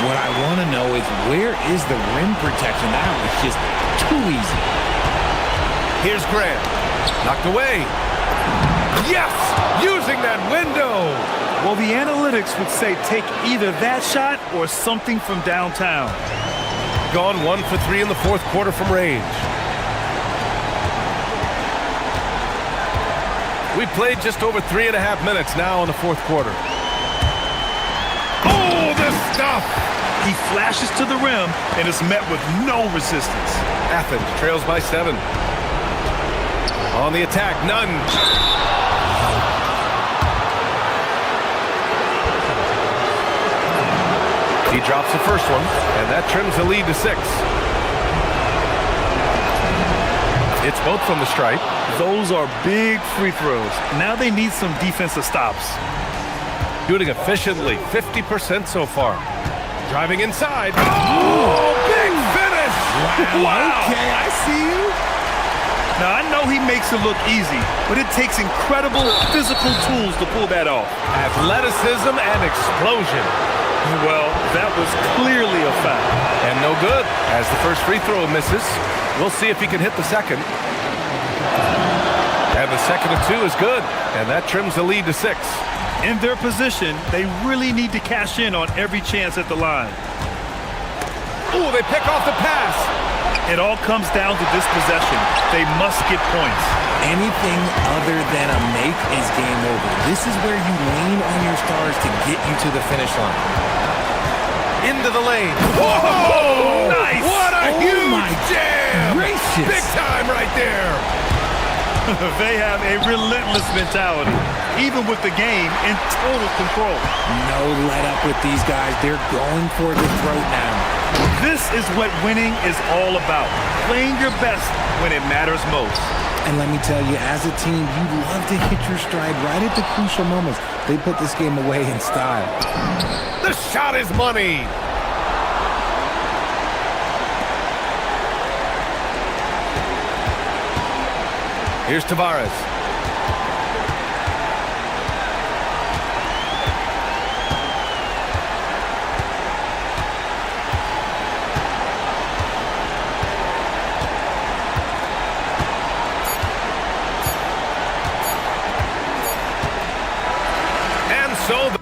What I want to know is where is the rim protection? That was just too easy. Here's Grant. Knocked away. Yes! Using that window! Well, the analytics would say take either that shot or something from downtown. Gone 1 for 3 in the fourth quarter from range. We played just over 3.5 minutes now in the fourth quarter. Oh, this stuff! He flashes to the rim and is met with no resistance. Athens trails by 7. On the attack, none. He drops the first one, and that trims the lead to 6. It's both from the stripe. Those are big free throws. Now they need some defensive stops. Shooting efficiently, 50% so far. Driving inside. Oh, big finish! Wow. Okay, I see you. Now, I know he makes it look easy, but it takes incredible physical tools to pull that off. Athleticism and explosion. Well, that was clearly a foul. And no good, as the first free throw misses. We'll see if he can hit the second. And the second of 2 is good, and that trims the lead to 6. In their position, they really need to cash in on every chance at the line. Ooh, they pick off the pass. It all comes down to this possession. They must get points. Anything other than a make is game over. This is where you lean on your stars to get you to the finish line. Into the lane. Whoa! Nice! What a huge jam! Gracious. Big time right there. They have a relentless mentality, even with the game in total control. No let up with these guys. They're going for the throat now. This is what winning is all about. Playing your best when it matters most. And let me tell you, as a team, you love to hit your stride right at the crucial moments. They put this game away in style. The shot is money. Here's Tavares. And so the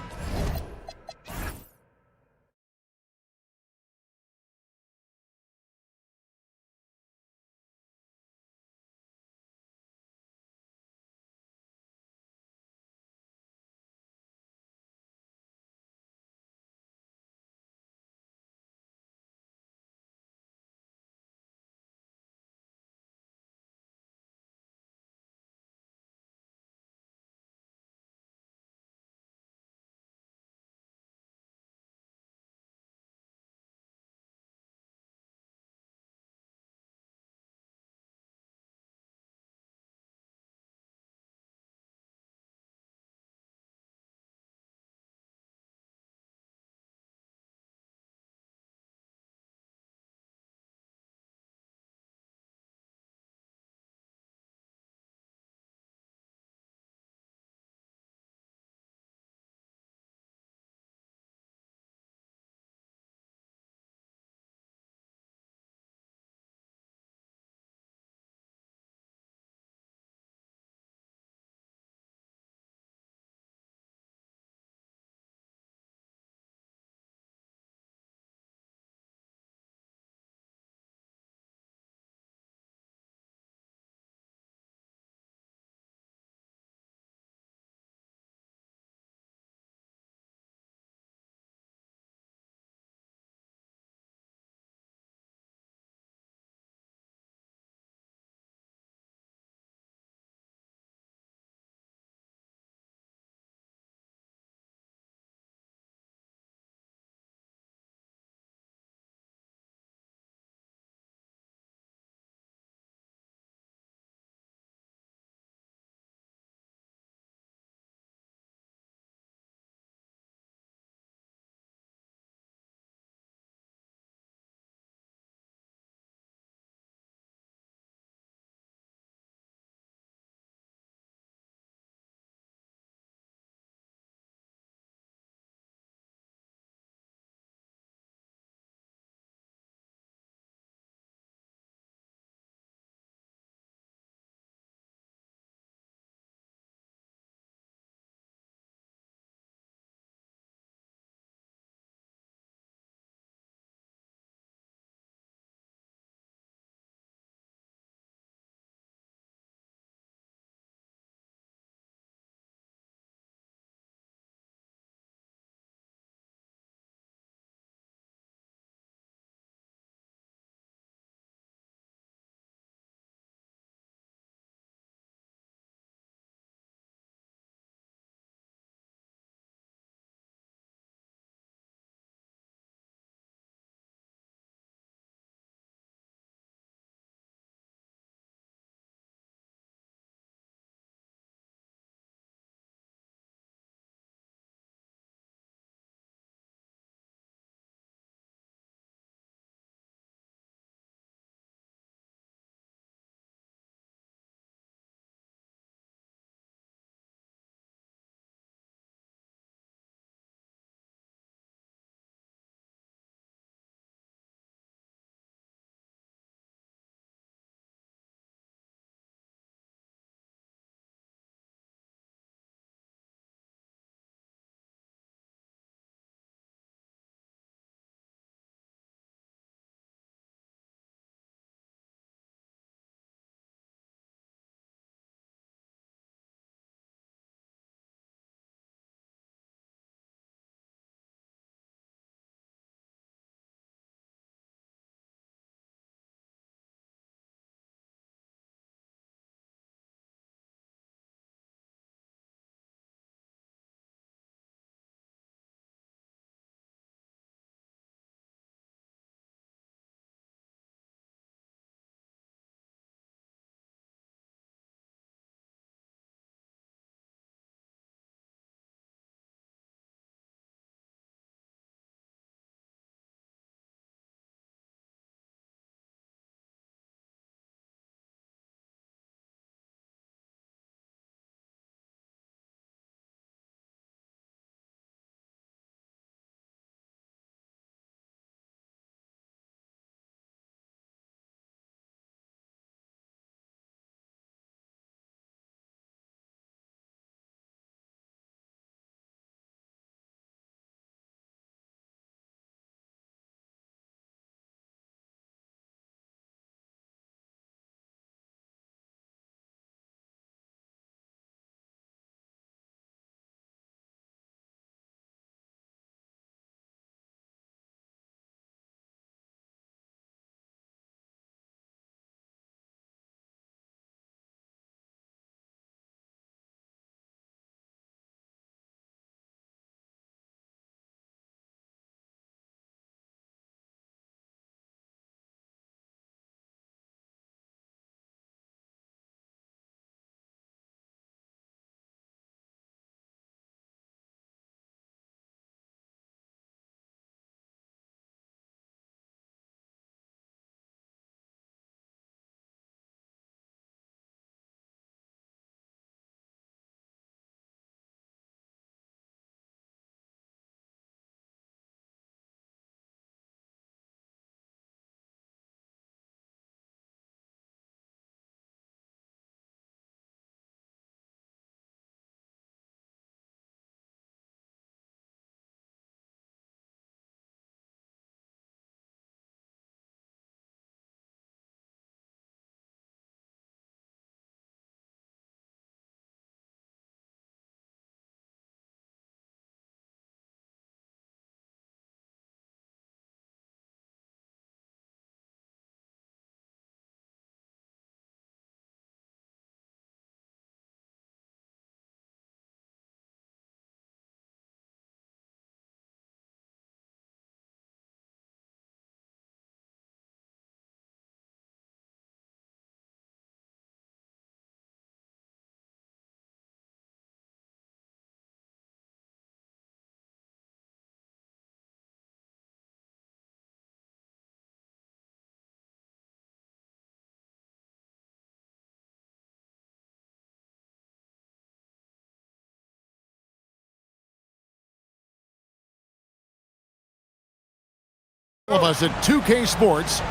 All of us at 2K Sports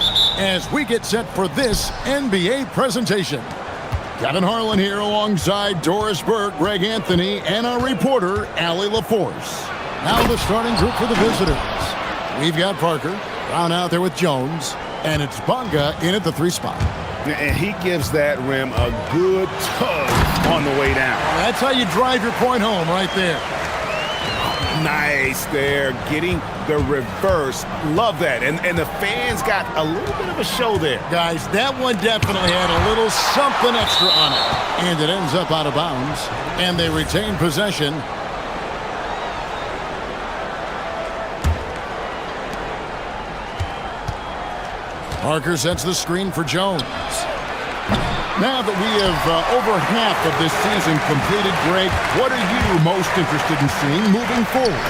as we get set for this NBA presentation. Kevin Harlan here alongside Doris Burke, Greg Anthony, and our reporter, Allie LaForce. Now the starting group for the visitors. We've got Parker, Brown out there with Jones, and it's Bonga in at the 3 spot. And he gives that rim a good tug on the way down. That's how you drive your point home right there. Nice there, getting the reverse. Love that. And the fans got a little bit of a show there. Guys, that one definitely had a little something extra on it. And it ends up out of bounds. And they retain possession. Parker sets the screen for Jones. Now that we have over half of this season completed, Greg, what are you most interested in seeing moving forward?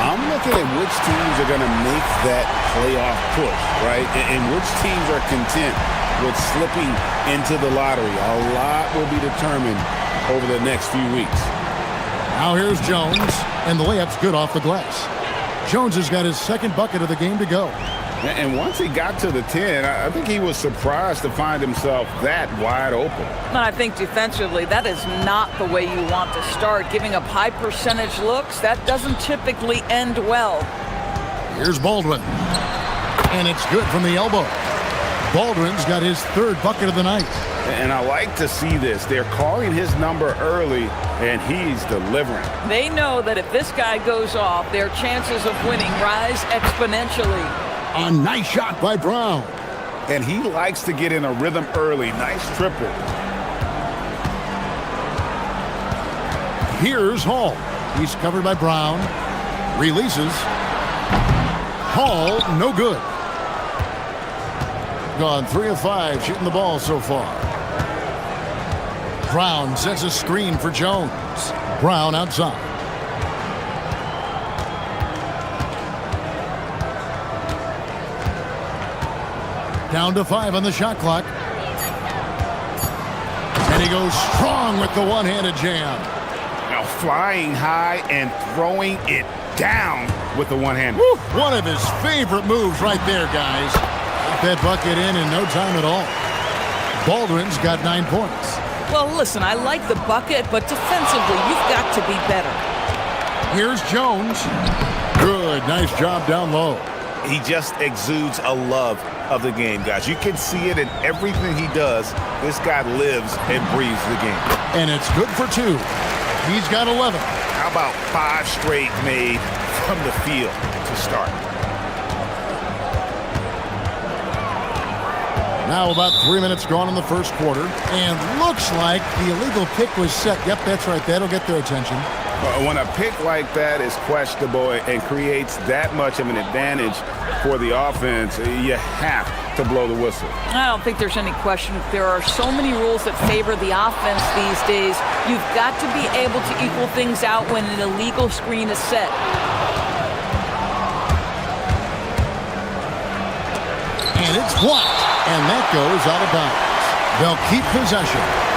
I'm looking at which teams are going to make that playoff push, right? And which teams are content with slipping into the lottery. A lot will be determined over the next few weeks. Now here's Jones, and the layup's good off the glass. Jones has got his second bucket of the game to go. And once he got to the 10, I think he was surprised to find himself that wide open. And I think defensively, that is not the way you want to start. Giving up high percentage looks, that doesn't typically end well. Here's Baldwin. And it's good from the elbow. Baldwin's got his third bucket of the night. And I like to see this. They're calling his number early, and he's delivering. They know that if this guy goes off, their chances of winning rise exponentially. A nice shot by Brown. And he likes to get in a rhythm early. Nice triple. Here's Hall. He's covered by Brown. Releases. Hall, no good. Gone 3 of 5 shooting the ball so far. Brown sets a screen for Jones. Brown outside. Down to 5 on the shot clock. And he goes strong with the one-handed jam. Now flying high and throwing it down with the one-handed. One of his favorite moves right there, guys. Got that bucket in no time at all. Baldwin's got 9 points. Well, listen, I like the bucket, but defensively, you've got to be better. Here's Jones. Good, nice job down low. He just exudes a love of the game, guys. You can see it in everything he does. This guy lives and breathes the game. And it's good for 2. He's got 11. How about 5 straight made from the field to start? Now about 3 minutes gone in the first quarter. And looks like the illegal pick was set. Yep, that's right. That'll get their attention. When a pick like that is questionable and creates that much of an advantage for the offense, you have to blow the whistle. I don't think there's any question. There are so many rules that favor the offense these days. You've got to be able to equal things out when an illegal screen is set. And it's blocked. And that goes out of bounds. They'll keep possession.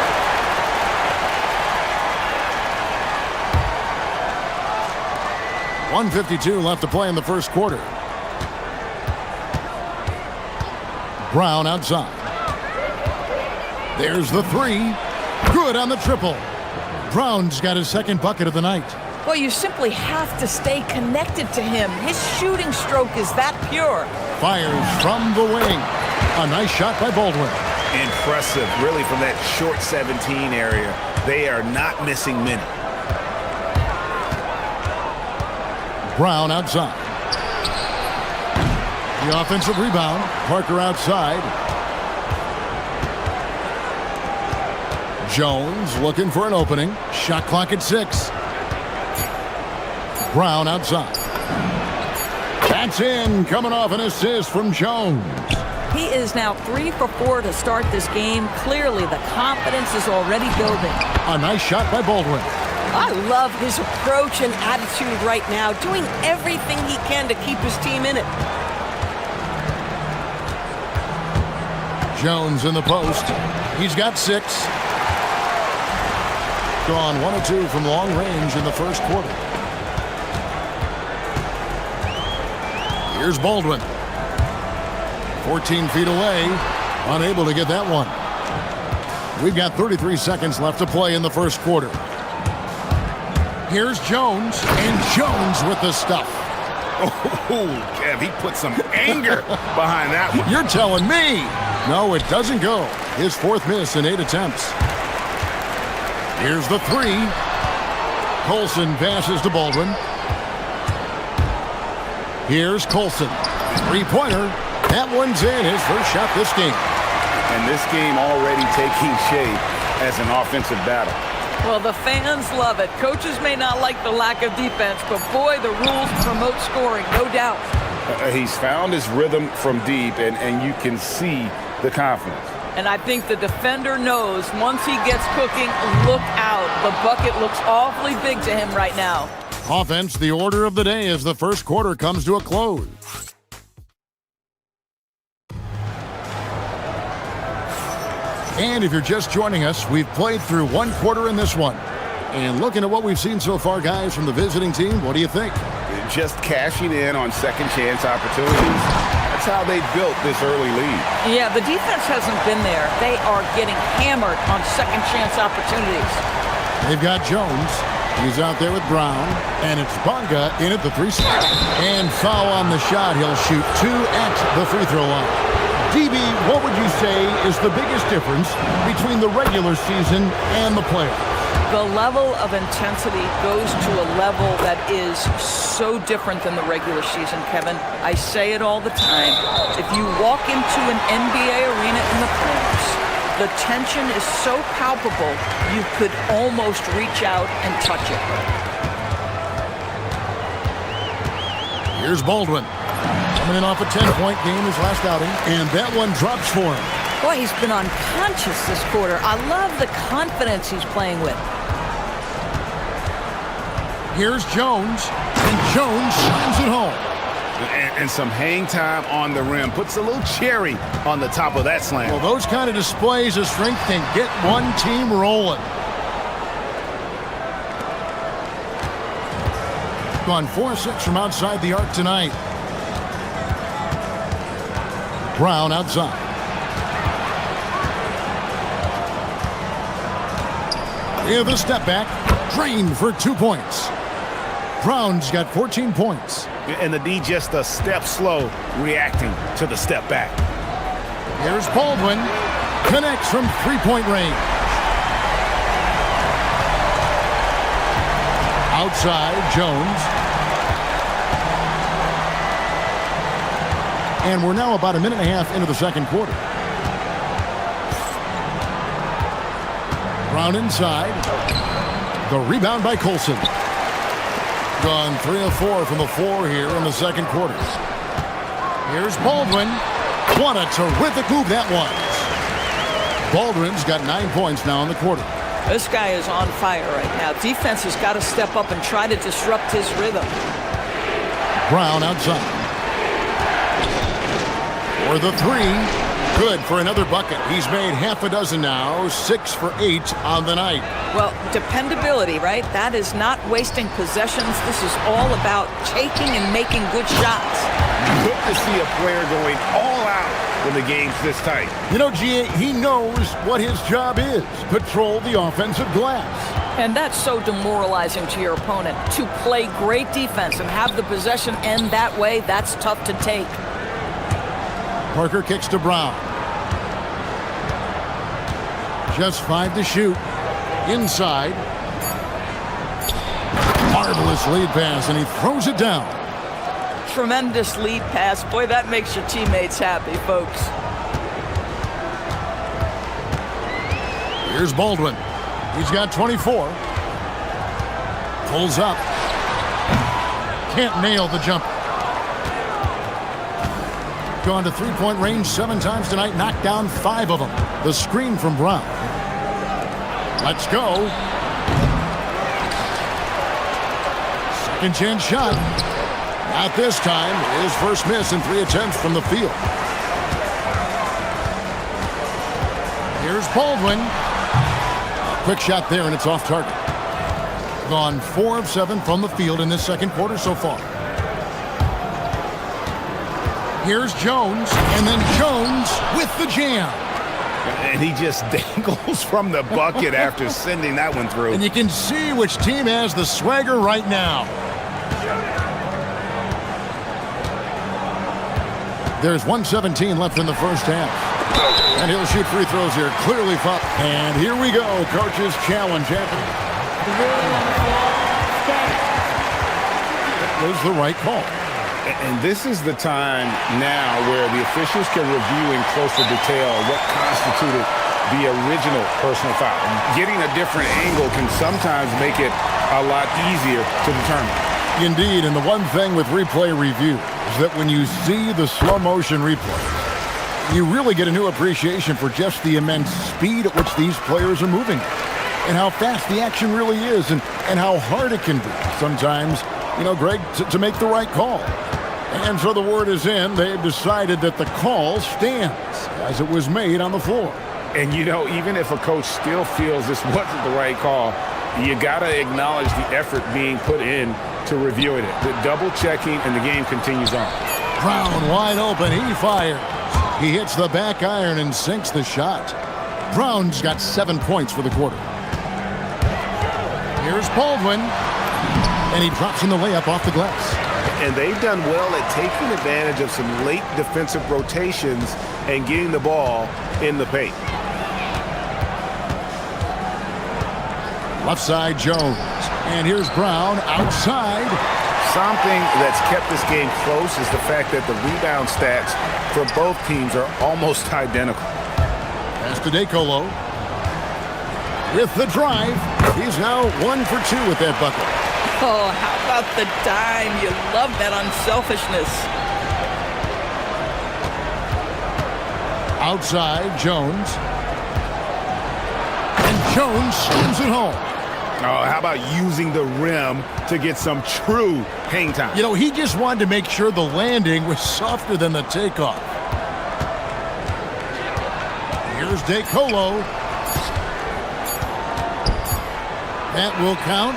.152 left to play in the first quarter. Brown outside. There's the 3. Good on the triple. Brown's got his second bucket of the night. Well, you simply have to stay connected to him. His shooting stroke is that pure. Fires from the wing. A nice shot by Baldwin. Impressive, really, from that short 17 area. They are not missing many. Brown outside. The offensive rebound. Parker outside. Jones looking for an opening. Shot clock at 6. Brown outside. That's in. Coming off an assist from Jones. He is now 3 for 4 to start this game. Clearly, the confidence is already building. A nice shot by Baldwin. I love his approach and attitude right now, doing everything he can to keep his team in it. Jones in the post. He's got 6. Gone 1 of 2 from long range in the first quarter. Here's Baldwin. 14 feet away. Unable to get that one. We've got 33 seconds left to play in the first quarter. Here's Jones, and Jones with the stuff. Oh, Kev, he put some anger behind that one. You're telling me. No, it doesn't go. His fourth miss in 8 attempts. Here's the three. Colson passes to Baldwin. Here's Colson. Three-pointer. That one's in. His first shot this game. And this game already taking shape as an offensive battle. Well, the fans love it. Coaches may not like the lack of defense, but boy, the rules promote scoring, no doubt. He's found his rhythm from deep, and you can see the confidence. And I think the defender knows once he gets cooking, look out. The bucket looks awfully big to him right now. Offense, the order of the day as the first quarter comes to a close. And if you're just joining us, we've played through one quarter in this one. And looking at what we've seen so far, guys, from the visiting team, what do you think? Just cashing in on second chance opportunities. That's how they built this early lead. Yeah, the defense hasn't been there. They are getting hammered on second chance opportunities. They've got Jones. He's out there with Brown. And it's Bonga in at the 3 spot. And foul on the shot. He'll shoot 2 at the free throw line. DB, what would you say is the biggest difference between the regular season and the playoffs? The level of intensity goes to a level that is so different than the regular season, Kevin. I say it all the time. If you walk into an NBA arena in the playoffs, the tension is so palpable, you could almost reach out and touch it. Here's Baldwin. Coming in off a 10-point game his last outing, and that one drops for him. Boy, he's been unconscious this quarter. I love the confidence he's playing with. Here's Jones, and Jones slams it home. And some hang time on the rim. Puts a little cherry on the top of that slam. Well, those kind of displays of strength can get one team rolling. Gone 4-6 from outside the arc tonight. Brown outside. With a step back, drained for 2 points. Brown's got 14 points. And the D just a step slow reacting to the step back. Here's Baldwin. Connects from 3-point range. Outside, Jones. And we're now about a minute and a half into the second quarter. Brown inside. The rebound by Colson. Gone 3 of 4 from the floor here in the second quarter. Here's Baldwin. What a terrific move that was. Baldwin's got 9 points now in the quarter. This guy is on fire right now. Defense has got to step up and try to disrupt his rhythm. Brown outside. For the 3. Good for another bucket. He's made half a dozen now. 6 for 8 on the night. Well, dependability, right? That is not wasting possessions. This is all about taking and making good shots. Good to see a player going all out when the game's this tight. You know, G.A., he knows what his job is. Patrol the offensive glass. And that's so demoralizing to your opponent. To play great defense and have the possession end that way, that's tough to take. Parker kicks to Brown. Just 5 to shoot. Inside. Marvelous lead pass, and he throws it down. Tremendous lead pass. Boy, that makes your teammates happy, folks. Here's Baldwin. He's got 24. Pulls up. Can't nail the jumper. Gone to 3-point range 7 times tonight. Knocked down 5 of them. The screen from Brown. Let's go. Second chance shot. Not this time. His first miss in 3 attempts from the field. Here's Baldwin. Quick shot there, and it's off target. Gone 4 of 7 from the field in this second quarter so far. Here's Jones, and then Jones with the jam. And he just dangles from the bucket after sending that one through. And you can see which team has the swagger right now. There's 1:17 left in the first half. And he'll shoot free throws here. Clearly fouled. And here we go. Coach's challenge happening. That was the right call. And this is the time now where the officials can review in closer detail what constituted the original personal foul. Getting a different angle can sometimes make it a lot easier to determine. Indeed, and the one thing with replay review is that when you see the slow motion replay, you really get a new appreciation for just the immense speed at which these players are moving and how fast the action really is and how hard it can be sometimes, Greg, to make the right call. And so the word is in. They've decided that the call stands as it was made on the floor. And, even if a coach still feels this wasn't the right call, you got to acknowledge the effort being put in to reviewing it. The double checking, and the game continues on. Brown wide open. He fires. He hits the back iron and sinks the shot. Brown's got 7 points for the quarter. Here's Baldwin. And he drops in the layup off the glass. And they've done well at taking advantage of some late defensive rotations and getting the ball in the paint. Left side, Jones. And here's Brown outside. Something that's kept this game close is the fact that the rebound stats for both teams are almost identical. Pass to DeColo. With the drive. He's now 1 for 2 with that bucket. Oh, how about the dime? You love that unselfishness. Outside, Jones. And Jones slams it home. Oh, how about using the rim to get some true hang time? He just wanted to make sure the landing was softer than the takeoff. Here's DeColo. That will count.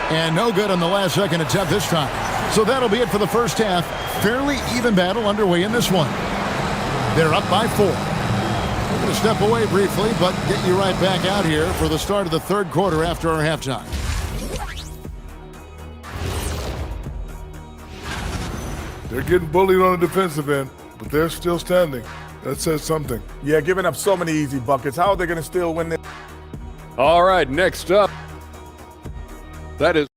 And no good on the last second attempt this time. So that'll be it for the first half. Fairly even battle underway in this one. They're up by 4. We're going to step away briefly, but get you right back out here for the start of the third quarter after our halftime. They're getting bullied on the defensive end, but they're still standing. That says something. Yeah, giving up so many easy buckets. How are they going to still win this? All right, next up. That is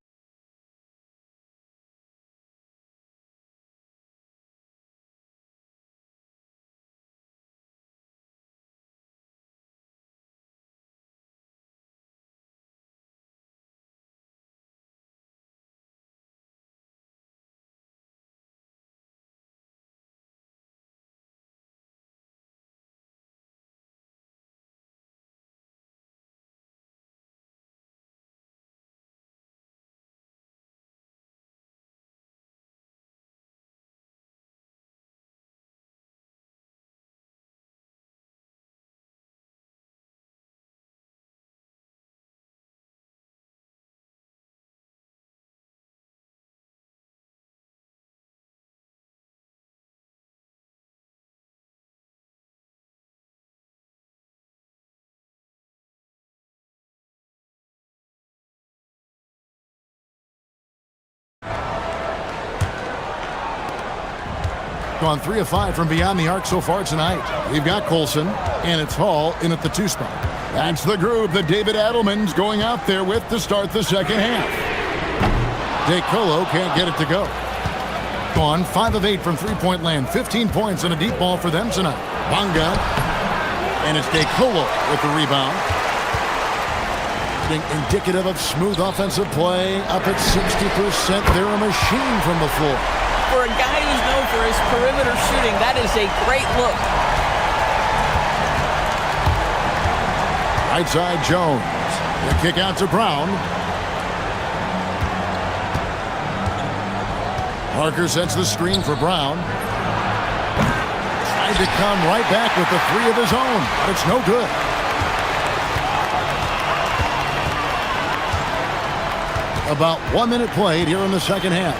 gone 3 of 5 from beyond the arc so far tonight. We've got Colson, and it's Hall in at the 2 spot. That's the group that David Adelman's going out there with to start the second half. DeColo can't get it to go. Gone 5 of 8 from three-point land. 15 points and a deep ball for them tonight. Bonga. And it's DeColo with the rebound. Indicative of smooth offensive play. Up at 60%. They're a machine from the floor. For a guy who's known for his perimeter shooting, that is a great look. Right side, Jones. The kick out to Brown. Parker sets the screen for Brown. Tried to come right back with the 3 of his own, but it's no good. About 1 minute played here in the second half.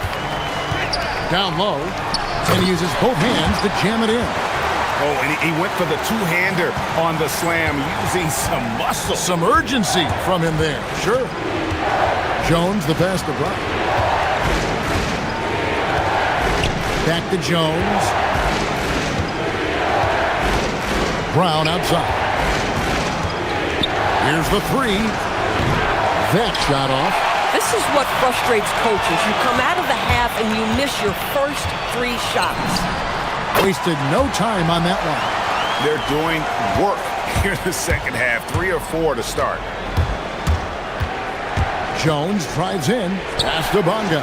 Down low. And he uses both hands to jam it in. Oh, and he went for the two-hander on the slam, using some muscle. Some urgency from him there, sure. Jones, the pass to Brown. Back to Jones. Brown outside. Here's the three. That shot off. This is what frustrates coaches. You come out of the half and you miss your first 3 shots. Wasted no time on that one. They're doing work here in the second half. 3 or 4 to start. Jones drives in. Pass to Bonga.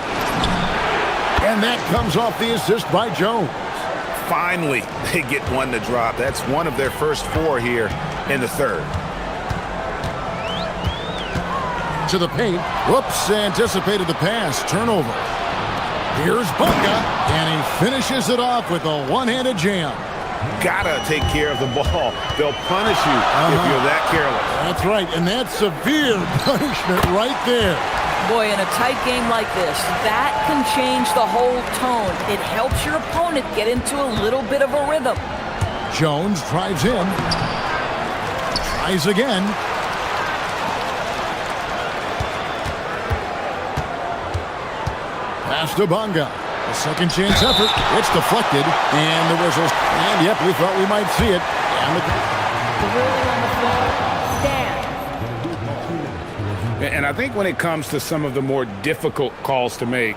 And that comes off the assist by Jones. Finally, they get one to drop. That's one of their first 4 here in the third. To the paint. Whoops, anticipated the pass. Turnover. Here's Bonga, and he finishes it off with a one-handed jam. Gotta take care of the ball. They'll punish you if you're that careless. That's right, and that's severe punishment right there. Boy, in a tight game like this, that can change the whole tone. It helps your opponent get into a little bit of a rhythm. Jones drives in. Tries again. Pass to Bonga. A second chance effort. It's deflected. And the whistle. And yep, we thought we might see it. And The ruling on the floor stands. And I think when it comes to some of the more difficult calls to make,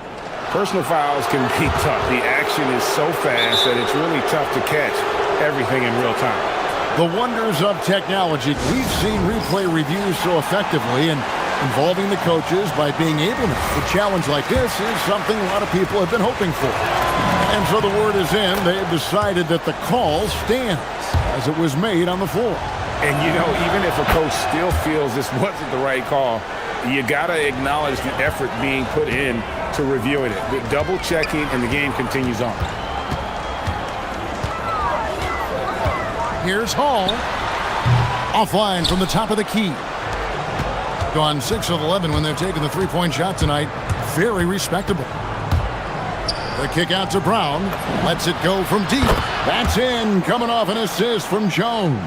personal fouls can be tough. The action is so fast that it's really tough to catch everything in real time. the wonders of technology. We've seen replay reviews so effectively and involving the coaches by being able to. A challenge like this is something a lot of people have been hoping for. And so the word is in. They have decided that the call stands as it was made on the floor. And, you know, even if a coach still feels this wasn't the right call, you got to acknowledge the effort being put in to reviewing it. The double checking, and the game continues on. Here's Hall. Offline from the top of the key. Gone 6 of 11 when they've taken the three-point shot tonight. Very respectable. The kick out to Brown. Lets it go from deep. That's in. Coming off an assist from Jones.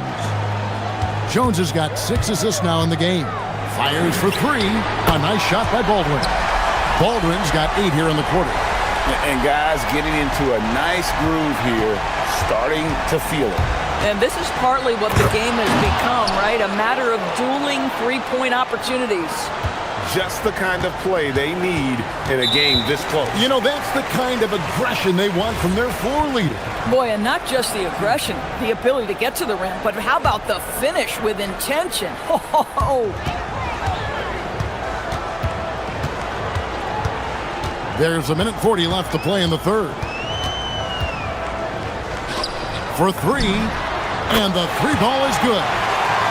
Jones has got 6 assists now in the game. Fires for 3. A nice shot by Baldwin. Baldwin's got 8 here in the quarter. And guys getting into a nice groove here, starting to feel it. And this is partly what the game has become, right? A matter of dueling three-point opportunities. Just the kind of play they need in a game this close. You know, that's the kind of aggression they want from their floor leader. Boy, and not just the aggression, the ability to get to the rim, but how about the finish with intention? There's 1:40 left to play in the third. For 3, and the 3 ball is good.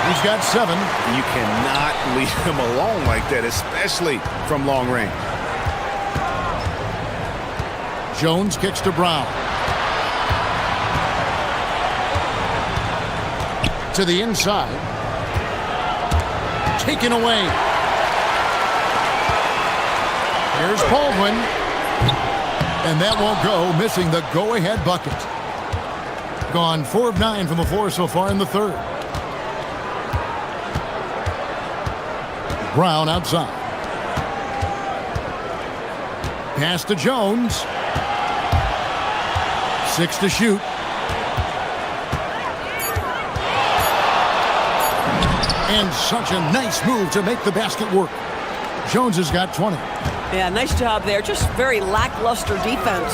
He's got 7. You cannot leave him alone like that, especially from long range. Jones kicks to Brown. To the inside. Taken away. Here's Baldwin. And that won't go, missing the go-ahead bucket. Gone 4 of 9 from the floor so far in the third. Brown outside. Pass to Jones. 6 to shoot. And such a nice move to make the basket work. Jones has got 20. Yeah, nice job there. Just very lackluster defense.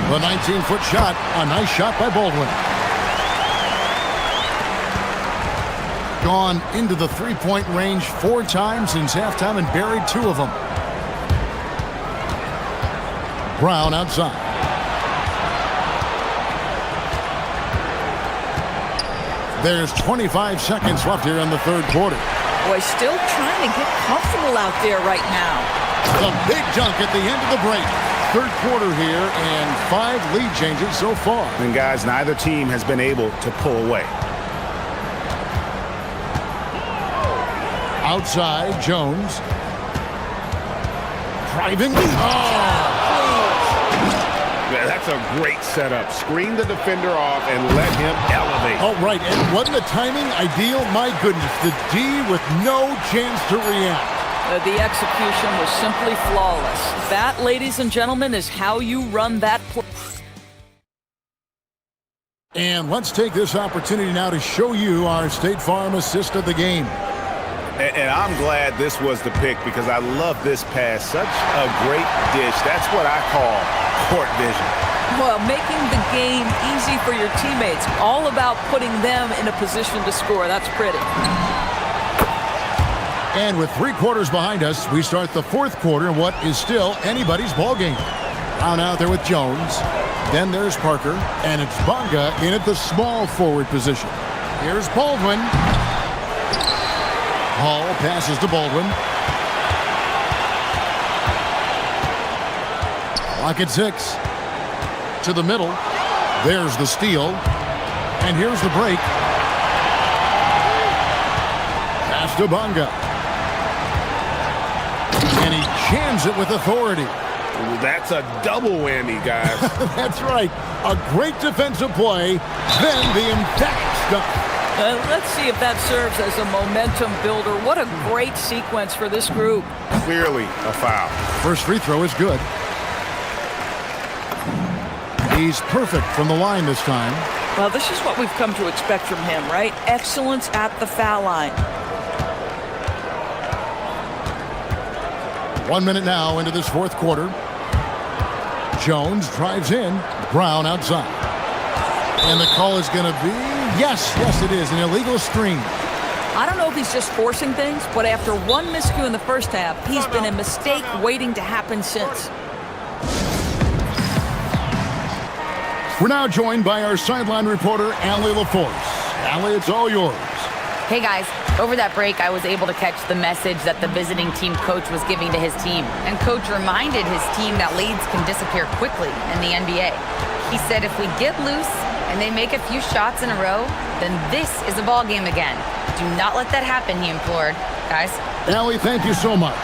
The 19-foot shot. A nice shot by Baldwin. Gone into the three-point range 4 times since halftime and buried 2 of them. Brown outside. There's 25 seconds left here in the third quarter. Boy, still trying to get comfortable out there right now. The big dunk at the end of the break. Third quarter here and 5 lead changes so far. And guys, neither team has been able to pull away. Outside, Jones. Driving. Oh! That's a great setup. Screen the defender off and let him elevate. Oh, right. And wasn't the timing ideal? My goodness. The D with no chance to react. The execution was simply flawless. That, ladies and gentlemen, is how you run that play. And let's take this opportunity now to show you our State Farm assist of the game. And I'm glad this was the pick because I love this pass. Such a great dish. That's what I call court vision. Well, making the game easy for your teammates. All about putting them in a position to score. That's pretty. And with 3 quarters behind us, we start the 4th quarter in what is still anybody's ball game. Brown out there with Jones. Then there's Parker, and it's Bonga in at the small forward position. Here's Baldwin. Hall passes to Baldwin. Clock at 6. To the middle. There's the steal. And here's the break. Pass to Bonga. And he jams it with authority. That's a double whammy, guys. That's right. A great defensive play, then the emphatic stuff. Let's see if that serves as a momentum builder. What a great sequence for this group. Clearly a foul. First free throw is good. He's perfect from the line this time. Well, this is what we've come to expect from him, right? Excellence at the foul line. 1 minute now into this 4th quarter. Jones drives in. Brown outside. And the call is going to be, yes, it is, an illegal screen. I don't know if he's just forcing things, but after one miscue in the first half, he's been a mistake waiting to happen since. We're now joined by our sideline reporter, Allie LaForce. Allie, it's all yours. Hey guys, over that break, I was able to catch the message that the visiting team coach was giving to his team. And coach reminded his team that leads can disappear quickly in the NBA. He said if we get loose and they make a few shots in a row, then this is a ball game again. Do not let that happen, he implored. Guys? Allie, thank you so much.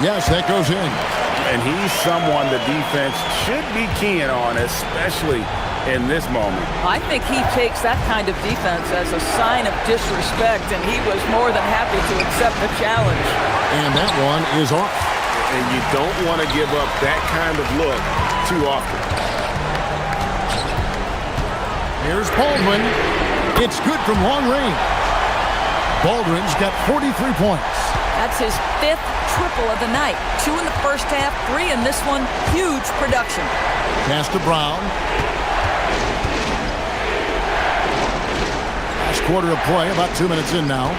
Yes, that goes in. And he's someone the defense should be keying on, especially in this moment. I think he takes that kind of defense as a sign of disrespect, and he was more than happy to accept the challenge. And that one is off. And you don't want to give up that kind of look too often. Here's Baldwin. It's good from long range. Baldwin's got 43 points. That's his 5th triple of the night. 2 in the first half, 3 in this one. Huge production. Pass to Brown. Last quarter of play, about 2 minutes in now.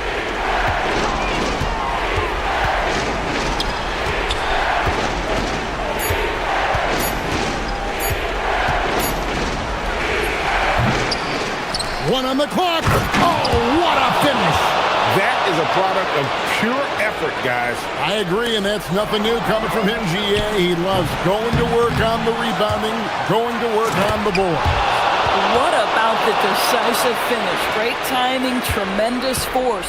One on the clock. Oh, what a finish. That is a product of pure effort, guys. I agree, and that's nothing new coming from him, GA. He loves going to work on the rebounding, going to work on the board. What about the decisive finish? Great timing, tremendous force.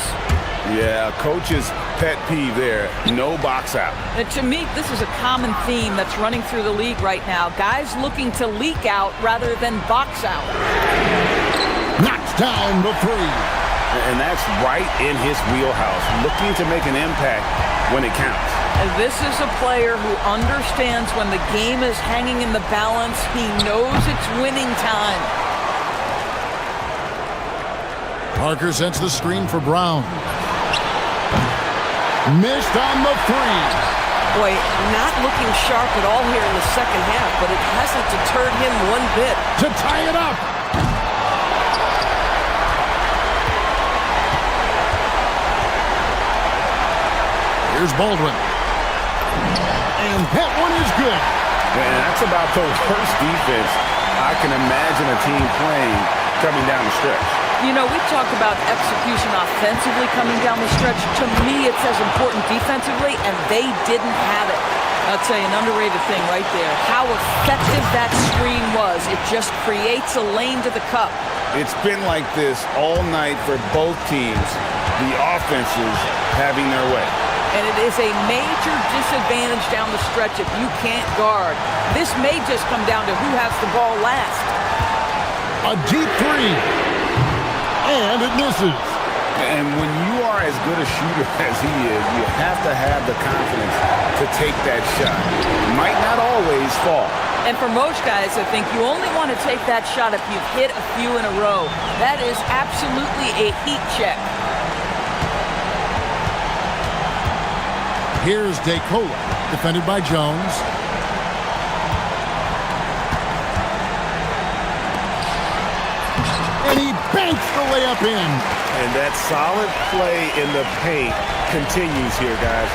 Yeah, coach's pet peeve there. No box out. To me, this is a common theme that's running through the league right now. Guys looking to leak out rather than box out. Knocks down the 3. And that's right in his wheelhouse, looking to make an impact when it counts. This is a player who understands when the game is hanging in the balance. He knows it's winning time. Parker sets the screen for Brown. Missed on the 3. Boy, not looking sharp at all here in the second half, but it hasn't deterred him one bit. To tie it up. Here's Baldwin. And that one is good. And that's about the worst defense I can imagine a team playing coming down the stretch. You know, we talked about execution offensively coming down the stretch. To me, it's as important defensively, and they didn't have it. I'll tell you, an underrated thing right there. How effective that screen was. It just creates a lane to the cup. It's been like this all night for both teams. The offenses having their way. And it is a major disadvantage down the stretch if you can't guard. This may just come down to who has the ball last. A deep three. And it misses. And when you are as good a shooter as he is, you have to have the confidence to take that shot. It might not always fall. And for most guys, I think you only want to take that shot if you've hit a few in a row. That is absolutely a heat check. Here's DeCola, defended by Jones. And he banks the layup in. And that solid play in the paint continues here, guys.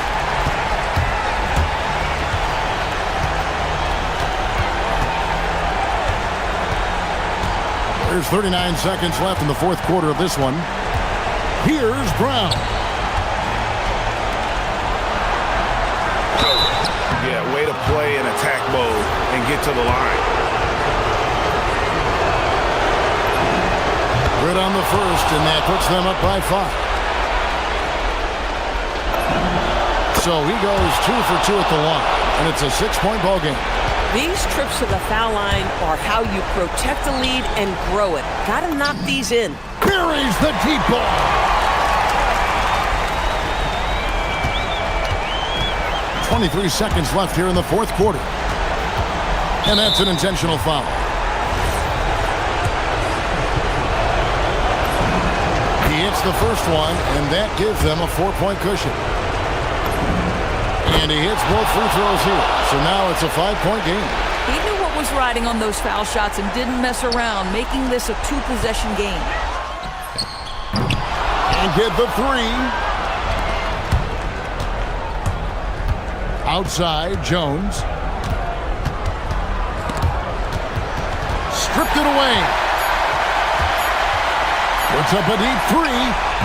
There's 39 seconds left in the fourth quarter of this one. Here's Brown. Yeah, way to play in attack mode and get to the line. Good on the first, and that puts them up by 5. So he goes 2 for 2 at the line, and it's a 6-point ball game. These trips to the foul line are how you protect the lead and grow it. Got to knock these in. Buries the deep ball. .23 seconds left here in the fourth quarter. And that's an intentional foul. He hits the first one, and that gives them a 4-point cushion. And he hits both free throws here. So now it's a 5-point game. He knew what was riding on those foul shots and didn't mess around, making this a 2-possession game. And get the 3. Outside, Jones. Stripped it away. Puts up a deep 3.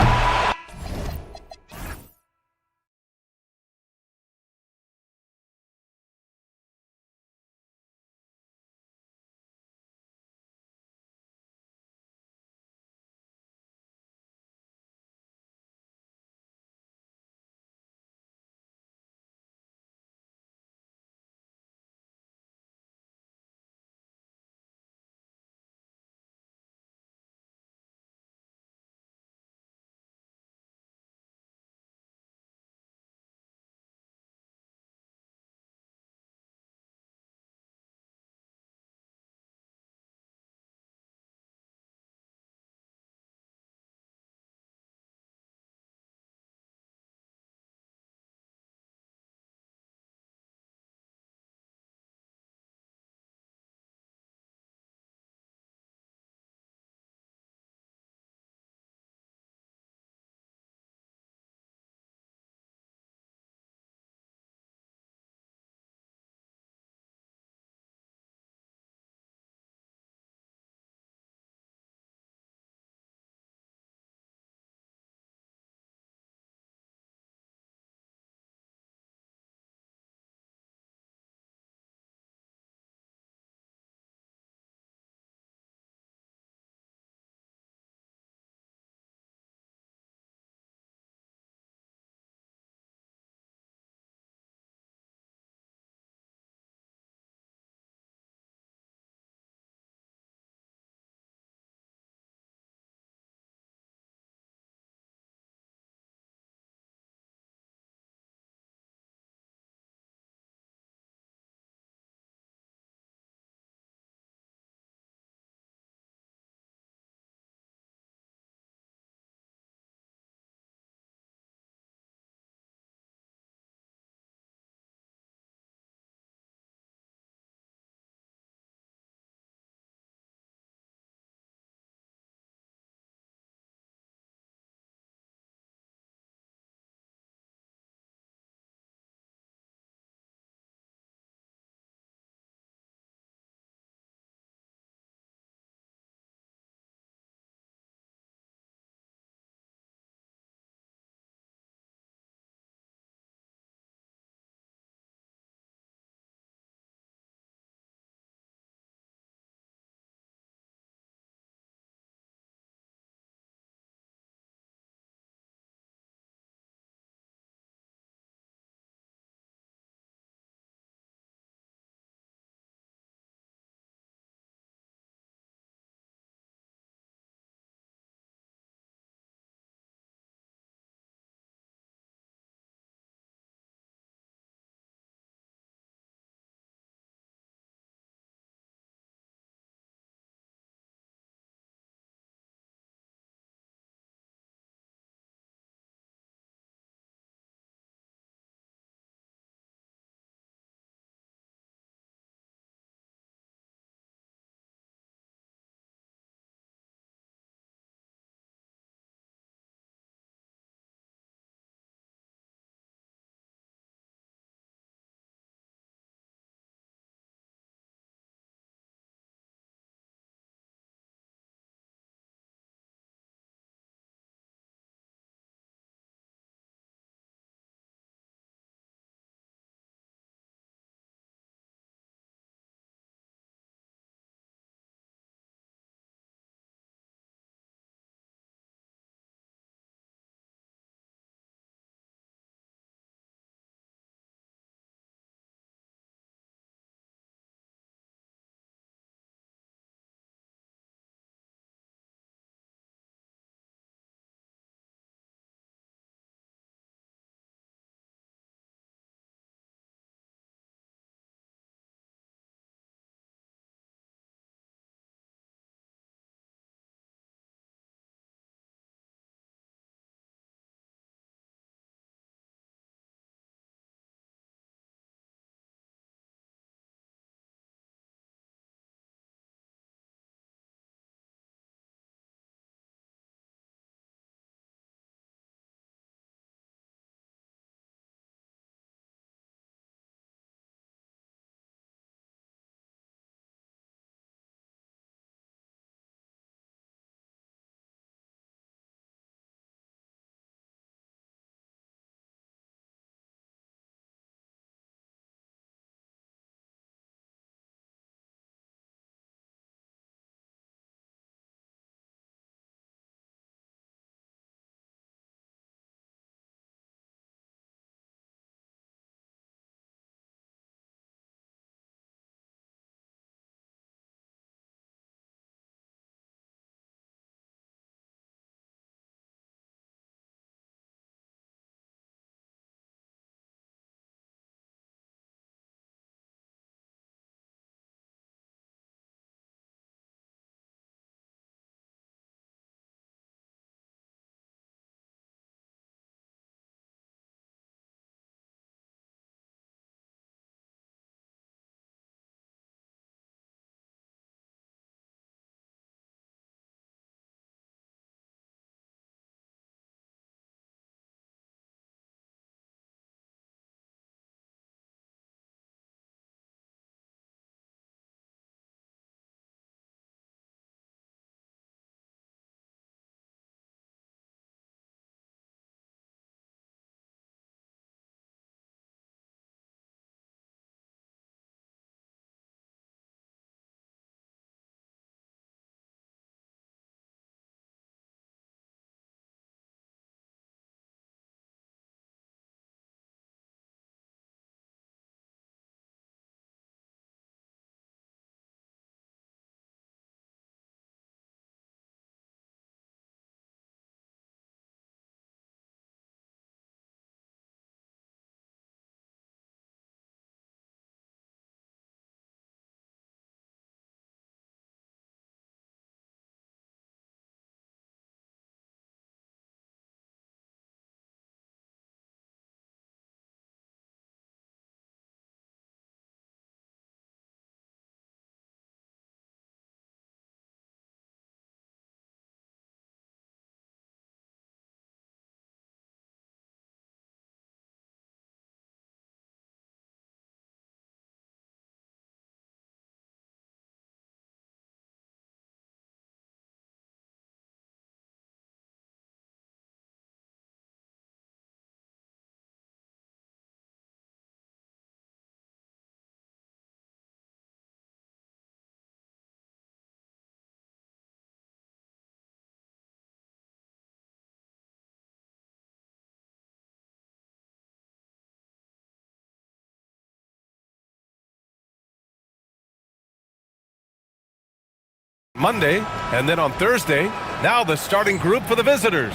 Monday, and then on Thursday, now the starting group for the visitors.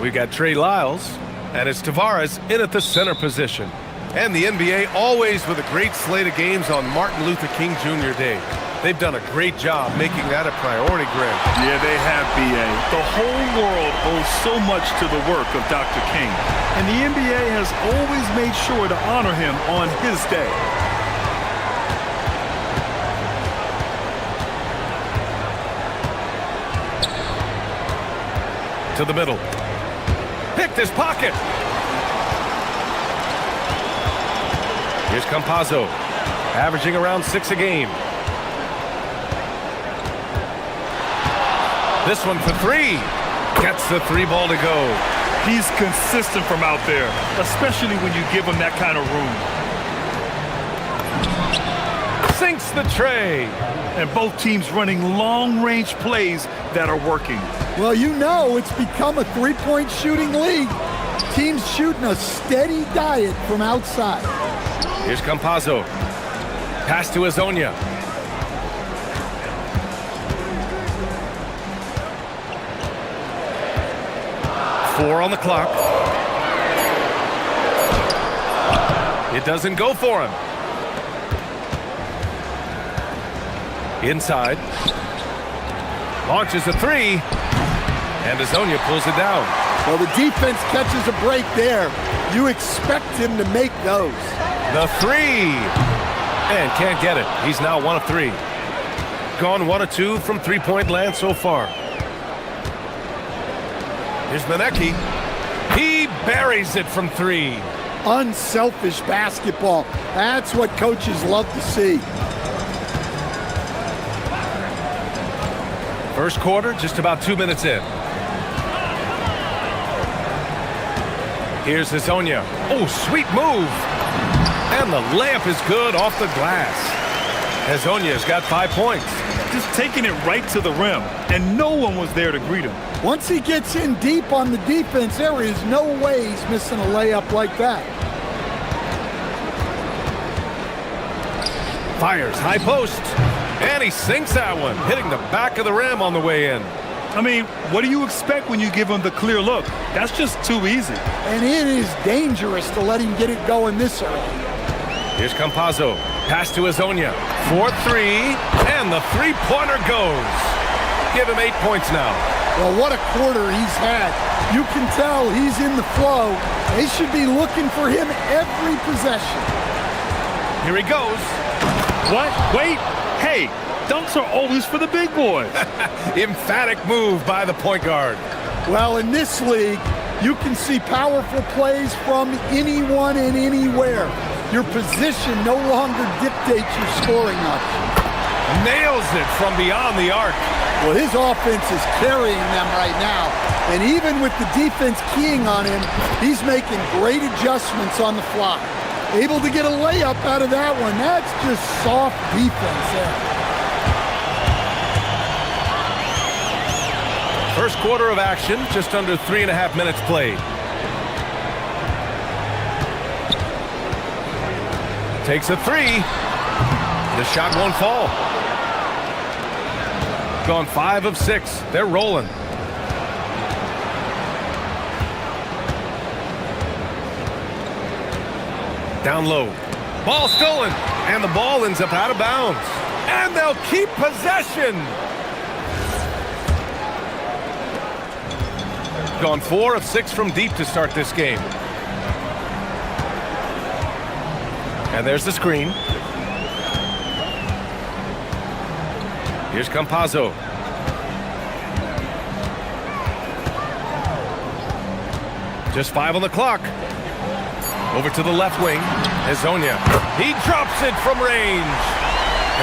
We've got Trey Lyles, and it's Tavares in at the center position. And the NBA always with a great slate of games on Martin Luther King Jr. Day. They've done a great job making that a priority, Greg. Yeah, they have, B.A. The whole world owes so much to the work of Dr. King. And the NBA has always made sure to honor him on his day. To the middle. Picked his pocket. Here's Campazzo, averaging around 6 a game. This one for 3. Gets the 3 ball to go. He's consistent from out there, especially when you give him that kind of room. Sinks the tray. And both teams running long-range plays that are working. Well, you know it's become a three-point shooting league. Teams shooting a steady diet from outside. Here's Campazzo. Pass to Azonia. Four on the clock. It doesn't go for him. Inside. Launches a 3. And Azonia pulls it down. Well, the defense catches a break there. You expect him to make those. The 3. And can't get it. He's now 1 of 3. Gone 1 of 2 from three-point land so far. Here's Manecki. He buries it from 3. Unselfish basketball. That's what coaches love to see. First quarter, just about 2 minutes in. Here's Azonia. Oh, sweet move. And the layup is good off the glass. Azonia's got 5 points. Just taking it right to the rim, and no one was there to greet him. Once he gets in deep on the defense, there is no way he's missing a layup like that. Fires high post. And he sinks that one, hitting the back of the rim on the way in. I mean, what do you expect when you give him the clear look? That's just too easy. And it is dangerous to let him get it going this early. Here's Campazzo. Pass to Azonia. 4-3. And the three-pointer goes. Give him 8 points now. Well, what a quarter he's had. You can tell he's in the flow. They should be looking for him every possession. Here he goes. What? Wait. Hey, dunks are always for the big boys. Emphatic move by the point guard. Well, in this league, you can see powerful plays from anyone and anywhere. Your position no longer dictates your scoring option. Nails it from beyond the arc. Well, his offense is carrying them right now. And even with the defense keying on him, he's making great adjustments on the fly. Able to get a layup out of that one. That's just soft defense there. First quarter of action, just under 3.5 minutes played. Takes a 3. The shot won't fall. Gone 5 of 6. They're rolling. Down low. Ball stolen. And the ball ends up out of bounds. And they'll keep possession. Gone 4 of 6 from deep to start this game. And there's the screen. Here's Campazzo. Just 5 on the clock. Over to the left wing. Azonia. He drops it from range.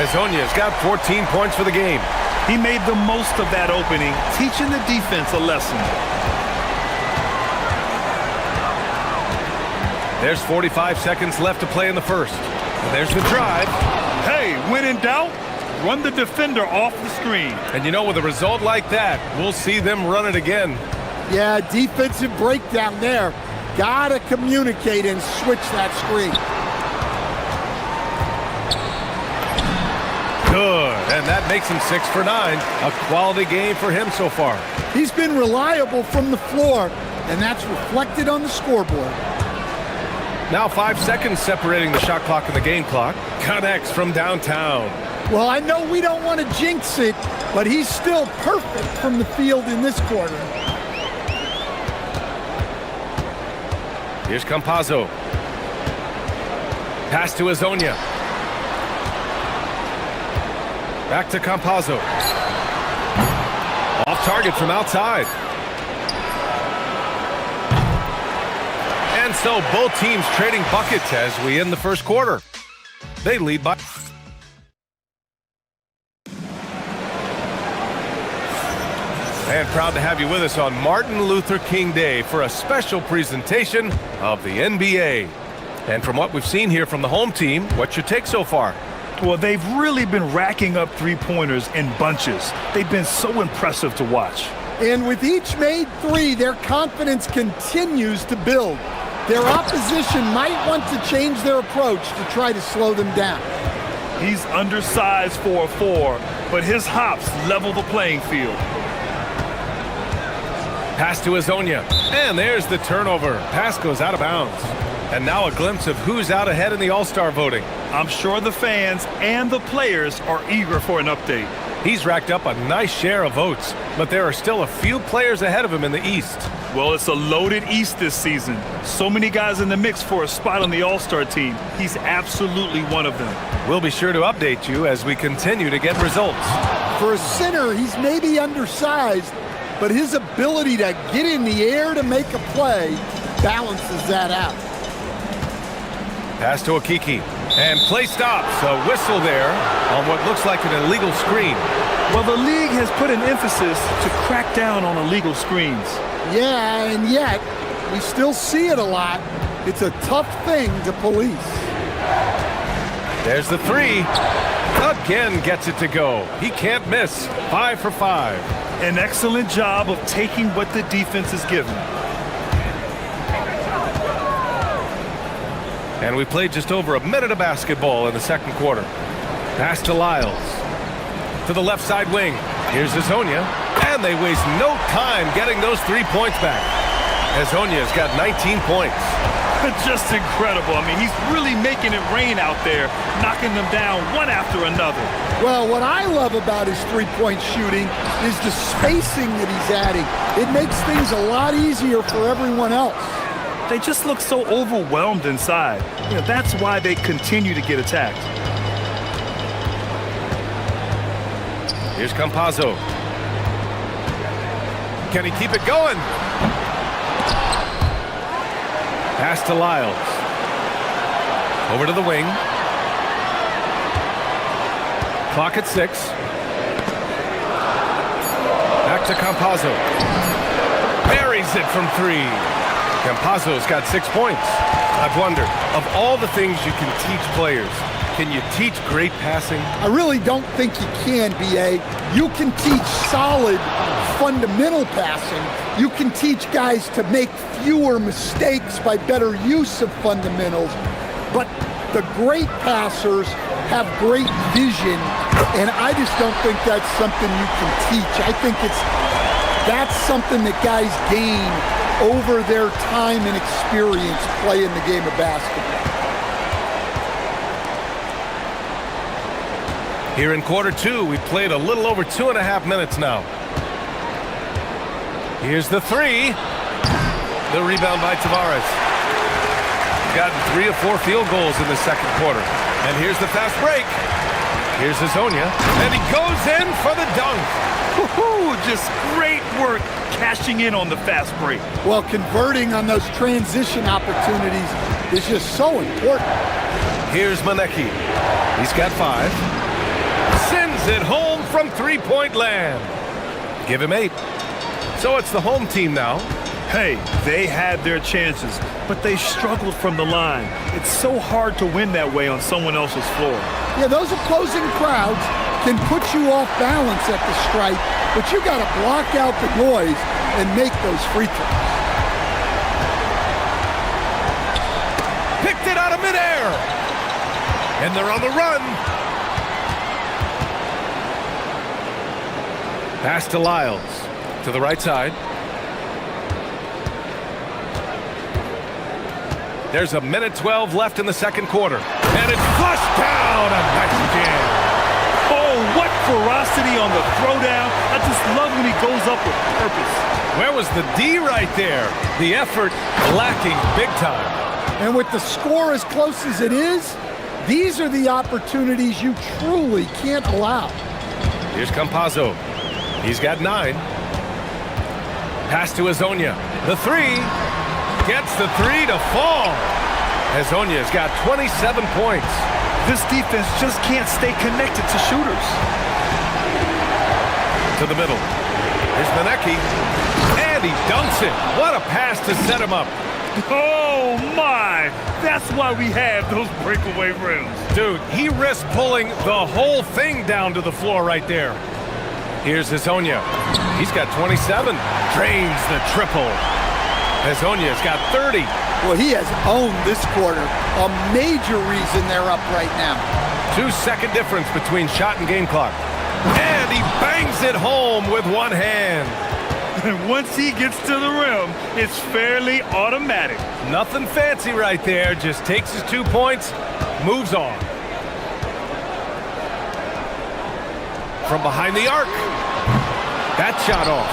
Azonia's got 14 points for the game. He made the most of that opening, teaching the defense a lesson. There's 45 seconds left to play in the first. And there's the drive. Hey, when in doubt, run the defender off the screen. And you know, with a result like that, we'll see them run it again. Yeah, defensive breakdown there. Gotta communicate and switch that screen. Good. And that makes him 6 for 9. A quality game for him so far. He's been reliable from the floor, and that's reflected on the scoreboard. Now 5 seconds separating the shot clock and the game clock. Connects from downtown. Well, I know we don't want to jinx it, but he's still perfect from the field in this quarter. Here's Campazzo. Pass to Azonia. Back to Campazzo. Off target from outside. And so both teams trading buckets as we end the first quarter. They lead by... And proud to have you with us on Martin Luther King Day for a special presentation of the NBA. And from what we've seen here from the home team, what's your take so far? Well, they've really been racking up three-pointers in bunches. They've been so impressive to watch. And with each made three, their confidence continues to build. Their opposition might want to change their approach to try to slow them down. He's undersized for a 4, but his hops level the playing field. Pass to Azonia. And there's the turnover. Pass goes out of bounds. And now a glimpse of who's out ahead in the All-Star voting. I'm sure the fans and the players are eager for an update. He's racked up a nice share of votes, but there are still a few players ahead of him in the East. Well, it's a loaded East this season. So many guys in the mix for a spot on the All-Star team. He's absolutely one of them. We'll be sure to update you as we continue to get results. For a center, he's maybe undersized, but his ability to get in the air to make a play balances that out. Pass to Okiki. And play stops. A whistle there on what looks like an illegal screen. Well, the league has put an emphasis to crack down on illegal screens. Yeah, and yet, we still see it a lot. It's a tough thing to police. There's the three. Again gets it to go. He can't miss. 5 for 5. An excellent job of taking what the defense is given. And we played just over a minute of basketball in the second quarter. Pass to Lyles. To the left side wing. Here's Azonia. And they waste no time getting those 3 points back. Azonia's got 19 points. Just incredible. I mean, he's really making it rain out there, knocking them down one after another. Well, what I love about his three-point shooting is the spacing that he's adding. It makes things a lot easier for everyone else. They just look so overwhelmed inside. You know, that's why they continue to get attacked. Here's Campazzo. Can he keep it going? Pass to Lyles. Over to the wing. Clock at 6. Back to Campazzo. Buries it from 3. Campazzo's got 6 points. I've wondered, of all the things you can teach players, can you teach great passing? I really don't think you can, B.A. You can teach solid, fundamental passing. You can teach guys to make fewer mistakes by better use of fundamentals. But the great passers have great vision, and I just don't think that's something you can teach. I think that's something that guys gain over their time and experience playing the game of basketball. Here in quarter 2, we played a little over 2.5 minutes now. Here's the 3. The rebound by Tavares. Gotten 3 or 4 field goals in the second quarter. And here's the fast break. Here's Azonia. And he goes in for the dunk. Woohoo! Just great work cashing in on the fast break. Well, converting on those transition opportunities is just so important. Here's Manecki. He's got 5. Sends it home from three-point land. Give him 8. So it's the home team now. Hey, they had their chances, but they struggled from the line. It's so hard to win that way on someone else's floor. Yeah, those opposing crowds can put you off balance at the stripe, but you got to block out the noise and make those free throws. Picked it out of midair. And they're on the run. Pass to Lyles. To the right side. There's a minute 12 left in the second quarter. And it's flushed down. A nice jam. Oh, what ferocity on the throwdown. I just love when he goes up with purpose. Where was the D right there? The effort lacking big time. And with the score as close as it is, these are the opportunities you truly can't allow. Here's Campazzo. He's got 9. Pass to Hezonja. The 3. Gets the 3 to fall. Hezonja's got 27 points. This defense just can't stay connected to shooters. To the middle. Here's Manecki. And he dunks it. What a pass to set him up. Oh, my. That's why we have those breakaway rims. Dude, he risked pulling the whole thing down to the floor right there. Here's Hezonja. He's got 27. Drains the triple. Hezonja's got 30. Well, he has owned this quarter. A major reason they're up right now. 2-second difference between shot and game clock. And he bangs it home with one hand. And once he gets to the rim, it's fairly automatic. Nothing fancy right there. Just takes his 2 points, moves on. From behind the arc. That shot off.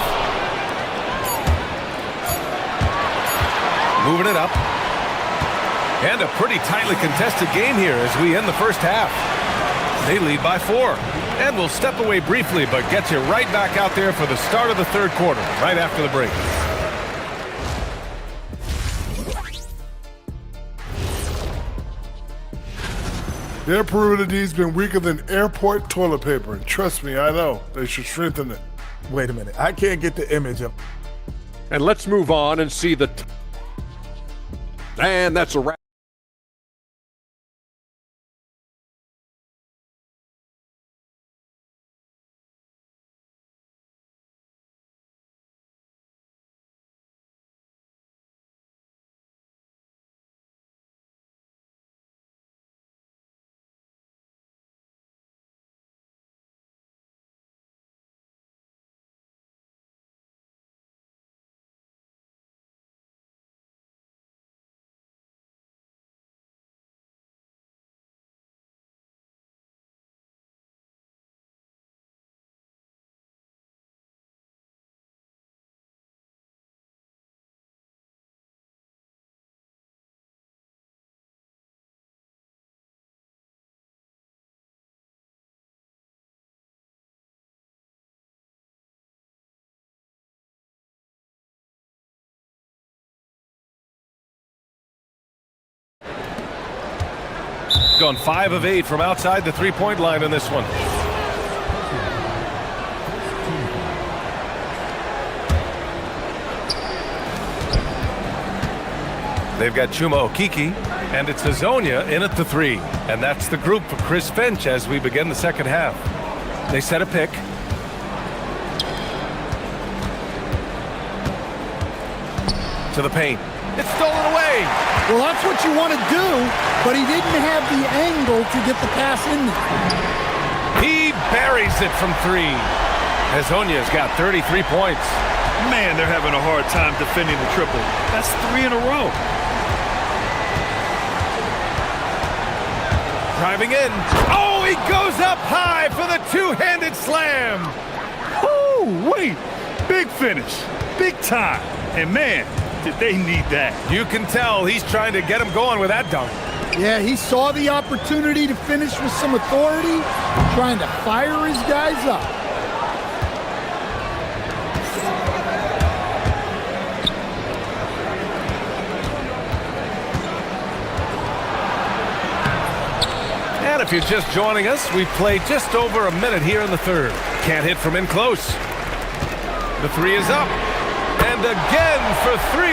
Moving it up. And a pretty tightly contested game here as we end the first half. They lead by 4. And we'll step away briefly, but get you right back out there for the start of the third quarter, right after the break. Their perimeter D's been weaker than airport toilet paper. And trust me, I know. They should strengthen it. Wait a minute. I can't get the image up. And let's move on and see the... And that's a wrap. Gone 5 of 8 from outside the three-point line in this one. They've got Chuma Okeke, and it's Hezonja in at the 3. And that's the group for Chris Finch as we begin the second half. They set a pick. To the paint. It's stolen away. Well, that's what you want to do, but he didn't have the angle to get the pass in there. He buries it from 3. Hezonja's got 33 points. Man, they're having a hard time defending the triple. That's 3 in a row. Driving in. Oh, he goes up high for the two-handed slam. Oh, wait. Big finish. Big time. And man, did they need that. You can tell he's trying to get him going with that dunk. Yeah, he saw the opportunity to finish with some authority, trying to fire his guys up. And if you're just joining us, we've played just over a minute here in the third. Can't hit from in close. The 3 is up. And again for 3.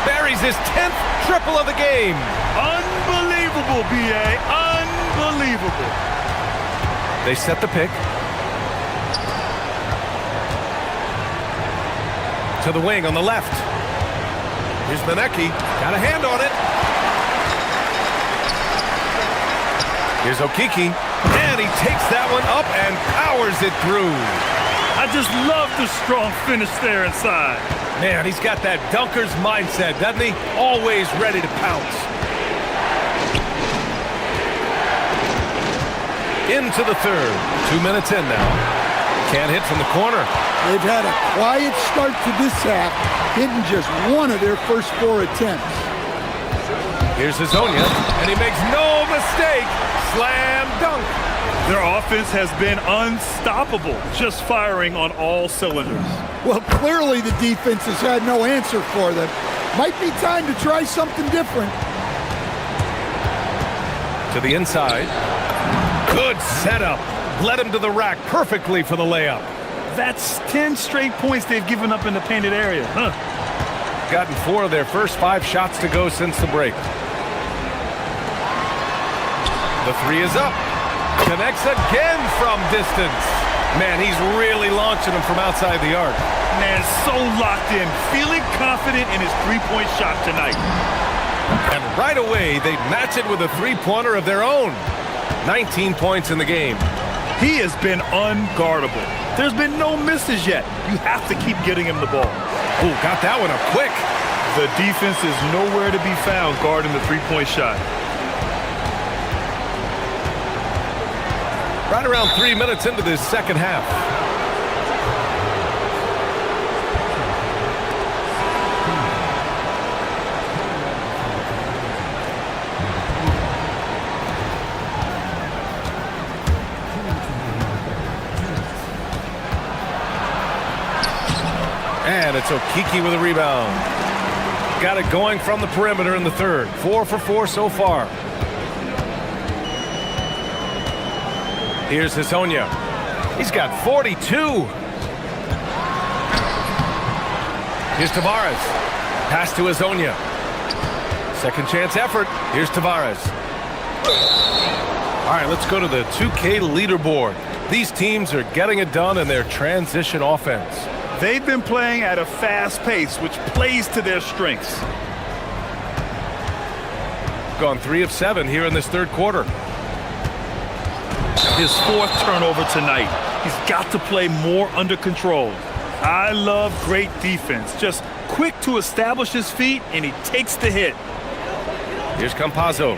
Buries his 10th triple of the game. Unbelievable, B.A. Unbelievable. They set the pick. To the wing on the left. Here's Manecki. Got a hand on it. Here's Okeke. And he takes that one up and powers it through. I I just love the strong finish there inside. Man, he's got that dunker's mindset, doesn't he? Always ready to pounce. Into the third. 2 minutes in now. Can't hit from the corner. They've had a quiet start to this half, hitting just one of their first 4 attempts. Here's Hazonia, and he makes no mistake. Slam dunk. Their offense has been unstoppable, just firing on all cylinders. Well, clearly the defense has had no answer for them. Might be time to try something different. To the inside. Good setup. Led him to the rack perfectly for the layup. That's 10 straight points they've given up in the painted area. Gotten 4 of their first 5 shots to go since the break. The 3 is up. Connects again from distance. Man, he's really launching them from outside the arc. Man, so locked in, feeling confident in his three-point shot tonight. And right away, they match it with a three-pointer of their own. 19 points in the game. He has been unguardable. There's been no misses yet. You have to keep getting him the ball. Oh, got that one up quick. The defense is nowhere to be found guarding the three-point shot. Right around 3 minutes into this second half. And it's Okiki with a rebound. Got it going from the perimeter in the third. 4 for 4 so far. Here's Hazonia. He's got 42. Here's Tavares. Pass to Hazonia. Second chance effort. Here's Tavares. All right, let's go to the 2K leaderboard. These teams are getting it done in their transition offense. They've been playing at a fast pace, which plays to their strengths. Gone 3 of 7 here in this third quarter. His 4th turnover tonight. He's got to play more under control. I love great defense. Just quick to establish his feet, and he takes the hit. Here's Campazzo.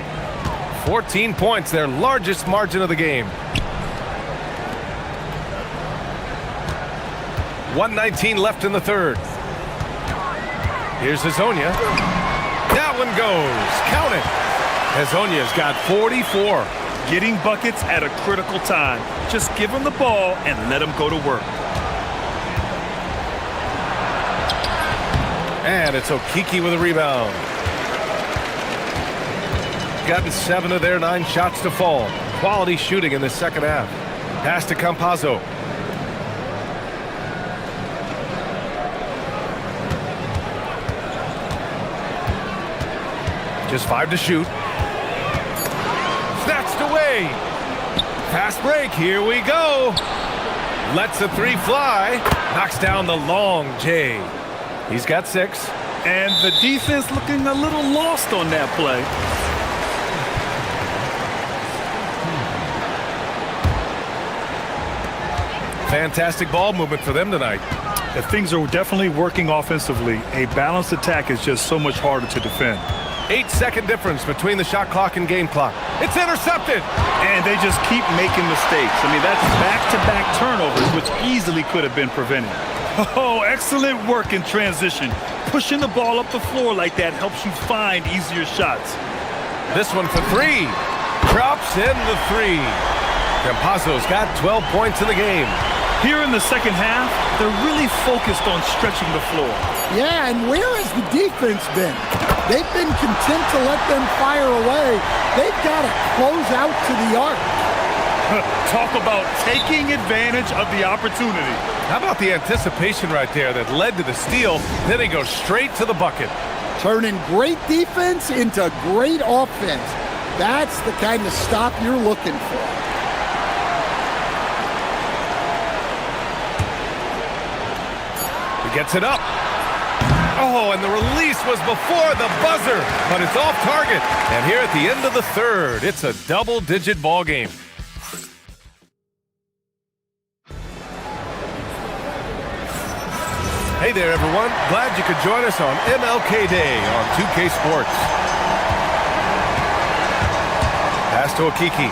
14 points, their largest margin of the game. 1:19 left in the third. Here's Hazonia. That one goes. Count it. Hazonia's got 44. Getting buckets at a critical time. Just give him the ball and let him go to work. And it's Okiki with a rebound. Gotten 7 of their 9 shots to fall. Quality shooting in the second half. Pass to Campazzo. Just 5 to shoot. Snatched away. Fast break. Here we go. Lets the 3 fly. Knocks down the long J. He's got 6. And the defense looking a little lost on that play. Fantastic ball movement for them tonight. If things are definitely working offensively, a balanced attack is just so much harder to defend. 8-second difference between the shot clock and game clock. It's intercepted. And they just keep making mistakes. I mean, that's back-to-back turnovers, which easily could have been prevented. Oh, excellent work in transition. Pushing the ball up the floor like that helps you find easier shots. This one for 3. Drops in the 3. Campazzo's got 12 points in the game. Here in the second half, they're really focused on stretching the floor. Yeah, and where has the defense been? They've been content to let them fire away. They've got to close out to the arc. Talk about taking advantage of the opportunity. How about the anticipation right there that led to the steal? Then he goes straight to the bucket. Turning great defense into great offense. That's the kind of stop you're looking for. He gets it up. Oh, and the release was before the buzzer, but it's off target. And here at the end of the third, it's a double-digit ball game. Hey there, everyone. Glad you could join us on MLK Day on 2K Sports. Pass to Okiki.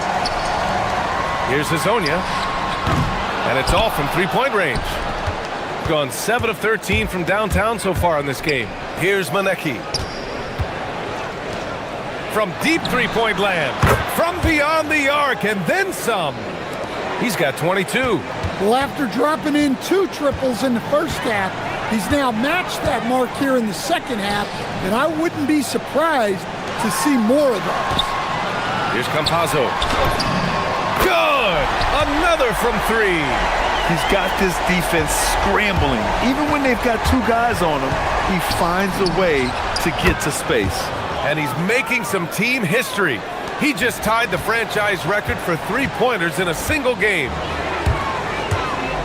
Here's Hazonia. And it's off from three-point range. Gone 7 of 13 from downtown so far in this game. Here's Maneki. From deep three-point land. From beyond the arc, and then some. He's got 22. Well, after dropping in 2 triples in the first half, he's now matched that mark here in the second half, and I wouldn't be surprised to see more of those. Here's Campazzo. Good! Another from 3. He's got this defense scrambling. Even when they've got 2 guys on him, he finds a way to get to space. And he's making some team history. He just tied the franchise record for three-pointers in a single game.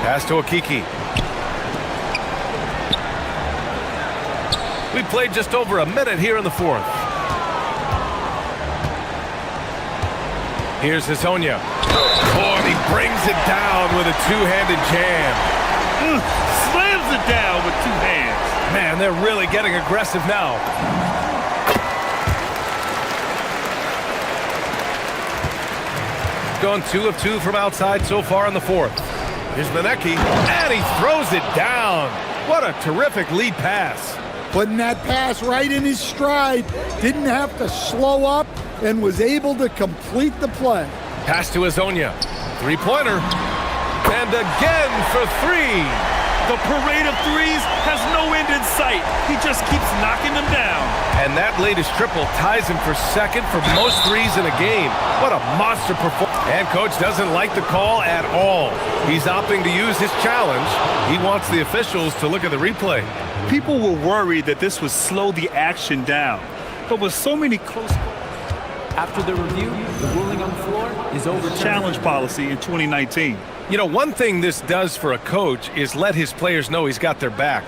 Pass to Okiki. We played just over a minute here in the fourth. Here's Hazonia. Oh, and he brings it down with a two-handed jam. Slams it down with 2 hands. Man, they're really getting aggressive now. Gone 2 of 2 from outside so far in the fourth. Here's Maneki, and he throws it down. What a terrific lead pass. Putting that pass right in his stride, didn't have to slow up, and was able to complete the play. Pass to Hazonia. Three-pointer. And again for 3. The parade of threes has no end in sight. He just keeps knocking them down. And that latest triple ties him for second for most threes in a game. What a monster performance. And coach doesn't like the call at all. He's opting to use his challenge. He wants the officials to look at the replay. People were worried that this would slow the action down. But with so many close... After the review, the ruling on the floor is overturned. Challenge policy in 2019. You know, one thing this does for a coach is let his players know he's got their back.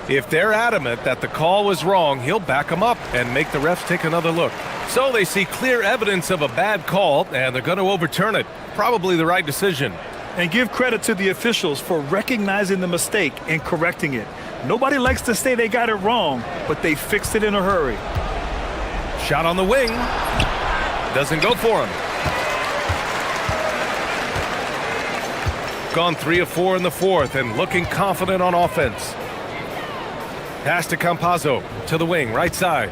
If they're adamant that the call was wrong, he'll back them up and make the refs take another look. So they see clear evidence of a bad call, and they're going to overturn it. Probably the right decision. And give credit to the officials for recognizing the mistake and correcting it. Nobody likes to say they got it wrong, but they fixed it in a hurry. Shot on the wing. Doesn't go for him. Gone 3 of 4 in the fourth and looking confident on offense. Pass to Campazzo to the wing, right side.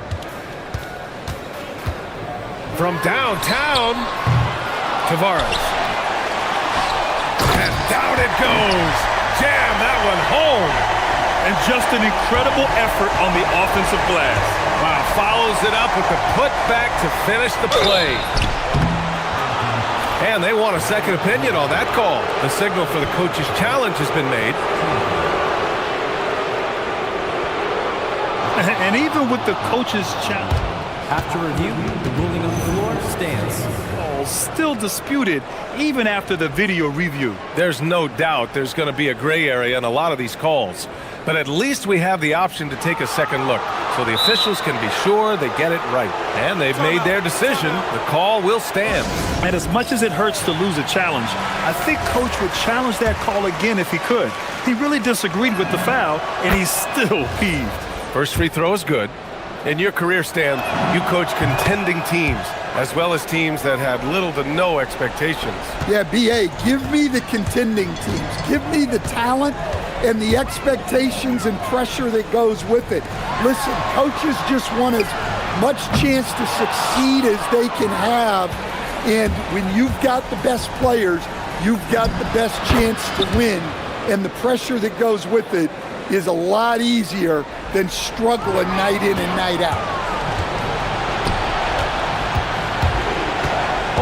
From downtown, Tavares. And down it goes. Jam that one home. And just an incredible effort on the offensive glass. Wow, follows it up with the putback to finish the play. And they want a second opinion on that call. The signal for the coach's challenge has been made. And even with the coach's challenge. After review, the ruling on the floor stands. Still disputed even after the video review. There's no doubt there's going to be a gray area in a lot of these calls. But at least we have the option to take a second look, so the officials can be sure they get it right. And they've made their decision. The call will stand. And as much as it hurts to lose a challenge, I think Coach would challenge that call again if he could. He really disagreed with the foul, and he's still peeved. First free throw is good. In your career, Stan, you coach contending teams, as well as teams that had little to no expectations. Yeah, B.A., give me the contending teams. Give me the talent and the expectations and pressure that goes with it. Listen, coaches just want as much chance to succeed as they can have. And when you've got the best players, you've got the best chance to win. And the pressure that goes with it is a lot easier than struggling night in and night out.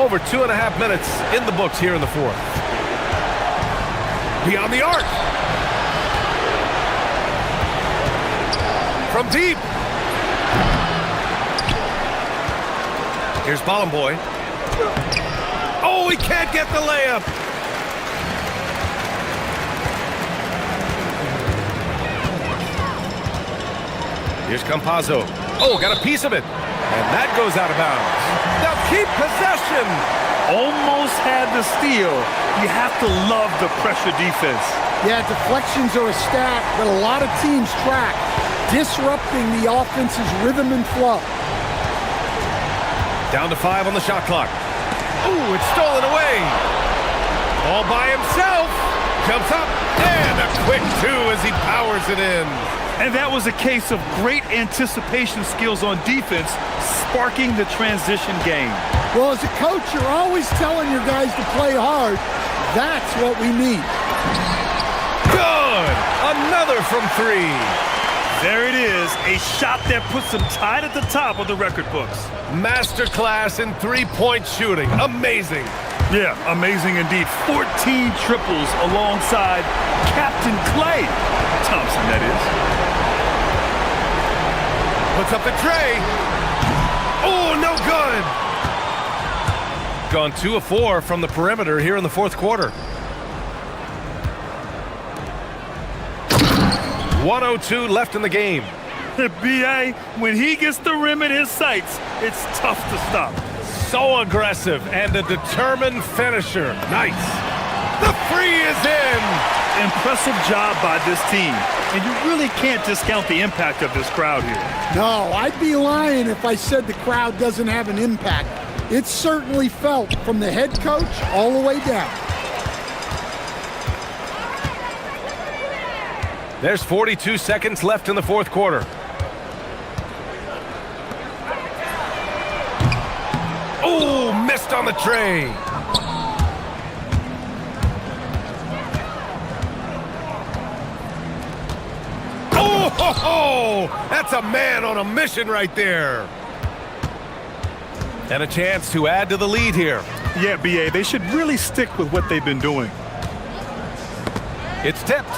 Over 2.5 minutes in the books here in the fourth. Beyond the arc. From deep. Here's Bollenboy. Oh, he can't get the layup. Here's Campazzo. Oh, got a piece of it. And that goes out of bounds. They'll keep possession. Almost had the steal. You have to love the pressure defense. Yeah, deflections are a stat that a lot of teams track, disrupting the offense's rhythm and flow. Down to 5 on the shot clock. Ooh, it's stolen away. All by himself. Jumps up, and a quick 2 as he powers it in. And that was a case of great anticipation skills on defense, sparking the transition game. Well, as a coach, you're always telling your guys to play hard. That's what we need. Good! Another from 3. There it is, a shot that puts him tied at the top of the record books. Masterclass in three-point shooting. Amazing. Yeah, amazing indeed. 14 triples alongside Captain Clay Thompson, that is. Puts up the tray. Oh, no good. Gone 2 of 4 from the perimeter here in the fourth quarter. 1:02 left in the game. B.A., when he gets the rim in his sights, it's tough to stop. So aggressive and a determined finisher. Nice. The 3 is in. Impressive job by this team. And you really can't discount the impact of this crowd here. No, I'd be lying if I said the crowd doesn't have an impact. It's certainly felt from the head coach all the way down. There's 42 seconds left in the fourth quarter. Oh, missed on the tray. Oh, ho, ho! That's a man on a mission right there. And a chance to add to the lead here. Yeah, B.A., they should really stick with what they've been doing. It's tipped.